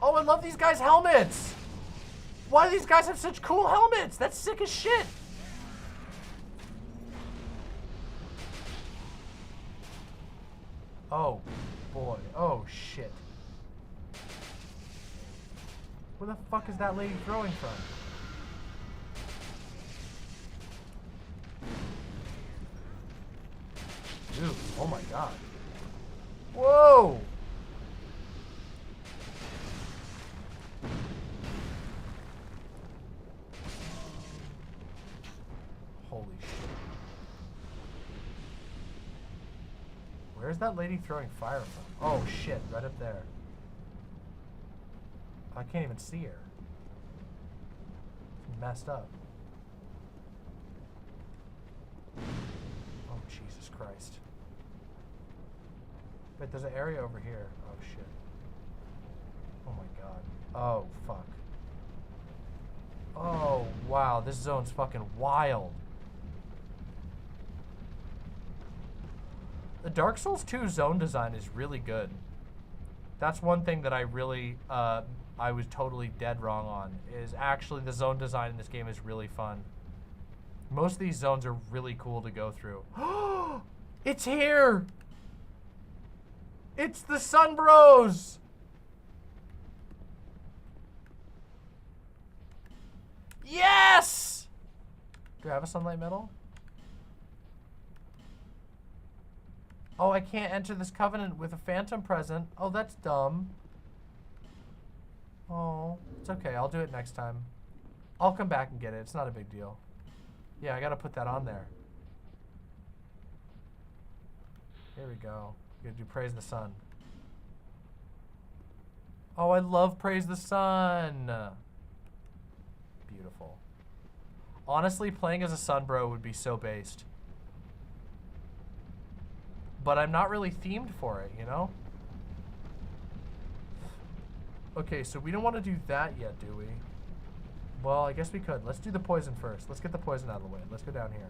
S1: Oh, I love these guys' helmets! Why do these guys have such cool helmets? That's sick as shit! Oh, boy. Oh, shit. Where the fuck is that lady throwing from? Dude, oh my god. Whoa! Holy shit. Where's that lady throwing fire from? Oh shit, right up there. I can't even see her. It's messed up. Oh, Jesus Christ. Wait, there's an area over here. Oh, shit. Oh, my God. Oh, fuck. Oh, wow. This zone's fucking wild. The Dark Souls 2 zone design is really good. That's one thing that I really, I was totally dead wrong on, is actually the zone design in this game is really fun. Most of these zones are really cool to go through. It's here! It's the Sun Bros! Yes! Do I have a sunlight medal? Oh, I can't enter this covenant with a phantom present. Oh, that's dumb. Oh, it's okay. I'll do it next time. I'll come back and get it. It's not a big deal. Yeah, I gotta put that on there. Here we go. We gotta do Praise the Sun. Oh, I love Praise the Sun. Beautiful. Honestly, playing as a sun bro would be so based. But I'm not really themed for it, you know? Okay, so we don't want to do that yet, do we? Well, I guess we could. Let's do the poison first. Let's get the poison out of the way. Let's go down here.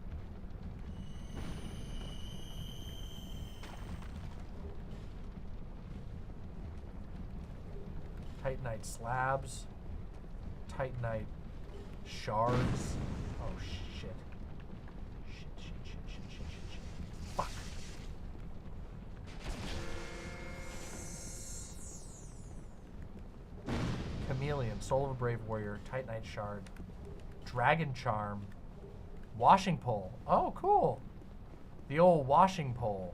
S1: Titanite slabs. Titanite shards. Oh, shit. Shit. Fuck. Chameleon, Soul of a Brave Warrior, Titanite Shard, Dragon Charm, Washing Pole. Oh, cool. The old washing pole.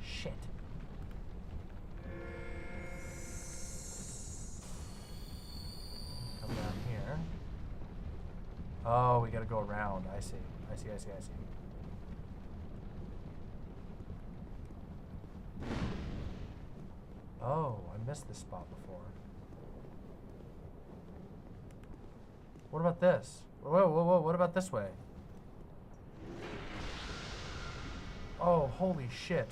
S1: Shit. Come down here. Oh, we gotta go around. I see. Oh, I missed this spot before. What about this? Whoa, what about this way? Oh, holy shit.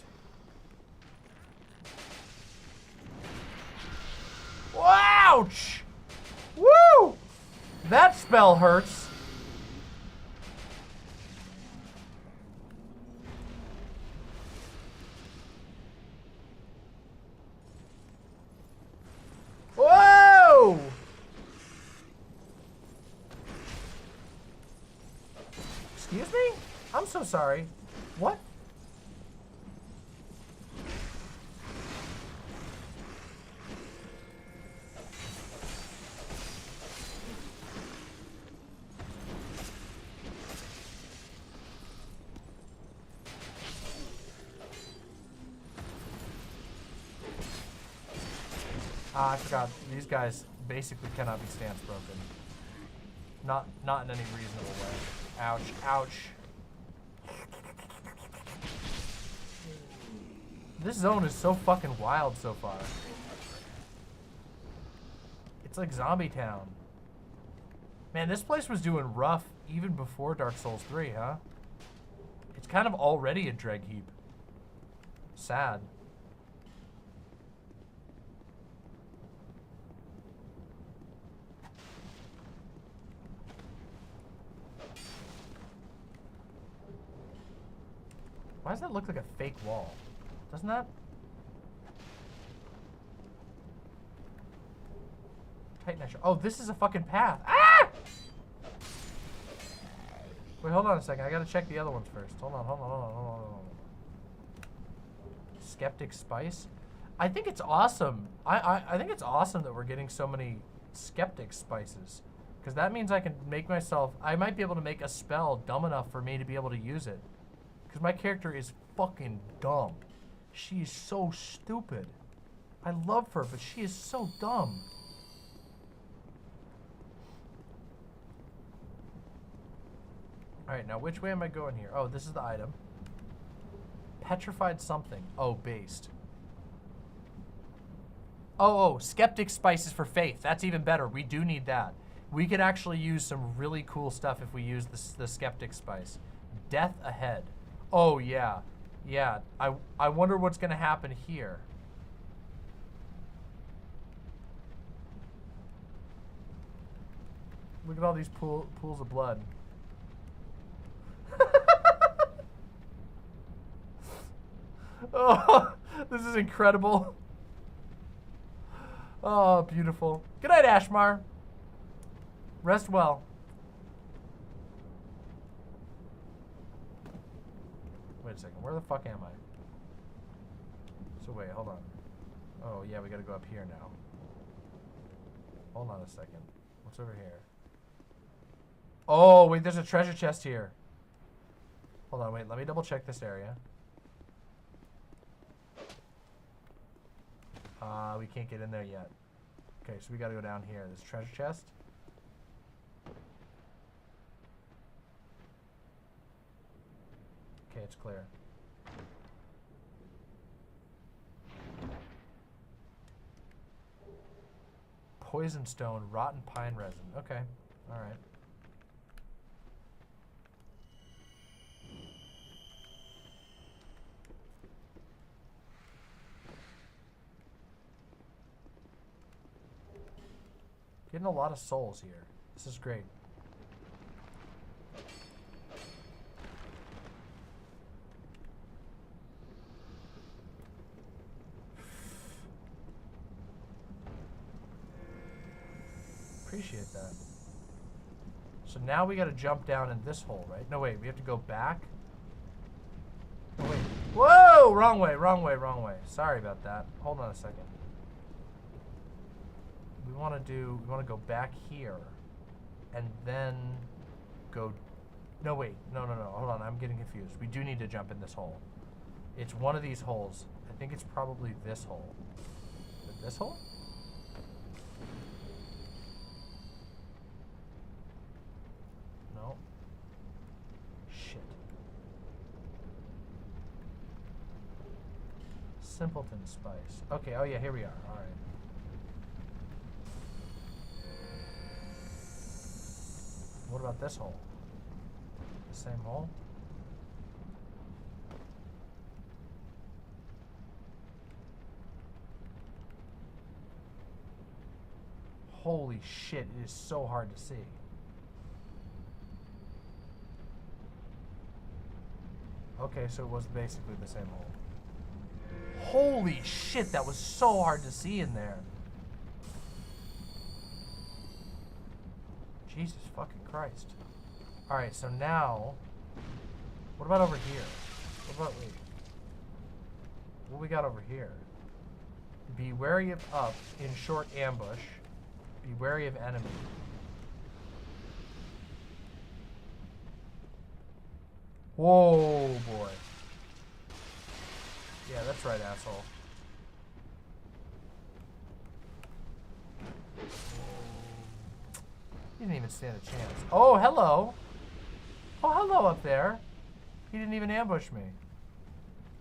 S1: Ouch! Woo! That spell hurts. Whoa! Excuse me? I'm so sorry. What? I forgot. These guys basically cannot be stance broken. Not in any reasonable way. Ouch, ouch. This zone is so fucking wild so far. It's like Zombie Town. Man, this place was doing rough even before Dark Souls 3, huh? It's kind of already a dreg heap. Sad. Why does that look like a fake wall? Doesn't that? Tighten that. Oh, this is a fucking path. Ah! Wait, hold on a second. I gotta check the other ones first. Hold on. Skeptic Spice? I think it's awesome. I think it's awesome that we're getting so many Skeptic Spices. Because that means I can make myself... I might be able to make a spell dumb enough for me to be able to use it. Because my character is fucking dumb. She is so stupid. I love her, but she is so dumb. Alright, now which way am I going here? Oh, this is the item. Petrified something. Oh, based. Oh, Skeptic Spices for faith. That's even better. We do need that. We could actually use some really cool stuff if we use the Skeptic Spice. Death ahead. Oh, yeah. Yeah. I wonder what's going to happen here. Look at all these pools of blood. Oh, this is incredible. Oh, beautiful. Good night, Ashmar. Rest well. Wait a second. Where the fuck am I? So wait, hold on. Oh, yeah, we gotta go up here now. Hold on a second. What's over here? Oh, wait, there's a treasure chest here. Hold on, wait. Let me double check this area. We can't get in there yet. Okay, so we gotta go down here. This treasure chest. Okay, it's clear. Poison stone, rotten pine resin. Okay, alright. Getting a lot of souls here. This is great. Appreciate that. So now we gotta jump down in this hole, right? No, wait, we have to go back? Oh, wait. Whoa! Wrong way, wrong way, wrong way. Sorry about that. Hold on a second. We want to go back here and then go, no wait, no, hold on, I'm getting confused. We do need to jump in this hole. It's one of these holes. I think it's probably this hole. Is it this hole? No. Shit. Simpleton Spice. Okay, oh yeah, here we are, alright. What about this hole? The same hole? Holy shit, it is so hard to see. Okay, so it was basically the same hole. Holy shit, that was so hard to see in there. Jesus fucking Christ. Alright, so now... What about over here? What about... Wait. What we got over here? Be wary of up in short ambush. Be wary of enemy. Whoa, boy. Yeah, that's right, asshole. He didn't even stand a chance. Oh, hello. Oh, hello up there. He didn't even ambush me.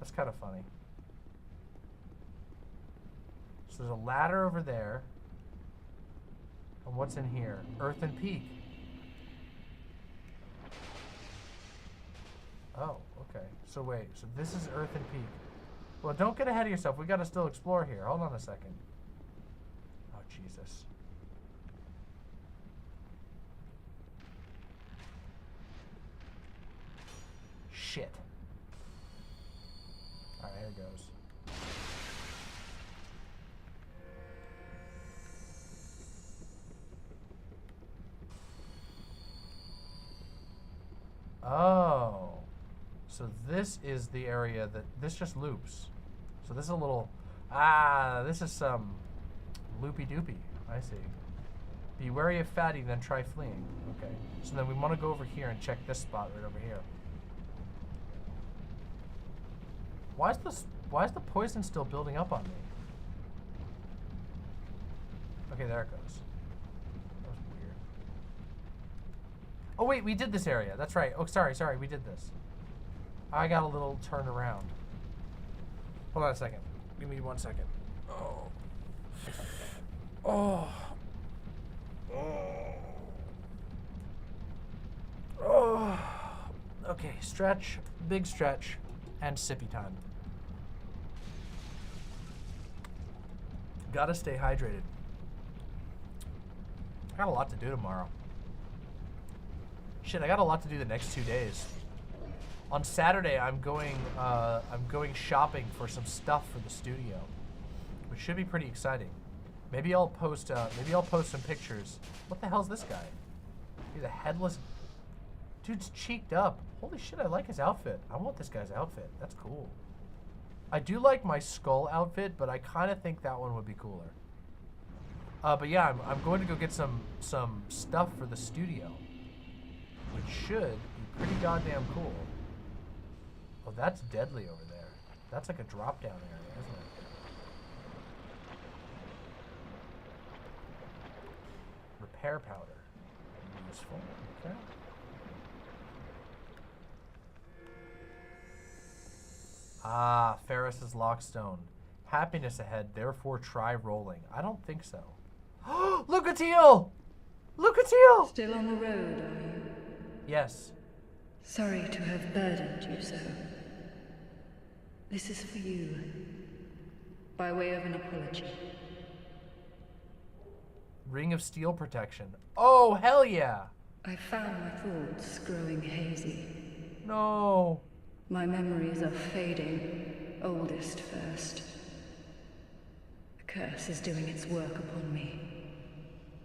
S1: That's kind of funny. So there's a ladder over there. And what's in here? Earthen Peak. Oh, okay. So wait. So this is Earthen Peak. Well, don't get ahead of yourself. We gotta still explore here. Hold on a second. Oh, Jesus. Shit. Alright, here it goes. Oh. So this is the area that... This just loops. So this is a little... Ah, this is some loopy-doopy. I see. Be wary of fatty, then try fleeing. Okay. So then we want to go over here and check this spot right over here. Why is the poison still building up on me? Okay, there it goes. That was weird. Oh wait, we did this area. That's right. Oh, sorry, we did this. I got a little turned around. Hold on a second. Give me 1 second. Oh. Oh. Oh. Oh. Okay, stretch, big stretch, and sippy time. Gotta stay hydrated. I got a lot to do tomorrow. Shit, I got a lot to do the next 2 days. On Saturday, I'm going shopping for some stuff for the studio, which should be pretty exciting. Maybe I'll post some pictures. What the hell's this guy? He's a headless dude's cheeked up. Holy shit, I like his outfit. I want this guy's outfit. That's cool. I do like my skull outfit, but I kind of think that one would be cooler. But yeah, I'm going to go get some stuff for the studio, which should be pretty goddamn cool. Oh, that's deadly over there. That's like a drop down area, isn't it? Repair powder. Useful. Okay. Ah, Ferris's Lockstone. Happiness ahead, therefore try rolling. I don't think so. Lucatiel! Lucatiel!
S6: Still on the road, are you?
S1: Yes.
S6: Sorry to have burdened you so. This is for you, by way of an apology.
S1: Ring of Steel protection. Oh, hell yeah!
S6: I found my thoughts growing hazy.
S1: No.
S6: My memories are fading, oldest first. The curse is doing its work upon me.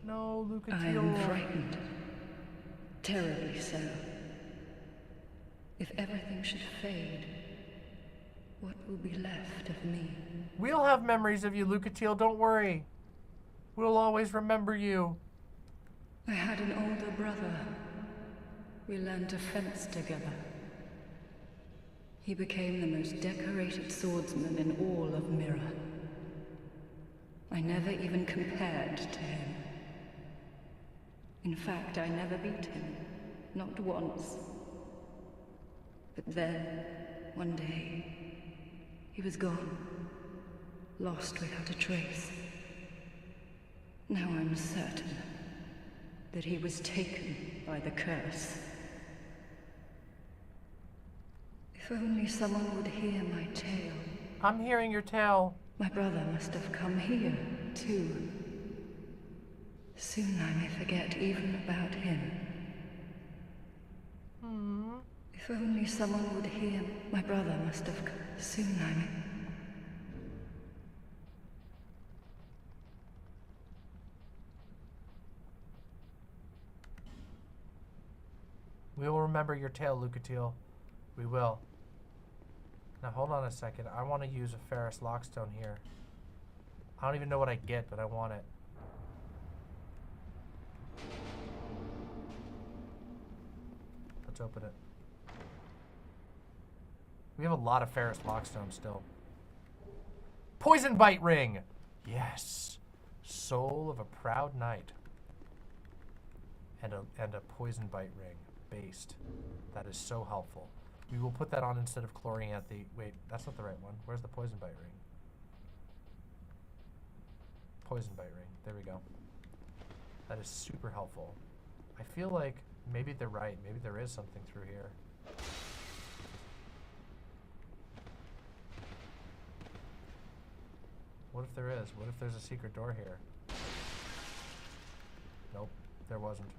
S1: No, Lucatiel.
S6: I am frightened. Terribly so. If everything should fade, what will be left of me?
S1: We'll have memories of you, Lucatiel, don't worry. We'll always remember you.
S6: I had an older brother. We learned to fence together. He became the most decorated swordsman in all of Mirror. I never even compared to him. In fact, I never beat him. Not once. But then, one day, he was gone. Lost without a trace. Now I'm certain that he was taken by the curse. If only someone would hear my tale.
S1: I'm hearing your tale.
S6: My brother must have come here, too. Soon I may forget even about him. If only someone would hear. My brother must have come. Soon I may...
S1: We will remember your tale, Lucatiel. We will. Now hold on a second. I want to use a Ferris Lockstone here. I don't even know what I get, but I want it. Let's open it. We have a lot of Ferris Lockstone still. Poison Bite Ring! Yes. Soul of a Proud Knight. And a Poison Bite Ring. Based. That is so helpful. We will put that on instead of Chloranthe. Wait, that's not the right one. Where's the Poison Bite Ring? Poison Bite Ring. There we go. That is super helpful. I feel like maybe they're right. Maybe there is something through here. What if there is? What if there's a secret door here? Nope, there wasn't.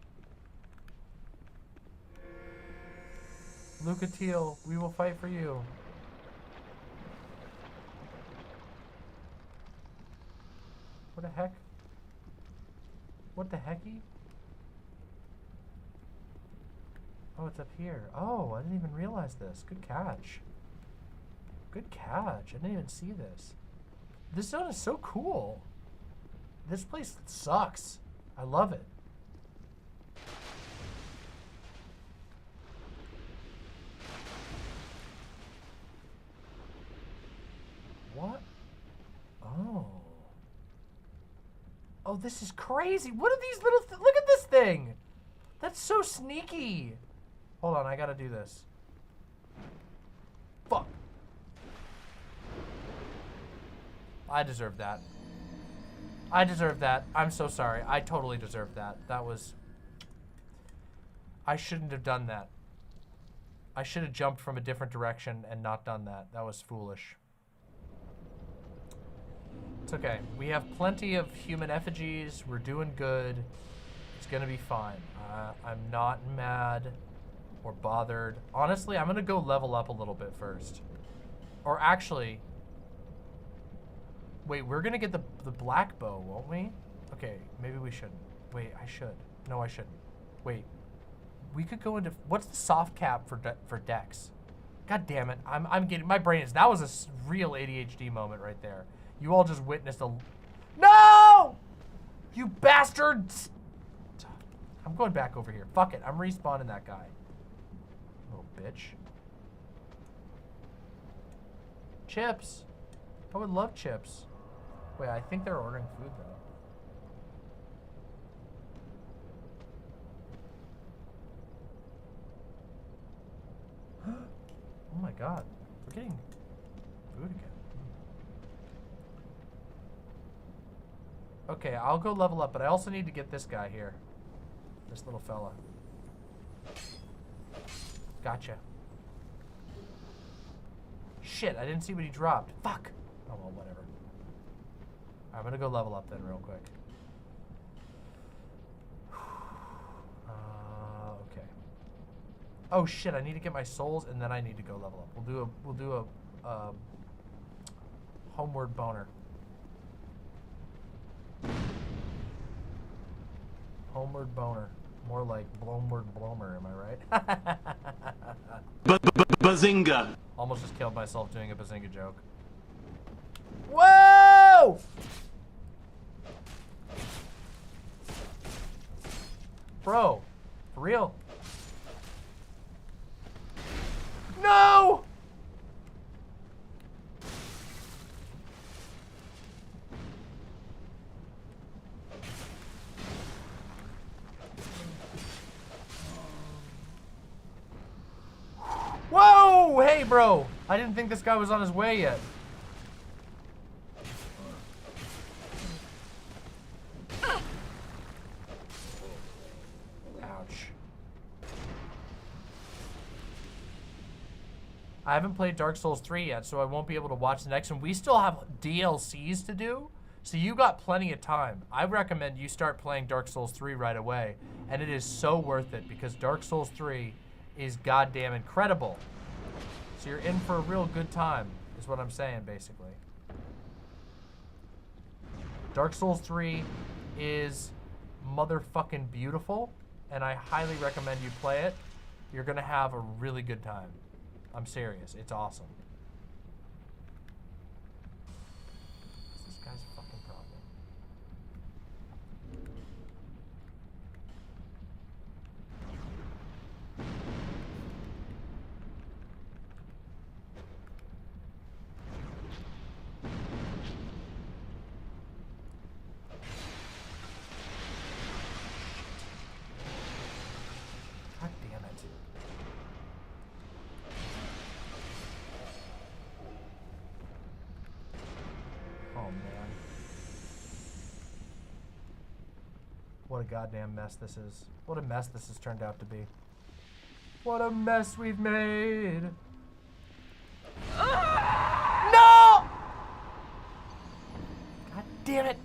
S1: Luca Teal, we will fight for you. What the heck? What the hecky? Oh, it's up here. Oh, I didn't even realize this. Good catch. Good catch. I didn't even see this. This zone is so cool. This place sucks. I love it. What? Oh. Oh, this is crazy. What are these little... Look at this thing. That's so sneaky. Hold on, I gotta do this. Fuck. I deserve that. I deserve that. I'm so sorry. I totally deserved that. That was... I shouldn't have done that. I should have jumped from a different direction and not done that. That was foolish. It's okay. We have plenty of human effigies. We're doing good. It's gonna be fine. I'm not mad or bothered. Honestly, I'm gonna go level up a little bit first. Or actually... Wait, we're gonna get the black bow, won't we? Okay, maybe we shouldn't. Wait, I should. No, I shouldn't. Wait, we could go into... What's the soft cap for Dex? God damn it, I'm getting... My brain is... That was a real ADHD moment right there. You all just witnessed a... No! You bastards! I'm going back over here. Fuck it. I'm respawning that guy. Little bitch. Chips. I would love chips. Wait, I think they're ordering food, though. Oh my god. We're getting food again. Okay, I'll go level up, but I also need to get this guy here. This little fella. Gotcha. Shit, I didn't see what he dropped. Fuck! Oh well, whatever. I'm gonna go level up then real quick. Okay. Oh shit, I need to get my souls and then I need to go level up. We'll do a homeward boner. Homeward boner. More like blomward blomer, am I right?
S3: Bazinga!
S1: Almost just killed myself doing a Bazinga joke. Whoa! Bro, for real? No! Whoa! Hey, bro! I didn't think this guy was on his way yet. Ouch. I haven't played Dark Souls 3 yet, so I won't be able to watch the next one. We still have DLCs to do, so you got plenty of time. I recommend you start playing Dark Souls 3 right away, and it is so worth it because Dark Souls 3 is goddamn incredible. So you're in for a real good time, is what I'm saying, basically. Dark Souls 3 is motherfucking beautiful, and I highly recommend you play it. You're gonna have a really good time. I'm serious, it's awesome. What's this guy's fucking problem? God damn it. Oh man. What a goddamn mess this is. What a mess this has turned out to be. What a mess we've made. No! damn it.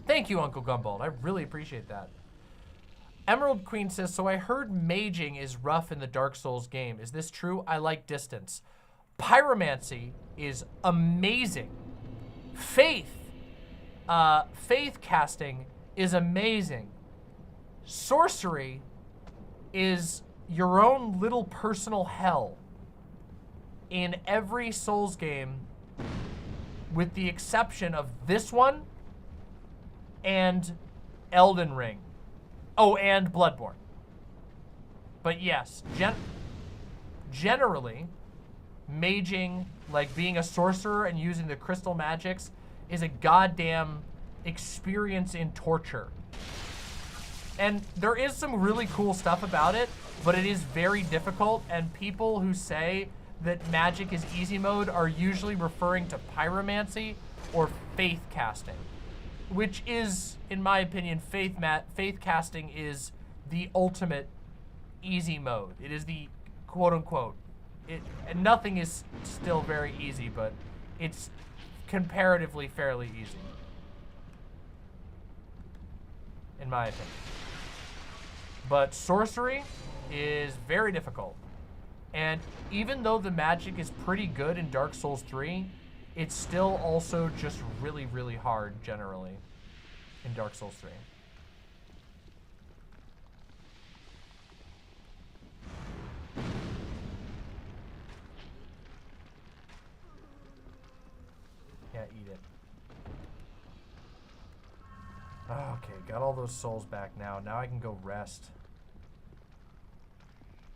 S1: Thank you, Uncle Gumball. I really appreciate that. Emerald Queen says, so I heard maging is rough in the Dark Souls game. Is this true? I like distance. Pyromancy is amazing. Faith casting is amazing. Sorcery is your own little personal hell in every Souls game, with the exception of this one and Elden Ring. Oh, and Bloodborne. But yes, generally, maging, like being a sorcerer and using the crystal magics, is a goddamn experience in torture. And there is some really cool stuff about it, but it is very difficult, and people who say that magic is easy mode are usually referring to pyromancy or faith casting, which is, in my opinion, faith casting is the ultimate easy mode. It is the quote unquote, and nothing is still very easy, but it's comparatively fairly easy, in my opinion. But sorcery is very difficult. And even though the magic is pretty good in Dark Souls 3, it's still also just really, really hard generally in Dark Souls 3. Yeah, eat it. Okay, got all those souls back now. Now I can go rest.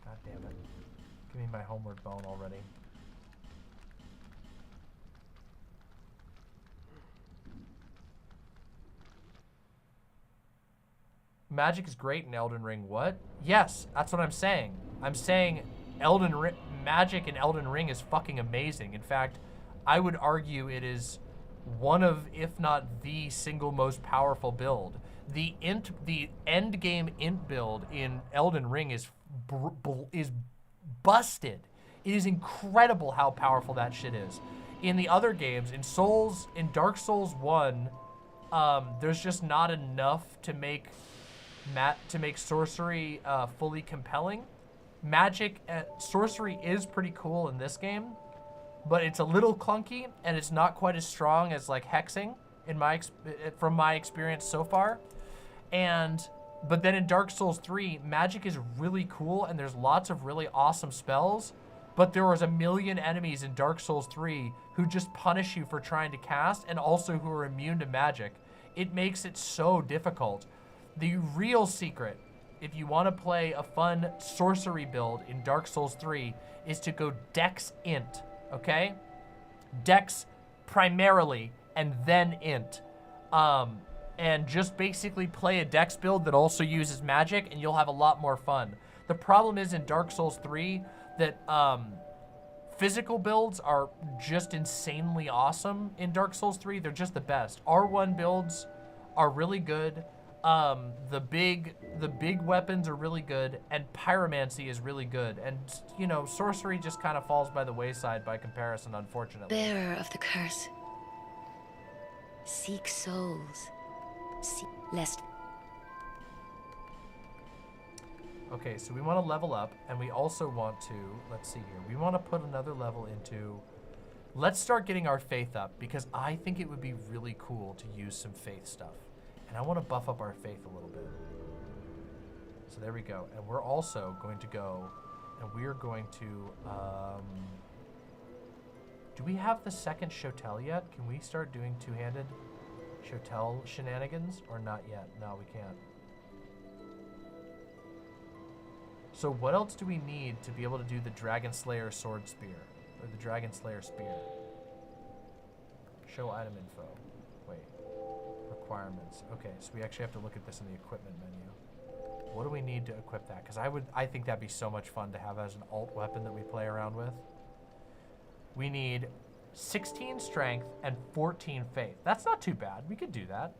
S1: God damn it. Give me my homeward bone already. Magic is great in Elden Ring. What? Yes, that's what I'm saying. I'm saying magic in Elden Ring is fucking amazing. In fact, I would argue it is one of, if not the single most powerful build. The end game int build in Elden Ring is busted. It is incredible how powerful that shit is. In the other games, in Dark Souls 1, there's just not enough to make sorcery fully compelling. Sorcery is pretty cool in this game, but it's a little clunky and it's not quite as strong as like hexing from my experience so far. But then in Dark Souls 3, magic is really cool and there's lots of really awesome spells, but there was a million enemies in Dark Souls 3 who just punish you for trying to cast and also who are immune to magic. It makes it so difficult. The real secret, if you want to play a fun sorcery build in Dark Souls 3, is to go Dex Int, okay? Dex primarily, and then Int. And just basically play a Dex build that also uses magic, and you'll have a lot more fun. The problem is in Dark Souls 3 that physical builds are just insanely awesome in Dark Souls 3. They're just the best. R1 builds are really good. The big weapons are really good, and pyromancy is really good. And, you know, sorcery just kind of falls by the wayside by comparison, unfortunately.
S7: Bearer of the curse. Seek souls. Lest.
S1: Okay, so we want to level up, and we also want to, let's see here, we want to put another level into, let's start getting our faith up, because I think it would be really cool to use some faith stuff. And I want to buff up our faith a little bit. So there we go. And we're also going to go, and we're going to, do we have the second Shotel yet? Can we start doing two-handed Shotel shenanigans, or not yet? No, we can't. So what else do we need to be able to do the Dragon Slayer Sword Spear, or the Dragon Slayer Spear? Show item info. Wait. Requirements. Okay, so we actually have to look at this in the equipment menu. What do we need to equip that? Because I think that'd be so much fun to have as an alt weapon that we play around with. We need 16 strength and 14 faith. That's not too bad. We could do that.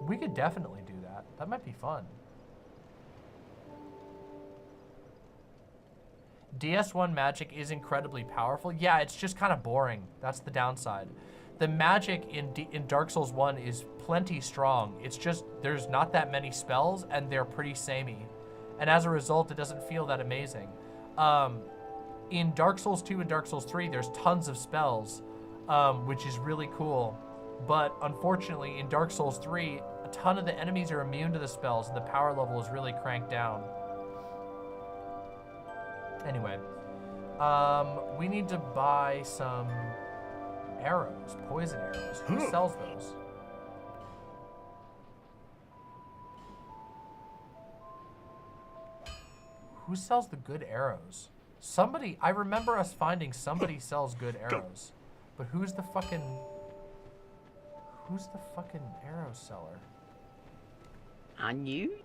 S1: We could definitely do that. That might be fun. DS1 magic is incredibly powerful. Yeah, it's just kind of boring. That's the downside. the magic in Dark Souls 1 is plenty strong. It's just there's not that many spells and they're pretty samey. And as a result, it doesn't feel that amazing. In Dark Souls 2 and Dark Souls 3, there's tons of spells, which is really cool. But unfortunately, in Dark Souls 3, a ton of the enemies are immune to the spells and the power level is really cranked down. Anyway, we need to buy some arrows, poison arrows. Who sells those? Who sells the good arrows? Somebody, I remember us finding somebody sells good arrows. But who's the fucking arrow seller?
S8: And you?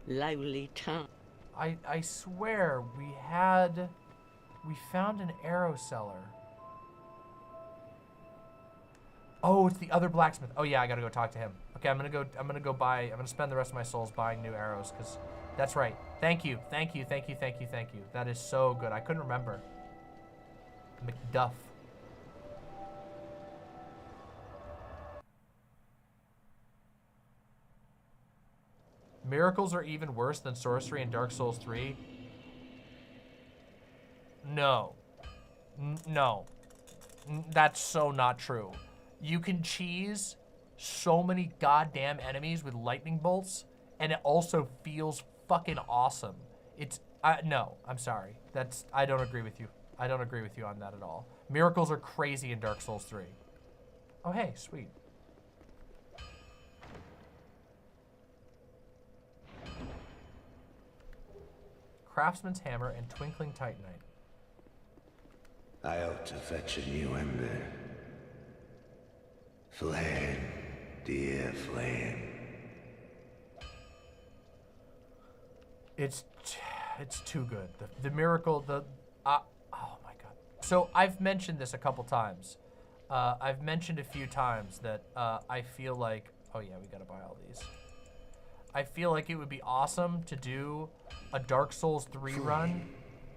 S8: Lowly town.
S1: I swear we found an arrow seller. Oh, it's the other blacksmith. Oh yeah, I gotta go talk to him. Okay, I'm gonna spend the rest of my souls buying new arrows, because that's right. Thank you. That is so good. I couldn't remember. McDuff. Miracles are even worse than sorcery in Dark Souls 3? No. No. That's so not true. You can cheese so many goddamn enemies with lightning bolts, and it also feels fucking awesome. No, I'm sorry. I don't agree with you. I don't agree with you on that at all. Miracles are crazy in Dark Souls 3. Oh, hey, sweet. Craftsman's Hammer and Twinkling Titanite.
S5: I ought to fetch a new ember. Flame, dear flame.
S1: It's too good. The miracle, oh my god. So I've mentioned this a couple times. I've mentioned a few times that I feel like, oh yeah, we gotta buy all these. I feel like it would be awesome to do a Dark Souls 3 run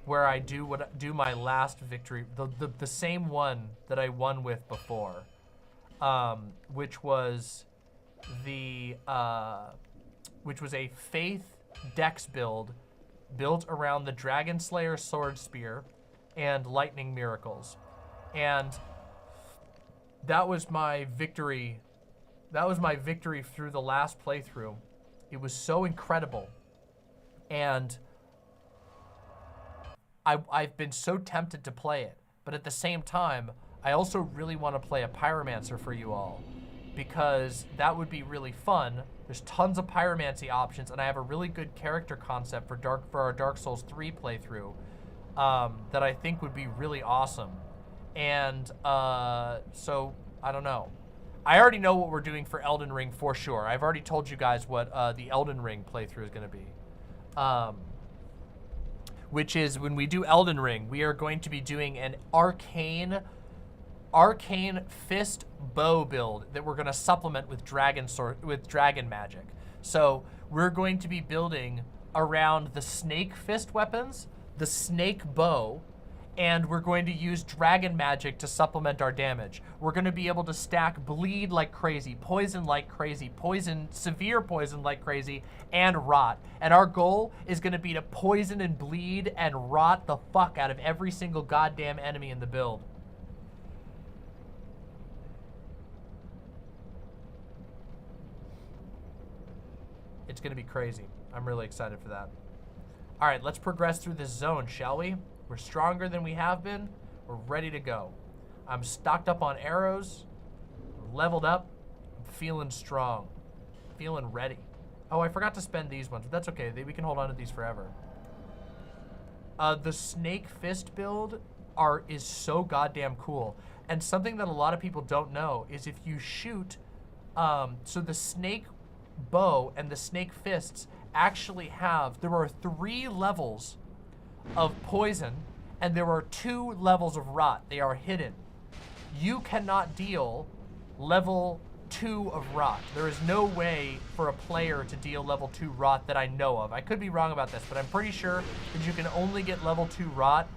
S1: where I do my last victory, the same one that I won with before, which was a Faith Dex build built around the Dragon Slayer Sword Spear and Lightning Miracles, and that was my victory. That was my victory through the last playthrough. It was so incredible, and I've been so tempted to play it, but at the same time, I also really want to play a Pyromancer for you all, because that would be really fun. There's tons of Pyromancy options, and I have a really good character concept for our Dark Souls 3 playthrough that I think would be really awesome. And so, I don't know. I already know what we're doing for Elden Ring for sure. I've already told you guys what the Elden Ring playthrough is going to be. Which is, when we do Elden Ring, we are going to be doing an arcane fist bow build that we're going to supplement with dragon magic. So we're going to be building around the snake fist weapons, the snake bow, and we're going to use dragon magic to supplement our damage. We're going to be able to stack bleed like crazy, poison like crazy, severe poison like crazy, and rot. And our goal is going to be to poison and bleed and rot the fuck out of every single goddamn enemy in the build. It's going to be crazy. I'm really excited for that. All right, let's progress through this zone, shall we? We're stronger than we have been. We're ready to go. I'm stocked up on arrows, leveled up. I'm feeling strong, feeling ready. Oh, I forgot to spend these ones, but that's okay. We can hold on to these forever. The snake fist build is so goddamn cool. And something that a lot of people don't know is if you shoot, so the snake bow and the snake fists actually there are 3 levels of poison, and there are 2 levels of rot. They are hidden. You cannot deal level 2 of rot. There is no way for a player to deal level 2 rot that I know of. I could be wrong about this, but I'm pretty sure that you can only get level 2 rot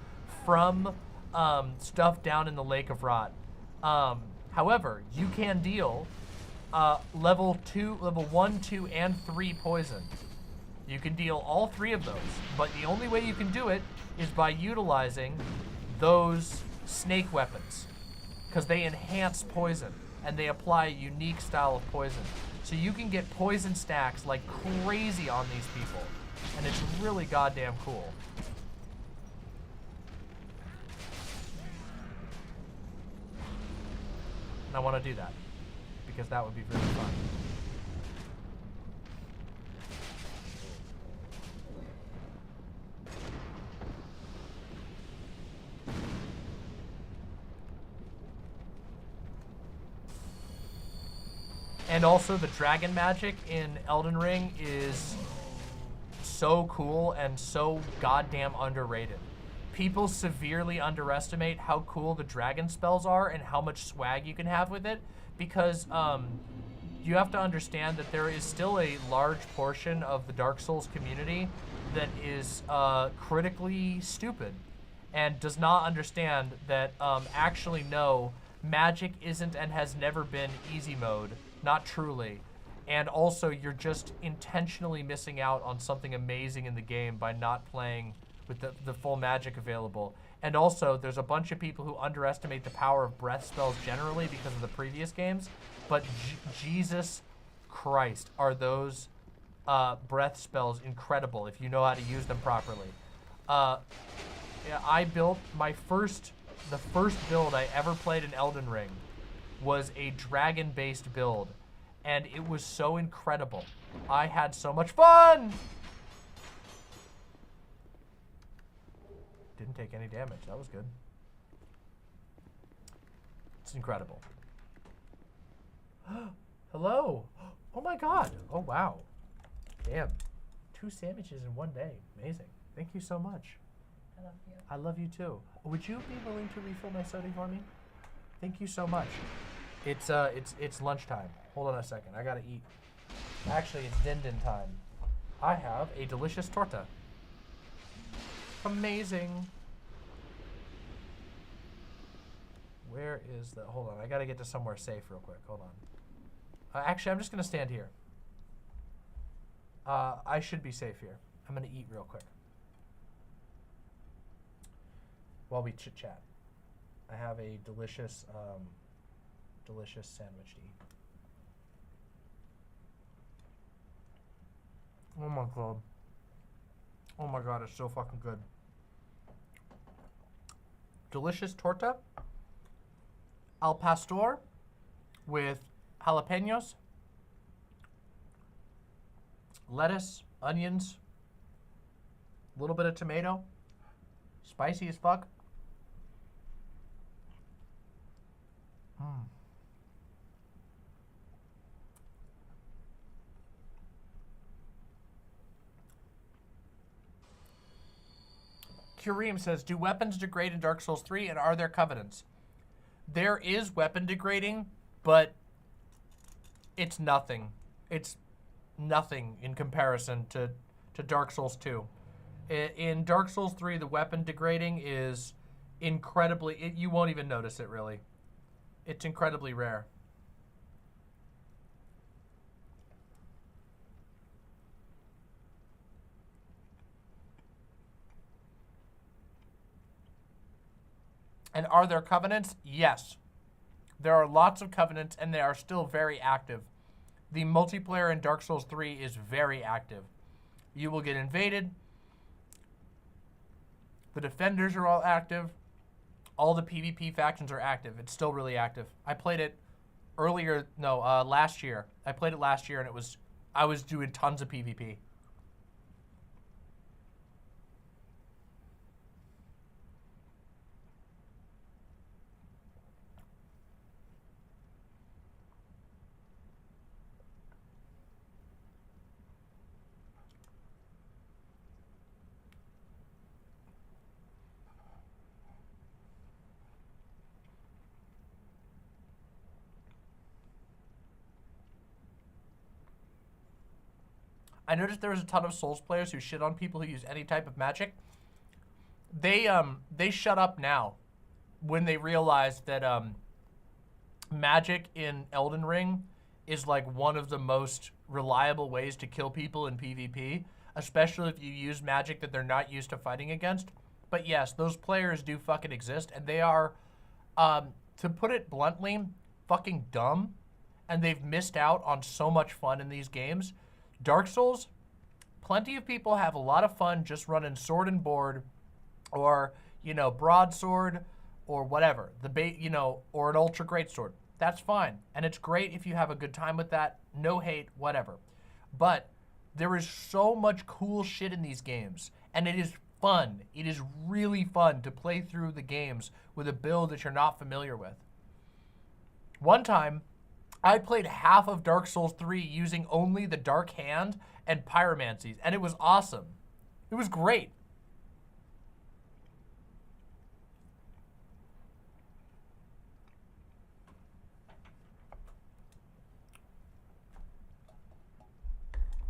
S1: from stuff down in the Lake of Rot. However, you can deal level 1, 2, and 3 poison. You can deal all 3 of those, but the only way you can do it is by utilizing those snake weapons, because they enhance poison and they apply a unique style of poison. So you can get poison stacks like crazy on these people, and it's really goddamn cool. And I want to do that because that would be really fun. And also the dragon magic in Elden Ring is so cool and so goddamn underrated. People severely underestimate how cool the dragon spells are and how much swag you can have with it, because you have to understand that there is still a large portion of the Dark Souls community that is critically stupid and does not understand that actually no, magic isn't and has never been easy mode. Not truly. And also, you're just intentionally missing out on something amazing in the game by not playing with the full magic available. And also, there's a bunch of people who underestimate the power of breath spells generally because of the previous games, but Jesus Christ, are those breath spells incredible if you know how to use them properly. I built the first build I ever played in Elden Ring was a dragon-based build, and it was so incredible. I had so much fun! Didn't take any damage, that was good. It's incredible. Hello! Oh my god! Oh wow. Damn. 2 sandwiches in one day. Amazing. Thank you so much.
S9: I love you.
S1: I love you too. Would you be willing to refill my soda for me? Thank you so much. It's lunchtime. Hold on a second. I gotta eat. Actually, it's din time. I have a delicious torta. Amazing. Where is the? Hold on. I gotta get to somewhere safe real quick. Hold on. Actually, I'm just gonna stand here. I should be safe here. I'm gonna eat real quick while we chit chat. I have a delicious sandwich to eat. Oh my god. Oh my god, it's so fucking good. Delicious torta al pastor with jalapenos, lettuce, onions, a little bit of tomato, spicy as fuck. Kureem says, do weapons degrade in Dark Souls 3, and are there covenants? There is weapon degrading, but it's nothing. It's nothing in comparison to Dark Souls 2. In Dark Souls 3, the weapon degrading is incredibly... you won't even notice it, really. It's incredibly rare. And are there covenants? Yes. There are lots of covenants, and they are still very active. The multiplayer in Dark Souls 3 is very active. You will get invaded. The defenders are all active. All the PvP factions are active. It's still really active. I played it last year. I played it last year, and I was doing tons of PvP. I noticed there was a ton of Souls players who shit on people who use any type of magic. They shut up now when they realized that magic in Elden Ring is like one of the most reliable ways to kill people in PvP, especially if you use magic that they're not used to fighting against. But yes, those players do fucking exist, and they are, to put it bluntly, fucking dumb, and they've missed out on so much fun in these games. Dark Souls, plenty of people have a lot of fun just running sword and board, or, you know, broadsword, or whatever, or an ultra greatsword. That's fine, and it's great if you have a good time with that. No hate, whatever. But there is so much cool shit in these games, and it is fun. It is really fun to play through the games with a build that you're not familiar with. One time, I played half of Dark Souls 3 using only the Dark Hand and Pyromancies, and it was awesome. It was great.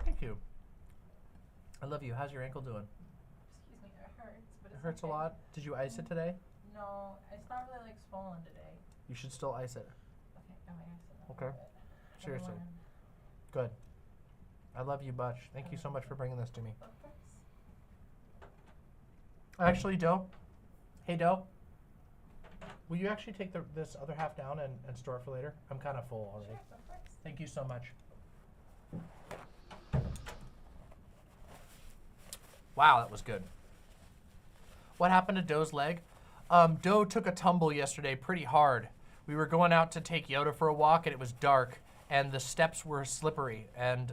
S1: Thank you. I love you. How's your ankle doing?
S9: Excuse me, it hurts, but
S1: It hurts a lot. Did you ice it today?
S9: No, it's not really like swollen today.
S1: You should still ice it.
S9: Okay, I might have to.
S1: Okay. Seriously. Good. I love you, Butch. Thank you so much for bringing this to me. Actually, Doe. Hey, Doe. Will you actually take this other half down and store it for later? I'm kind of full already.
S9: Sure, of course.
S1: Thank you so much. Wow, that was good. What happened to Doe's leg? Doe took a tumble yesterday pretty hard. We were going out to take Yoda for a walk, and it was dark, and the steps were slippery, and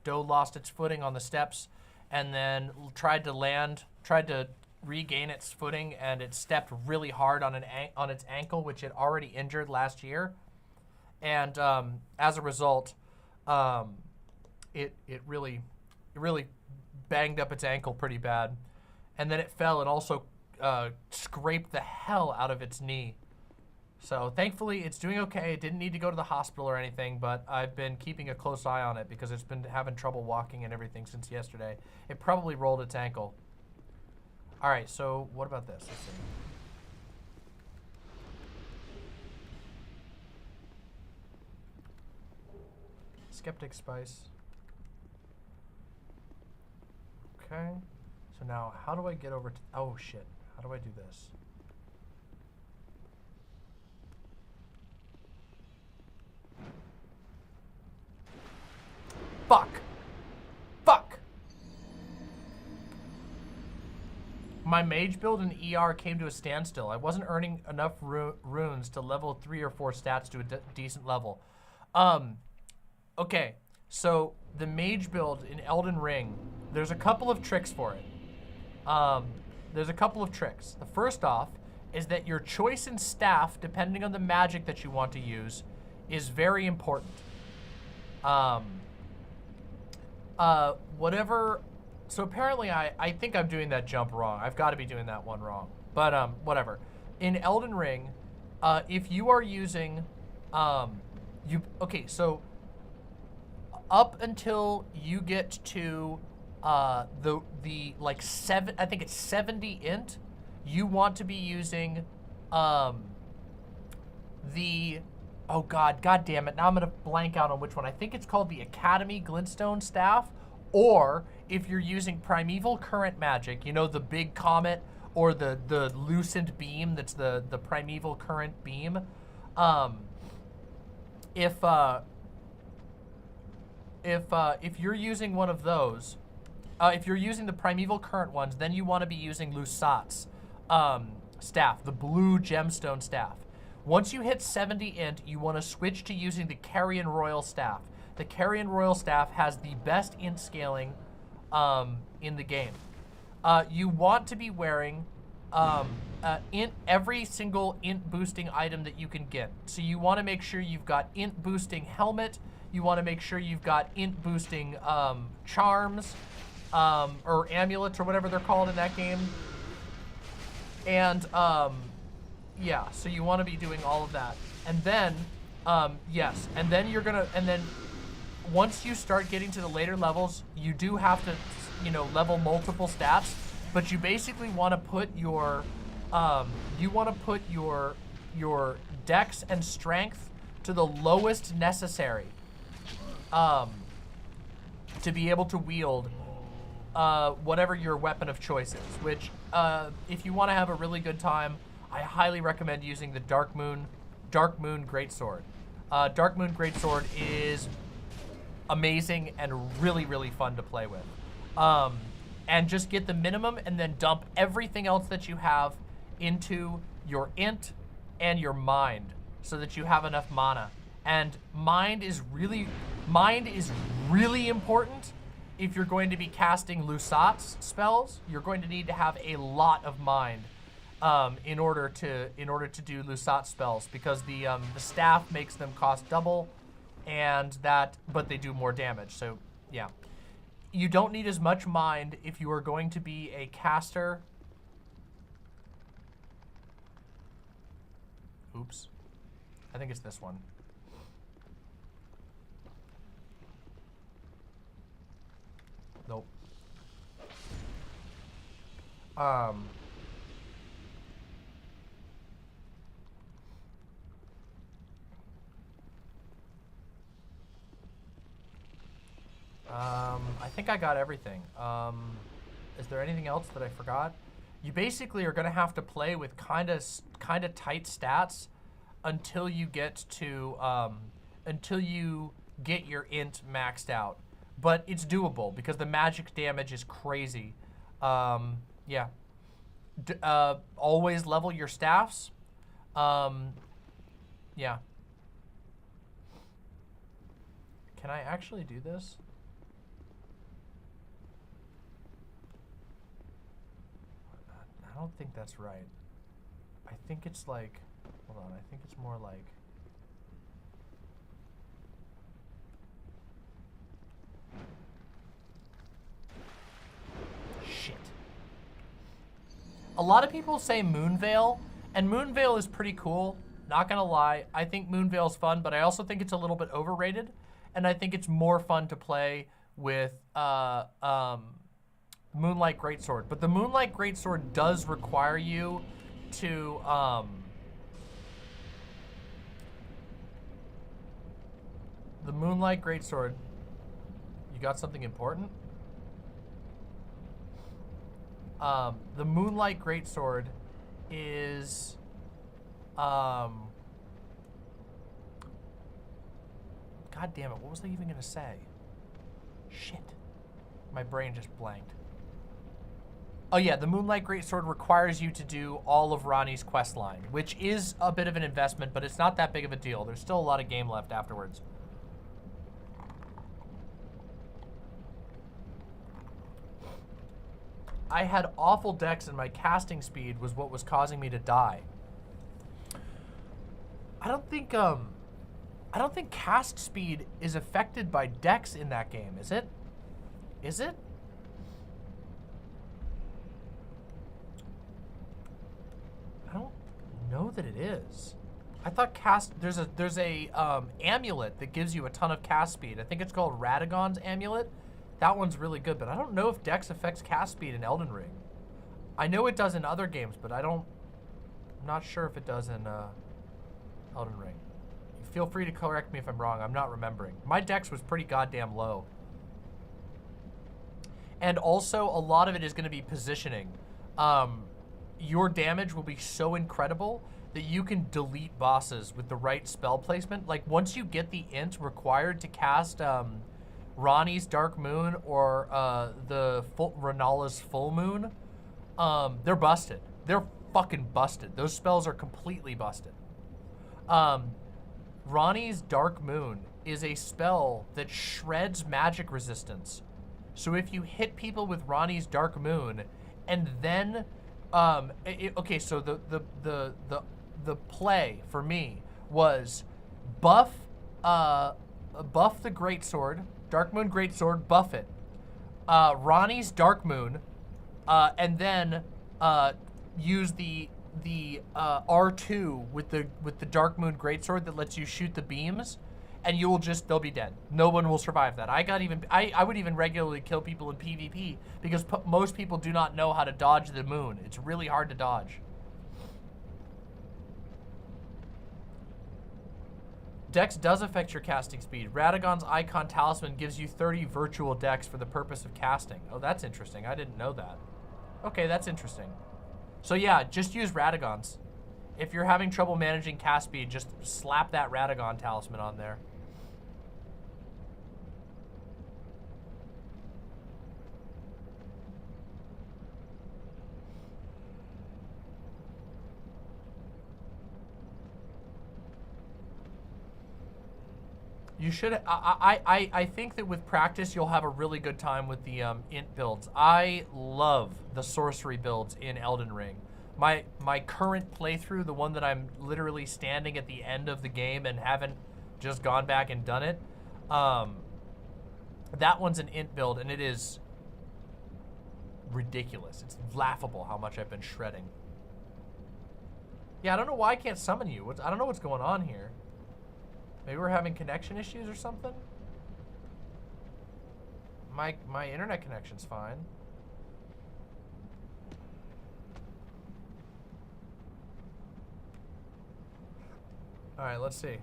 S1: Doe lost its footing on the steps, and then tried to regain its footing, and it stepped really hard on its ankle, which it already injured last year, and as a result, it really banged up its ankle pretty bad, and then it fell and also scraped the hell out of its knee. So thankfully it's doing okay. It didn't need to go to the hospital or anything, but I've been keeping a close eye on it because it's been having trouble walking and everything since yesterday. It probably rolled its ankle. All right, so what about this? Let's see. Skeptic Spice. Okay, so now how do I get over to, oh shit, how do I do this? Fuck. Fuck. My mage build in ER came to a standstill. I wasn't earning enough runes to level 3 or 4 stats to a decent level. Okay, so the mage build in Elden Ring, there's a couple of tricks for it. There's a couple of tricks. The first off is that your choice in staff, depending on the magic that you want to use, is very important. So apparently I think I'm doing that jump wrong. I've got to be doing that one wrong. But whatever. In Elden Ring, if you are using, okay, so up until you get to the like 7, I think it's 70 int, you want to be using the, oh god damn it, now I'm gonna blank out on which one. I think it's called the Academy Glintstone Staff, or if you're using Primeval Current magic, you know, the big comet or the lucent beam that's the Primeval Current beam. If you're using one of those, if you're using the Primeval Current ones, then you want to be using Lusat's staff, the blue gemstone staff. Once you hit 70 int, you want to switch to using the Carrion Royal Staff. The Carrion Royal Staff has the best int scaling in the game. You want to be wearing every single int boosting item that you can get. So you want to make sure you've got int boosting helmet, you want to make sure you've got int boosting charms, or amulets, or whatever they're called in that game. And yeah, so you want to be doing all of that. And then, yes, and then you're gonna, and then once you start getting to the later levels, you do have to, you know, level multiple stats, but you basically want to put your, your dex and strength to the lowest necessary, to be able to wield whatever your weapon of choice is, which, if you want to have a really good time, I highly recommend using the Dark Moon Greatsword. Dark Moon Greatsword is amazing and really, really fun to play with. And just get the minimum and then dump everything else that you have into your int and your mind so that you have enough mana. And mind is really important. If you're going to be casting Lusat's spells, you're going to need to have a lot of mind in order to do Lusat spells, because the staff makes them cost double, but they do more damage. So yeah, you don't need as much mind if you are going to be a caster. Oops, I think it's this one. Nope. I think I got everything. Is there anything else that I forgot? You basically are gonna have to play with kind of tight stats until you get to until you get your int maxed out. But it's doable because the magic damage is crazy. Yeah. Always level your staffs. Yeah. Can I actually do this? I don't think that's right. I think it's like, hold on, I think it's more like, shit. A lot of people say Moonveil, and Moonveil is pretty cool. Not gonna lie, I think Moonveil's fun, but I also think it's a little bit overrated, and I think it's more fun to play with Moonlight Greatsword. But the Moonlight Greatsword does require you to the Moonlight Greatsword. You got something important? The Moonlight Greatsword is God damn it, what was I even gonna say? Shit. My brain just blanked. Oh yeah, the Moonlight Greatsword requires you to do all of Ronnie's quest line, which is a bit of an investment, but it's not that big of a deal. There's still a lot of game left afterwards. I had awful decks and my casting speed was what was causing me to die. I don't think cast speed is affected by decks in that game, is it? Is it? I don't know that it is. I thought there's a amulet that gives you a ton of cast speed. I think it's called Radagon's amulet. That one's really good, but I don't know if dex affects cast speed in Elden Ring. I know it does in other games, but I'm not sure if it does in Elden Ring. Feel free to correct me if I'm wrong. I'm not remembering. My dex was pretty goddamn low. And also, a lot of it is going to be positioning. Your damage will be so incredible that you can delete bosses with the right spell placement. Like, once you get the int required to cast Ronnie's Dark Moon or Renala's Full Moon, they're busted. They're fucking busted. Those spells are completely busted. Ronnie's Dark Moon is a spell that shreds magic resistance. So if you hit people with Ronnie's Dark Moon, and then, okay, so the play for me was buff the Greatsword, Dark Moon Greatsword, buff it, Ronnie's Dark Moon, and then use the R2 with the Dark Moon Greatsword that lets you shoot the beams, and they'll be dead. No one will survive that. I would even regularly kill people in PvP because most people do not know how to dodge the moon. It's really hard to dodge. Dex does affect your casting speed. Radagon's Icon Talisman gives you 30 virtual dex for the purpose of casting. Oh, that's interesting. I didn't know that. Okay, that's interesting. So yeah, just use Radagons. If you're having trouble managing cast speed, just slap that Radagon Talisman on there. You should. I think that with practice, you'll have a really good time with the int builds. I love the sorcery builds in Elden Ring. My current playthrough, the one that I'm literally standing at the end of the game and haven't just gone back and done it, that one's an int build, and it is ridiculous. It's laughable how much I've been shredding. Yeah, I don't know why I can't summon you. I don't know what's going on here. Maybe we're having connection issues or something? My internet connection's fine. All right, let's see.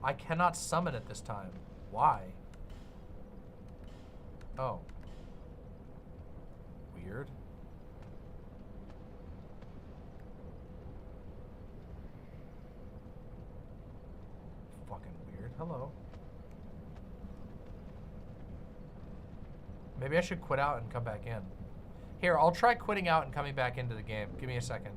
S1: I cannot summon at this time. Why? Oh. Weird. Fucking weird. Hello. Maybe I should quit out and come back in. Here, I'll try quitting out and coming back into the game. Give me a second.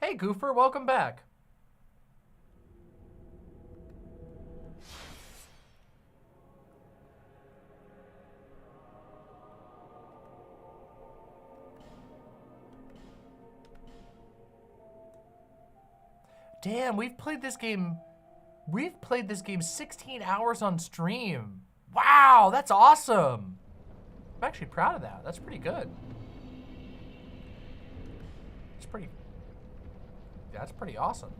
S1: Hey, Goofer, welcome back. Damn, we've played this game 16 hours on stream. Wow, that's awesome. I'm actually proud of that. That's pretty good. That's pretty awesome.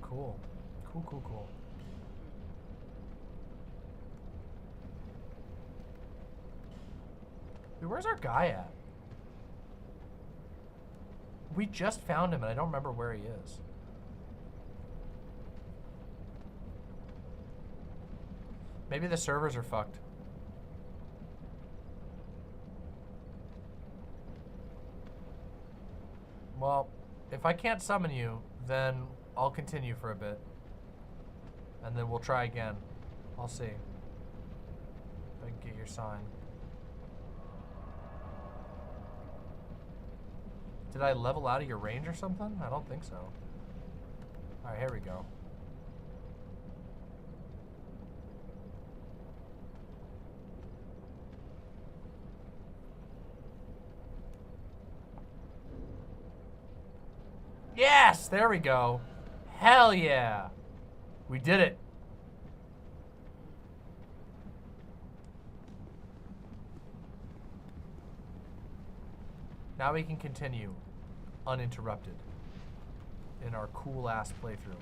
S1: Cool. Cool. Dude, where's our guy at? We just found him and I don't remember where he is. Maybe the servers are fucked. Well, if I can't summon you, then I'll continue for a bit. And then we'll try again. I'll see. If I can get your sign. Did I level out of your range or something? I don't think so. Alright, here we go. Yes, there we go. Hell yeah. We did it. Now we can continue uninterrupted in our cool ass playthrough.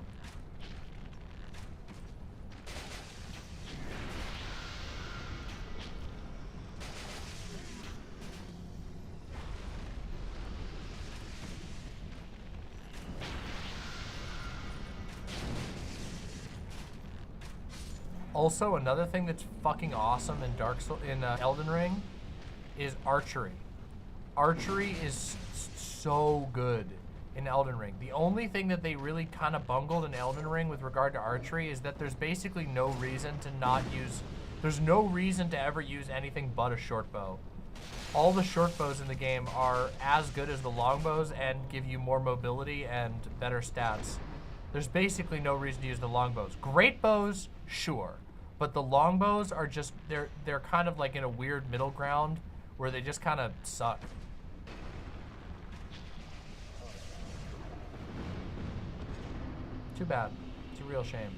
S1: Also, another thing that's fucking awesome in Elden Ring is archery. Archery is so good in Elden Ring. The only thing that they really kind of bungled in Elden Ring with regard to archery is that there's basically no reason to there's no reason to ever use anything but a short bow. All the short bows in the game are as good as the long bows and give you more mobility and better stats. There's basically no reason to use the long bows. Great bows, sure. But the long bows are just, they're kind of like in a weird middle ground where they just kind of suck. Too bad. It's a real shame.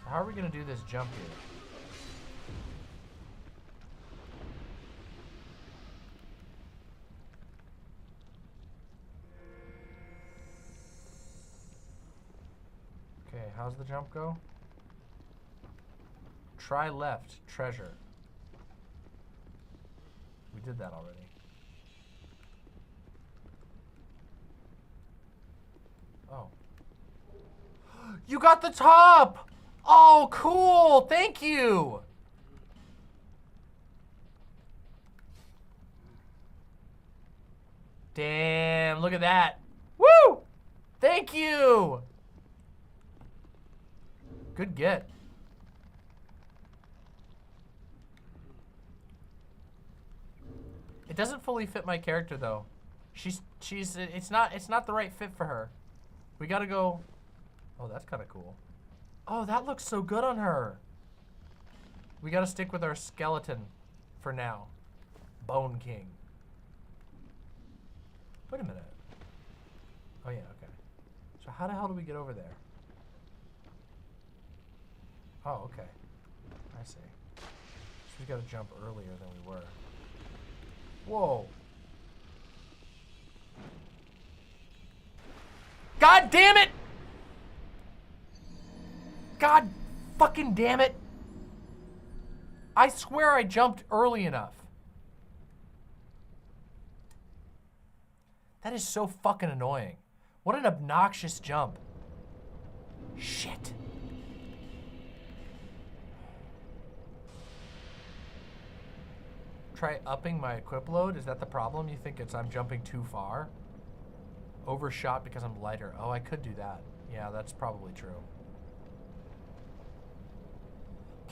S1: So how are we gonna do this jump here? Okay, how's the jump go? Try left, treasure. We did that already. Oh. You got the top! Oh, cool! Thank you! Damn, look at that. Woo! Thank you! Good get. It doesn't fully fit my character though. It's not the right fit for her. We gotta go. Oh, that's kind of cool. Oh, that looks so good on her. We gotta stick with our skeleton for now. Bone King. Wait a minute. Oh yeah, okay. So how the hell do we get over there? Oh, okay. I see. So we gotta jump earlier than we were. Whoa. God damn it! God fucking damn it! I swear I jumped early enough. That is so fucking annoying. What an obnoxious jump. Shit. Try upping my equip load? Is that the problem? You think it's I'm jumping too far? Overshot because I'm lighter. Oh, I could do that. Yeah, that's probably true.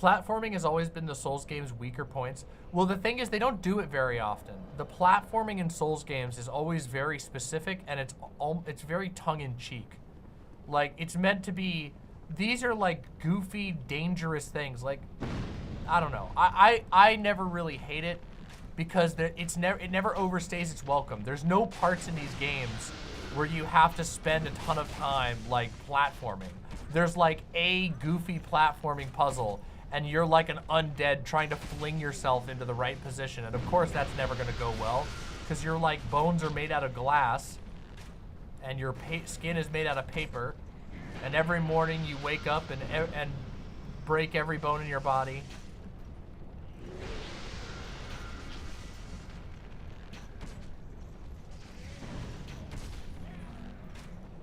S1: Platforming has always been the Souls games' weaker points. Well, the thing is, they don't do it very often. The platforming in Souls games is always very specific, and it's very tongue-in-cheek. Like, it's meant to be, these are like goofy, dangerous things. Like, I don't know. I never really hate it because it never overstays its welcome. There's no parts in these games where you have to spend a ton of time like platforming. There's like a goofy platforming puzzle and you're like an undead trying to fling yourself into the right position. And of course that's never gonna go well because your like bones are made out of glass and your skin is made out of paper. And every morning you wake up and break every bone in your body.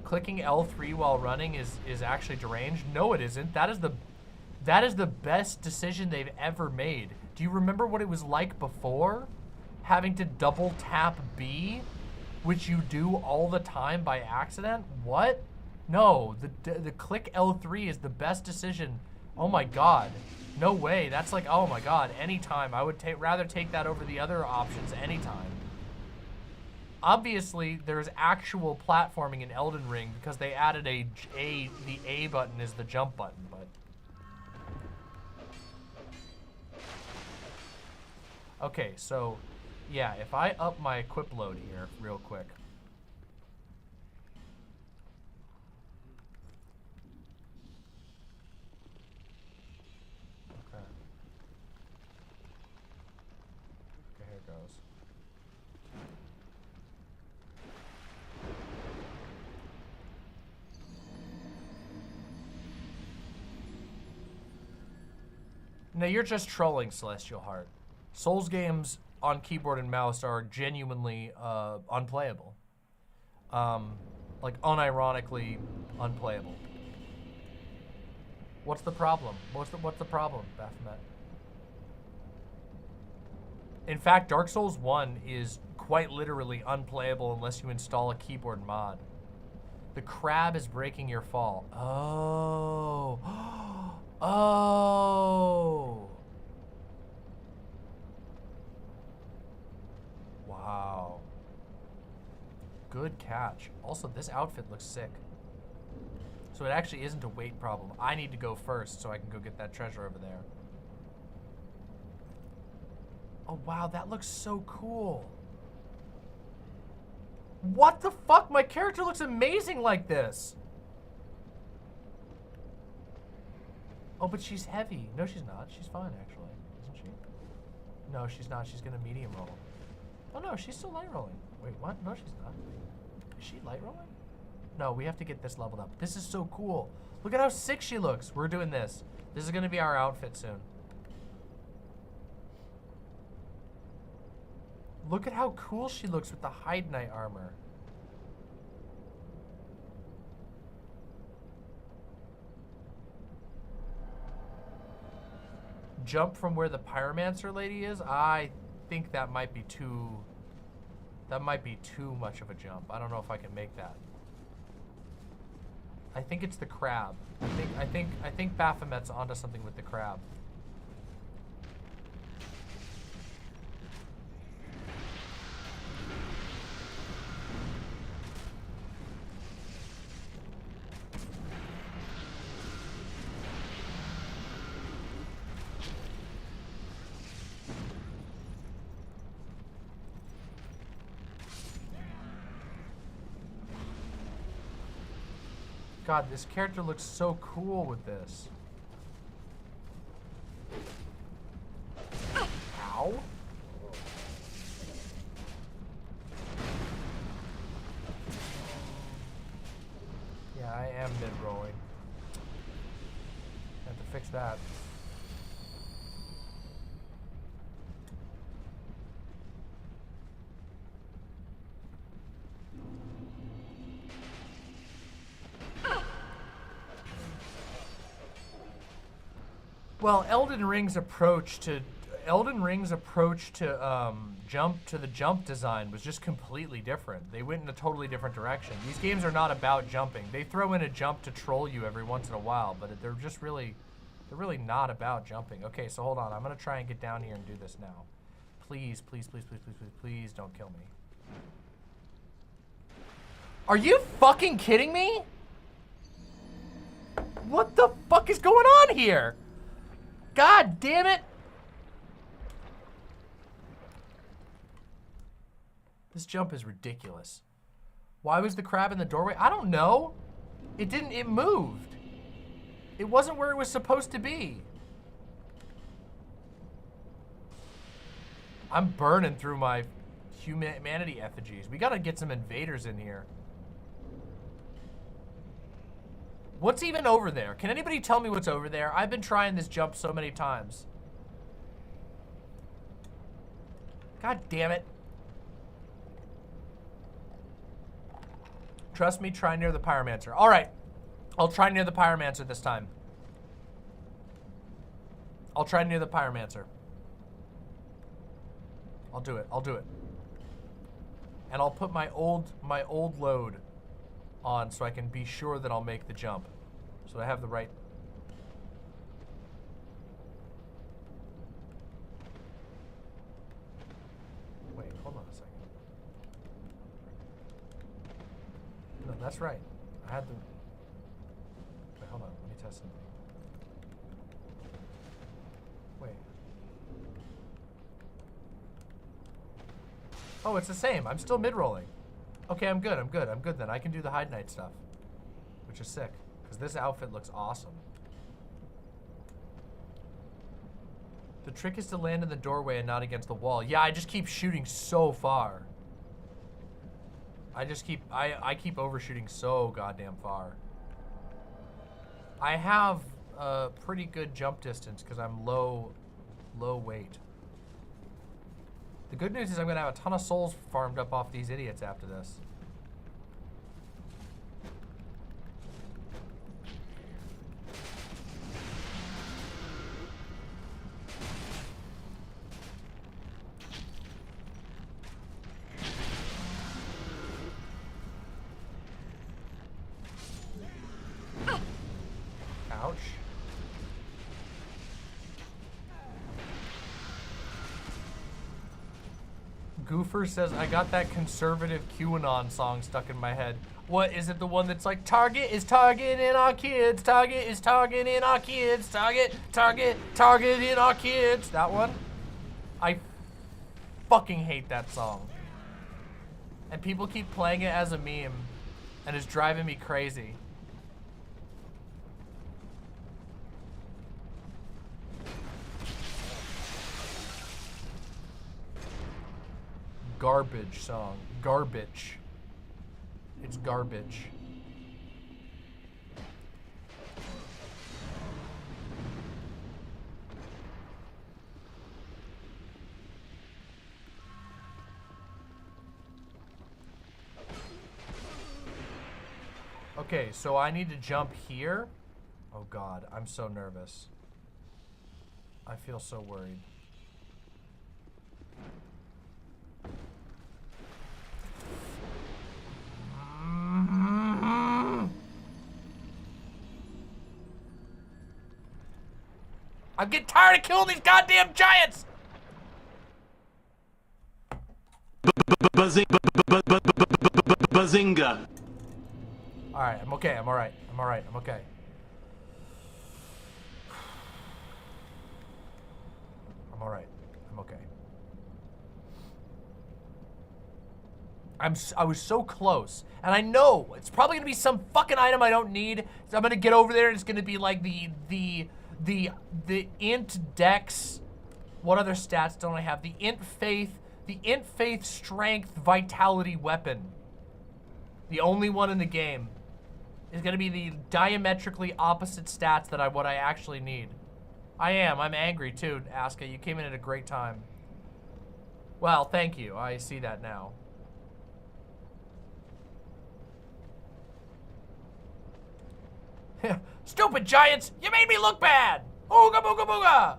S1: Clicking L3 while running is actually deranged. No, it isn't. That is the best decision they've ever made. Do you remember what it was like before? Having to double tap B, which you do all the time by accident? What? No, the click L3 is the best decision. Oh my god. No way. That's like, oh my god, anytime. I would rather take that over the other options anytime. Obviously, there's actual platforming in Elden Ring because they added the A button is the jump button, but. Okay, so, yeah, if I up my equip load here real quick. Okay. Okay, here it goes. No, you're just trolling, Celestial Heart. Souls games on keyboard and mouse are genuinely unplayable. Like unironically unplayable. What's the problem? What's the problem, Baphomet? In fact, Dark Souls 1 is quite literally unplayable unless you install a keyboard mod. The crab is breaking your fall. Oh. Oh. Wow. Good catch. Also, this outfit looks sick. So it actually isn't a weight problem. I need to go first so I can go get that treasure over there. Oh, wow, that looks so cool. What the fuck? My character looks amazing like this. Oh, but she's heavy. No, she's not. She's fine, actually. Isn't she? No, she's not. She's gonna medium roll. Oh, no, she's still light rolling. Wait, what? No, she's not. Is she light rolling? No, we have to get this leveled up. This is so cool. Look at how sick she looks. We're doing this. This is gonna be our outfit soon. Look at how cool she looks with the Hide Knight armor. Jump from where the pyromancer lady is? I think that might be too much of a jump. I don't know if I can make that. I think it's the crab. I think Baphomet's onto something with the crab. God, this character looks so cool with this. Ow. Yeah, I am mid-rolling. Have to fix that. Well, Elden Ring's approach to jump to the jump design was just completely different. They went in a totally different direction. These games are not about jumping. They throw in a jump to troll you every once in a while, but they're really not about jumping. Okay, so hold on. I'm gonna try and get down here and do this now. Please, please, please, please, please, please, please don't kill me. Are you fucking kidding me? What the fuck is going on here? God damn it! This jump is ridiculous. Why was the crab in the doorway? I don't know. It moved. It wasn't where it was supposed to be. I'm burning through my humanity effigies. We gotta get some invaders in here. What's even over there? Can anybody tell me what's over there? I've been trying this jump so many times. God damn it. Trust me, try near the pyromancer. All right, I'll try near the pyromancer this time. I'll try near the pyromancer. I'll do it, I'll do it. And I'll put my old load on so I can be sure that I'll make the jump. So I have the right. Wait, hold on a second. No, that's right. I had the. Wait, hold on. Let me test something. Wait. Oh, it's the same. I'm still mid-rolling. Okay, I'm good, I'm good, I'm good then. I can do the Hide Knight stuff, which is sick, because this outfit looks awesome. The trick is to land in the doorway and not against the wall. Yeah, I just keep shooting so far. I keep overshooting so goddamn far. I have a pretty good jump distance because I'm low weight. The good news is I'm gonna have a ton of souls farmed up off these idiots after this. Ouch. Goofer says, I got that conservative QAnon song stuck in my head. What, is it the one that's like, Target is targeting our kids, Target is targeting our kids, Target, targeting our kids? That one? I fucking hate that song. And people keep playing it as a meme, and it's driving me crazy. Garbage song. Garbage. It's garbage. Okay, so I need to jump here. Oh God, I'm so nervous. I feel so worried. I'm getting tired of killing these goddamn giants!
S3: Bazinga.
S1: Alright, I'm okay, I'm alright. I'm alright, I'm okay. I'm alright. I'm okay. I was so close. And I know it's probably gonna be some fucking item I don't need. So I'm gonna get over there and it's gonna be like the int dex. What other stats don't I have? The int faith strength vitality weapon. The only one in the game is gonna be the diametrically opposite stats that what I actually need. I'm angry too, Aska. You came in at a great time. Well, thank you. I see that now. Stupid giants! You made me look bad! Ooga booga booga!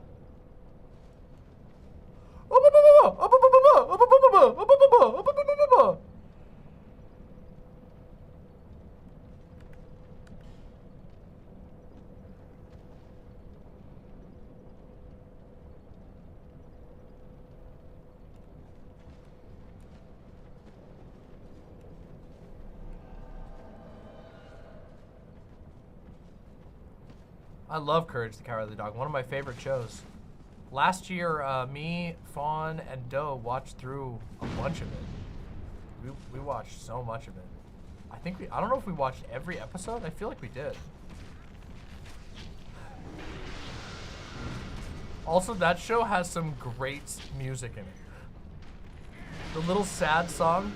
S1: I love Courage the Cowardly Dog, one of my favorite shows. Last year, me, Fawn, and Doe watched through a bunch of it. We watched so much of it. I don't know if we watched every episode. I feel like we did. Also, that show has some great music in it. The little sad song.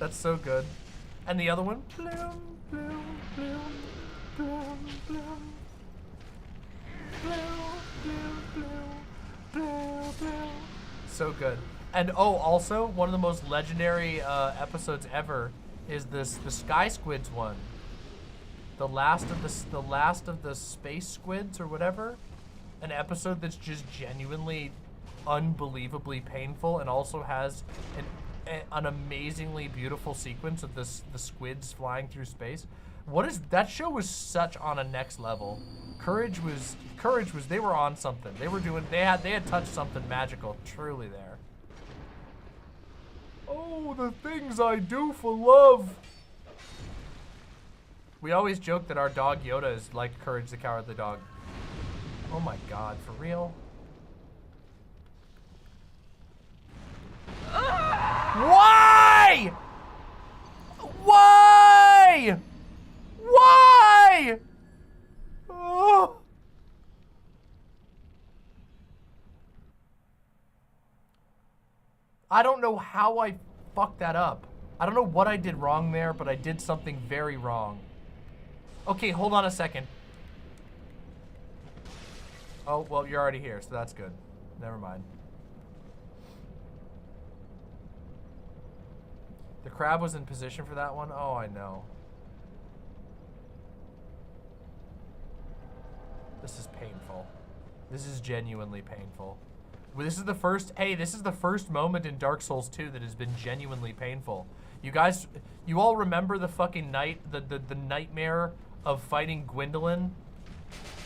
S1: That's so good. And the other one. Bloom, bloom, bloom, bloom, bloom. So good. And oh, also one of the most legendary episodes ever is the Sky Squids one. The last of the space squids or whatever. An episode that's just genuinely unbelievably painful and also has an amazingly beautiful sequence of the squids flying through space. That show was such on a next level. Courage was they were on something. They had touched something magical truly there. Oh, the things I do for love. We always joke that our dog Yoda is like Courage the Cowardly Dog. Oh my God, for real? Why? Why? Why? Oh. I don't know how I fucked that up. I don't know what I did wrong there, but I did something very wrong. Okay, hold on a second. Oh, well, you're already here, so that's good. Never mind. The crab was in position for that one? Oh, I know. This is painful. This is genuinely painful. Well, this is the first moment in Dark Souls 2 that has been genuinely painful. You guys, you all remember the fucking the nightmare of fighting Gwendolyn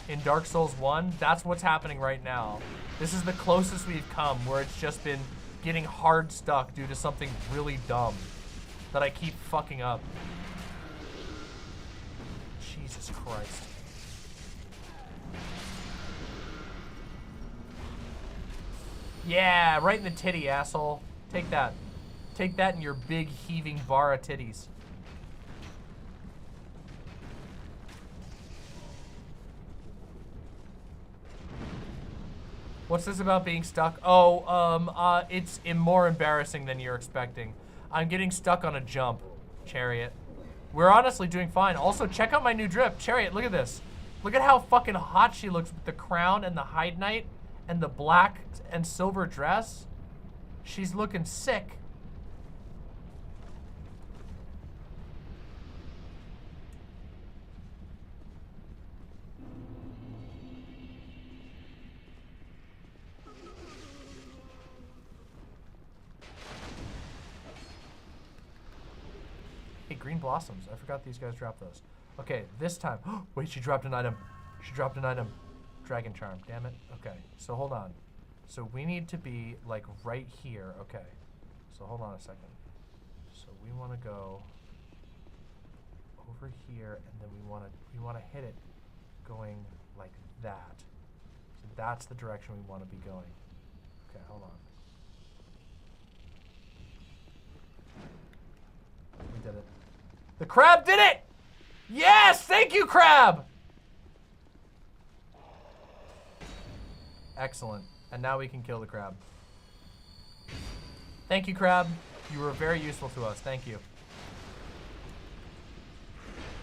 S1: in Dark Souls 1? That's what's happening right now. This is the closest we've come where it's just been getting hard stuck due to something really dumb that I keep fucking up. Jesus Christ. Yeah, right in the titty, asshole. Take that. Take that in your big heaving bar of titties. What's this about being stuck? Oh, it's more embarrassing than you're expecting. I'm getting stuck on a jump, Chariot. We're honestly doing fine. Also, check out my new drip. Chariot, look at this. Look at how fucking hot she looks with the crown and the hide knight and the black and silver dress. She's looking sick. Hey, green blossoms. I forgot these guys dropped those. Okay, this time. Wait, she dropped an item. She dropped an item. Dragon charm, damn it. Okay, so hold on. So we need to be like right here. Okay, so hold on a second. So we want to go over here, and then we want to hit it going like that. So that's the direction we want to be going. Okay, hold on. We did it. The crab did it! Yes! Thank you, crab! Excellent. And now we can kill the crab. Thank you, crab. You were very useful to us. Thank you.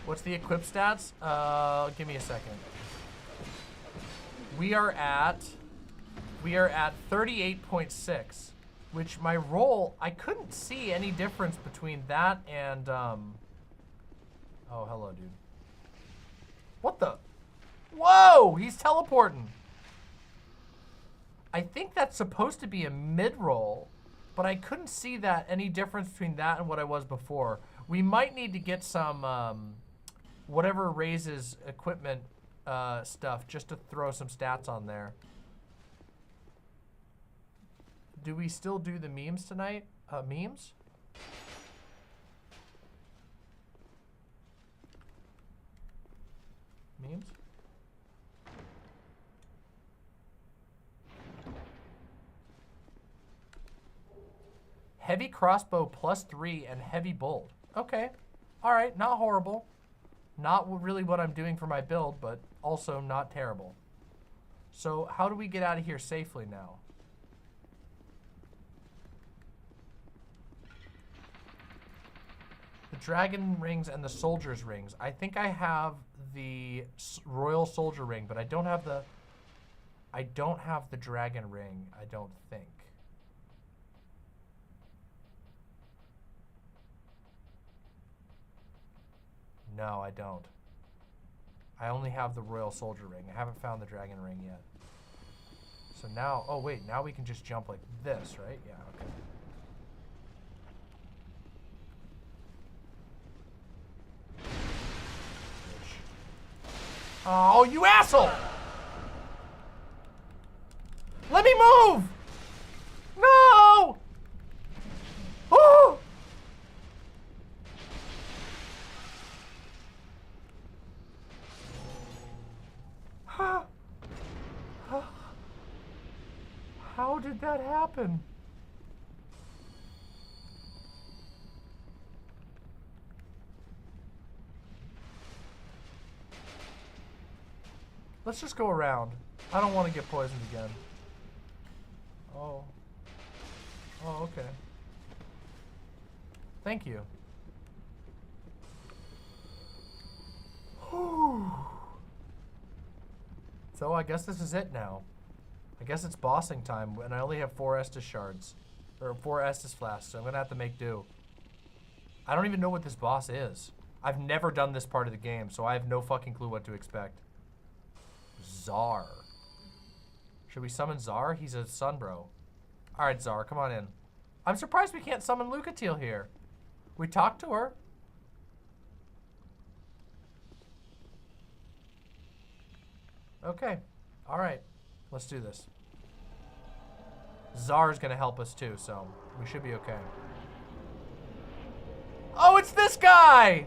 S1: What's the equip stats? Give me a second. We are at 38.6, which my roll, I couldn't see any difference between that and, oh, hello, dude. What the? Whoa, he's teleporting. I think that's supposed to be a mid-roll, but I couldn't see that any difference between that and what I was before. We might need to get some, whatever raises equipment stuff just to throw some stats on there. Do we still do the memes tonight? Memes? Memes? Heavy crossbow +3 and heavy bolt. Okay. All right, not horrible. Not really what I'm doing for my build, but also not terrible. So how do we get out of here safely now? The dragon rings and the soldier's rings. I think I have the royal soldier ring, but I don't have the dragon ring, I don't think. No, I don't. I only have the royal soldier ring. I haven't found the dragon ring yet. So now, oh wait, now we can just jump like this, right? Yeah, okay. Oh, you asshole! Let me move! No! Oh! How did that happen? Let's just go around. I don't want to get poisoned again. Oh. Oh, okay. Thank you. Whew. So I guess this is it now. I guess it's bossing time, and I only have 4 Estus shards. Or 4 Estus flasks, so I'm gonna have to make do. I don't even know what this boss is. I've never done this part of the game, so I have no fucking clue what to expect. Czar. Should we summon Czar? He's a sunbro. Alright, Czar, come on in. I'm surprised we can't summon Lucatiel here. We talked to her. Okay. Alright. Let's do this. Czar's gonna help us too, so we should be okay. Oh, it's this guy!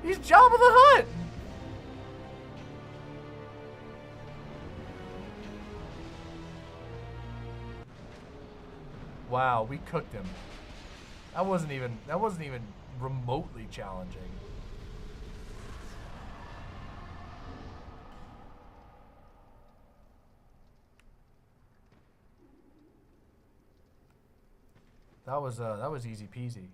S1: he's Jabba the Hutt. Wow, we cooked him. That wasn't even remotely challenging. That was easy peasy.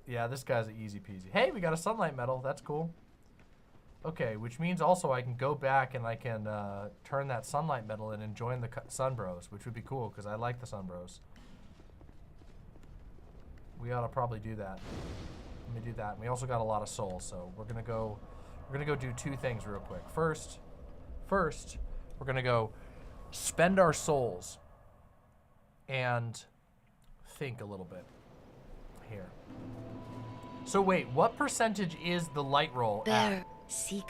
S1: Yeah, this guy's an easy peasy. Hey, we got a sunlight medal. That's cool. Okay, which means also I can go back and I can turn that sunlight medal in and join the Sun Bros, which would be cool because I like the Sun Bros. We ought to probably do that. Let me do that. And we also got a lot of souls, so we're gonna go do two things real quick. First, we're gonna go spend our souls and think a little bit here. So wait, what percentage is the light roll
S7: There,
S1: at?
S7: seek,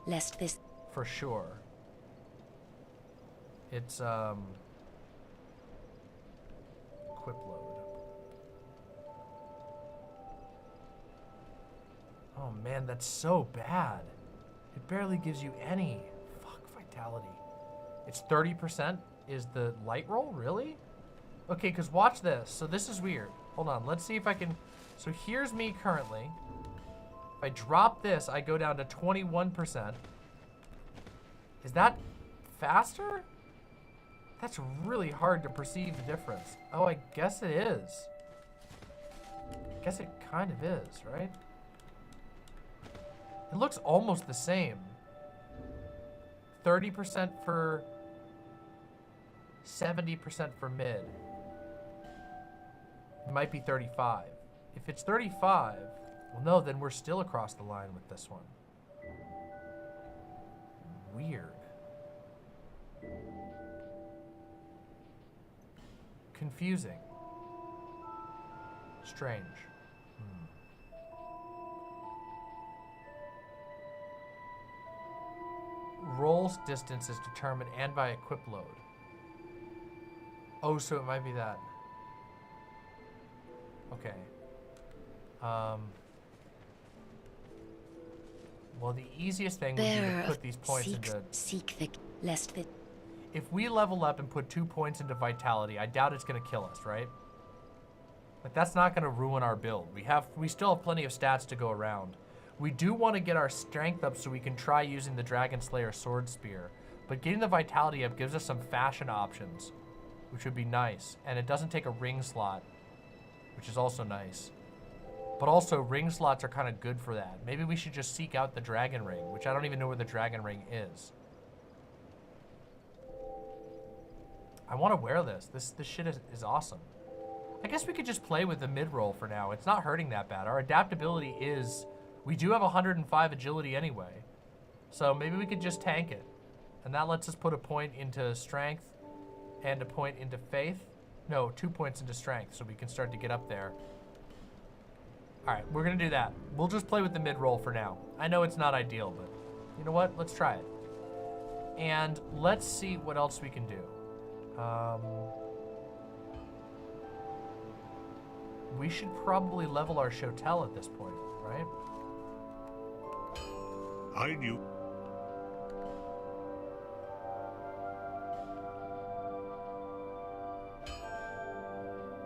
S7: lest this.
S1: For sure. It's equip load. Oh man, that's so bad. It barely gives you any. Fuck, vitality. It's 30% is the light roll, really? Okay, because watch this. So this is weird. Hold on, let's see if I can. So here's me currently. If I drop this, I go down to 21%. Is that faster? That's really hard to perceive the difference. Oh, I guess it is. I guess it kind of is, right? It looks almost the same. 30% for 70% for mid. It might be 35. If it's 35, well, no, then we're still across the line with this one. Weird. Confusing. Strange. Rolls distance is determined and by equip load. Oh, so it might be that. Okay. Well, the easiest thing would be to put these points into... If we level up and put 2 points into vitality, I doubt it's going to kill us, right? Like, that's not going to ruin our build. We still have plenty of stats to go around. We do want to get our strength up so we can try using the Dragon Slayer Sword Spear. But getting the vitality up gives us some fashion options, which would be nice. And it doesn't take a ring slot, which is also nice. But also, ring slots are kind of good for that. Maybe we should just seek out the Dragon Ring, which I don't even know where the Dragon Ring is. I want to wear this. This shit is awesome. I guess we could just play with the mid-roll for now. It's not hurting that bad. Our adaptability is... We do have 105 agility anyway. So maybe we could just tank it. And that lets us put a point into strength and a point into faith. No, 2 points into strength so we can start to get up there. All right, we're gonna do that. We'll just play with the mid-roll for now. I know it's not ideal, but you know what? Let's try it. And let's see what else we can do. We should probably level our Shotel at this point, right?
S5: I knew.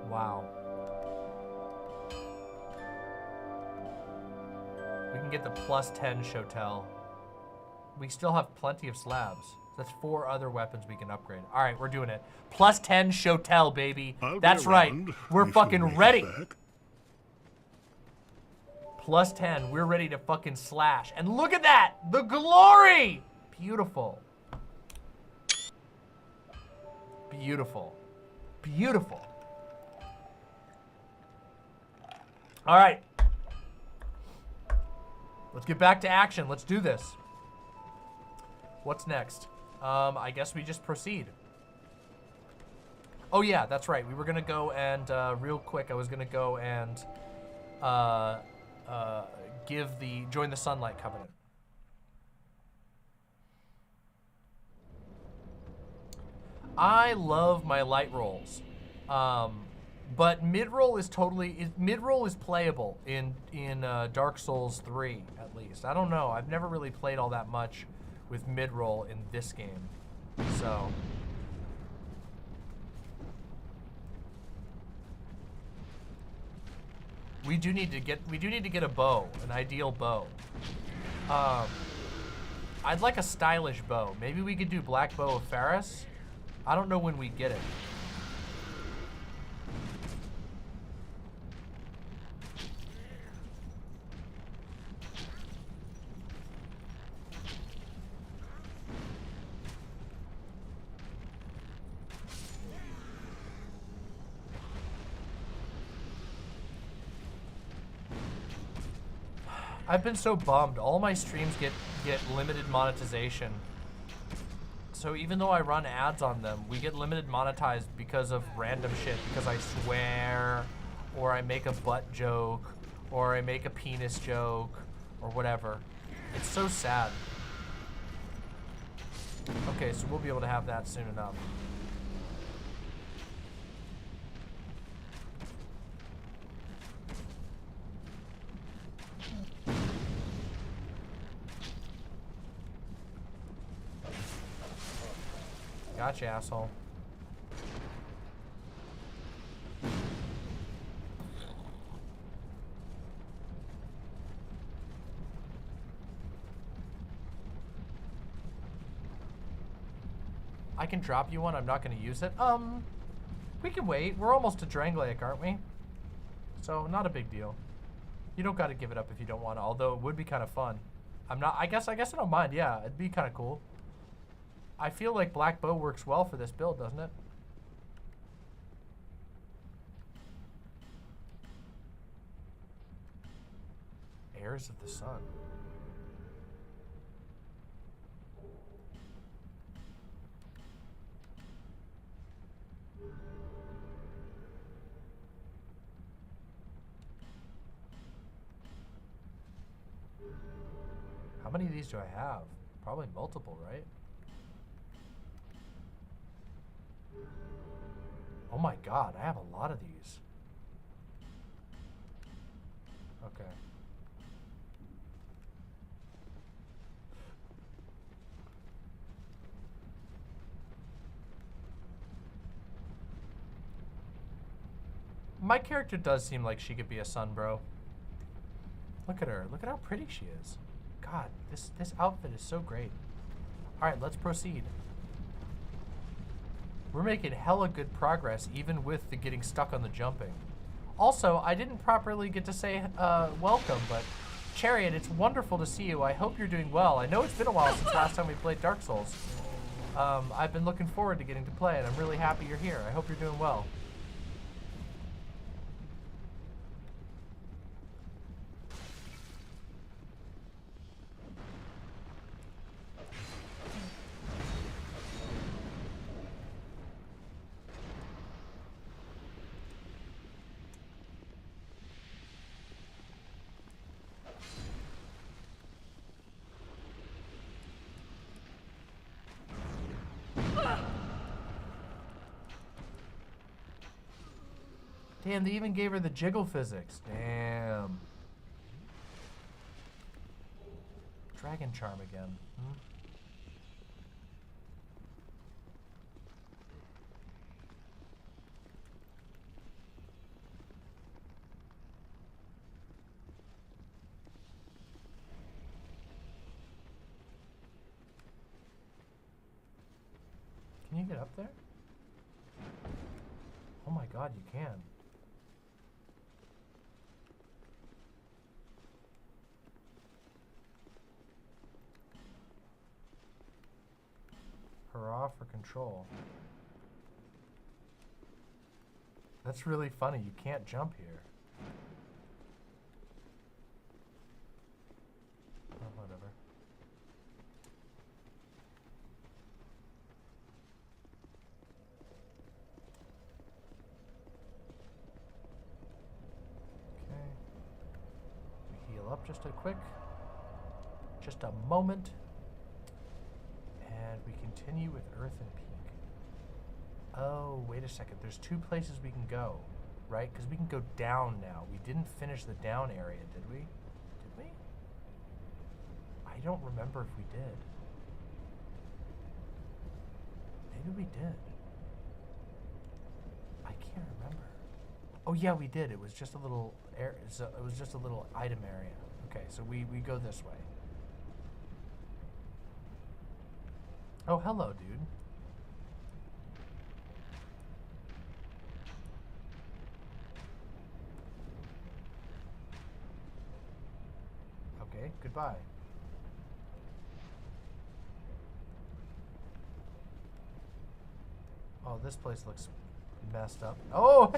S1: Wow. We can get the +10 Shotel. We still have plenty of slabs. That's 4 other weapons we can upgrade. All right, we're doing it. +10 Shotel, baby. That's right. We're fucking ready. +10. We're ready to fucking slash. And look at that! The glory! Beautiful. Beautiful. Beautiful. All right. Let's get back to action. Let's do this. What's next? I guess we just proceed. Oh yeah, that's right. We were gonna go and, real quick, I was gonna go and, join the Sunlight Covenant. I love my light rolls. But mid-roll is mid-roll is playable in Dark Souls 3 at least. I don't know. I've never really played all that much with mid-roll in this game. So we do need to get a bow, an ideal bow. I'd like a stylish bow. Maybe we could do Black Bow of Faris. I don't know when we get it. I've been so bummed. All my streams get limited monetization. So even though I run ads on them, we get limited monetized because of random shit. Because I swear, or I make a butt joke, or I make a penis joke, or whatever. It's so sad. Okay, so we'll be able to have that soon enough. Gotcha, asshole. I can drop you one. I'm not going to use it. We can wait. We're almost to Drangleic, aren't we? So, not a big deal. You don't got to give it up if you don't want to, although it would be kind of fun. I guess I don't mind. Yeah, it'd be kind of cool. I feel like Black Bow works well for this build, doesn't it? Heirs of the Sun. How many of these do I have? Probably multiple, right? Oh my god, I have a lot of these. Okay. My character does seem like she could be a sun, bro. Look at her. Look at how pretty she is. God, this outfit is so great. Alright, let's proceed. We're making hella good progress, even with the getting stuck on the jumping. Also, I didn't properly get to say welcome, but Chariot, it's wonderful to see you. I hope you're doing well. I know it's been a while since last time we played Dark Souls. I've been looking forward to getting to play, and I'm really happy you're here. I hope you're doing well. Damn, they even gave her the jiggle physics. Damn. Dragon Charm again. Can you get up there? Oh my god, you can. Hurrah for control. That's really funny. You can't jump here. Oh, whatever. Okay. We heal up just a moment. And we continue with Earth and Peak. Oh, wait a second. There's two places we can go. right? Because we can go down now. We didn't finish the down area, did we? Did we? I don't remember if we did. Maybe we did. I can't remember. Oh yeah, we did. It was just a little air. So it was just a little item area. Okay, so we go this way. Oh, hello, dude. Okay, goodbye. Oh, this place looks messed up. Oh!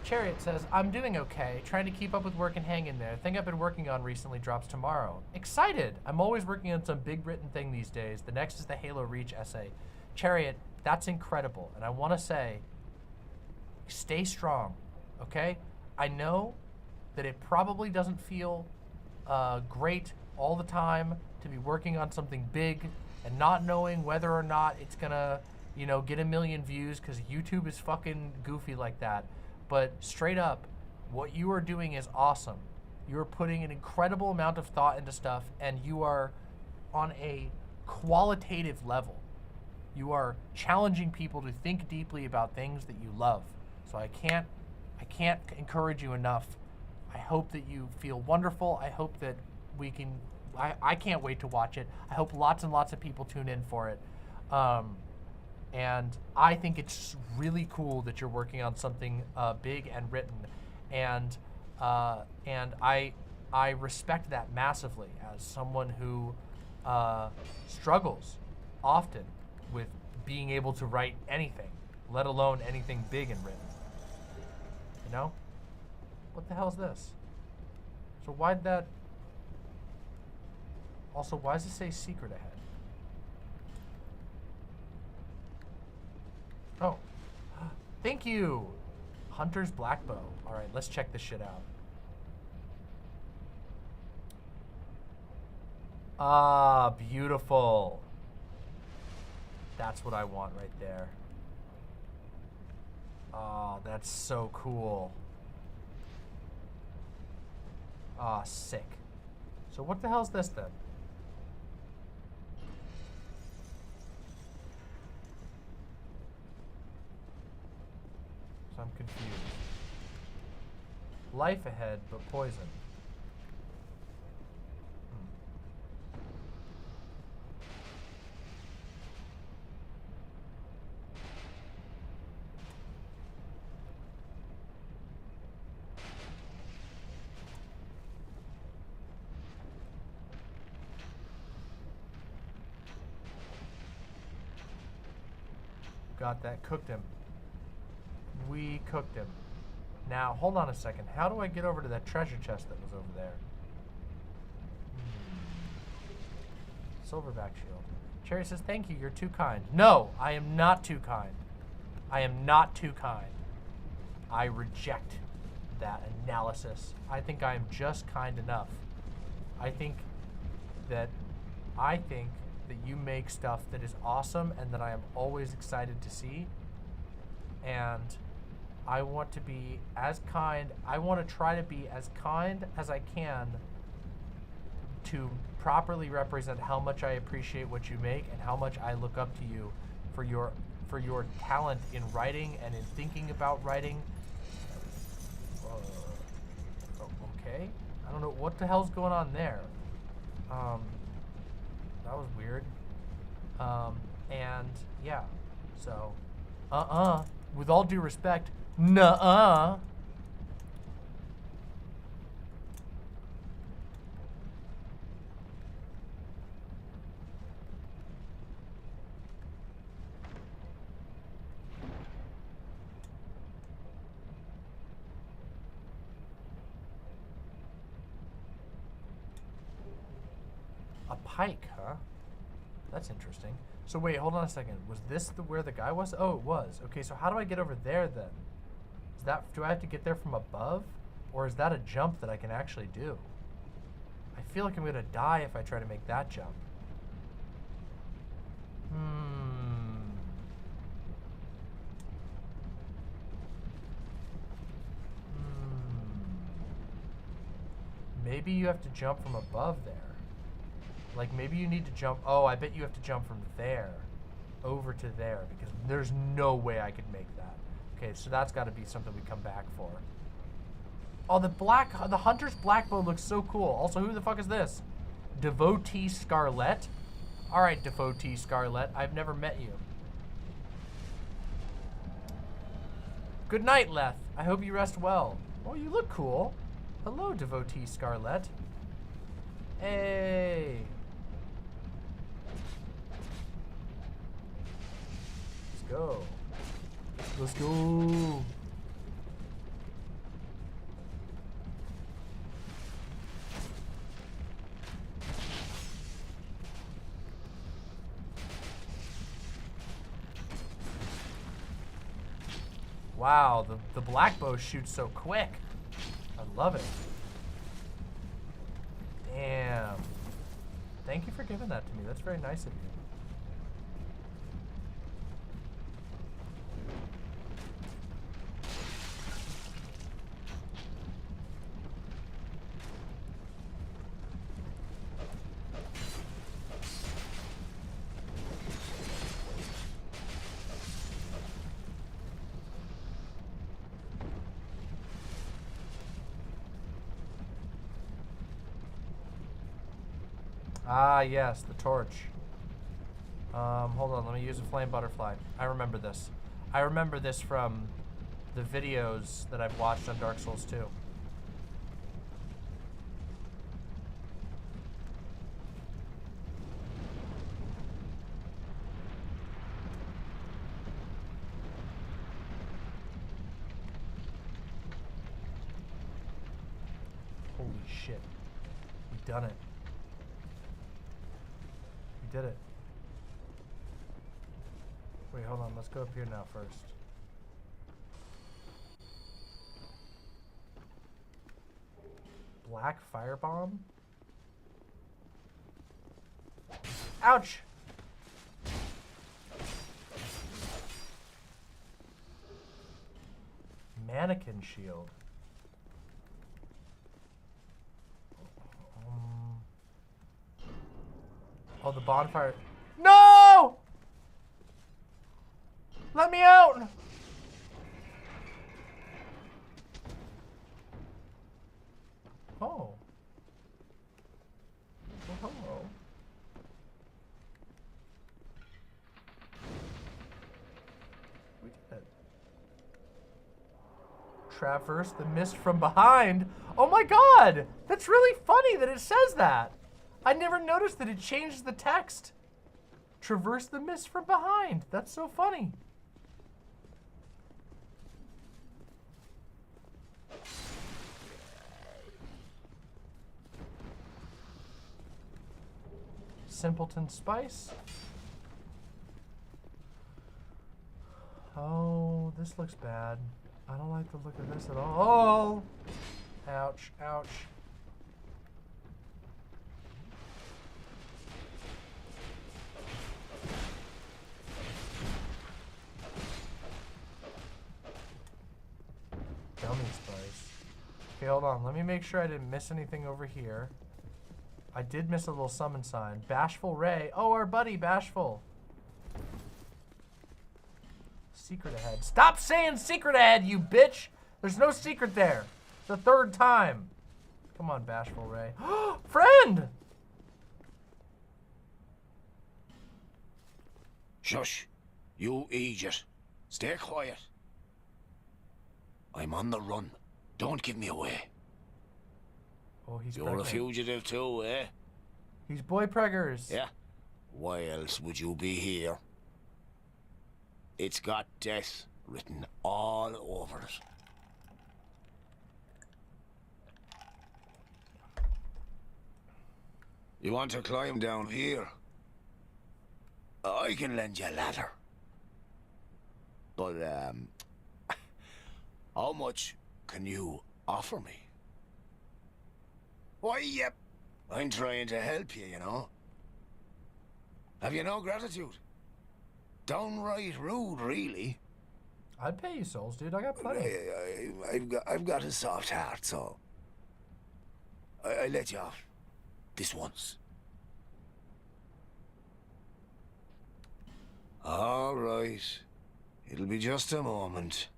S1: Chariot says, I'm doing okay, trying to keep up with work and hang in there. Thing I've been working on recently drops tomorrow. Excited! I'm always working on some big written thing these days. The next is the Halo Reach essay. Chariot, that's incredible. And I want to say, stay strong, okay? I know that it probably doesn't feel great all the time to be working on something big and not knowing whether or not it's gonna, you know, get a million views because YouTube is fucking goofy like that. But straight up, what you are doing is awesome. You are putting an incredible amount of thought into stuff, and you are on a qualitative level. You are challenging people to think deeply about things that you love. So I can't encourage you enough. I hope that you feel wonderful. I hope that we can, I can't wait to watch it. I hope lots and lots of people tune in for it. And I think it's really cool that you're working on something big and written, and I respect that massively as someone who struggles often with being able to write anything, let alone anything big and written. You know? What the hell is this? So why'd that? Also, why does it say secret ahead? Oh, thank you, Hunter's Black Bow. All right, let's check this shit out. Ah, beautiful. That's what I want right there. Oh, that's so cool. Ah, sick. So what the hell's this then? So I'm confused. Life ahead, but poison. Got that. Cooked him. We cooked him. Now, hold on a second. How do I get over to that treasure chest that was over there? Silverback shield. Cherry says, thank you, you're too kind. No, I am not too kind. I am not too kind. I reject that analysis. I think I am just kind enough. I think that you make stuff that is awesome and that I am always excited to see. And I want to be as kind, I want to try to be as kind as I can to properly represent how much I appreciate what you make and how much I look up to you for your talent in writing and in thinking about writing. Okay. I don't know what the hell's going on there. That was weird. And yeah, so, with all due respect, nuh-uh. A pike, huh? That's interesting. So wait, hold on a second. Was this where the guy was? Oh, it was. Okay, so how do I get over there then? Is Do I have to get there from above? Or is that a jump that I can actually do? I feel like I'm gonna die if I try to make that jump. Maybe you have to jump from above there. Like maybe you need to jump. Oh, I bet you have to jump from there over to there because there's no way I could make that. Okay, so that's got to be something we come back for. Oh, the Hunter's black bow looks so cool. Also, who the fuck is this? Devotee Scarlet. All right, Devotee Scarlet. I've never met you. Good night, Leth. I hope you rest well. Oh, you look cool. Hello, Devotee Scarlet. Hey. Let's go. Let's go. Wow, the black bow shoots so quick. I love it. Damn. Thank you for giving that to me. That's very nice of you. Ah, yes, the torch. Hold on, let me use a flame butterfly. I remember this. I remember this from the videos that I've watched on Dark Souls 2. Holy shit. We've done it. Did it. Wait, hold on. Let's go up here now first. Black firebomb? Ouch! Mannequin shield. Oh, the bonfire. No! Let me out! Oh. Oh, hello. We did it. Traverse the mist from behind. Oh my god! That's really funny that it says that. I never noticed that it changed the text. Traverse the mist from behind. That's so funny. Simpleton spice. Oh, this looks bad. I don't like the look of this at all. Oh! Ouch, ouch. Gummy spice. Okay, hold on. Let me make sure I didn't miss anything over here. I did miss a little summon sign. Bashful Ray. Oh, our buddy, Bashful. Secret ahead. Stop saying secret ahead, you bitch! There's no secret there. It's the third time. Come on, Bashful Ray. Friend!
S5: Shush. You idiot. Stay quiet. I'm on the run. Don't give me away.
S1: Oh, he's
S5: You're
S1: pregnant.
S5: a fugitive too, eh?
S1: He's boy preggers.
S5: Yeah. Why else would you be here? It's got death written all over it. You want to climb down here? I can lend you a ladder. But, How much can you offer me? Why, yep. I'm trying to help you, you know. Have you no gratitude? Downright rude, really.
S1: I'd pay you souls, dude. I got plenty.
S5: I've got a soft heart, so I let you off this once. All right. It'll be just a moment.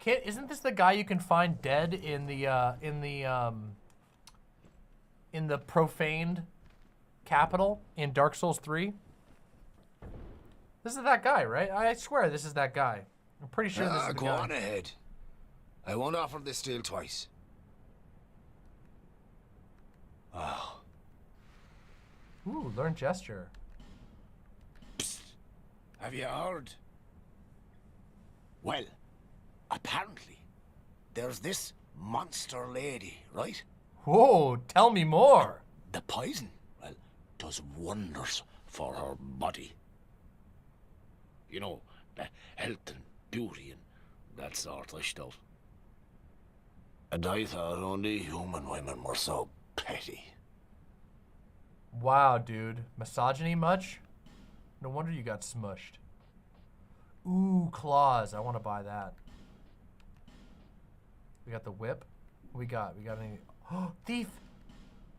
S1: Isn't this the guy you can find dead in the profaned capital in Dark Souls 3? This is that guy, right? I swear this is that guy. I'm pretty sure this is the
S5: go
S1: guy.
S5: on ahead. I won't offer this steel twice. Oh.
S1: Ooh, learn gesture.
S5: Psst. Have you heard? Well, apparently, there's this monster lady, right?
S1: Whoa, tell me more.
S5: The poison, well, does wonders for her body. You know, the health and beauty and that sort of stuff. And I thought only human women were so petty.
S1: Wow, dude. Misogyny much? No wonder you got smushed. Ooh, claws. I want to buy that. We got the whip. We got any... Oh, thief!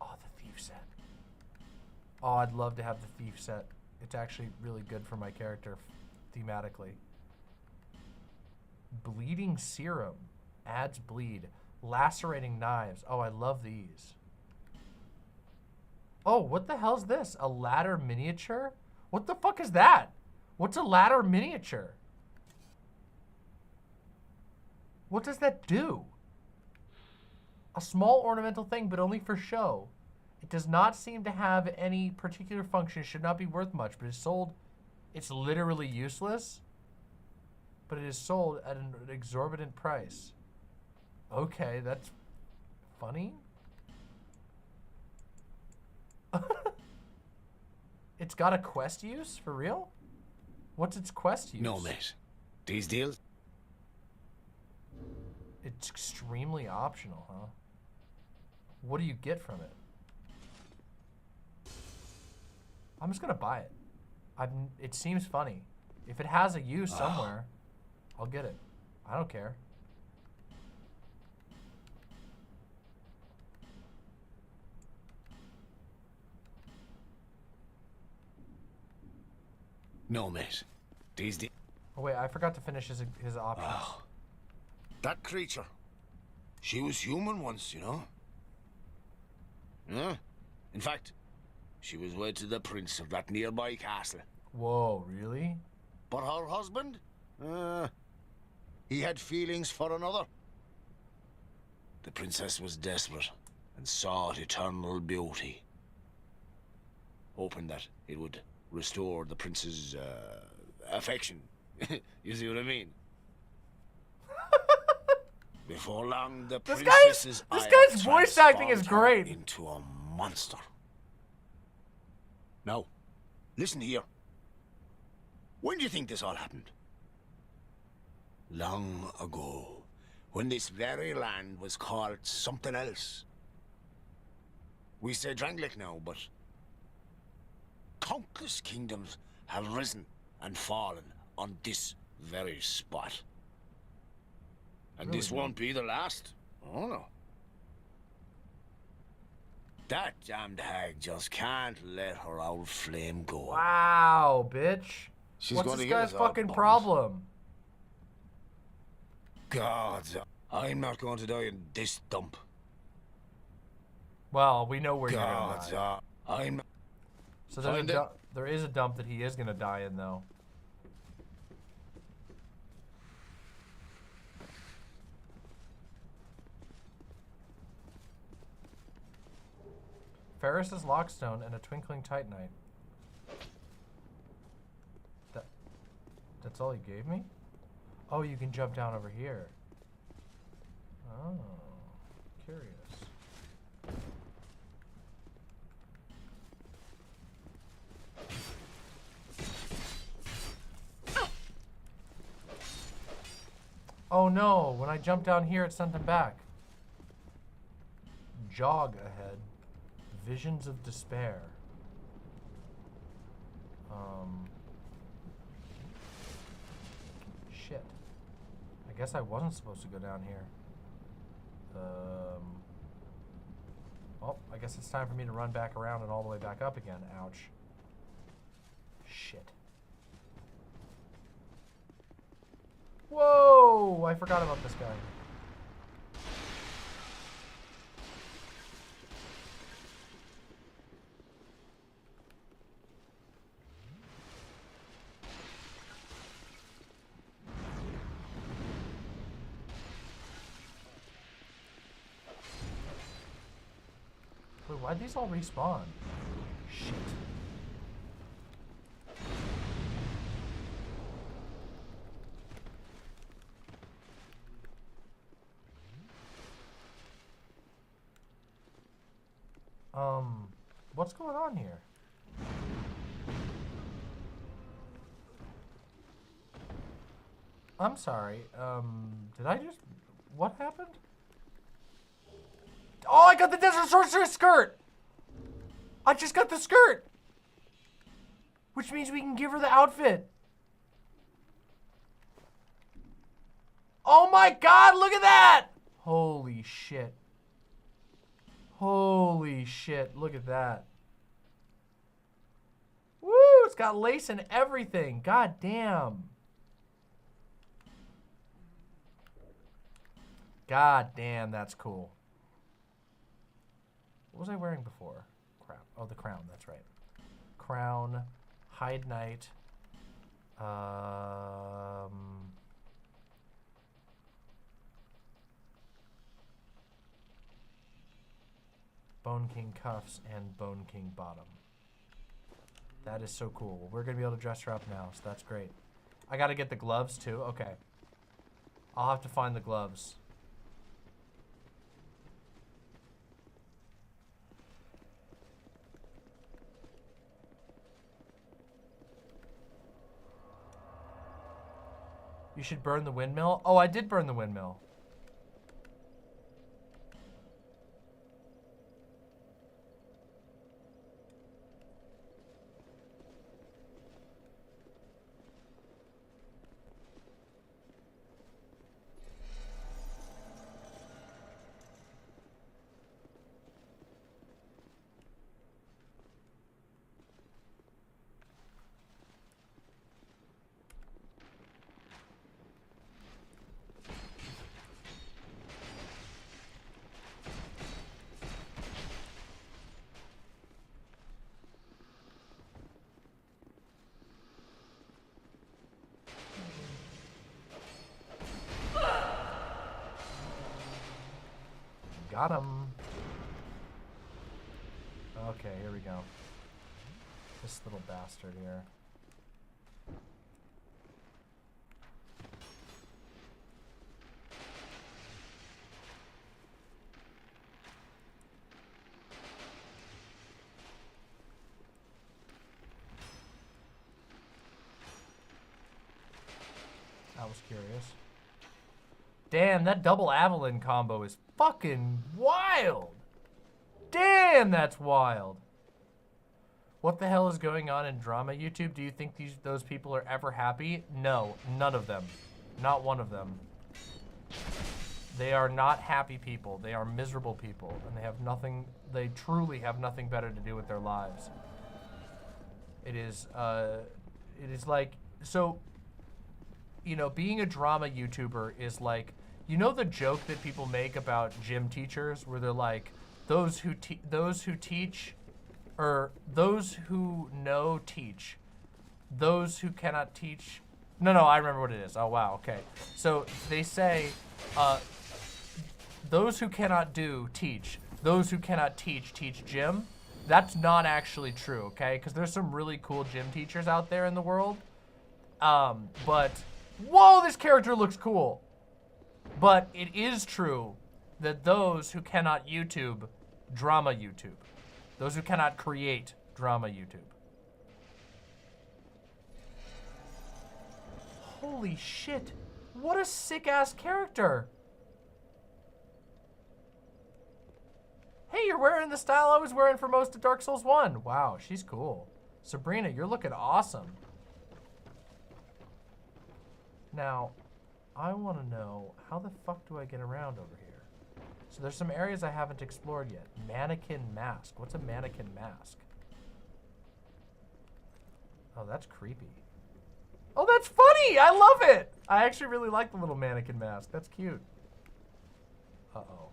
S1: Oh, the thief set. Oh, I'd love to have the thief set. It's actually really good for my character thematically. Bleeding serum. Adds bleed. Lacerating knives. Oh, I love these. Oh, what the hell's this? A ladder miniature? What the fuck is that? What's a ladder miniature? What does that do? A small ornamental thing, but only for show. It does not seem to have any particular function. It should not be worth much, but it's sold. It's literally useless, but it is sold at an exorbitant price. Okay, that's funny. It's got a quest use? For real? What's its quest use?
S5: No, mate. These deals?
S1: It's extremely optional, huh? What do you get from it? I'm just gonna buy it. It seems funny. If it has a use somewhere, I'll get it. I don't care.
S5: No, mate. These deals.
S1: Oh wait, I forgot to finish his options.
S5: That creature. She was human once, you know. Yeah. In fact, she was wed to the prince of that nearby castle.
S1: Whoa, really?
S5: But her husband? He had feelings for another. The princess was desperate and sought eternal beauty, hoping that it would restore the prince's affection. You see what I mean? Before long, the princess's
S1: this guy's voice acting is great.
S5: Into a monster. Now, listen here. When do you think this all happened? Long ago, when this very land was called something else. We say Drangleic now, but countless kingdoms have risen and fallen on this very spot. And really, this won't be the last. Oh no. That damned hag just can't let her old flame go.
S1: Wow, bitch.
S5: She's
S1: What's
S5: going
S1: this
S5: to
S1: guy's fucking problem?
S5: God, I'm not going to die in this dump.
S1: Well, we know where you're gonna die.
S5: I'm.
S1: So there is a dump that he is gonna die in, though. Ferris's Lockstone and a Twinkling Titanite. That's all he gave me? Oh, you can jump down over here. Oh, curious. no, when I jumped down here, it sent them back. Jog ahead. Visions of despair. Shit. I guess I wasn't supposed to go down here. Well, I guess it's time for me to run back around and all the way back up again. Ouch. Shit. Whoa! I forgot about this guy. Wait, why'd these all respawn? Shit. What's going on here? I'm sorry, did I just... What happened? Oh, I got the Desert Sorceress skirt! I just got the skirt! Which means we can give her the outfit. Oh my god, look at that! Holy shit. Holy shit, look at that. Woo, it's got lace and everything. God damn. God damn, that's cool. What was I wearing before? Crap. Oh, the crown, that's right. Crown, Hide Knight, Bone King cuffs and Bone King bottom. That is so cool. We're gonna be able to dress her up now, so that's great. I gotta get the gloves too. Okay. I'll have to find the gloves. You should burn the windmill. Oh, I did burn the windmill. Got him. Okay, here we go. This little bastard here. I was curious. Damn, that double Avalon combo is fucking wild. Damn, that's wild. What the hell is going on in drama YouTube? Do you think those people are ever happy? No, none of them. Not one of them. They are not happy people. They are miserable people, and they have nothing, they truly have nothing better to do with their lives. It is like, so, you know, being a drama YouTuber is like, you know the joke that people make about gym teachers where they're like, those who teach, or those who know teach, those who cannot teach. No, I remember what it is. Oh, wow, okay. So they say, those who cannot do, teach. Those who cannot teach, teach gym. That's not actually true, okay? Because there's some really cool gym teachers out there in the world. But, whoa, this character looks cool. But it is true that those who cannot YouTube, drama YouTube. Those who cannot create, drama YouTube. Holy shit. What a sick-ass character. Hey, you're wearing the style I was wearing for most of Dark Souls 1. Wow, she's cool. Sabrina, you're looking awesome. Now, I want to know, how the fuck do I get around over here? So there's some areas I haven't explored yet. Mannequin mask. What's a mannequin mask? Oh, that's creepy. Oh, that's funny! I love it! I actually really like the little mannequin mask. That's cute. Uh-oh.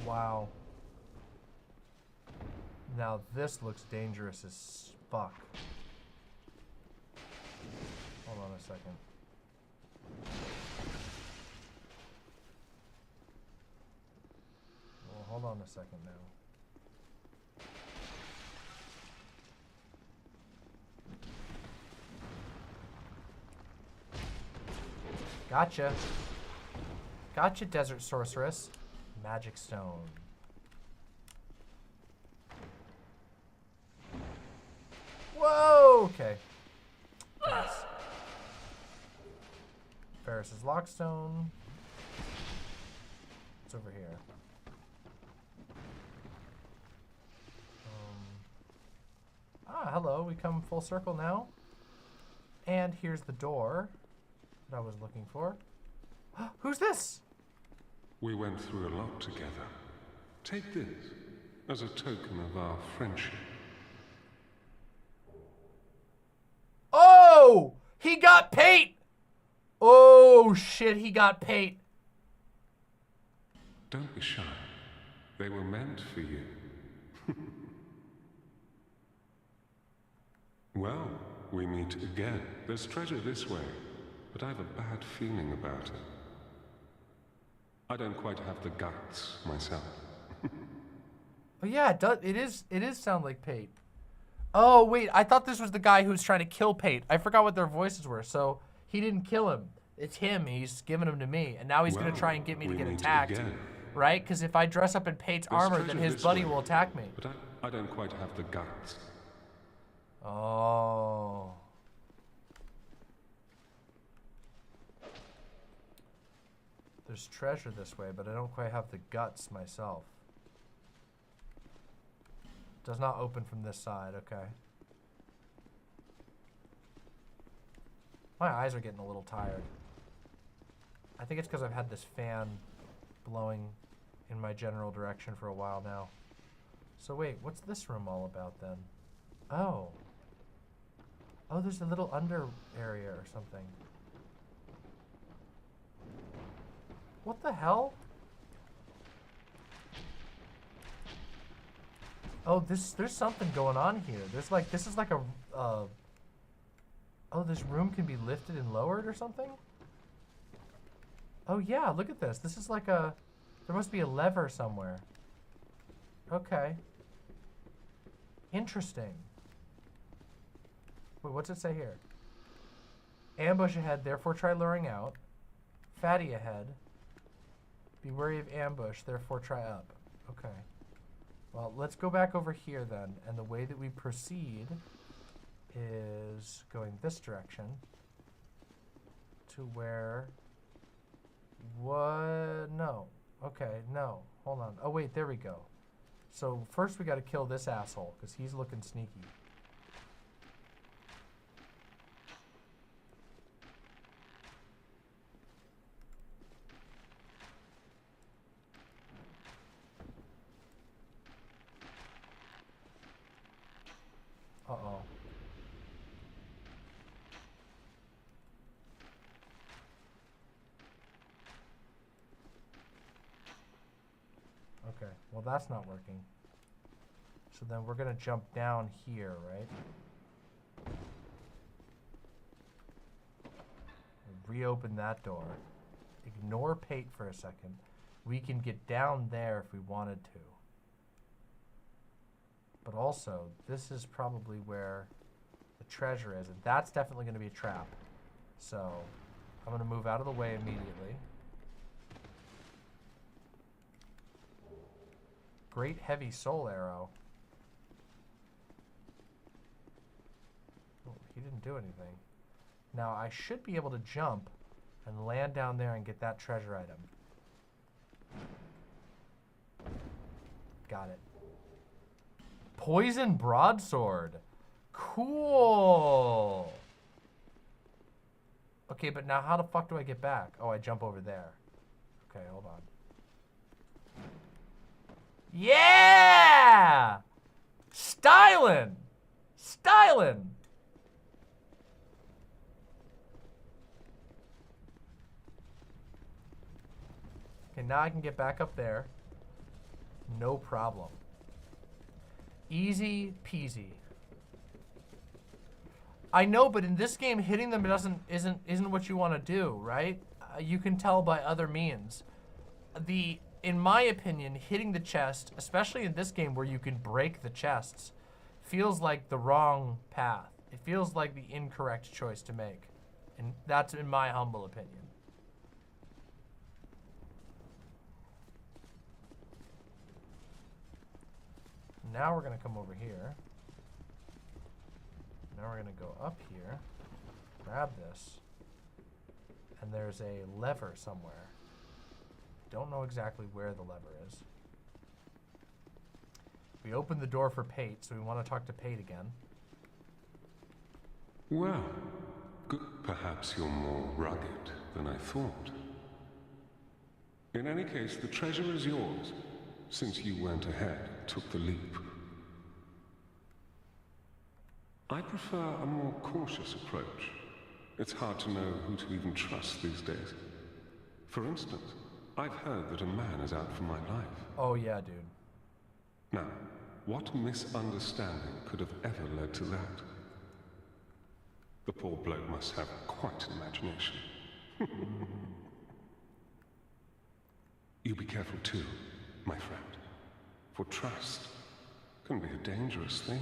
S1: Wow. Now this looks dangerous as fuck. Hold on a second. Well, hold on a second now. Gotcha. Gotcha, Desert Sorceress. Magic Stone. Whoa! Okay. Nice. Ferris's Lockstone. It's over here. Hello. We come full circle now. And here's the door that I was looking for. Who's this?
S10: We went through a lot together. Take this as a token of our friendship.
S1: Oh! He got Tate! Oh, shit, he got Tate.
S10: Don't be shy. They were meant for you. Well, we meet again. There's treasure this way, but I have a bad feeling about it. I don't quite have the guts myself.
S1: Oh yeah, it is sound like Tate. Oh wait, I thought this was the guy who was trying to kill Tate. I forgot what their voices were. So he didn't kill him. It's him. He's giving him to me, and now he's gonna try and get me to get attacked, right? Because if I dress up in Pate's armor, then his buddy will attack me.
S10: But I don't quite have the guts.
S1: Oh. There's treasure this way, but I don't quite have the guts myself. Does not open from this side, okay. My eyes are getting a little tired. I think it's because I've had this fan blowing in my general direction for a while now. So wait, what's this room all about then? Oh. Oh, there's a little under area or something. What the hell? Oh, there's something going on here. There's like, this is like a, oh, this room can be lifted and lowered or something? Oh yeah, look at this. This is like a, there must be a lever somewhere. Okay. Interesting. Wait, what's it say here? Ambush ahead, therefore try luring out. Fatty ahead. Be wary of ambush, therefore try up. Okay. Well, let's go back over here then. And the way that we proceed is going this direction to where... What? No. Okay, no. Hold on. Oh, wait, there we go. So first we got to kill this asshole because he's looking sneaky. Uh-oh. Okay, well that's not working. So then we're gonna jump down here, right? reopen that door. Ignore Tate for a second. We can get down there if we wanted to. But also, this is probably where the treasure is, and that's definitely going to be a trap. So, I'm going to move out of the way immediately. Great heavy soul arrow. Oh, he didn't do anything. Now, I should be able to jump and land down there and get that treasure item. Got it. Poison broadsword. Cool. Okay, but now how the fuck do I get back? Oh, I jump over there. Okay, hold on. Yeah! Stylin'! Stylin'! Okay, now I can get back up there. No problem. Easy peasy. I know, but in this game, hitting them isn't what you want to do, right? You can tell by other means. In my opinion, hitting the chest, especially in this game where you can break the chests, feels like the wrong path. It feels like the incorrect choice to make, and that's in my humble opinion. Now we're gonna come over here. Now we're gonna go up here, grab this, and there's a lever somewhere. Don't know exactly where the lever is. We opened the door for Tate, so we want to talk to Tate again.
S10: Well, perhaps you're more rugged than I thought. In any case, the treasure is yours, since you went ahead, took the leap. I prefer a more cautious approach. It's hard to know who to even trust these days. For instance, I've heard that a man is out for my life.
S1: Oh yeah, dude.
S10: Now, what misunderstanding could have ever led to that? The poor bloke must have quite an imagination. You be careful too, my friend. For trust can be a dangerous thing.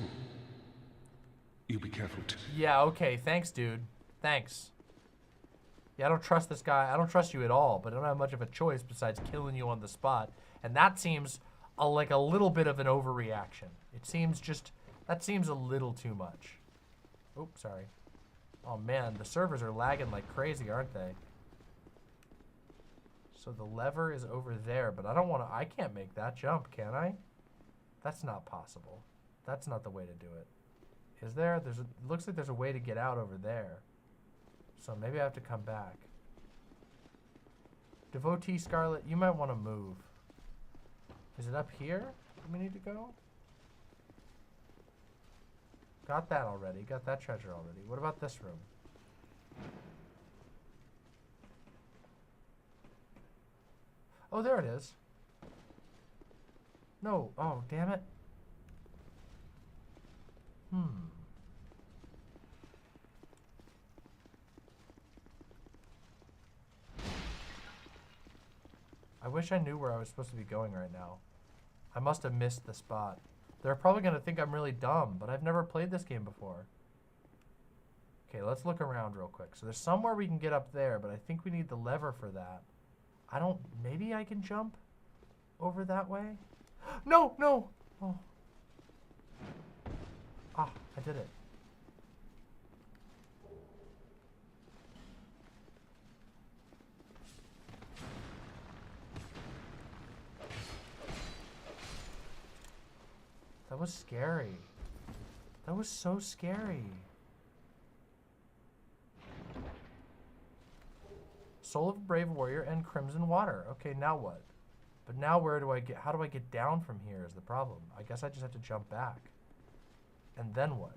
S10: You be careful too.
S1: Yeah, okay, thanks, dude. Thanks. Yeah, I don't trust this guy. I don't trust you at all, but I don't have much of a choice besides killing you on the spot. And that seems like a little bit of an overreaction. It seems that seems a little too much. Oops, sorry. Oh man, the servers are lagging like crazy, aren't they? So the lever is over there, but I can't make that jump, can I? That's not possible. That's not the way to do it. Is there? It looks like there's a way to get out over there. So maybe I have to come back. Devotee Scarlet, you might want to move. Is it up here we need to go? Got that already. Got that treasure already. What about this room? Oh, there it is. No. Oh, damn it. I wish I knew where I was supposed to be going right now. I must have missed the spot. They're probably going to think I'm really dumb, but I've never played this game before. Okay, let's look around real quick. So there's somewhere we can get up there, but I think we need the lever for that. Maybe I can jump over that way? No, no! Oh. Ah, I did it. That was scary. That was so scary. Soul of a Brave Warrior and Crimson Water. Okay, now what? But now how do I get down from here is the problem. I guess I just have to jump back. And then what?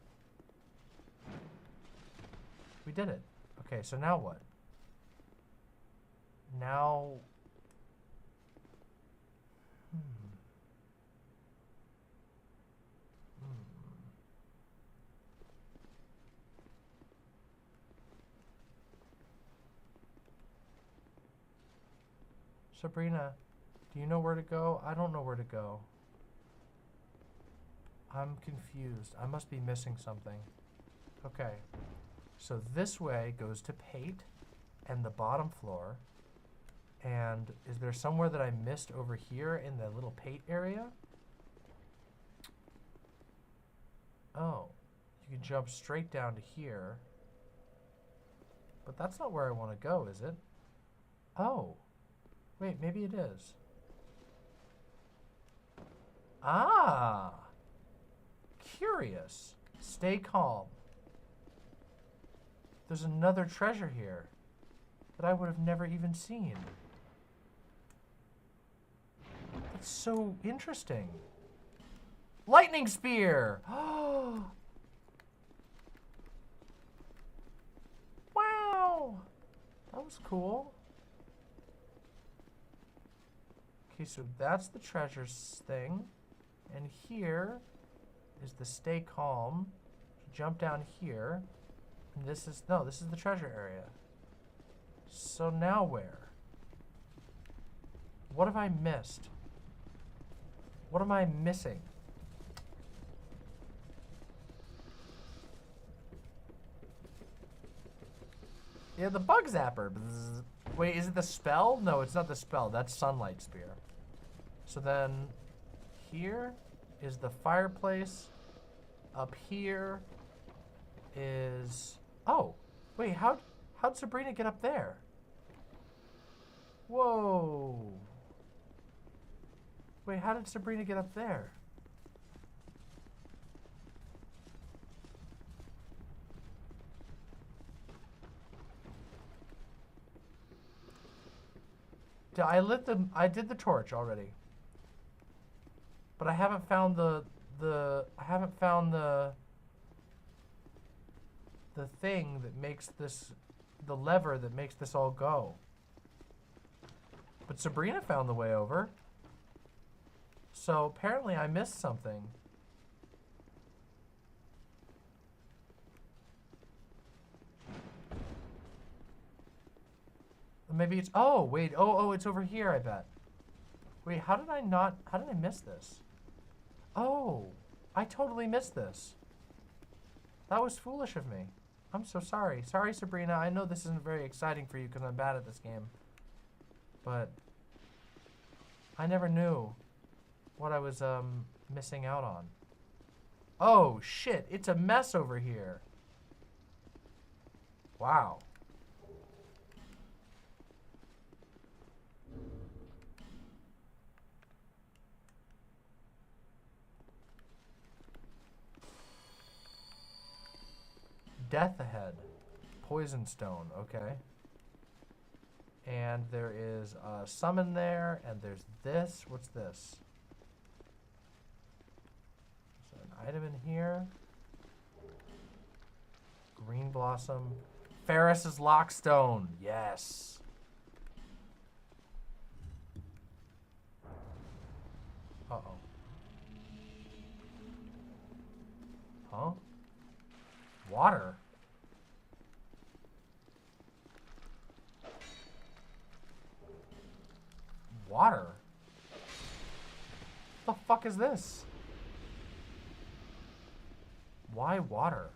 S1: We did it. Okay, so now what? Now... Sabrina, do you know where to go? I don't know where to go. I'm confused. I must be missing something. Okay. So this way goes to Tate and the bottom floor. And is there somewhere that I missed over here in the little Tate area? Oh, you can jump straight down to here. But that's not where I want to go, is it? Oh, wait, maybe it is. Ah, curious. Stay calm. There's another treasure here that I would have never even seen. That's so interesting. Lightning spear! Wow! That was cool. Okay, so that's the treasures thing. And here is the stay calm. Jump down here. And this is, no, this is the treasure area. So now where? What have I missed? What am I missing? Yeah, the bug zapper. Bzz. Wait, is it the spell? No, it's not the spell. That's sunlight spear. So then here is the fireplace. Up here is... Oh, wait, how'd Sabrina get up there? Whoa. Wait, how did Sabrina get up there? I did the torch already. But I haven't found the thing that makes this, the lever that makes this all go. But Sabrina found the way over. So apparently I missed something. Maybe it's, oh, wait, oh, it's over here, I bet. Wait, how did I miss this? Oh, I totally missed this. That was foolish of me. I'm so sorry. Sorry, Sabrina. I know this isn't very exciting for you because I'm bad at this game. But I never knew what I was missing out on. Oh, shit. It's a mess over here. Wow. Death ahead. Poison stone, okay. And there is a summon there, and there's this. What's this? Is there an item in here? Green blossom. Ferris's lockstone. Yes. Uh-oh. Huh? Water? Water? What the fuck is this? Why water?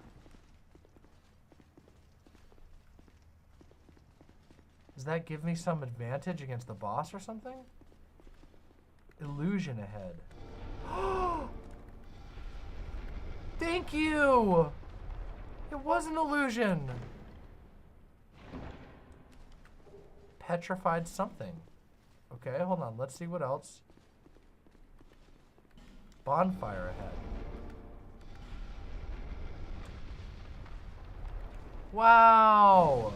S1: Does that give me some advantage against the boss or something? Illusion ahead. Thank you! It was an illusion. Petrified something. Okay, hold on. Let's see what else. Bonfire ahead. Wow!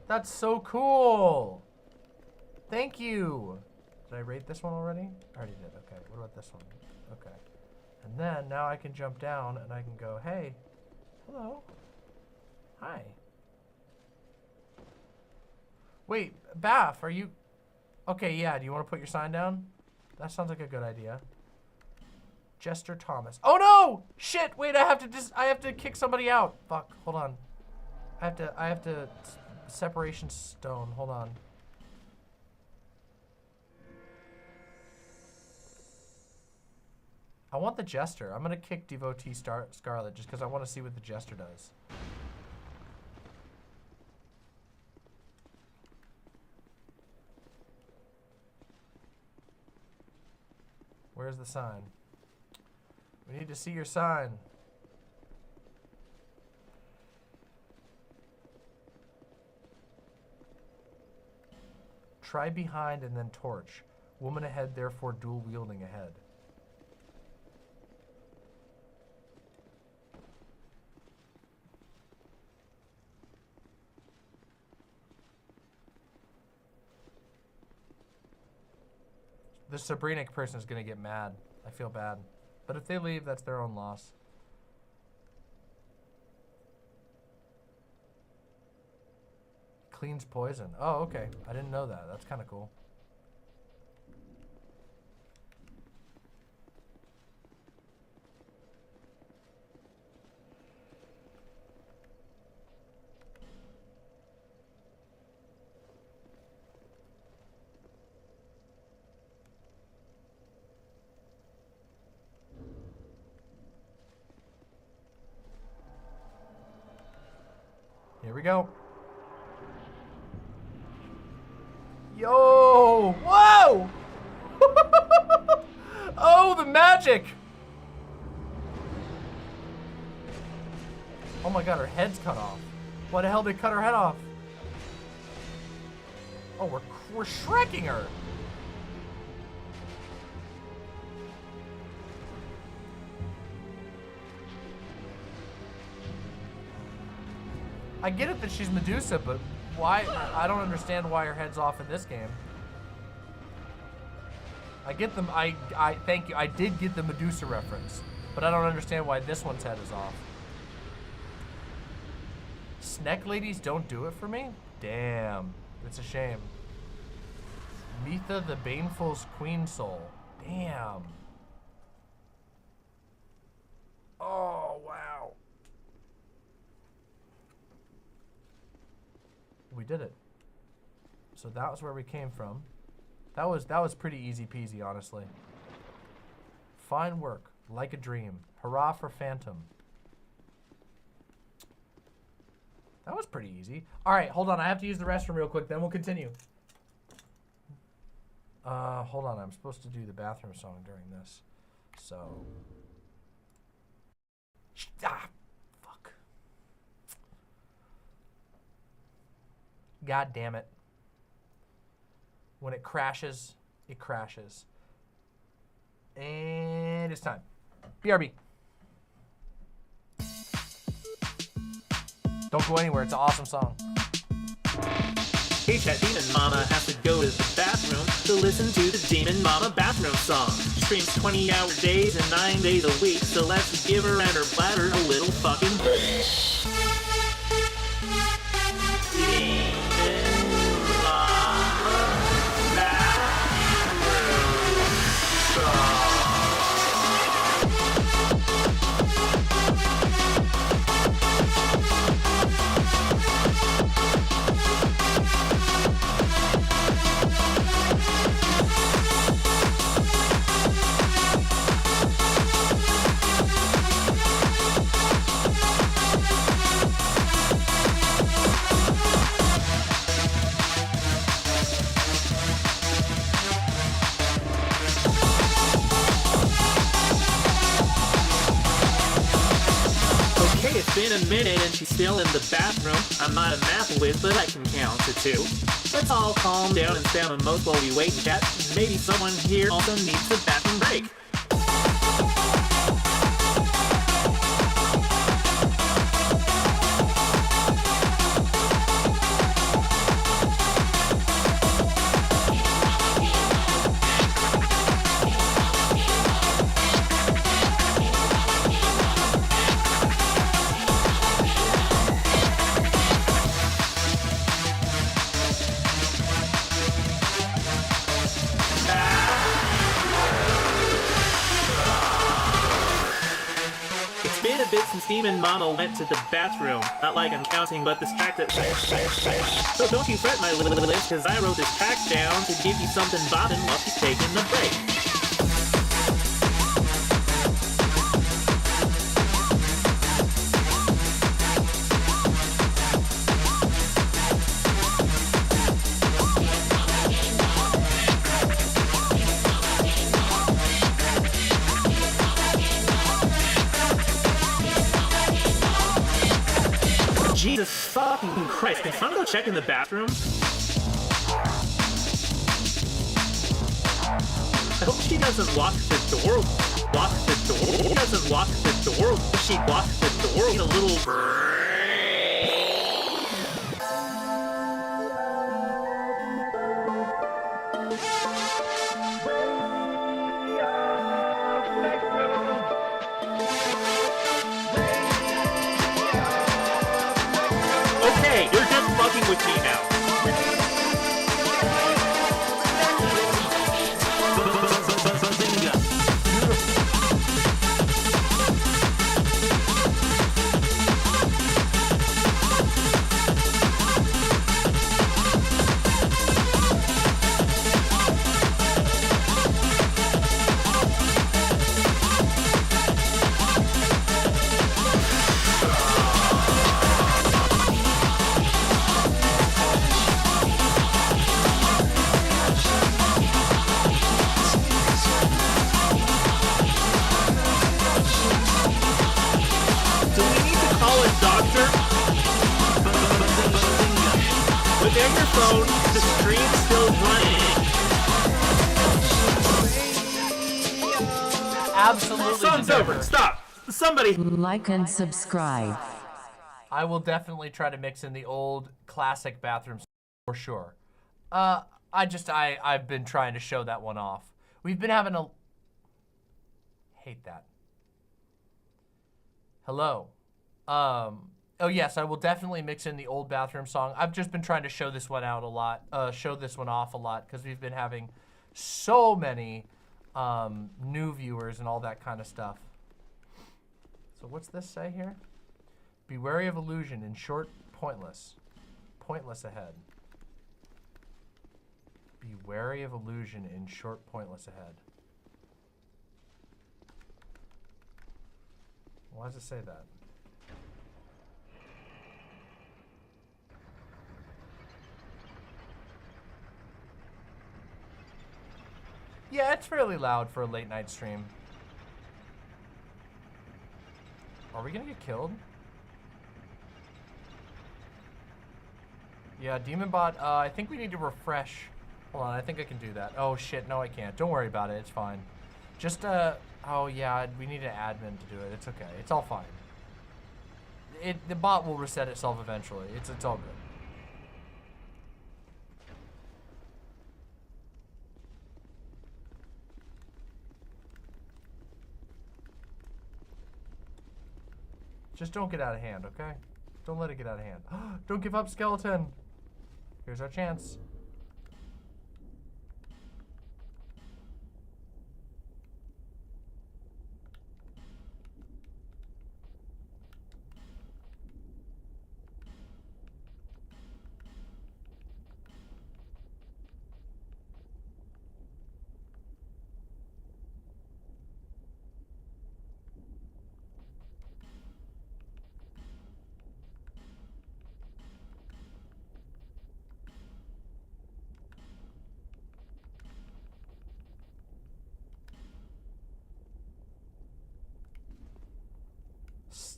S1: That's so cool! Thank you! Did I rate this one already? I already did. Okay, what about this one? Okay. And then, now I can jump down and I can go, hey, hello. Hi. Wait, Bath, are you... Okay, yeah, do you want to put your sign down? That sounds like a good idea. Jester Thomas. Oh no! Shit, wait, I have to kick somebody out. Fuck, hold on. I have to separation stone, hold on. I want the Jester. I'm gonna kick Devotee Scarlet just because I want to see what the Jester does. Where's the sign? We need to see your sign. Try behind and then torch. Woman ahead, therefore dual wielding ahead. The Sabrina person is going to get mad. I feel bad. But if they leave, that's their own loss. Cleans poison. Oh, okay. I didn't know that. That's kind of cool. Here we go. Yo! Whoa! Oh, the magic! Oh my god, her head's cut off. Why the hell did they cut her head off? Oh, we're shrekking her. I get it that she's Medusa, but why? I don't understand why her head's off in this game. I get them. I thank you. I did get the Medusa reference, but I don't understand why this one's head is off. Snack ladies don't do it for me? Damn, it's a shame. Mitha the Baneful's Queen Soul. Damn. Oh wow. We did it. So that was where we came from. That was pretty easy peasy, honestly. Fine work, like a dream. Hurrah for Phantom. That was pretty easy. All right, hold on. I have to use the restroom real quick, then we'll continue. Hold on. I'm supposed to do the bathroom song during this. So. Ah, fuck. God damn it. When it crashes, it crashes. And it's time. BRB. Don't go anywhere. It's an awesome song.
S11: Hey, that demon mama has to go to the bathroom to listen to the Demon Mama bathroom song. Streams 20-hour days and 9 days a week, so let's give her and her bladder a little fucking push. Been a minute and she's still in the bathroom. I'm not a math whiz, but I can count to 2. Let's all calm down and spam a most while we wait and chat. Maybe someone here also needs a bathroom break. Demon Mama went to the bathroom. Not like I'm counting, but distracted. So don't you fret, my little list, cause I wrote this pack down to give you something bobbin' while she's taking the break. fucking Christ, can someone go check in the bathroom? I hope she doesn't lock the door. Lock the door. She doesn't lock the door. She locks the door. Need a little... Okay, you're just fucking with me now.
S1: Absolutely.
S11: Stop. Somebody
S12: like and subscribe.
S1: I will definitely try to mix in the old classic bathrooms for sure. I've been trying to show that one off. We've been having a... Hate that. Hello. Oh yes, I will definitely mix in the old bathroom song. I've just been trying to show this one out a lot, show this one off a lot, because we've been having so many new viewers and all that kind of stuff. So what's this say here? Be wary of illusion, in short, pointless. Pointless ahead. Be wary of illusion, in short, pointless ahead. Why does it say that? Yeah, it's fairly loud for a late night stream. Are we gonna get killed? Yeah, Demon Bot, I think we need to refresh. Hold on, I think I can do that. Oh shit, no I can't. Don't worry about it, it's fine. Just, oh yeah, we need an admin to do it. It's okay, it's all fine. The bot will reset itself eventually. It's all good. Just don't get out of hand, okay? Don't let it get out of hand. Don't give up, skeleton. Here's our chance.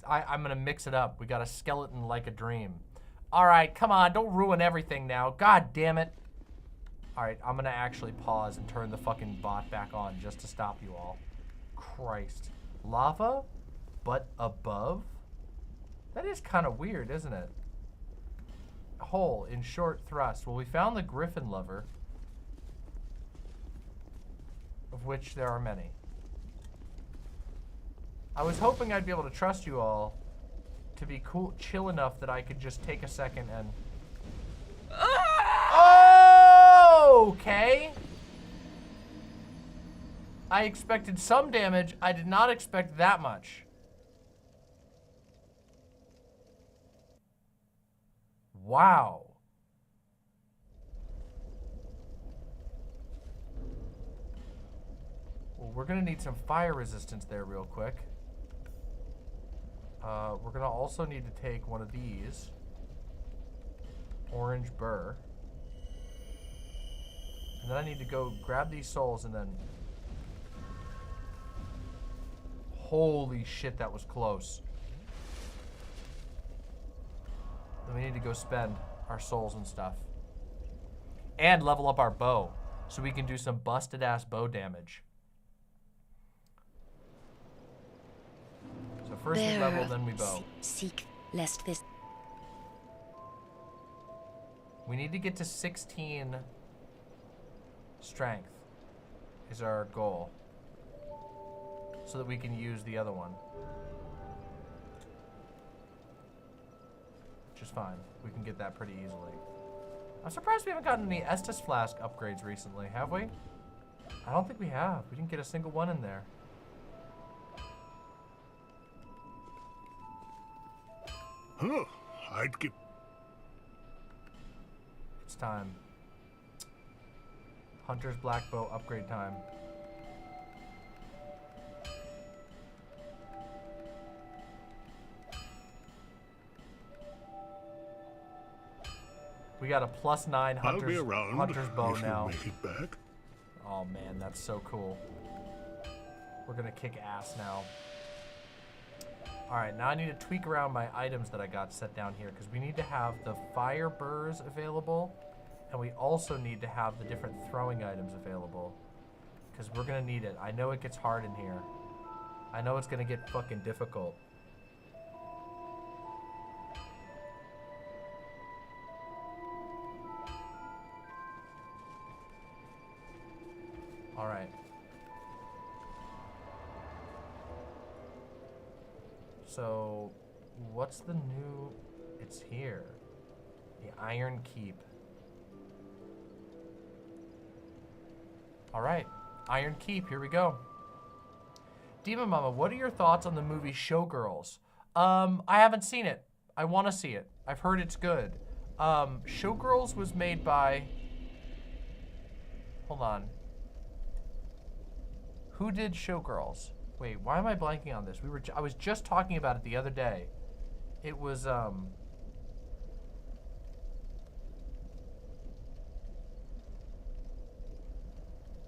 S1: I'm gonna mix it up. We got a skeleton like a dream. All right, come on, don't ruin everything now. God damn it. All right, I'm gonna actually pause and turn the fucking bot back on just to stop you all. Christ. Lava, but above? That is kind of weird, isn't it? Hole in short thrust. Well, we found the griffin lover, of which there are many. I was hoping I'd be able to trust you all to be cool, chill enough that I could just take a second and... Oh, okay. I expected some damage. I did not expect that much. Wow. Well, we're gonna need some fire resistance there real quick. We're gonna also need to take one of these. Orange burr. And then I need to go grab these souls and then... Holy shit, that was close. Then we need to go spend our souls and stuff. And level up our bow, so we can do some busted ass bow damage. So first we level, then we bow.
S7: Seek lest this.
S1: We need to get to 16 strength is our goal, so that we can use the other one. Which is fine. We can get that pretty easily. I'm surprised we haven't gotten any Estus Flask upgrades recently, have we? I don't think we have. We didn't get a single one in there.
S5: Huh, I'd give...
S1: It's time. Hunter's Black Bow upgrade time. We got a +9 Hunter's Bow now.
S5: Make it back.
S1: Oh man, that's so cool. We're gonna kick ass now. Alright, now I need to tweak around my items that I got set down here, because we need to have the fire burrs available, and we also need to have the different throwing items available, because we're gonna need it. I know it gets hard in here. I know it's gonna get fucking difficult. All right. So, what's the new? It's here. The Iron Keep. All right, Iron Keep. Here we go. Demon Mama, what are your thoughts on the movie Showgirls? I haven't seen it. I want to see it. I've heard it's good. Showgirls was made by. Hold on. Who did Showgirls? Wait, why am I blanking on this? I was just talking about it the other day. It was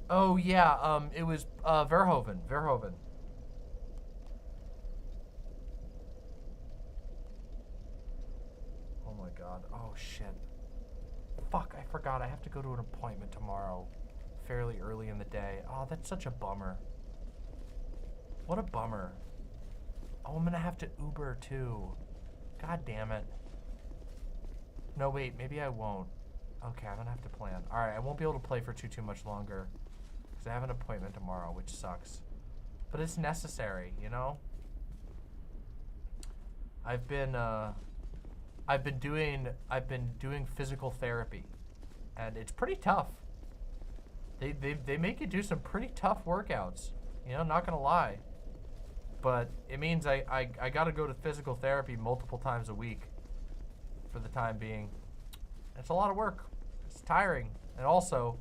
S1: oh yeah, it was Verhoeven. Oh my god. Oh shit. Fuck, I forgot. I have to go to an appointment tomorrow. Fairly early in the day. Oh, that's such a bummer. What a bummer. Oh, I'm gonna have to Uber too. God damn it. No, wait, maybe I won't. Okay, I'm gonna have to plan. All right, I won't be able to play for too much longer because I have an appointment tomorrow, which sucks. But it's necessary, you know? I've been doing physical therapy, and it's pretty tough. They make you do some pretty tough workouts, you know, not gonna lie. But it means I gotta go to physical therapy multiple times a week for the time being. It's a lot of work. It's tiring. And also,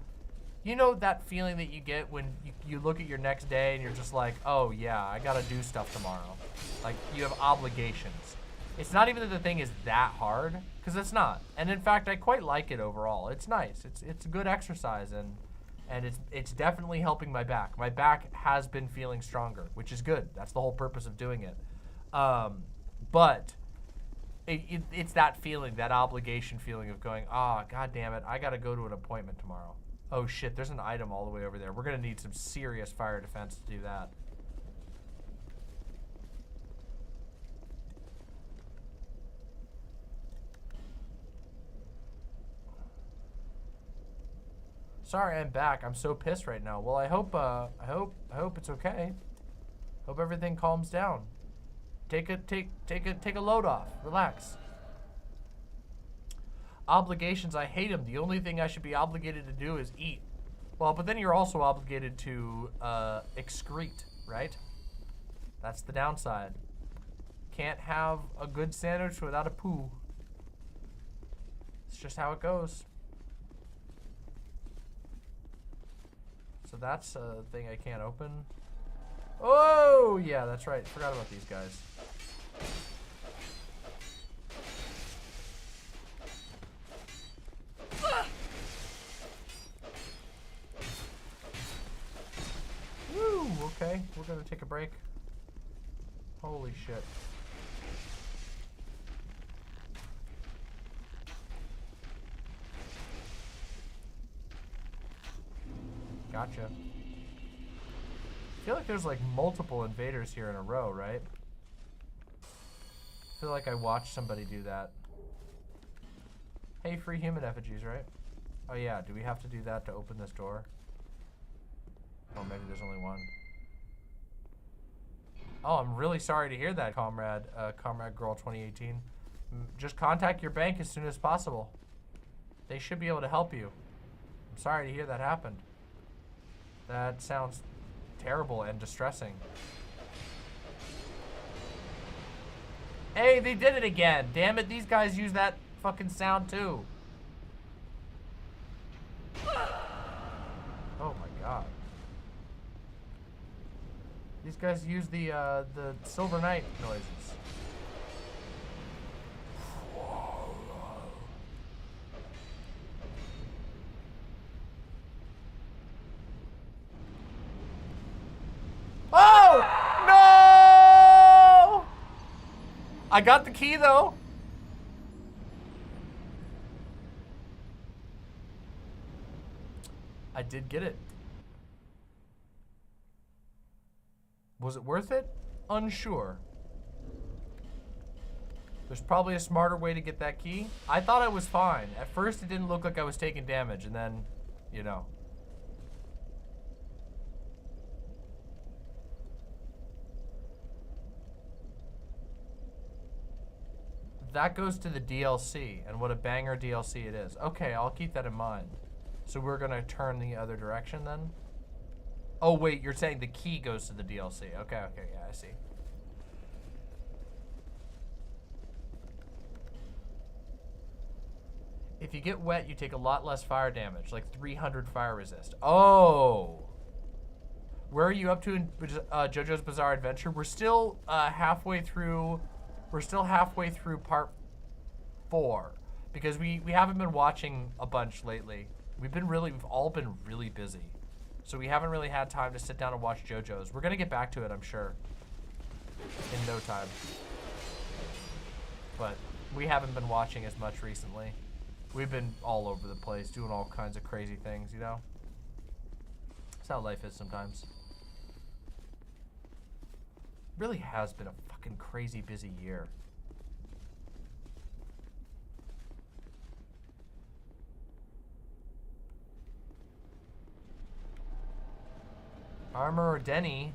S1: you know that feeling that you get when you look at your next day and you're just like, oh yeah, I gotta do stuff tomorrow. Like, you have obligations. It's not even that the thing is that hard, because it's not. And in fact, I quite like it overall. It's nice. It's a good exercise, and it's definitely helping my back. My back has been feeling stronger, which is good. That's the whole purpose of doing it. But it's that feeling, that obligation feeling of going, ah, god damn it, I gotta go to an appointment tomorrow. Oh shit, there's an item all the way over there. We're gonna need some serious fire defense to do that. Sorry, I'm back. I'm so pissed right now. Well, I hope it's okay. Hope everything calms down. Take a load off. Relax. Obligations, I hate them. The only thing I should be obligated to do is eat. Well, but then you're also obligated to excrete, right? That's the downside. Can't have a good sandwich without a poo. It's just how it goes. So that's a thing I can't open. Oh, yeah, that's right. Forgot about these guys. Woo, okay. We're gonna take a break. Holy shit. Gotcha. I feel like there's like multiple invaders here in a row, right? I feel like I watched somebody do that. Hey, free human effigies, right? Oh yeah, do we have to do that to open this door? Oh, maybe there's only one. Oh, I'm really sorry to hear that, Comrade Girl 2018. Just contact your bank as soon as possible. They should be able to help you. I'm sorry to hear that happened. That sounds terrible and distressing. Hey, they did it again. Damn it, these guys use that fucking sound too. Oh my god. These guys use the Silver Knight noises. Oh! No! I got the key though. I did get it. Was it worth it? Unsure. There's probably a smarter way to get that key. I thought I was fine. At first it didn't look like I was taking damage, and then, you know. That goes to the DLC, and what a banger DLC it is. Okay, I'll keep that in mind. So we're gonna turn the other direction then? Oh wait, you're saying the key goes to the DLC. Okay, yeah, I see. If you get wet, you take a lot less fire damage, like 300 fire resist. Oh! Where are you up to in JoJo's Bizarre Adventure? We're still halfway through part 4, because we haven't been watching a bunch lately. We've all been really busy. So we haven't really had time to sit down and watch JoJo's. We're gonna get back to it, I'm sure, in no time. But we haven't been watching as much recently. We've been all over the place, doing all kinds of crazy things, you know? That's how life is sometimes. Really has been a fucking crazy busy year. Armor Denny.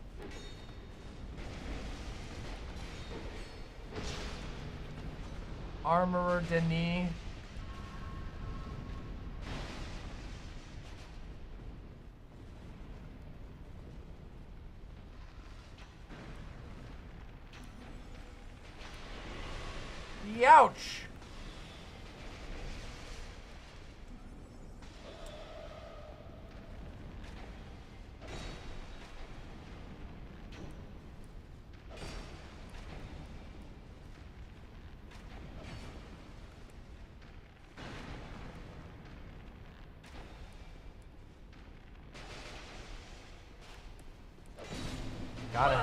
S1: Armorer Denis. Youch! Got it.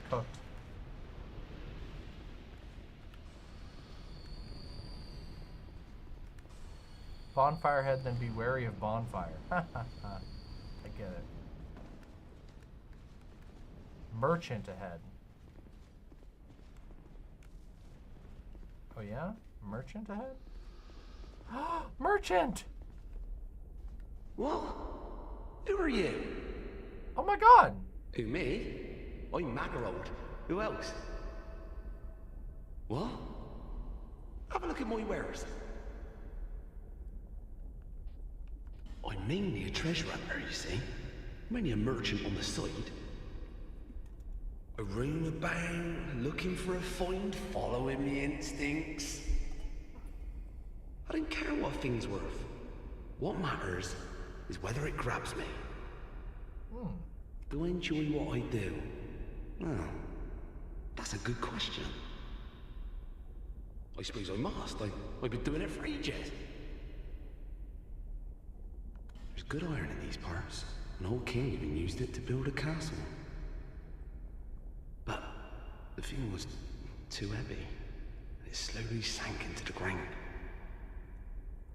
S1: Cooked. Bonfire head, then be wary of bonfire. I get it. Merchant ahead. Oh yeah? Merchant ahead? Merchant!
S13: What? Who are you?
S1: Oh my god!
S13: Who, me? I'm Macarold. Who else? What? Have a look at my wares. I'm mainly a treasure hunter, you see. I'm only a merchant on the side. I roam about, looking for a find, following me instincts. I don't care what a thing's worth. What matters is whether it grabs me. Do I enjoy what I do? Well, that's a good question. I suppose I must. I've been doing it for ages. There's good iron in these parts. An old king even used it to build a castle. But the thing was too heavy, and it slowly sank into the ground.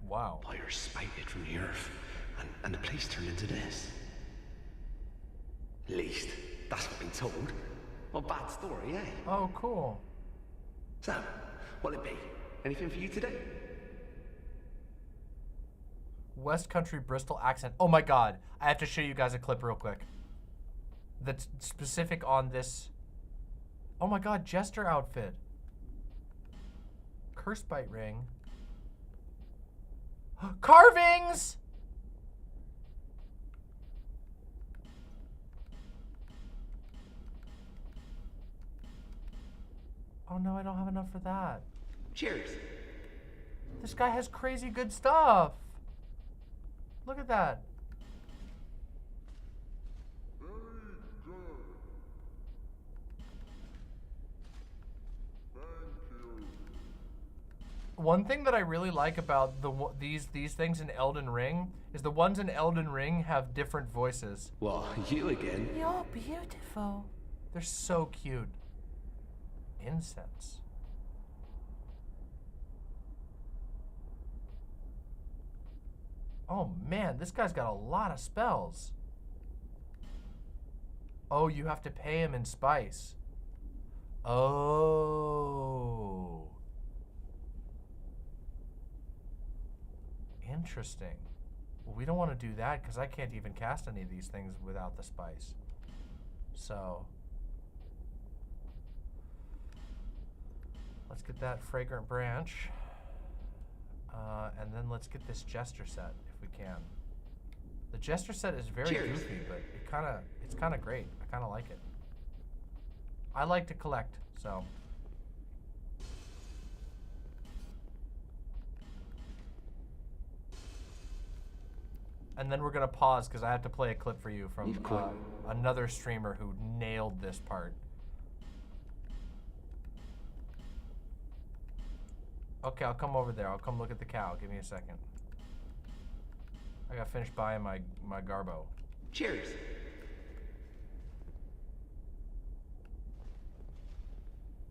S1: Wow.
S13: Fire spouted from the earth, and the place turned into this. At least, that's what I've been told. What a bad story, eh?
S1: Oh, cool.
S13: So, what'll it be? Anything for you today?
S1: West Country Bristol accent. Oh my god. I have to show you guys a clip real quick. That's specific on this. Oh my god, Jester outfit. Curse bite ring. Carvings! Oh no, I don't have enough for that.
S13: Cheers.
S1: This guy has crazy good stuff. Look at that. One thing that I really like about these things in Elden Ring is the ones in Elden Ring have different voices.
S13: Well, you again.
S1: You're beautiful. They're so cute. Incense. Oh man, this guy's got a lot of spells. Oh, you have to pay him in spice. Oh. Interesting. Well, we don't want to do that because I can't even cast any of these things without the spice. So, let's get that fragrant branch. And then let's get this Jester set if we can. The Jester set is very goofy, but it's kind of great. I kind of like it. I like to collect, so. And then we're gonna pause because I have to play a clip for you from another streamer who nailed this part. Okay, I'll come over there. I'll come look at the cow. Give me a second. I gotta finish buying my Garbo.
S13: Cheers.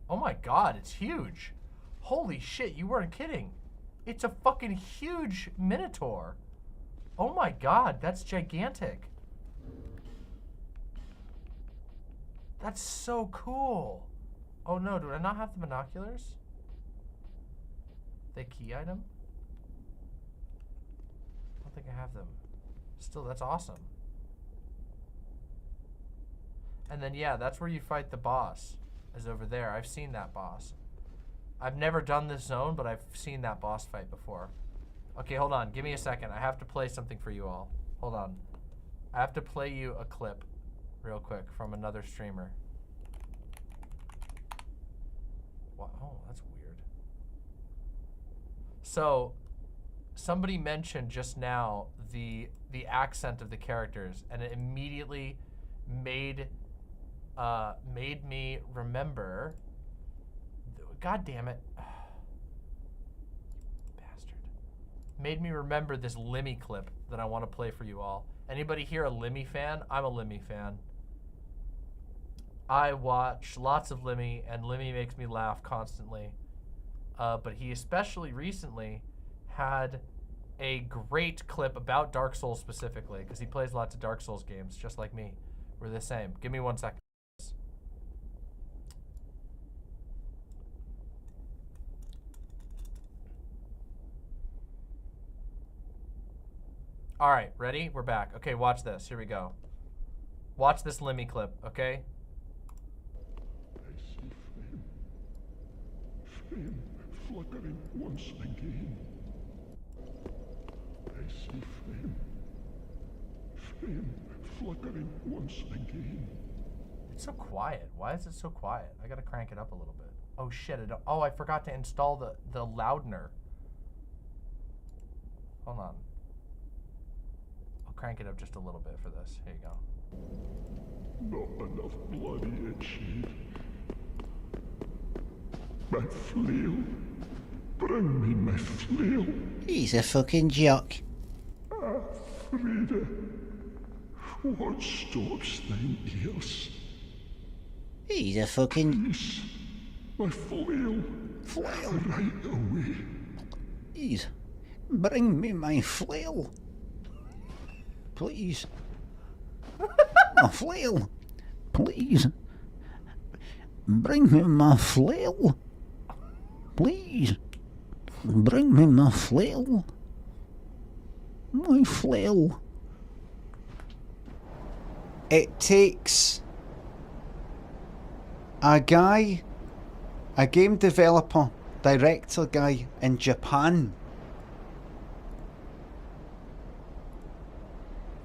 S1: Oh my god, it's huge. Holy shit, you weren't kidding. It's a fucking huge Minotaur. Oh my god, that's gigantic. That's so cool. Oh no, do I not have the binoculars? The key item? I don't think I have them. Still, that's awesome. And then yeah, that's where you fight the boss. Is over there. I've seen that boss. I've never done this zone, but I've seen that boss fight before. Okay, hold on. Give me a second. I have to play something for you all. Hold on. I have to play you a clip real quick from another streamer. What? Oh, that's weird. So, somebody mentioned just now the accent of the characters, and it immediately made me remember. God damn it. Bastard. Made me remember this Limmy clip that I want to play for you all. Anybody here a Limmy fan? I'm a Limmy fan. I watch lots of Limmy, and Limmy makes me laugh constantly. But he especially recently had a great clip about Dark Souls specifically, because he plays lots of Dark Souls games, just like me. We're the same. Give me 1 second. All right, ready? We're back. Okay, watch this. Here we go. Watch this Limmy clip, okay?
S10: I see flame fluttering once again. I see flame fluttering once again.
S1: It's so quiet. Why is it so quiet? I gotta crank it up a little bit. Oh shit, oh, I forgot to install the loudener. Hold on. Crank it up just a little bit for this. Here you go.
S10: Not enough blood yet, Chief. My flail. Bring me my flail.
S14: He's a fucking jock.
S10: Ah, Frida. What stops thine ears?
S14: He's a fucking...
S10: Please, My flail.
S14: Flail.
S10: Right away.
S14: Please, bring me my flail. Please. My flail. Please. Bring me my flail. Please. Bring me my flail. My flail. It takes a guy, a game developer, director guy in Japan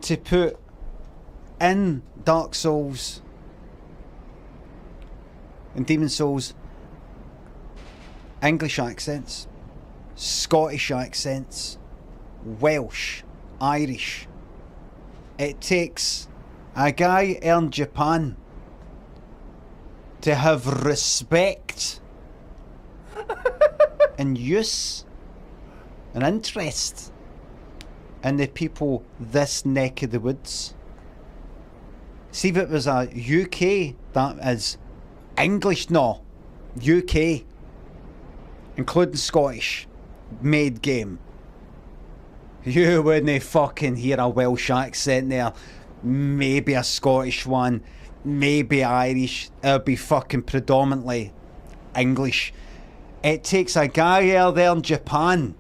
S14: to put in Dark Souls and Demon Souls English accents, Scottish accents, Welsh, Irish. It takes a guy in Japan to have respect and use and interest in the people this neck of the woods. See if it was a UK, that is English, no, UK, including Scottish, made game. You wouldn't fucking hear a Welsh accent there. Maybe a Scottish one, maybe Irish. It'll be fucking predominantly English. It takes a guy out there in Japan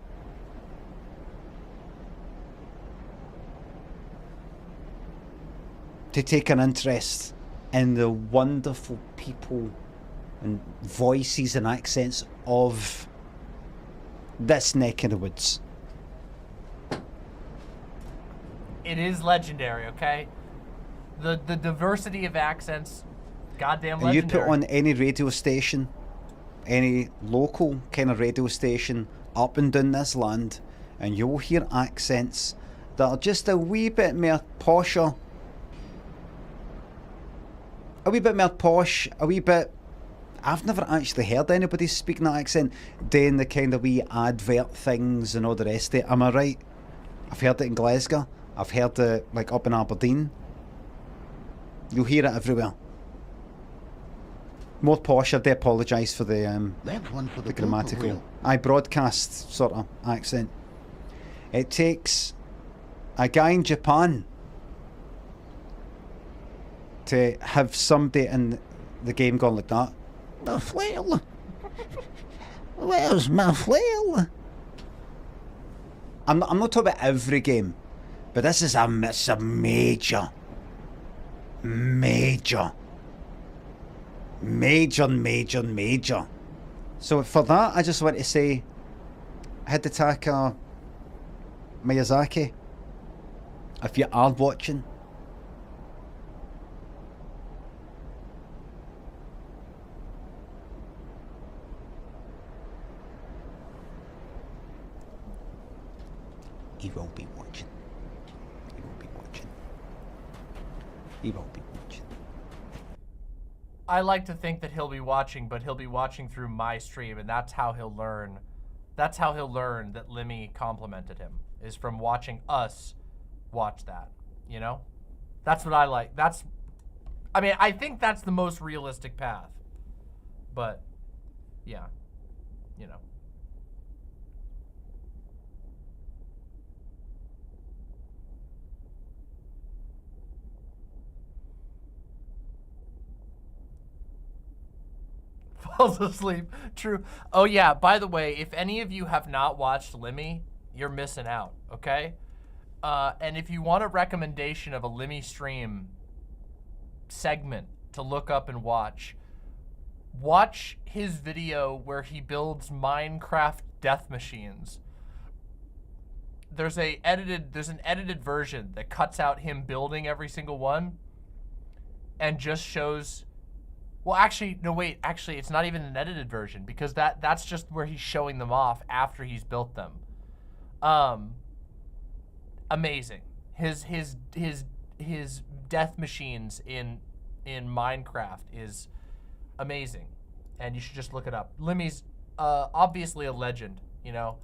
S14: to take an interest in the wonderful people and voices and accents of this neck of the woods.
S1: It is legendary, okay? The diversity of accents, goddamn legendary.
S14: You put on any radio station, any local kind of radio station up and down this land, and you'll hear accents that are just a wee bit more posher, a wee bit more posh, a wee bit... I've never actually heard anybody speaking that accent, doing the kind of wee advert things and all the rest of it. Am I right? I've heard it in Glasgow. I've heard it like up in Aberdeen. You'll hear it everywhere. More posh. I do apologise for the grammatical. I broadcast sort of accent. It takes a guy in Japan to have somebody in the game going like that. My flail. Where's my flail? I'm not talking about every game, but this is a major. So for that, I just want to say, Hidetaka Miyazaki, if you are watching, he won't be watching. He won't be watching. He won't be watching.
S1: I like to think that he'll be watching, but he'll be watching through my stream, and that's how he'll learn. That's how he'll learn that Limmy complimented him, is from watching us watch that, you know? That's what I like. I mean, I think that's the most realistic path. But, yeah, you know. Falls asleep. True. Oh yeah, by the way, if any of you have not watched Limmy, you're missing out, okay? And if you want a recommendation of a Limmy stream segment to look up and watch his video where he builds Minecraft death machines. There's an edited version that cuts out him building every single one and just shows. Well, actually, no, wait. Actually, it's not even an edited version because that's just where he's showing them off after he's built them. Amazing. His death machines in Minecraft is amazing, and you should just look it up. Limmy's obviously a legend, you know.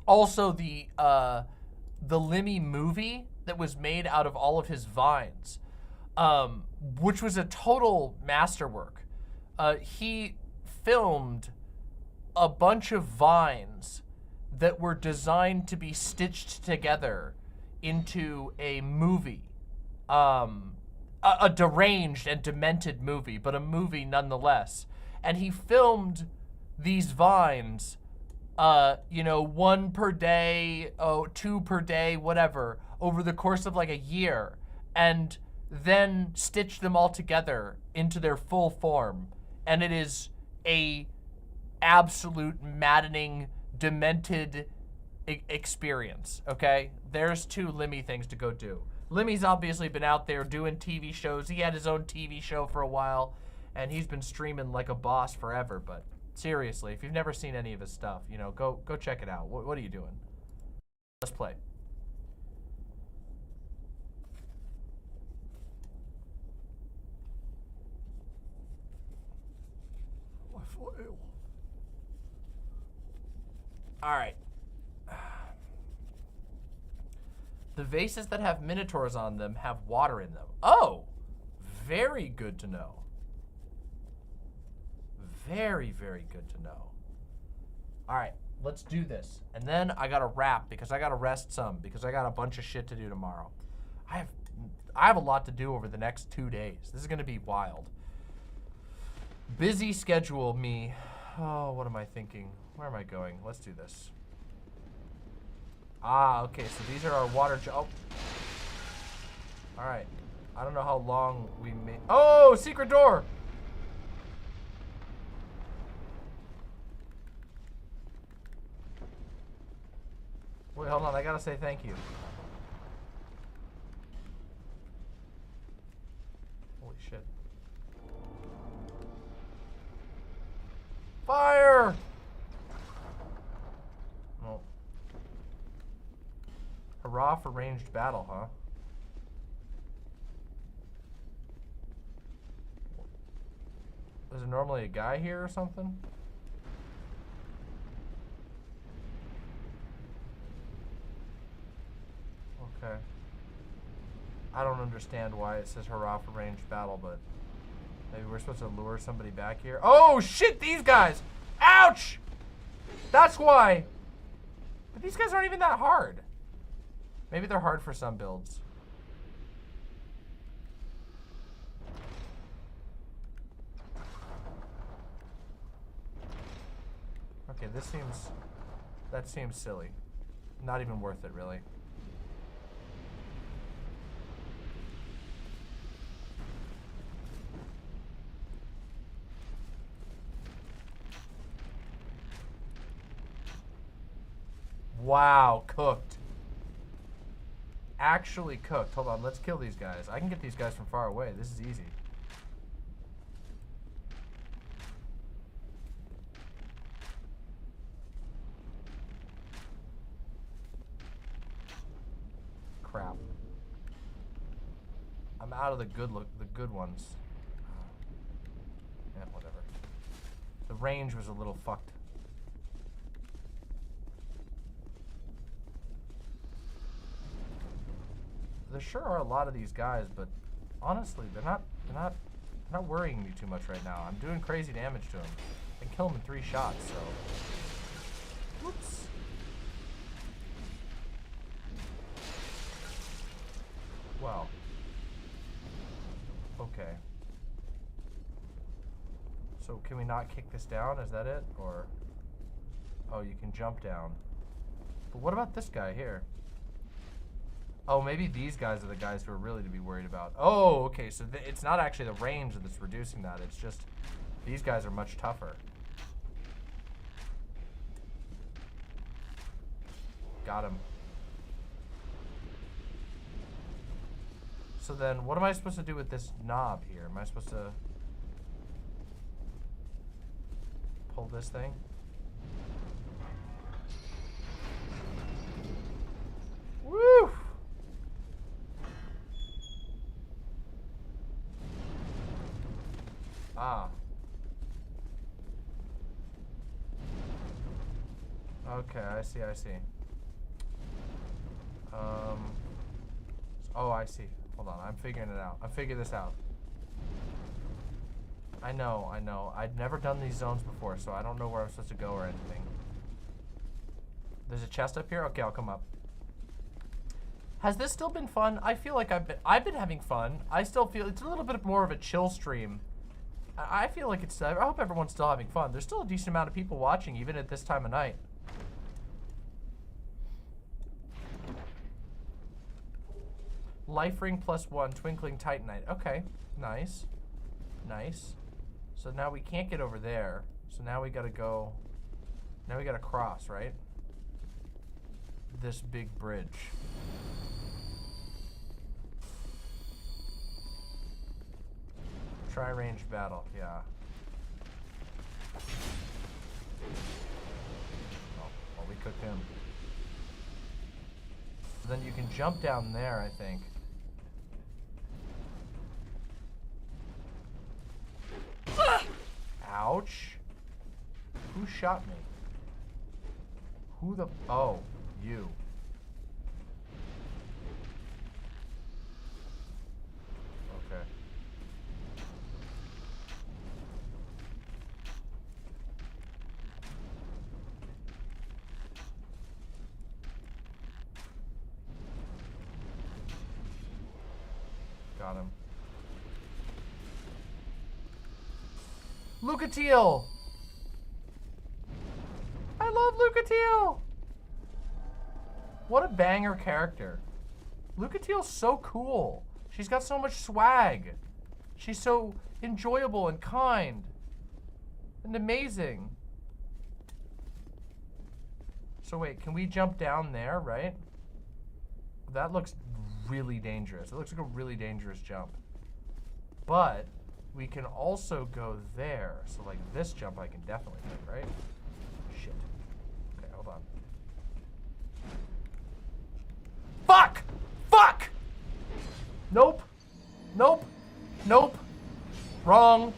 S1: Also, the Limmy movie that was made out of all of his vines. Which was a total masterwork. he filmed a bunch of vines that were designed to be stitched together into a movie. A deranged and demented movie, but a movie nonetheless. And he filmed these vines, you know, 1 per day, 2 per day, whatever, over the course of like a year, and then stitched them all together into their full form. And it is a absolute maddening, demented experience, okay? There's 2 Limmy things to go do. Limmy's obviously been out there doing TV shows. He had his own TV show for a while, and he's been streaming like a boss forever. But seriously, if you've never seen any of his stuff, you know, go check it out. What are you doing? Let's play. All right. The vases that have minotaurs on them have water in them. Oh, very good to know. Very, very good to know. All right, let's do this. And then I gotta wrap because I gotta rest some because I got a bunch of shit to do tomorrow. I have a lot to do over the next 2 days. This is gonna be wild. Busy schedule, me. Oh, what am I thinking? Where am I going? Let's do this. Ah, okay, so these are our water oh. All right. I don't know how long we made. Oh, secret door. Wait, hold on. I gotta say thank you. Holy shit. Fire! Oh. Hurrah for ranged battle, huh? Is there normally a guy here or something? Okay. I don't understand why it says hurrah for ranged battle, but maybe we're supposed to lure somebody back here. Oh shit, these guys! Ouch! That's why. But these guys aren't even that hard. Maybe they're hard for some builds. Okay, that seems silly. Not even worth it, really. Wow, cooked. Actually cooked. Hold on, let's kill these guys. I can get these guys from far away. This is easy. Crap. I'm out of the good ones. Yeah, whatever. The range was a little fucked. There sure are a lot of these guys, but honestly, they're not worrying me too much right now. I'm doing crazy damage to them. I can kill them in 3 shots, so. Whoops. Wow. Okay. So can we not kick this down? Is that it? Or, oh, you can jump down. But what about this guy here? Oh, maybe these guys are the guys who are really to be worried about. Oh, okay, so it's not actually the range that's reducing that. It's just these guys are much tougher. Got him. So then what am I supposed to do with this knob here? Am I supposed to pull this thing? Woo! Ah. Okay, I see. Oh, I see. Hold on, I'm figuring it out. I'm figuring this out. I know. I've never done these zones before, so I don't know where I'm supposed to go or anything. There's a chest up here? Okay, I'll come up. Has this still been fun? I feel like I've been having fun. I still feel it's a little bit more of a chill stream. I feel like it's, I hope everyone's still having fun. There's still a decent amount of people watching, even at this time of night. Life ring +1, twinkling titanite. Okay, nice. Nice. So now we can't get over there. So now we gotta go, now we gotta cross, right? This big bridge. Try range battle, yeah. Oh, well, we cooked him. Then you can jump down there, I think. Ouch. Who shot me? Who the... Oh, you. Okay. Got him. Lucatiel! I love Lucatiel! What a banger character. Lucatiel's so cool. She's got so much swag. She's so enjoyable and kind. And amazing. So wait, can we jump down there, right? That looks really dangerous. It looks like a really dangerous jump. But we can also go there. So like this jump I can definitely make, right? Shit. Okay, hold on. Fuck! Fuck! Nope. Nope. Nope. Wrong.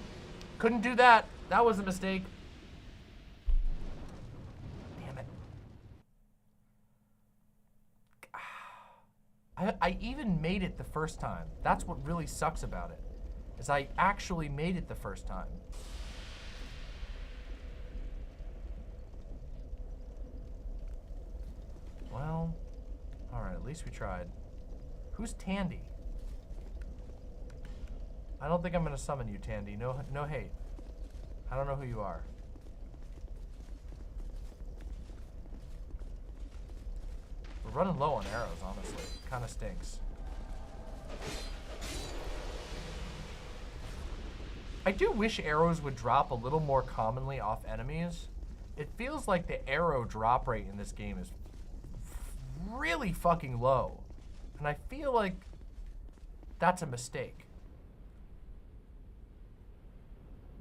S1: Couldn't do that. That was a mistake. Damn it. I even made it the first time. That's what really sucks about it. Is I actually made it the first time. Well, alright, at least we tried. Who's Tandy? I don't think I'm gonna summon you, Tandy. No hate. I don't know who you are. We're running low on arrows, honestly. Kinda stinks. I do wish arrows would drop a little more commonly off enemies. It feels like the arrow drop rate in this game is really fucking low. And I feel like that's a mistake.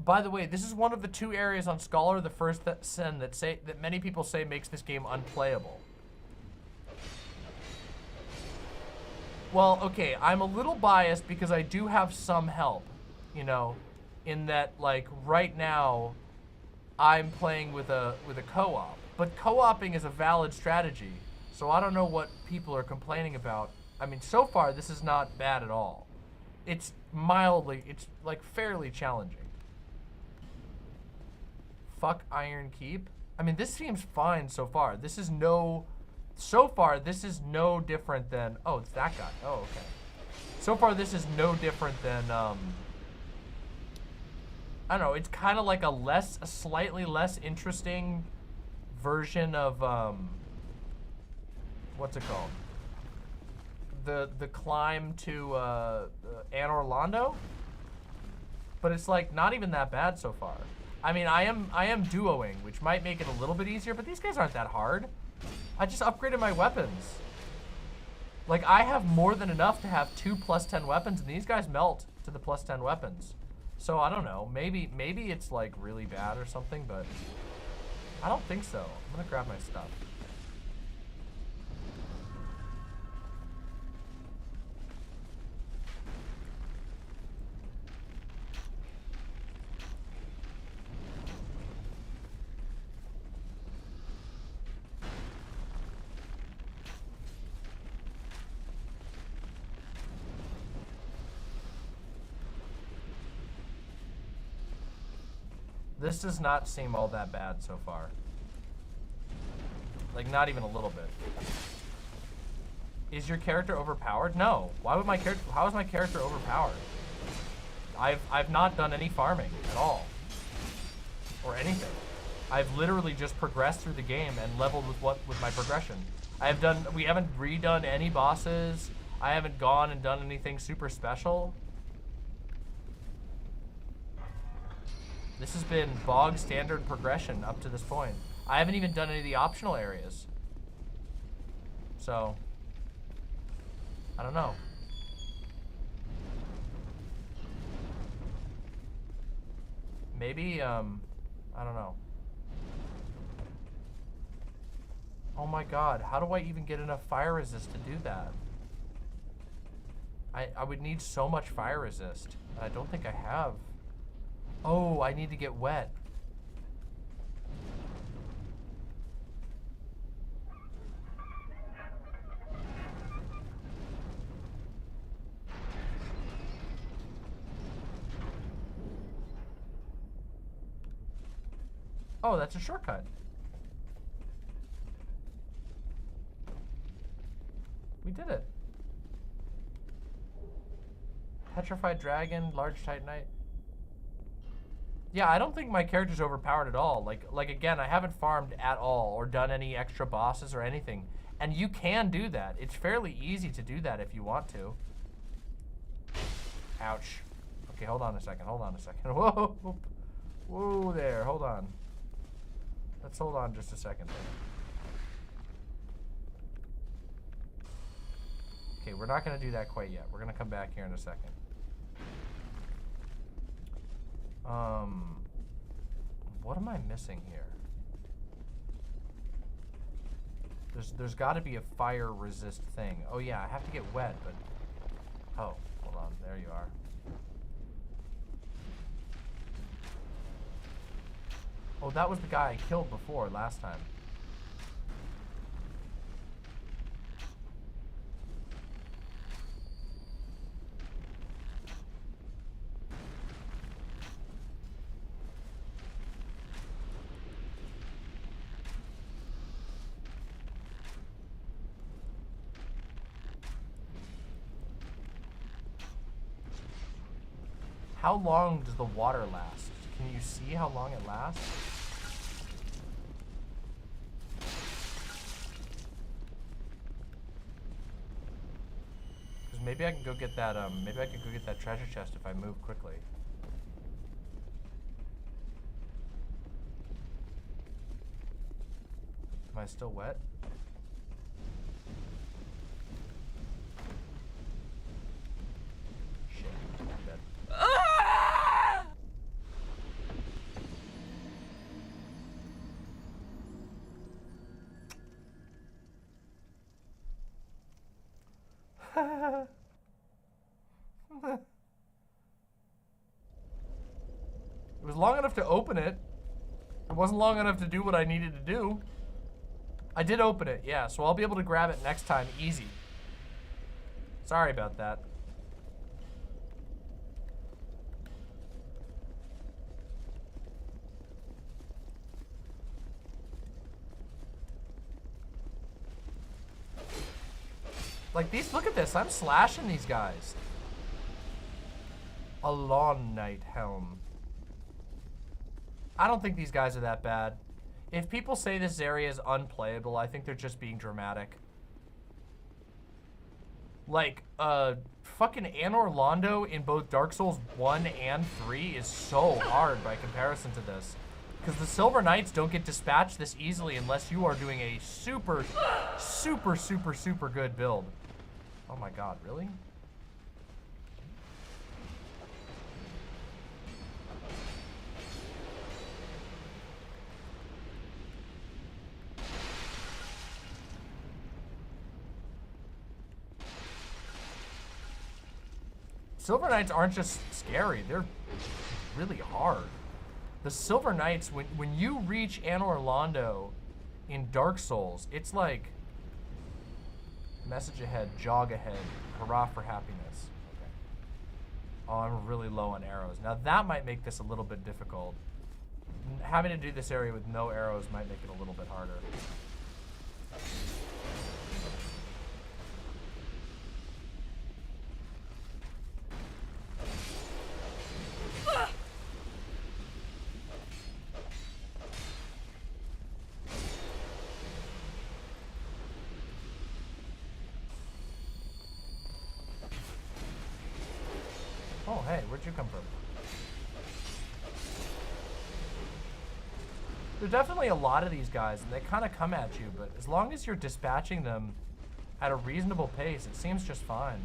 S1: By the way, this is one of the 2 areas on Scholar, the first sin that many people say makes this game unplayable. Well, okay, I'm a little biased because I do have some help, you know, in that, like, right now, I'm playing with a co-op. But co-oping is a valid strategy, so I don't know what people are complaining about. I mean, so far, this is not bad at all. It's like, fairly challenging. Fuck Iron Keep. I mean, this seems fine so far. So far, this is no different than, oh, it's that guy. Oh, okay. So far, this is no different than, I don't know, it's kind of like a slightly less interesting version of, what's it called? The climb to, Anne Orlando? But it's like not even that bad so far. I mean, I am duoing, which might make it a little bit easier, but these guys aren't that hard. I just upgraded my weapons. Like, I have more than enough to have 2 +10 weapons, and these guys melt to the +10 weapons. So I don't know, maybe it's like really bad or something, but I don't think so. I'm gonna grab my stuff. This does not seem all that bad so far. Like, not even a little bit. Is your character overpowered? No. Why would my character? How is my character overpowered? I've not done any farming at all, or anything. I've literally just progressed through the game and leveled with my progression. We haven't redone any bosses. I haven't gone and done anything super special. This has been bog standard progression up to this point. I haven't even done any of the optional areas. So, I don't know. Maybe, I don't know. Oh my god, how do I even get enough fire resist to do that? I would need so much fire resist. I don't think I have. Oh, I need to get wet. Oh, that's a shortcut. We did it. Petrified dragon, large titanite. Yeah, I don't think my character's overpowered at all. Like again, I haven't farmed at all or done any extra bosses or anything. And you can do that. It's fairly easy to do that if you want to. Ouch. Okay, hold on a second. Hold on a second. Whoa. Whoa there. Hold on. Let's hold on just a second there. Okay, we're not going to do that quite yet. We're going to come back here in a second. What am I missing here? There's got to be a fire resist thing. Oh yeah, I have to get wet, but... Oh, hold on. There you are. Oh, that was the guy I killed before last time. How long does the water last? Can you see how long it lasts? Because maybe I can go get that, maybe I can go get that treasure chest if I move quickly. Am I still wet? Shit, I'm dead. It was long enough to open it. It wasn't long enough to do what I needed to do. I did open it, yeah, so I'll be able to grab it next time easy. Sorry about that. Like these, look at this, I'm slashing these guys. A lawn knight helm. I don't think these guys are that bad. If people say this area is unplayable, I think they're just being dramatic. Like, fucking Anor Londo in both Dark Souls 1 and 3 is so hard by comparison to this. Because the Silver Knights don't get dispatched this easily unless you are doing a super, super, super, super good build. Oh my god, really? Silver Knights aren't just scary, they're really hard. The Silver Knights, when you reach Anor Londo in Dark Souls, it's like message ahead, jog ahead, hurrah for happiness. Okay. Oh, I'm really low on arrows. Now that might make this a little bit difficult. having to do this area with no arrows might make it a little bit harder. Oh, hey, where'd you come from? There's definitely a lot of these guys, and they kind of come at you, but as long as you're dispatching them at a reasonable pace, it seems just fine.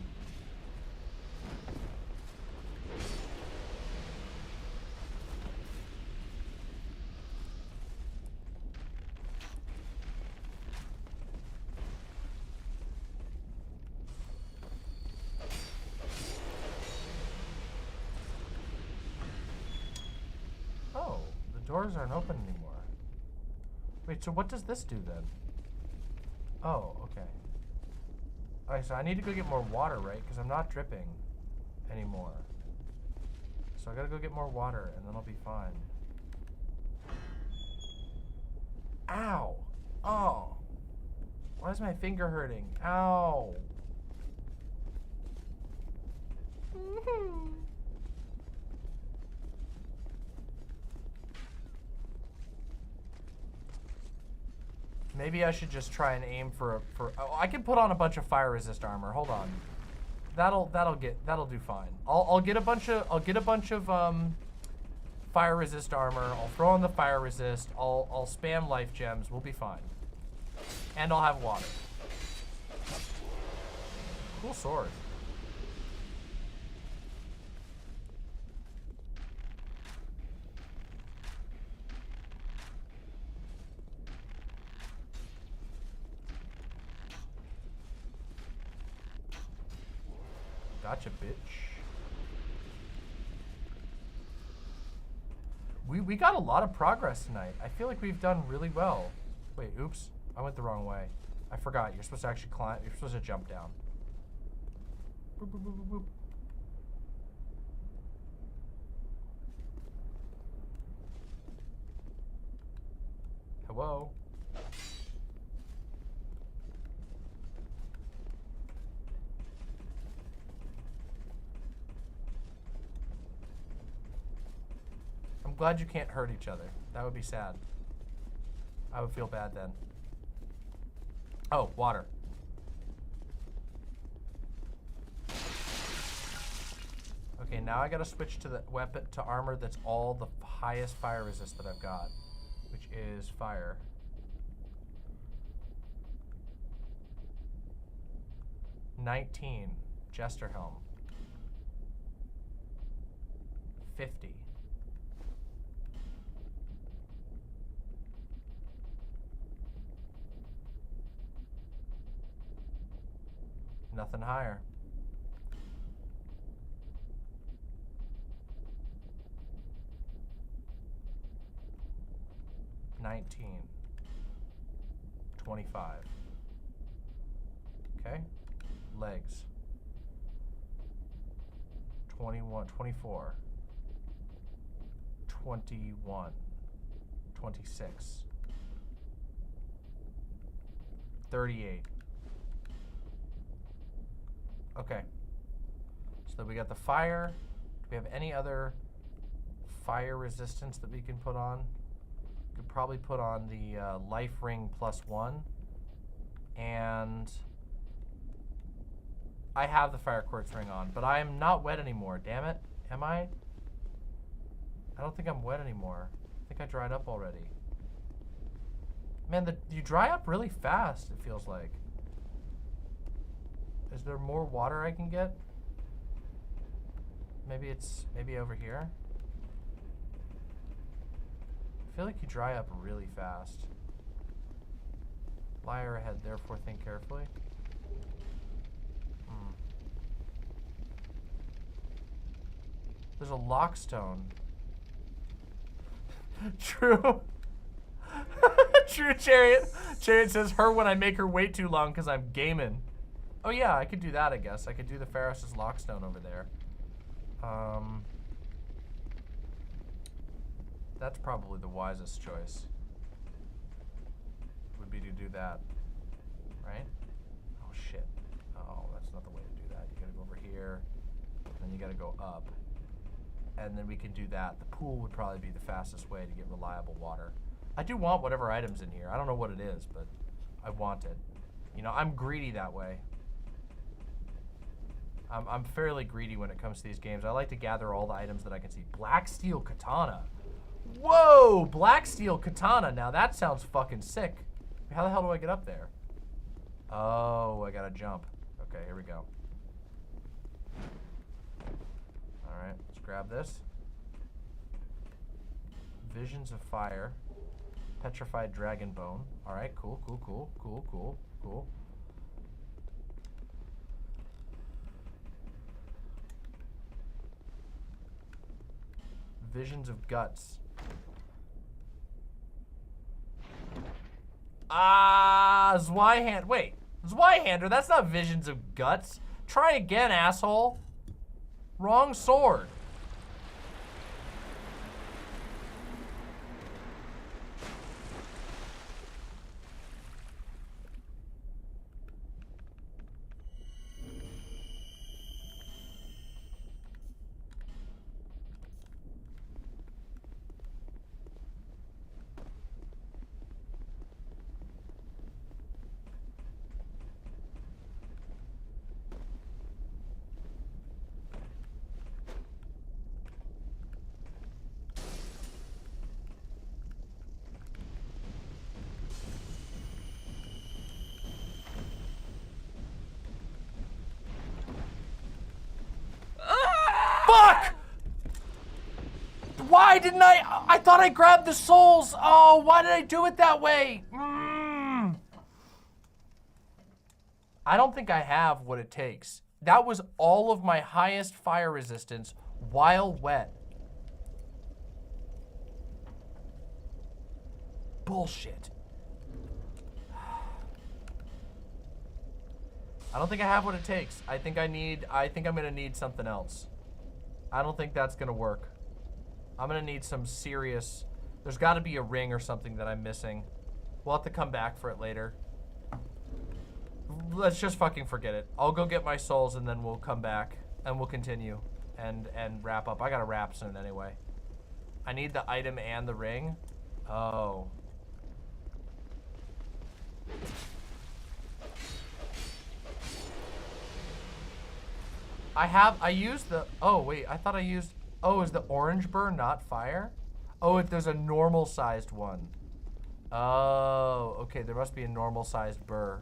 S1: Oh, the doors aren't open anymore. Wait, so what does this do then? Oh, okay. Alright, so I need to go get more water, right? Because I'm not dripping anymore. So I gotta go get more water, and then I'll be fine. Ow! Oh! Why is my finger hurting? Ow! Maybe I should just try and aim for oh, I can put on a bunch of fire resist armor. Hold on. That'll do fine. I'll get a bunch of fire resist armor. I'll throw on the fire resist. I'll spam life gems. We'll be fine. And I'll have water. Cool sword. Gotcha, bitch. We got a lot of progress tonight. I feel like we've done really well. Wait, oops. I went the wrong way. I forgot. You're supposed to actually climb. You're supposed to jump down. Boop, boop, boop, boop, boop. Hello? I'm glad you can't hurt each other. That would be sad. I would feel bad then. Oh, water. Okay, now I gotta switch to the weapon, to armor that's all the highest fire resist that I've got, which is fire. $19, Jester Helm. 50. Nothing higher. $19. 25. Okay. Legs. 21, 24. 21. 26. 38. Okay. So we got the fire. Do we have any other fire resistance that we can put on? Could probably put on the life ring +1. And I have the fire quartz ring on, but I am not wet anymore. Damn it. Am I? I don't think I'm wet anymore. I think I dried up already. Man, you dry up really fast, it feels like. Is there more water I can get? Maybe over here? I feel like you dry up really fast. Liar ahead, therefore think carefully. There's a lockstone. True. True, Chariot. Chariot says, her when I make her wait too long because I'm gaming. Oh yeah, I could do that, I guess. I could do the Pharos' lockstone over there. That's probably the wisest choice. Would be to do that, right? Oh shit. Oh, that's not the way to do that. You gotta go over here, then you gotta go up. And then we can do that. The pool would probably be the fastest way to get reliable water. I do want whatever item's in here. I don't know what it is, but I want it. You know, I'm greedy that way. I'm fairly greedy when it comes to these games. I like to gather all the items that I can see. Black steel katana. Whoa, black steel katana. Now that sounds fucking sick. How the hell do I get up there? Oh, I gotta jump. Okay, here we go. All right, let's grab this. Visions of fire. Petrified dragon bone. All right, cool, cool, cool, cool, cool, cool. Visions of guts. Ah, Zweihander. Wait, Zweihander, that's not visions of guts. Try again, asshole. Wrong sword. Fuck! Why didn't I thought I grabbed the souls. Oh, why did I do it that way? I don't think I have what it takes. That was all of my highest fire resistance while wet. Bullshit. I don't think I have what it takes. I think I'm gonna need something else. I don't think that's gonna work. I'm gonna need some serious, there's gotta be a ring or something that I'm missing. We'll have to come back for it later. Let's just fucking forget it. I'll go get my souls and then we'll come back and we'll continue and wrap up. I gotta wrap soon anyway. I need the item and the ring. Oh. I used the, oh wait, I thought I used, oh, is the orange burr not fire? Oh, there's a normal sized one. Oh, okay, there must be a normal sized burr.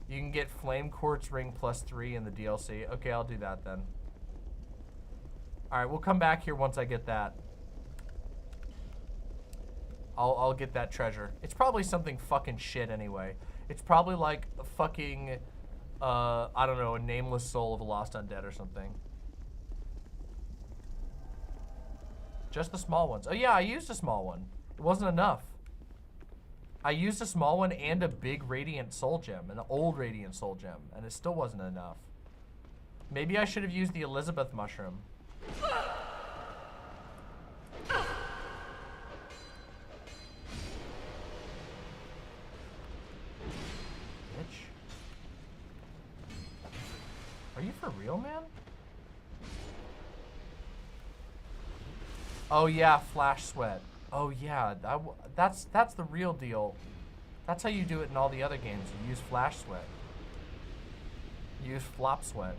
S1: You can get flame quartz ring +3 in the DLC. Okay, I'll do that then. All right, we'll come back here once I get that. I'll get that treasure. It's probably something fucking shit anyway. It's probably like a fucking, I don't know, a nameless soul of a lost undead or something. Just the small ones. Oh yeah, I used a small one. It wasn't enough. I used a small one and a big radiant soul gem, an old radiant soul gem, and it still wasn't enough. Maybe I should have used the Elizabeth mushroom. Bitch. Are you for real, man? Oh yeah, flash sweat. Oh yeah, that's the real deal. That's how you do it in all the other games. You use flash sweat. You use flop sweat.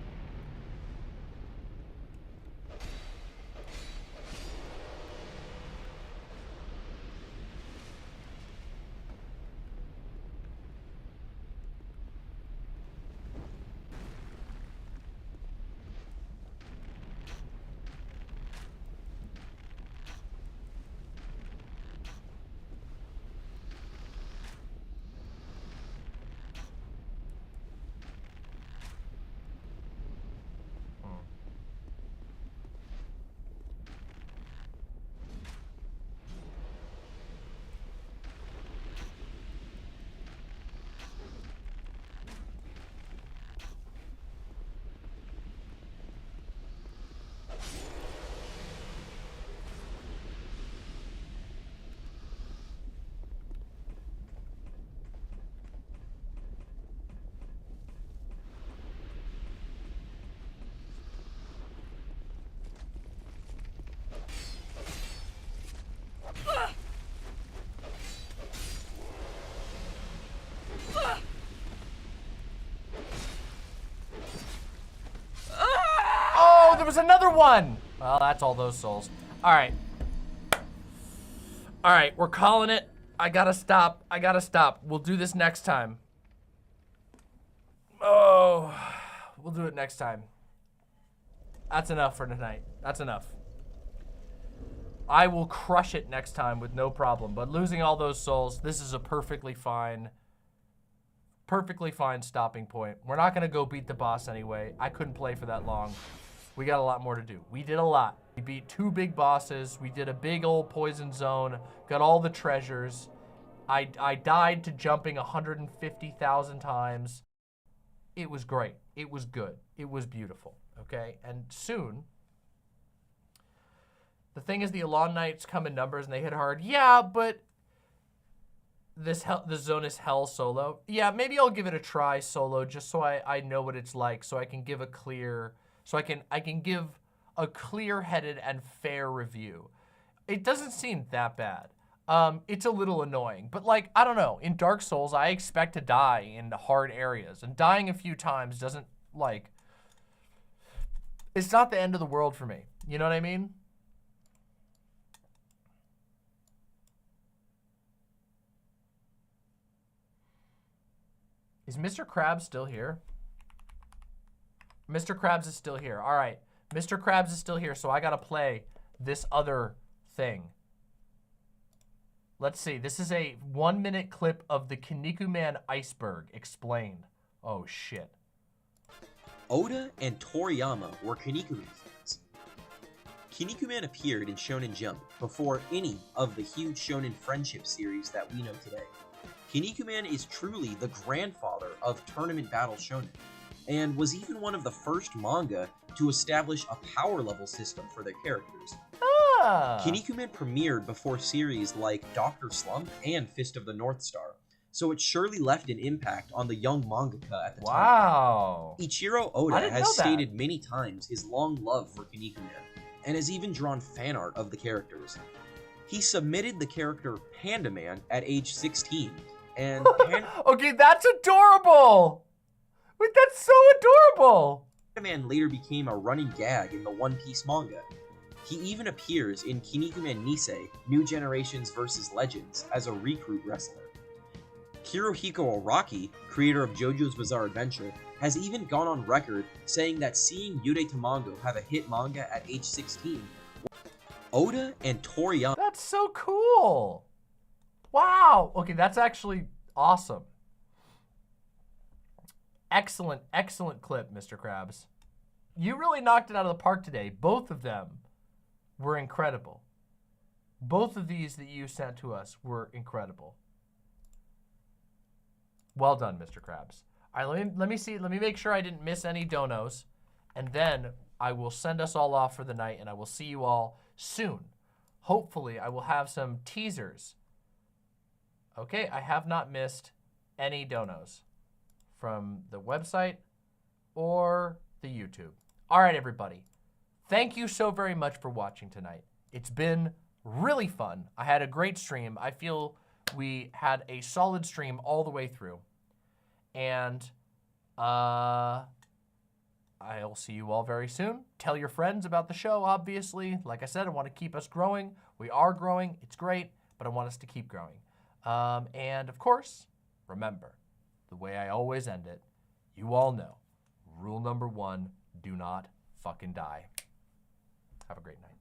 S1: was another one. Well, that's all those souls. All right. All right, we're calling it. I gotta stop. I gotta stop. We'll do this next time. Oh, we'll do it next time. That's enough for tonight. That's enough. I will crush it next time with no problem. But losing all those souls, this is a perfectly fine stopping point. We're not gonna go beat the boss anyway. I couldn't play for that long. We got a lot more to do. We did a lot. We beat 2 big bosses. We did a big old poison zone. Got all the treasures. I died to jumping 150,000 times. It was great. It was good. It was beautiful. Okay, and soon. The thing is, the Elon Knights come in numbers and they hit hard. Yeah, but the zone is hell solo. Yeah, maybe I'll give it a try solo just so I know what it's like, so I can give a clear, so I can give a clear-headed and fair review. It doesn't seem that bad. It's a little annoying, but like, I don't know. In Dark Souls, I expect to die in hard areas, and dying a few times doesn't, like, it's not the end of the world for me. You know what I mean? Is Mr. Krabs still here? Mr. Krabs is still here. All right. Mr. Krabs is still here, so I gotta play this other thing. Let's see. This is a 1-minute clip of the Kinnikuman iceberg explained. Oh, shit.
S15: Oda and Toriyama were Kinnikuman fans. Kinnikuman appeared in Shonen Jump before any of the huge Shonen Friendship series that we know today. Kinnikuman is truly the grandfather of tournament battle shonen, and was even one of the first manga to establish a power level system for their characters. Kinnikuman premiered before series like Dr. Slump and Fist of the North Star, so it surely left an impact on the young mangaka at the time.
S1: Wow.
S15: Ichiro Oda has stated many times his long love for Kinnikuman, and has even drawn fan art of the characters. He submitted the character Panda Man at age 16, and
S1: okay, that's adorable! Wait, that's so adorable!
S15: Panda Man later became a running gag in the One Piece manga. He even appears in Kinnikuman Nisei, New Generations vs. Legends, as a recruit wrestler. Kirohiko Araki, creator of JoJo's Bizarre Adventure, has even gone on record saying that seeing Yurei Tamango have a hit manga at age 16, Oda and Toriyama...
S1: That's so cool! Wow! Okay, that's actually awesome. Excellent, excellent clip, Mr. Krabs. You really knocked it out of the park today. Both of them were incredible. Both of these that you sent to us were incredible. Well done, Mr. Krabs. All right, let me see. Let me make sure I didn't miss any donos, and then I will send us all off for the night, and I will see you all soon. Hopefully, I will have some teasers. Okay, I have not missed any donos from the website or the YouTube. All right, everybody. Thank you so very much for watching tonight. It's been really fun. I had a great stream. I feel we had a solid stream all the way through. And I'll see you all very soon. Tell your friends about the show, obviously. Like I said, I want to keep us growing. We are growing. It's great, but I want us to keep growing. And of course, remember, the way I always end it, you all know, rule number 1, do not fucking die. Have a great night.